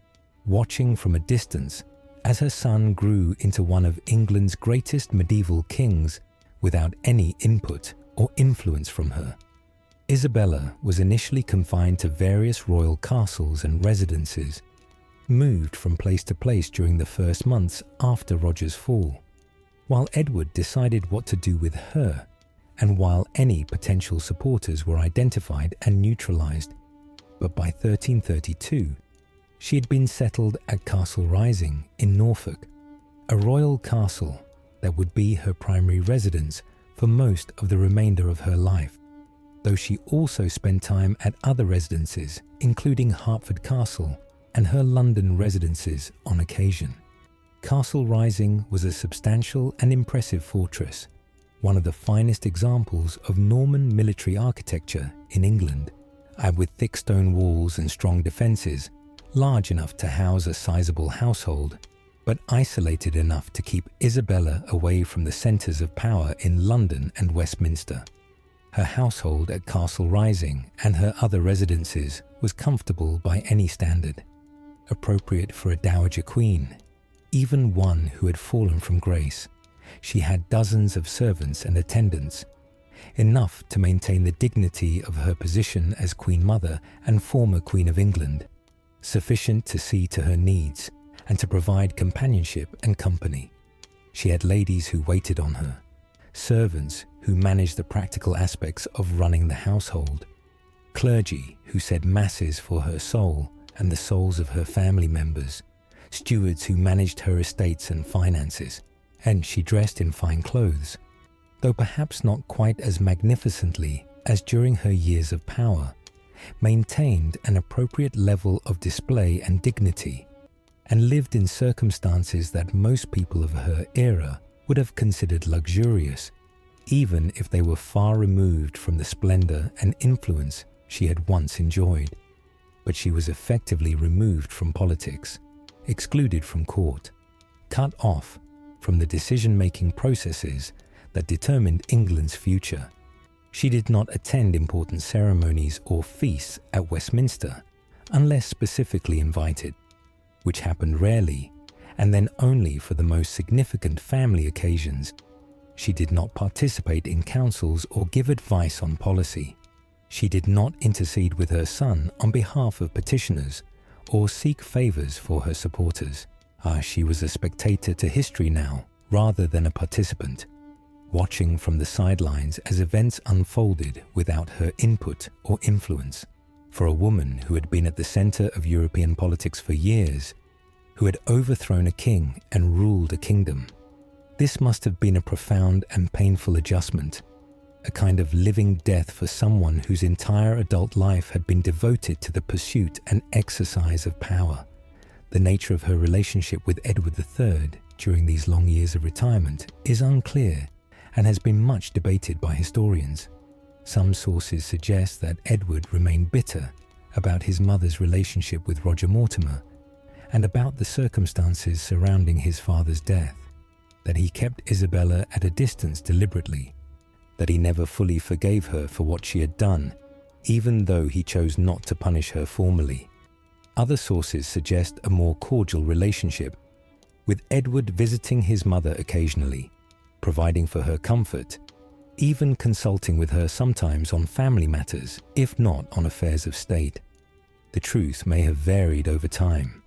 watching from a distance as her son grew into one of England's greatest medieval kings without any input or influence from her. Isabella was initially confined to various royal castles and residences, moved from place to place during the first months after Roger's fall, while Edward decided what to do with her, and while any potential supporters were identified and neutralized. But by 1332, she had been settled at Castle Rising in Norfolk, a royal castle that would be her primary residence for most of the remainder of her life, though she also spent time at other residences, including Hertford Castle and her London residences on occasion. Castle Rising was a substantial and impressive fortress, one of the finest examples of Norman military architecture in England, and with thick stone walls and strong defences, large enough to house a sizable household, but isolated enough to keep Isabella away from the centres of power in London and Westminster. Her household at Castle Rising and her other residences was comfortable by any standard, appropriate for a dowager queen, even one who had fallen from grace. She had dozens of servants and attendants, enough to maintain the dignity of her position as Queen Mother and former Queen of England, sufficient to see to her needs and to provide companionship and company. She had ladies who waited on her, servants who managed the practical aspects of running the household, clergy who said masses for her soul and the souls of her family members, stewards who managed her estates and finances, and she dressed in fine clothes, though perhaps not quite as magnificently as during her years of power, maintained an appropriate level of display and dignity, and lived in circumstances that most people of her era would have considered luxurious, even if they were far removed from the splendour and influence she had once enjoyed. But she was effectively removed from politics, excluded from court, cut off from the decision-making processes that determined England's future. She did not attend important ceremonies or feasts at Westminster unless specifically invited, which happened rarely, and then only for the most significant family occasions. She did not participate in councils or give advice on policy. She did not intercede with her son on behalf of petitioners or seek favours for her supporters. She was a spectator to history now, rather than a participant, watching from the sidelines as events unfolded without her input or influence. For a woman who had been at the centre of European politics for years, who had overthrown a king and ruled a kingdom, this must have been a profound and painful adjustment, a kind of living death for someone whose entire adult life had been devoted to the pursuit and exercise of power. The nature of her relationship with Edward III during these long years of retirement is unclear and has been much debated by historians. Some sources suggest that Edward remained bitter about his mother's relationship with Roger Mortimer and about the circumstances surrounding his father's death, that he kept Isabella at a distance deliberately, that he never fully forgave her for what she had done, even though he chose not to punish her formally. Other sources suggest a more cordial relationship, with Edward visiting his mother occasionally, providing for her comfort, even consulting with her sometimes on family matters, if not on affairs of state. The truth may have varied over time.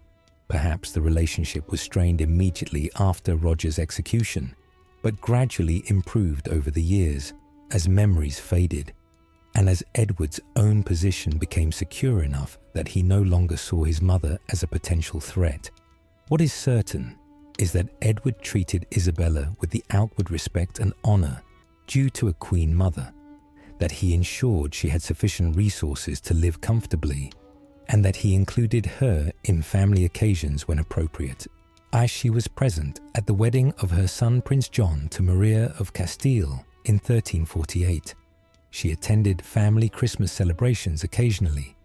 Perhaps the relationship was strained immediately after Roger's execution, but gradually improved over the years as memories faded, and as Edward's own position became secure enough that he no longer saw his mother as a potential threat. What is certain is that Edward treated Isabella with the outward respect and honour due to a queen mother. that he ensured she had sufficient resources to live comfortably, and that he included her in family occasions when appropriate, as she was present at the wedding of her son Prince John to Maria of Castile in 1348. She attended family Christmas celebrations occasionally,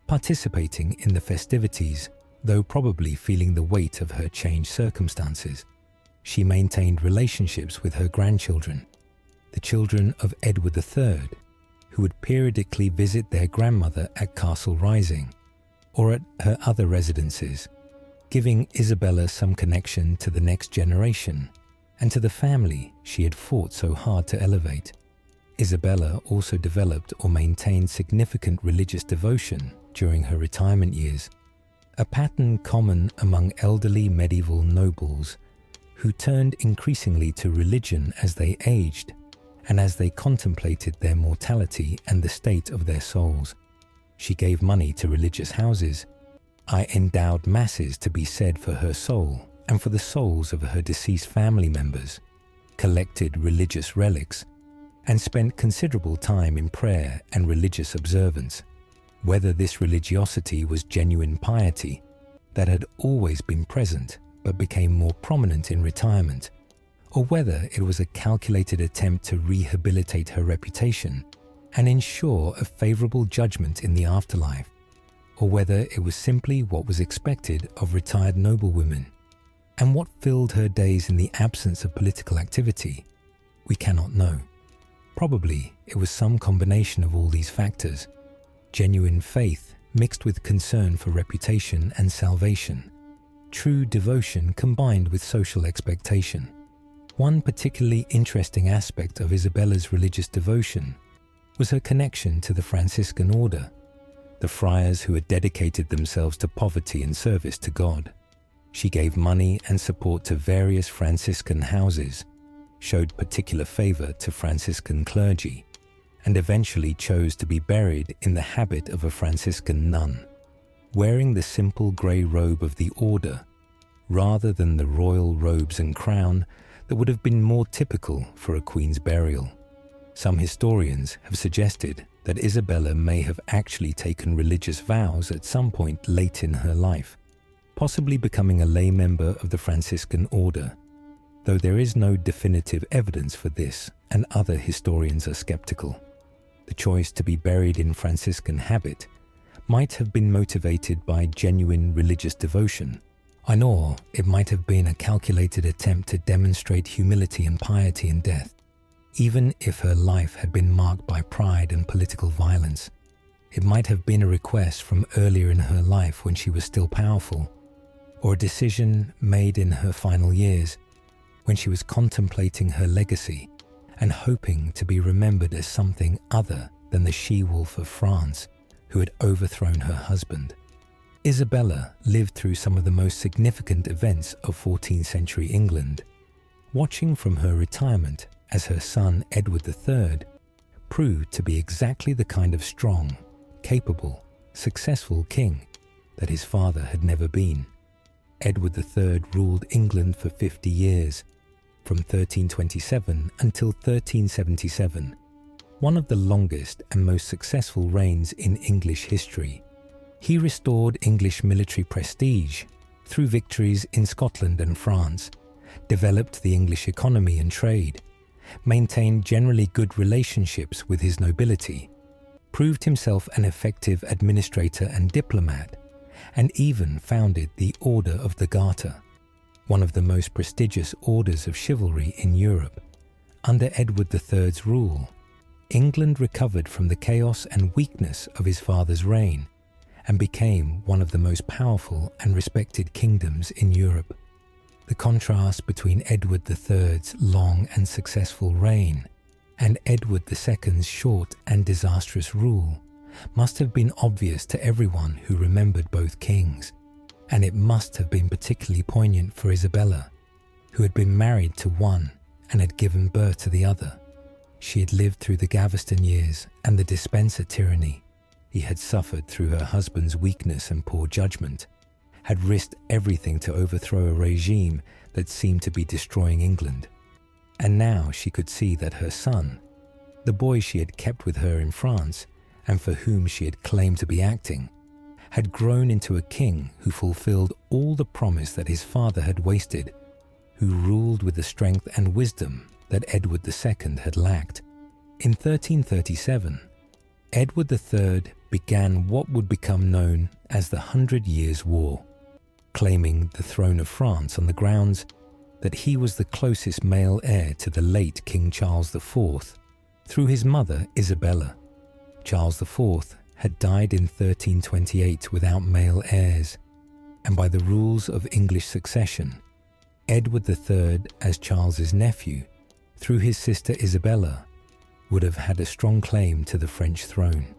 participating in the festivities, though probably feeling the weight of her changed circumstances. She maintained relationships with her grandchildren, the children of Edward III, who would periodically visit their grandmother at Castle Rising or at her other residences, giving Isabella some connection to the next generation and to the family she had fought so hard to elevate. Isabella also developed or maintained significant religious devotion during her retirement years, a pattern common among elderly medieval nobles who turned increasingly to religion as they aged and as they contemplated their mortality and the state of their souls. She gave money to religious houses, endowed masses to be said for her soul and for the souls of her deceased family members, collected religious relics, and spent considerable time in prayer and religious observance. Whether this religiosity was genuine piety that had always been present but became more prominent in retirement, or whether it was a calculated attempt to rehabilitate her reputation and ensure a favorable judgment in the afterlife, or whether it was simply what was expected of retired noblewomen, and what filled her days in the absence of political activity, we cannot know. Probably it was some combination of all these factors, genuine faith mixed with concern for reputation and salvation, true devotion combined with social expectation. One particularly interesting aspect of Isabella's religious devotion was her connection to the Franciscan order, the friars who had dedicated themselves to poverty and service to God. She gave money and support to various Franciscan houses, showed particular favor to Franciscan clergy, and eventually chose to be buried in the habit of a Franciscan nun, wearing the simple grey robe of the order, rather than the royal robes and crown that would have been more typical for a queen's burial. Some historians have suggested that Isabella may have actually taken religious vows at some point late in her life, possibly becoming a lay member of the Franciscan order, though there is no definitive evidence for this and other historians are skeptical. The choice to be buried in Franciscan habit might have been motivated by genuine religious devotion, or it might have been a calculated attempt to demonstrate humility and piety in death. Even if her life had been marked by pride and political violence, it might have been a request from earlier in her life when she was still powerful, or a decision made in her final years when she was contemplating her legacy and hoping to be remembered as something other than the she-wolf of France who had overthrown her husband. Isabella lived through some of the most significant events of 14th century England, watching from her retirement as her son Edward III proved to be exactly the kind of strong, capable, successful king that his father had never been. Edward III ruled England for 50 years, from 1327 until 1377, one of the longest and most successful reigns in English history. He restored English military prestige through victories in Scotland and France, developed the English economy and trade, maintained generally good relationships with his nobility, proved himself an effective administrator and diplomat, and even founded the Order of the Garter, one of the most prestigious orders of chivalry in Europe. Under Edward III's rule, England recovered from the chaos and weakness of his father's reign and became one of the most powerful and respected kingdoms in Europe. The contrast between Edward III's long and successful reign and Edward II's short and disastrous rule must have been obvious to everyone who remembered both kings, and it must have been particularly poignant for Isabella, who had been married to one and had given birth to the other. She had lived through the Gaveston years and the Despenser tyranny. He had suffered through her husband's weakness and poor judgment, had risked everything to overthrow a regime that seemed to be destroying England. And now she could see that her son, the boy she had kept with her in France and for whom she had claimed to be acting, had grown into a king who fulfilled all the promise that his father had wasted, who ruled with the strength and wisdom that Edward II had lacked. In 1337, Edward III began what would become known as the 100 Years' War, claiming the throne of France on the grounds that he was the closest male heir to the late King Charles IV through his mother Isabella. Charles IV had died in 1328 without male heirs, and by the rules of English succession, Edward III, as Charles's nephew, through his sister Isabella, would have had a strong claim to the French throne.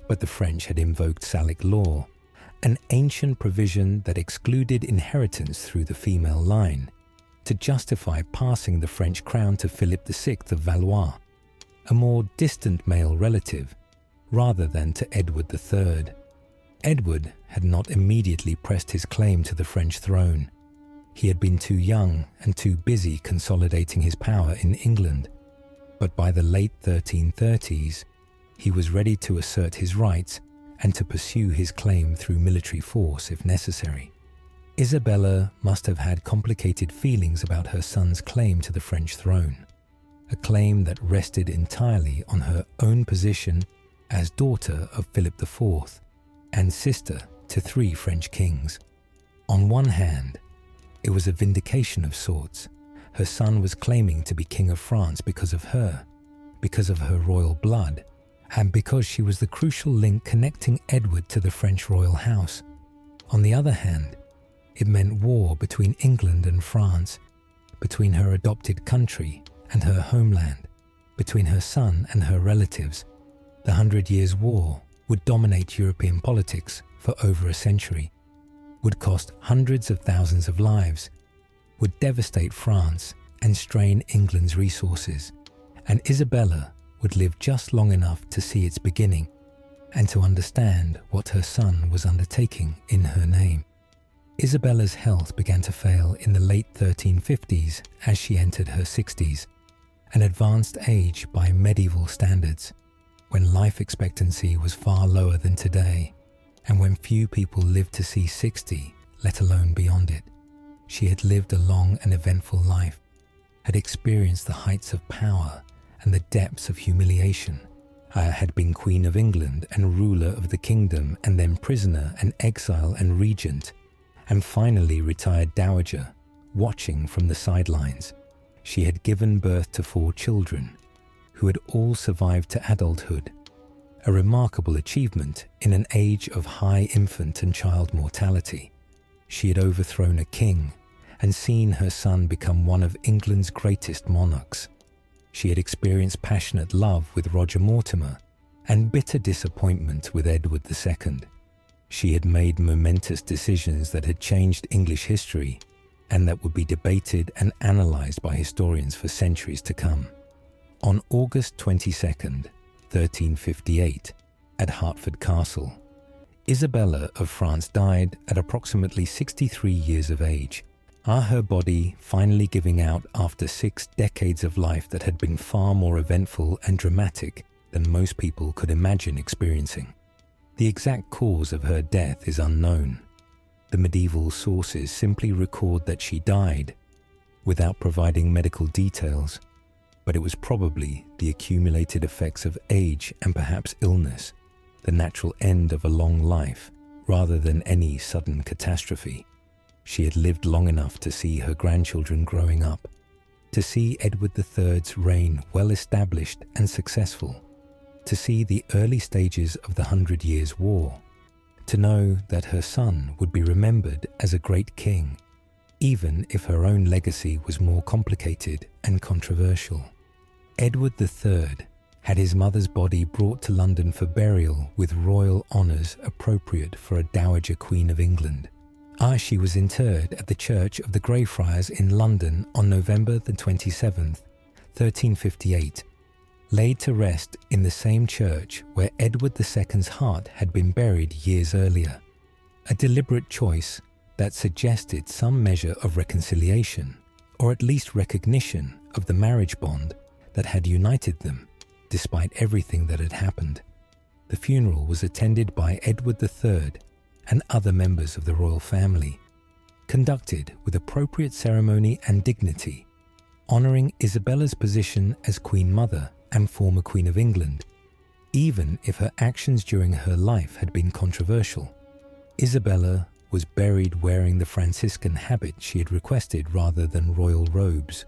But the French had invoked Salic law, an ancient provision that excluded inheritance through the female line, to justify passing the French crown to Philip VI of Valois, a more distant male relative, rather than to Edward III. Edward had not immediately pressed his claim to the French throne. He had been too young and too busy consolidating his power in England. But by the late 1330s, he was ready to assert his rights and to pursue his claim through military force if necessary. Isabella must have had complicated feelings about her son's claim to the French throne, a claim that rested entirely on her own position as daughter of Philip IV and sister to 3 French kings. On one hand, it was a vindication of sorts. Her son was claiming to be King of France because of her royal blood, and because she was the crucial link connecting Edward to the French royal house. On the other hand, it meant war between England and France, between her adopted country and her homeland, between her son and her relatives. The 100 Years' War would dominate European politics for over a century, would cost hundreds of thousands of lives, would devastate France and strain England's resources, and Isabella would live just long enough to see its beginning and to understand what her son was undertaking in her name. Isabella's health began to fail in the late 1350s as she entered her 60s, an advanced age by medieval standards, when life expectancy was far lower than today, and when few people lived to see 60, let alone beyond it. She had lived a long and eventful life, had experienced the heights of power and the depths of humiliation, had been Queen of England and ruler of the kingdom, and then prisoner and exile and regent, and finally retired dowager, watching from the sidelines. She had given birth to 4 children, who had all survived to adulthood, a remarkable achievement in an age of high infant and child mortality. She had overthrown a king and seen her son become one of England's greatest monarchs. She had experienced passionate love with Roger Mortimer and bitter disappointment with Edward II. She had made momentous decisions that had changed English history and that would be debated and analysed by historians for centuries to come. On August 22nd, 1358, at Hertford Castle, Isabella of France died at approximately 63 years of age, her body finally giving out after 6 decades of life that had been far more eventful and dramatic than most people could imagine experiencing. The exact cause of her death is unknown. The medieval sources simply record that she died, without providing medical details, but it was probably the accumulated effects of age and perhaps illness, the natural end of a long life, rather than any sudden catastrophe. She had lived long enough to see her grandchildren growing up, to see Edward III's reign well established and successful, to see the early stages of the 100 Years' War, to know that her son would be remembered as a great king, even if her own legacy was more complicated and controversial. Edward III had his mother's body brought to London for burial with royal honours appropriate for a Dowager Queen of England. She was interred at the Church of the Greyfriars in London on November the 27th, 1358, laid to rest in the same church where Edward II's heart had been buried years earlier, a deliberate choice that suggested some measure of reconciliation, or at least recognition of the marriage bond that had united them. despite everything that had happened. The funeral was attended by Edward III and other members of the royal family, conducted with appropriate ceremony and dignity, honouring Isabella's position as Queen Mother and former Queen of England, even if her actions during her life had been controversial. Isabella was buried wearing the Franciscan habit she had requested rather than royal robes,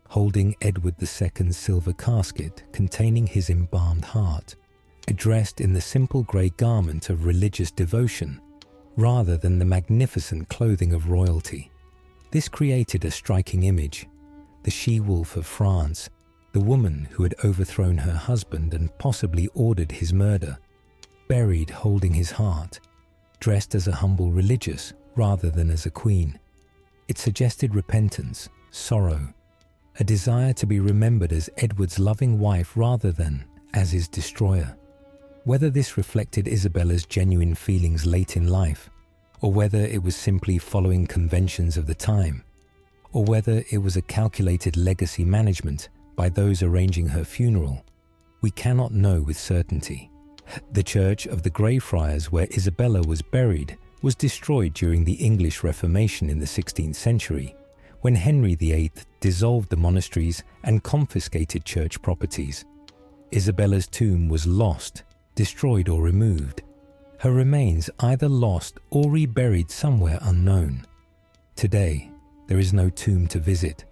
holding Edward II's silver casket containing his embalmed heart, dressed in the simple grey garment of religious devotion rather than the magnificent clothing of royalty. This created a striking image: the she-wolf of France, the woman who had overthrown her husband and possibly ordered his murder, buried holding his heart, dressed as a humble religious rather than as a queen. It suggested repentance, sorrow, a desire to be remembered as Edward's loving wife rather than as his destroyer. Whether this reflected Isabella's genuine feelings late in life, or whether it was simply following conventions of the time, or whether it was a calculated legacy management by those arranging her funeral, we cannot know with certainty. The church of the Greyfriars where Isabella was buried was destroyed during the English Reformation in the 16th century, when Henry VIII dissolved the monasteries and confiscated church properties. Isabella's tomb was lost, destroyed or removed, her remains either lost or reburied somewhere unknown. Today, there is no tomb to visit,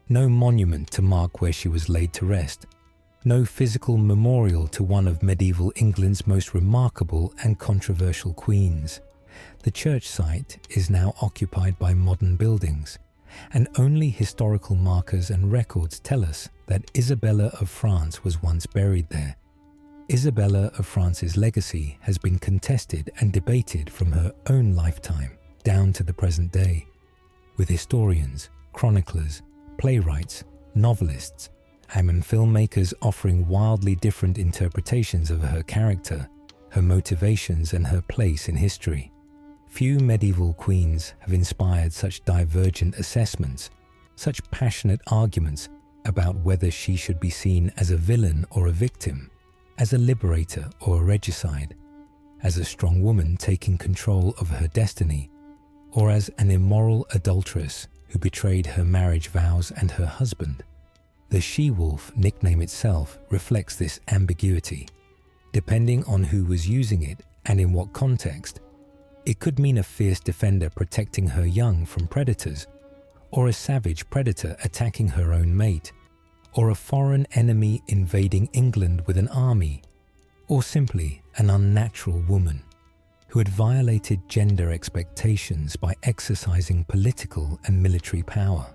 no monument to mark where she was laid to rest, no physical memorial to one of medieval England's most remarkable and controversial queens. The church site is now occupied by modern buildings, and only historical markers and records tell us that Isabella of France was once buried there. Isabella of France's legacy has been contested and debated from her own lifetime down to the present day, with historians, chroniclers, playwrights, novelists, and filmmakers offering wildly different interpretations of her character, her motivations, and her place in history. Few medieval queens have inspired such divergent assessments, such passionate arguments about whether she should be seen as a villain or a victim, as a liberator or a regicide, as a strong woman taking control of her destiny, or as an immoral adulteress who betrayed her marriage vows and her husband. The she-wolf nickname itself reflects this ambiguity. Depending on who was using it and in what context, it could mean a fierce defender protecting her young from predators, or a savage predator attacking her own mate, or a foreign enemy invading England with an army, or simply an unnatural woman who had violated gender expectations by exercising political and military power.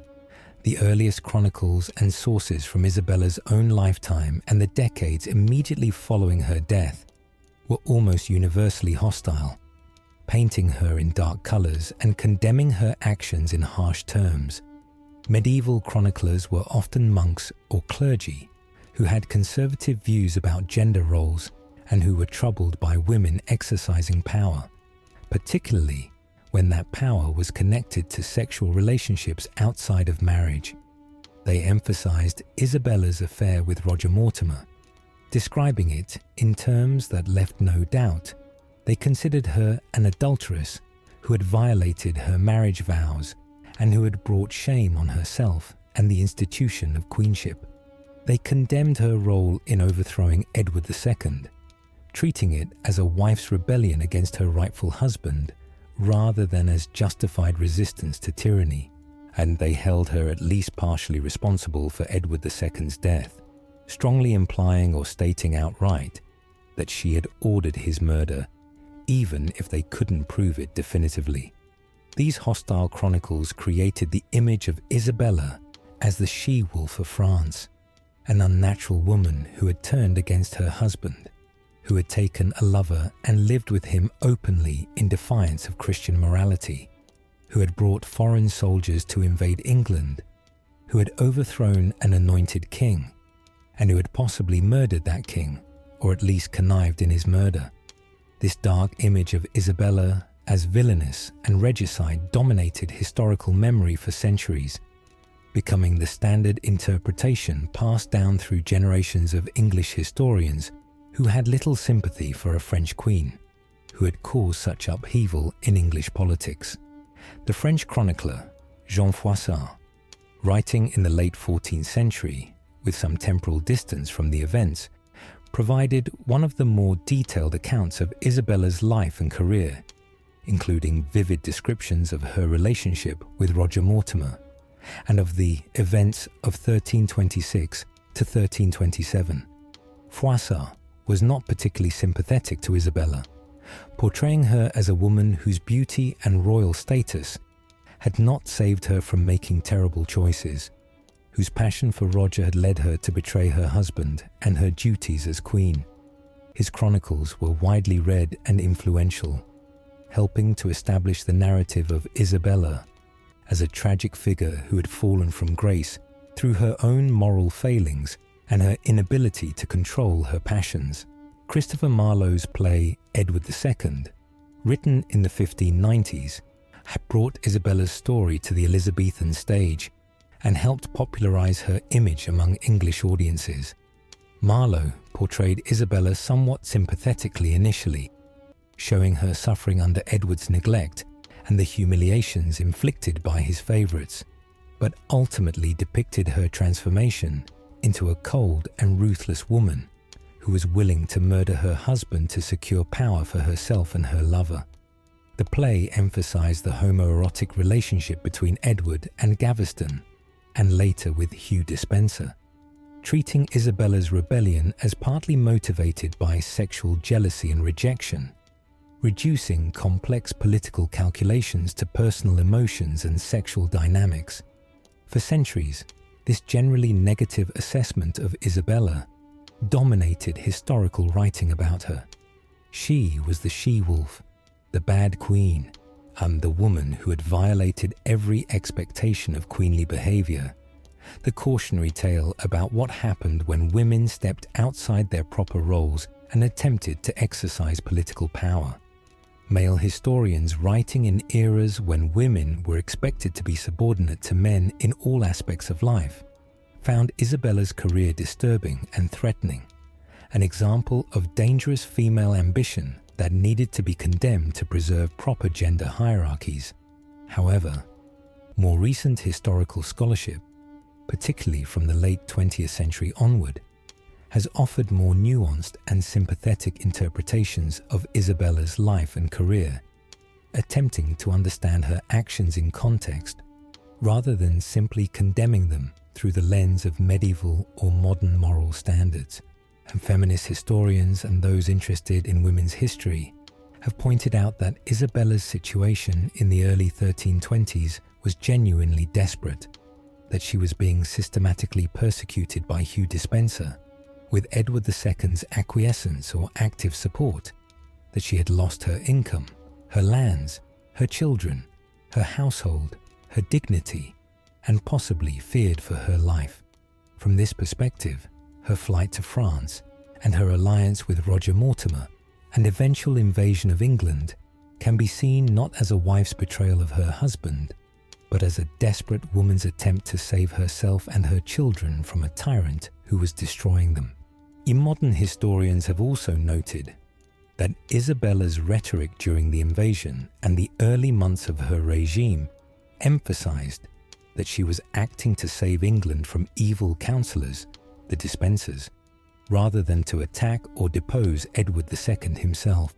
The earliest chronicles and sources from Isabella's own lifetime and the decades immediately following her death were almost universally hostile, painting her in dark colours and condemning her actions in harsh terms. Medieval chroniclers were often monks or clergy who had conservative views about gender roles and who were troubled by women exercising power, particularly when that power was connected to sexual relationships outside of marriage. They emphasized Isabella's affair with Roger Mortimer, describing it in terms that left no doubt. They considered her an adulteress who had violated her marriage vows and who had brought shame on herself and the institution of queenship. They condemned her role in overthrowing Edward II, treating it as a wife's rebellion against her rightful husband rather than as justified resistance to tyranny, and they held her at least partially responsible for Edward II's death, strongly implying or stating outright that she had ordered his murder, even if they couldn't prove it definitively. These hostile chronicles created the image of Isabella as the she-wolf of France, an unnatural woman who had turned against her husband, who had taken a lover and lived with him openly in defiance of Christian morality, who had brought foreign soldiers to invade England, who had overthrown an anointed king, and who had possibly murdered that king, or at least connived in his murder. This dark image of Isabella as villainous and regicide dominated historical memory for centuries, becoming the standard interpretation passed down through generations of English historians who had little sympathy for a French queen who had caused such upheaval in English politics. The French chronicler Jean Froissart, writing in the late 14th century with some temporal distance from the events, provided one of the more detailed accounts of Isabella's life and career, including vivid descriptions of her relationship with Roger Mortimer and of the events of 1326 to 1327. Froissart was not particularly sympathetic to Isabella, portraying her as a woman whose beauty and royal status had not saved her from making terrible choices, whose passion for Roger had led her to betray her husband and her duties as queen. His chronicles were widely read and influential, helping to establish the narrative of Isabella as a tragic figure who had fallen from grace through her own moral failings and her inability to control her passions. Christopher Marlowe's play Edward II, written in the 1590s, had brought Isabella's story to the Elizabethan stage and helped popularize her image among English audiences. Marlowe portrayed Isabella somewhat sympathetically initially, showing her suffering under Edward's neglect and the humiliations inflicted by his favourites, but ultimately depicted her transformation into a cold and ruthless woman who was willing to murder her husband to secure power for herself and her lover. The play emphasized the homoerotic relationship between Edward and Gaveston, and later with Hugh Despenser, treating Isabella's rebellion as partly motivated by sexual jealousy and rejection, reducing complex political calculations to personal emotions and sexual dynamics. For centuries, this generally negative assessment of Isabella dominated historical writing about her. She was the she-wolf, the bad queen, and the woman who had violated every expectation of queenly behavior. The cautionary tale about what happened when women stepped outside their proper roles and attempted to exercise political power. Male historians writing in eras when women were expected to be subordinate to men in all aspects of life found Isabella's career disturbing and threatening, an example of dangerous female ambition that needed to be condemned to preserve proper gender hierarchies. However, more recent historical scholarship, particularly from the late 20th century onward, has offered more nuanced and sympathetic interpretations of Isabella's life and career, attempting to understand her actions in context rather than simply condemning them through the lens of medieval or modern moral standards. And feminist historians and those interested in women's history have pointed out that Isabella's situation in the early 1320s was genuinely desperate, that she was being systematically persecuted by Hugh Despenser, with Edward II's acquiescence or active support, that she had lost her income, her lands, her children, her household, her dignity, and possibly feared for her life. From this perspective, her flight to France and her alliance with Roger Mortimer and eventual invasion of England can be seen not as a wife's betrayal of her husband, but as a desperate woman's attempt to save herself and her children from a tyrant who was destroying them. Modern historians have also noted that Isabella's rhetoric during the invasion and the early months of her regime emphasized that she was acting to save England from evil counsellors, the Despensers, rather than to attack or depose Edward II himself.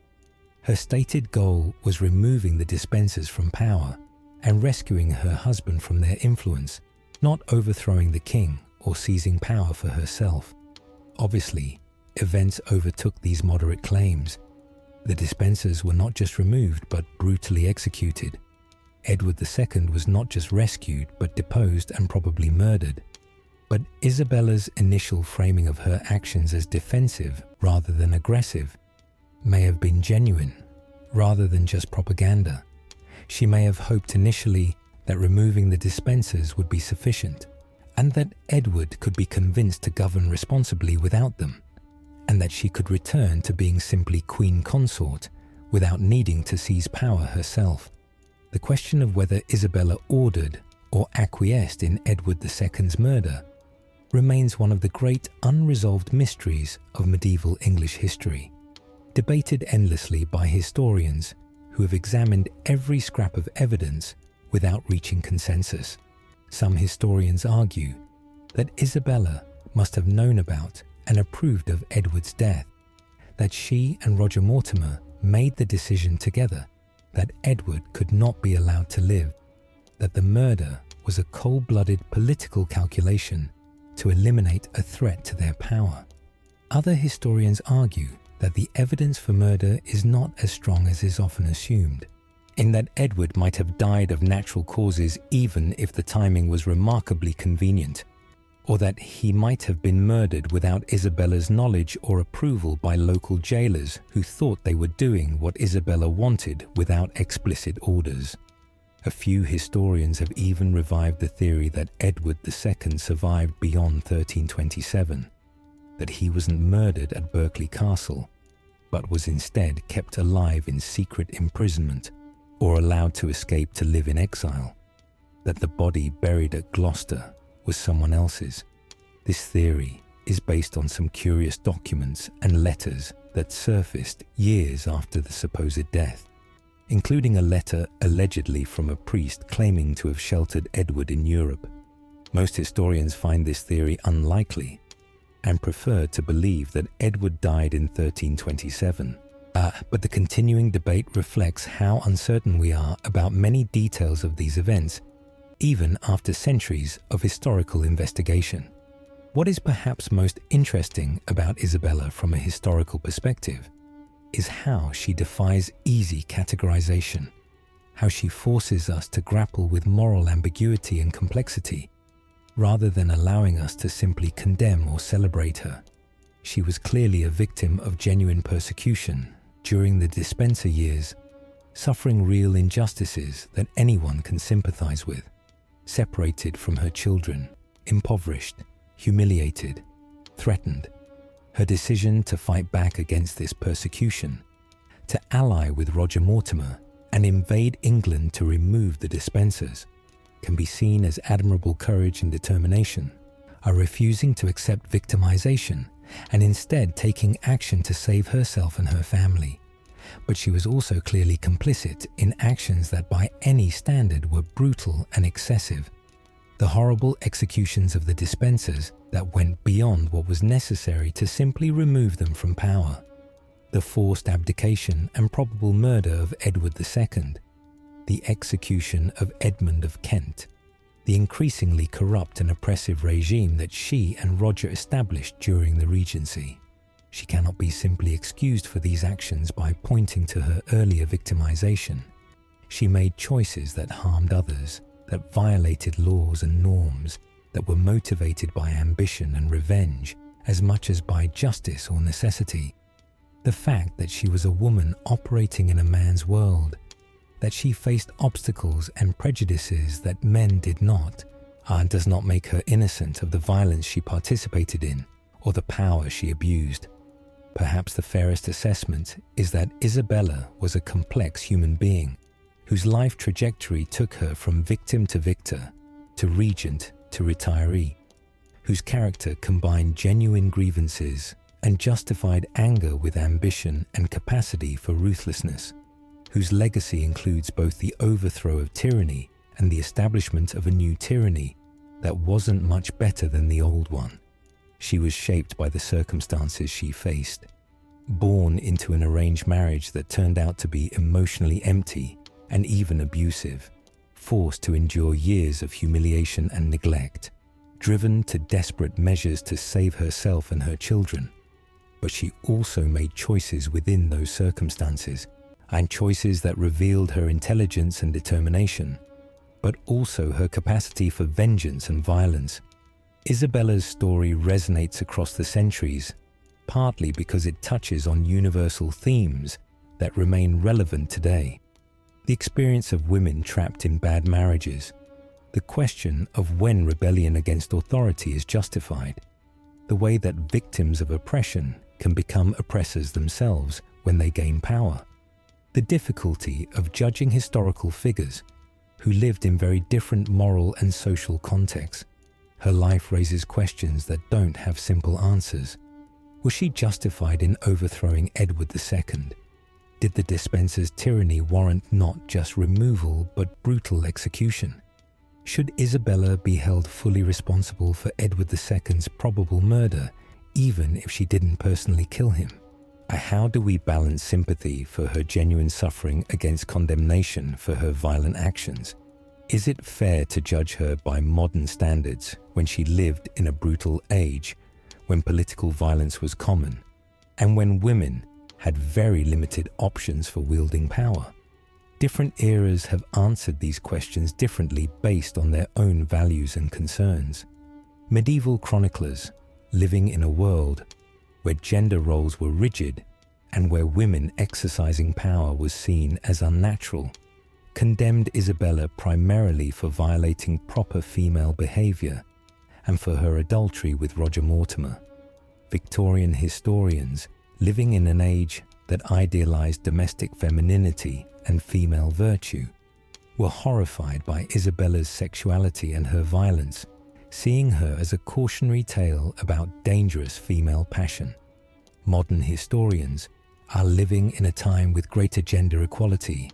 Her stated goal was removing the Despensers from power and rescuing her husband from their influence, not overthrowing the king or seizing power for herself. Obviously, events overtook these moderate claims. The Despensers were not just removed but brutally executed. Edward II was not just rescued but deposed and probably murdered. But Isabella's initial framing of her actions as defensive rather than aggressive may have been genuine rather than just propaganda. She may have hoped initially that removing the Despensers would be sufficient, and that Edward could be convinced to govern responsibly without them, and that she could return to being simply queen consort without needing to seize power herself. The question of whether Isabella ordered or acquiesced in Edward II's murder remains one of the great unresolved mysteries of medieval English history, debated endlessly by historians who have examined every scrap of evidence without reaching consensus. Some historians argue that Isabella must have known about and approved of Edward's death, that she and Roger Mortimer made the decision together that Edward could not be allowed to live, that the murder was a cold-blooded political calculation to eliminate a threat to their power. Other historians argue that the evidence for murder is not as strong as is often assumed, in that Edward might have died of natural causes even if the timing was remarkably convenient, or that he might have been murdered without Isabella's knowledge or approval by local jailers who thought they were doing what Isabella wanted without explicit orders. A few historians have even revived the theory that Edward II survived beyond 1327, that he wasn't murdered at Berkeley Castle, but was instead kept alive in secret imprisonment or allowed to escape to live in exile, that the body buried at Gloucester was someone else's. This theory is based on some curious documents and letters that surfaced years after the supposed death, including a letter allegedly from a priest claiming to have sheltered Edward in Europe. Most historians find this theory unlikely and prefer to believe that Edward died in 1327. But the continuing debate reflects how uncertain we are about many details of these events, even after centuries of historical investigation. What is perhaps most interesting about Isabella from a historical perspective is how she defies easy categorization, how she forces us to grapple with moral ambiguity and complexity, rather than allowing us to simply condemn or celebrate her. She was clearly a victim of genuine persecution during the Despenser years, suffering real injustices that anyone can sympathize with, separated from her children, impoverished, humiliated, threatened. Her decision to fight back against this persecution, to ally with Roger Mortimer and invade England to remove the Despensers, can be seen as admirable courage and determination, are refusing to accept victimization and instead taking action to save herself and her family. But she was also clearly complicit in actions that by any standard were brutal and excessive. The horrible executions of the Despensers that went beyond what was necessary to simply remove them from power, the forced abdication and probable murder of Edward II, the execution of Edmund of Kent, the increasingly corrupt and oppressive regime that she and Roger established during the Regency. She cannot be simply excused for these actions by pointing to her earlier victimization. She made choices that harmed others, that violated laws and norms, that were motivated by ambition and revenge as much as by justice or necessity. The fact that she was a woman operating in a man's world, that she faced obstacles and prejudices that men did not, does not make her innocent of the violence she participated in or the power she abused. Perhaps the fairest assessment is that Isabella was a complex human being whose life trajectory took her from victim to victor, to regent to retiree, whose character combined genuine grievances and justified anger with ambition and capacity for ruthlessness, whose legacy includes both the overthrow of tyranny and the establishment of a new tyranny that wasn't much better than the old one. She was shaped by the circumstances she faced, born into an arranged marriage that turned out to be emotionally empty and even abusive, forced to endure years of humiliation and neglect, driven to desperate measures to save herself and her children. But she also made choices within those circumstances, and choices that revealed her intelligence and determination, but also her capacity for vengeance and violence. Isabella's story resonates across the centuries, partly because it touches on universal themes that remain relevant today. The experience of women trapped in bad marriages, the question of when rebellion against authority is justified, the way that victims of oppression can become oppressors themselves when they gain power, the difficulty of judging historical figures, who lived in very different moral and social contexts. Her life raises questions that don't have simple answers. Was she justified in overthrowing Edward II? Did the Despensers' tyranny warrant not just removal but brutal execution? Should Isabella be held fully responsible for Edward II's probable murder, even if she didn't personally kill him? How do we balance sympathy for her genuine suffering against condemnation for her violent actions? Is it fair to judge her by modern standards when she lived in a brutal age, when political violence was common, and when women had very limited options for wielding power? Different eras have answered these questions differently based on their own values and concerns. Medieval chroniclers, living in a world where gender roles were rigid and where women exercising power was seen as unnatural, condemned Isabella primarily for violating proper female behavior and for her adultery with Roger Mortimer. Victorian historians, living in an age that idealized domestic femininity and female virtue, were horrified by Isabella's sexuality and her violence, seeing her as a cautionary tale about dangerous female passion. Modern historians are living in a time with greater gender equality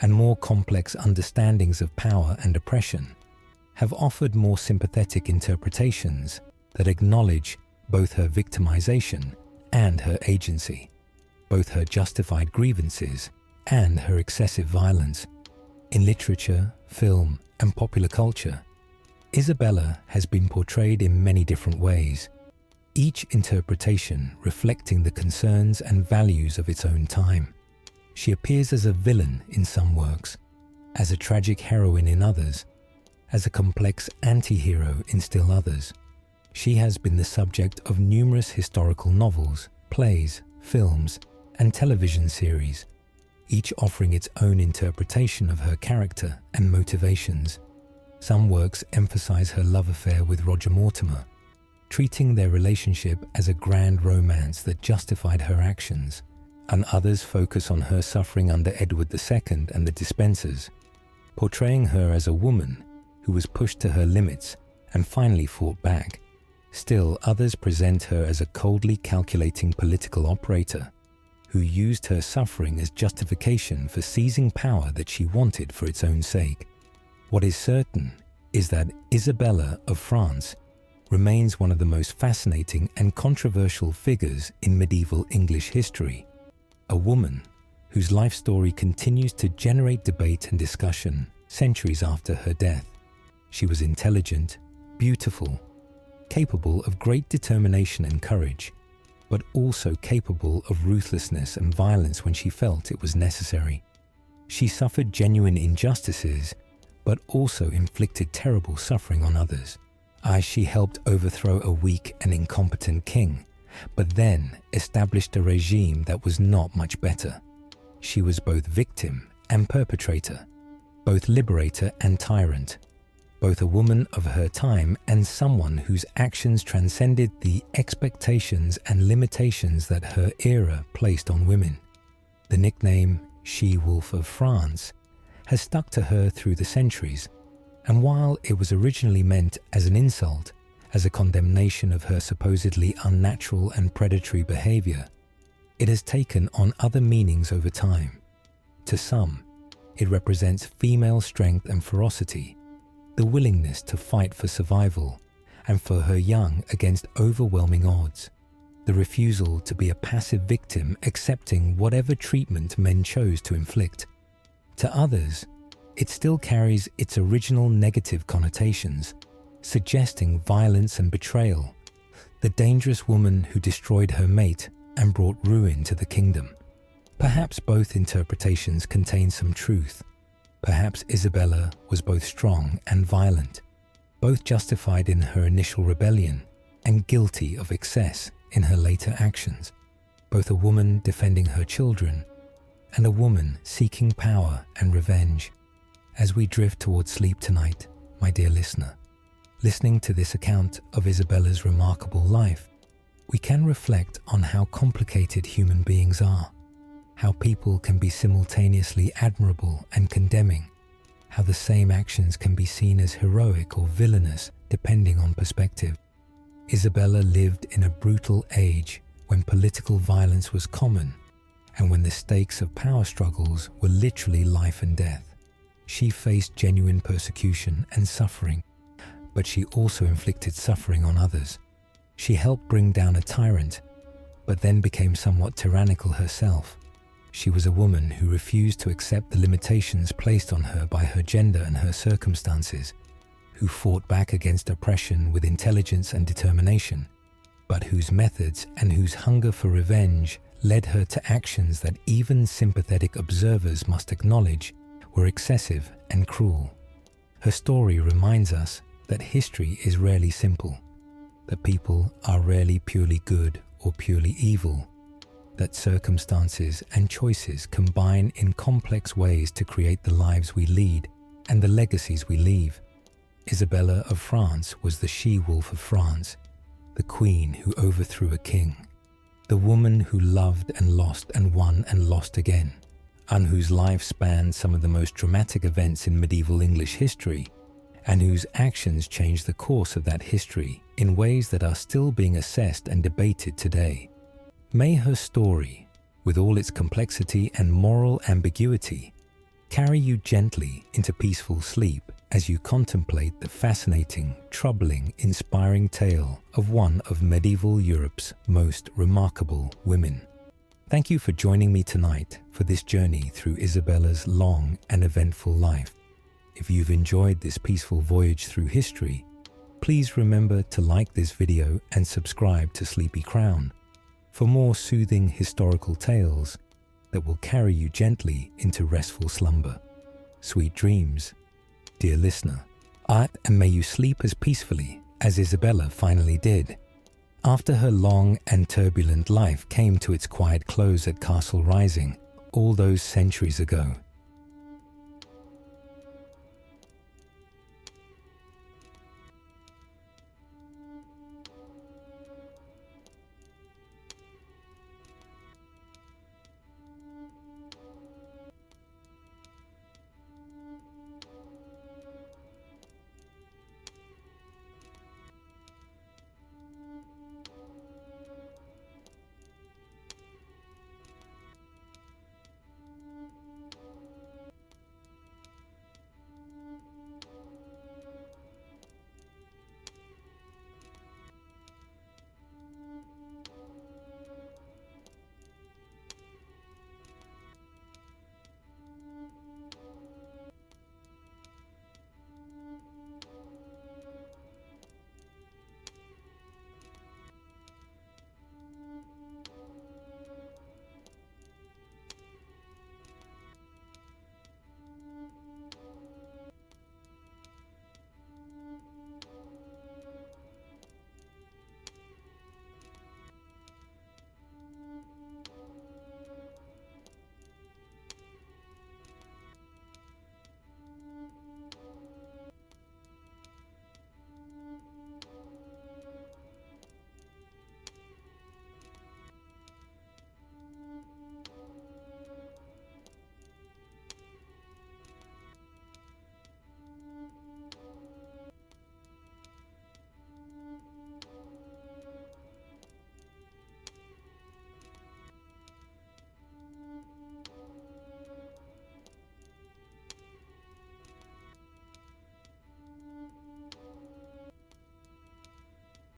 and more complex understandings of power and oppression, have offered more sympathetic interpretations that acknowledge both her victimization and her agency, both her justified grievances and her excessive violence. In literature, film, and popular culture, Isabella has been portrayed in many different ways, each interpretation reflecting the concerns and values of its own time. She appears as a villain in some works, as a tragic heroine in others, as a complex anti-hero in still others. She has been the subject of numerous historical novels, plays, films, and television series, each offering its own interpretation of her character and motivations. Some works emphasize her love affair with Roger Mortimer, treating their relationship as a grand romance that justified her actions, and others focus on her suffering under Edward II and the Despensers, portraying her as a woman who was pushed to her limits and finally fought back. Still, others present her as a coldly calculating political operator who used her suffering as justification for seizing power that she wanted for its own sake. What is certain is that Isabella of France remains one of the most fascinating and controversial figures in medieval English history, a woman whose life story continues to generate debate and discussion centuries after her death. She was intelligent, beautiful, capable of great determination and courage, but also capable of ruthlessness and violence when she felt it was necessary. She suffered genuine injustices, but also inflicted terrible suffering on others, as she helped overthrow a weak and incompetent king, but then established a regime that was not much better. She was both victim and perpetrator, both liberator and tyrant, both a woman of her time and someone whose actions transcended the expectations and limitations that her era placed on women. The nickname She-Wolf of France has stuck to her through the centuries, and while it was originally meant as an insult, as a condemnation of her supposedly unnatural and predatory behavior, it has taken on other meanings over time. To some, it represents female strength and ferocity, the willingness to fight for survival and for her young against overwhelming odds, the refusal to be a passive victim accepting whatever treatment men chose to inflict. To others, it still carries its original negative connotations, suggesting violence and betrayal, the dangerous woman who destroyed her mate and brought ruin to the kingdom. Perhaps both interpretations contain some truth. Perhaps Isabella was both strong and violent, both justified in her initial rebellion and guilty of excess in her later actions, both a woman defending her children and a woman seeking power and revenge. As we drift towards sleep tonight, my dear listener, listening to this account of Isabella's remarkable life, we can reflect on how complicated human beings are, how people can be simultaneously admirable and condemning, how the same actions can be seen as heroic or villainous depending on perspective. Isabella lived in a brutal age when political violence was common and when the stakes of power struggles were literally life and death. She faced genuine persecution and suffering, but she also inflicted suffering on others. She helped bring down a tyrant, but then became somewhat tyrannical herself. She was a woman who refused to accept the limitations placed on her by her gender and her circumstances, who fought back against oppression with intelligence and determination, but whose methods and whose hunger for revenge led her to actions that even sympathetic observers must acknowledge were excessive and cruel. Her story reminds us that history is rarely simple, that people are rarely purely good or purely evil, that circumstances and choices combine in complex ways to create the lives we lead and the legacies we leave. Isabella of France was the she-wolf of France, the queen who overthrew a king, the woman who loved and won and lost again, and whose life spanned some of the most dramatic events in medieval English history, and whose actions changed the course of that history in ways that are still being assessed and debated today. May her story, with all its complexity and moral ambiguity, carry you gently into peaceful sleep as you contemplate the fascinating, troubling, inspiring tale of one of medieval Europe's most remarkable women. Thank you for joining me tonight for this journey through Isabella's long and eventful life. If you've enjoyed this peaceful voyage through history, please remember to like this video and subscribe to Sleepy Crown for more soothing historical tales that will carry you gently into restful slumber. Sweet dreams, dear listener, and may you sleep as peacefully as Isabella finally did. After her long and turbulent life came to its quiet close at Castle Rising all those centuries ago,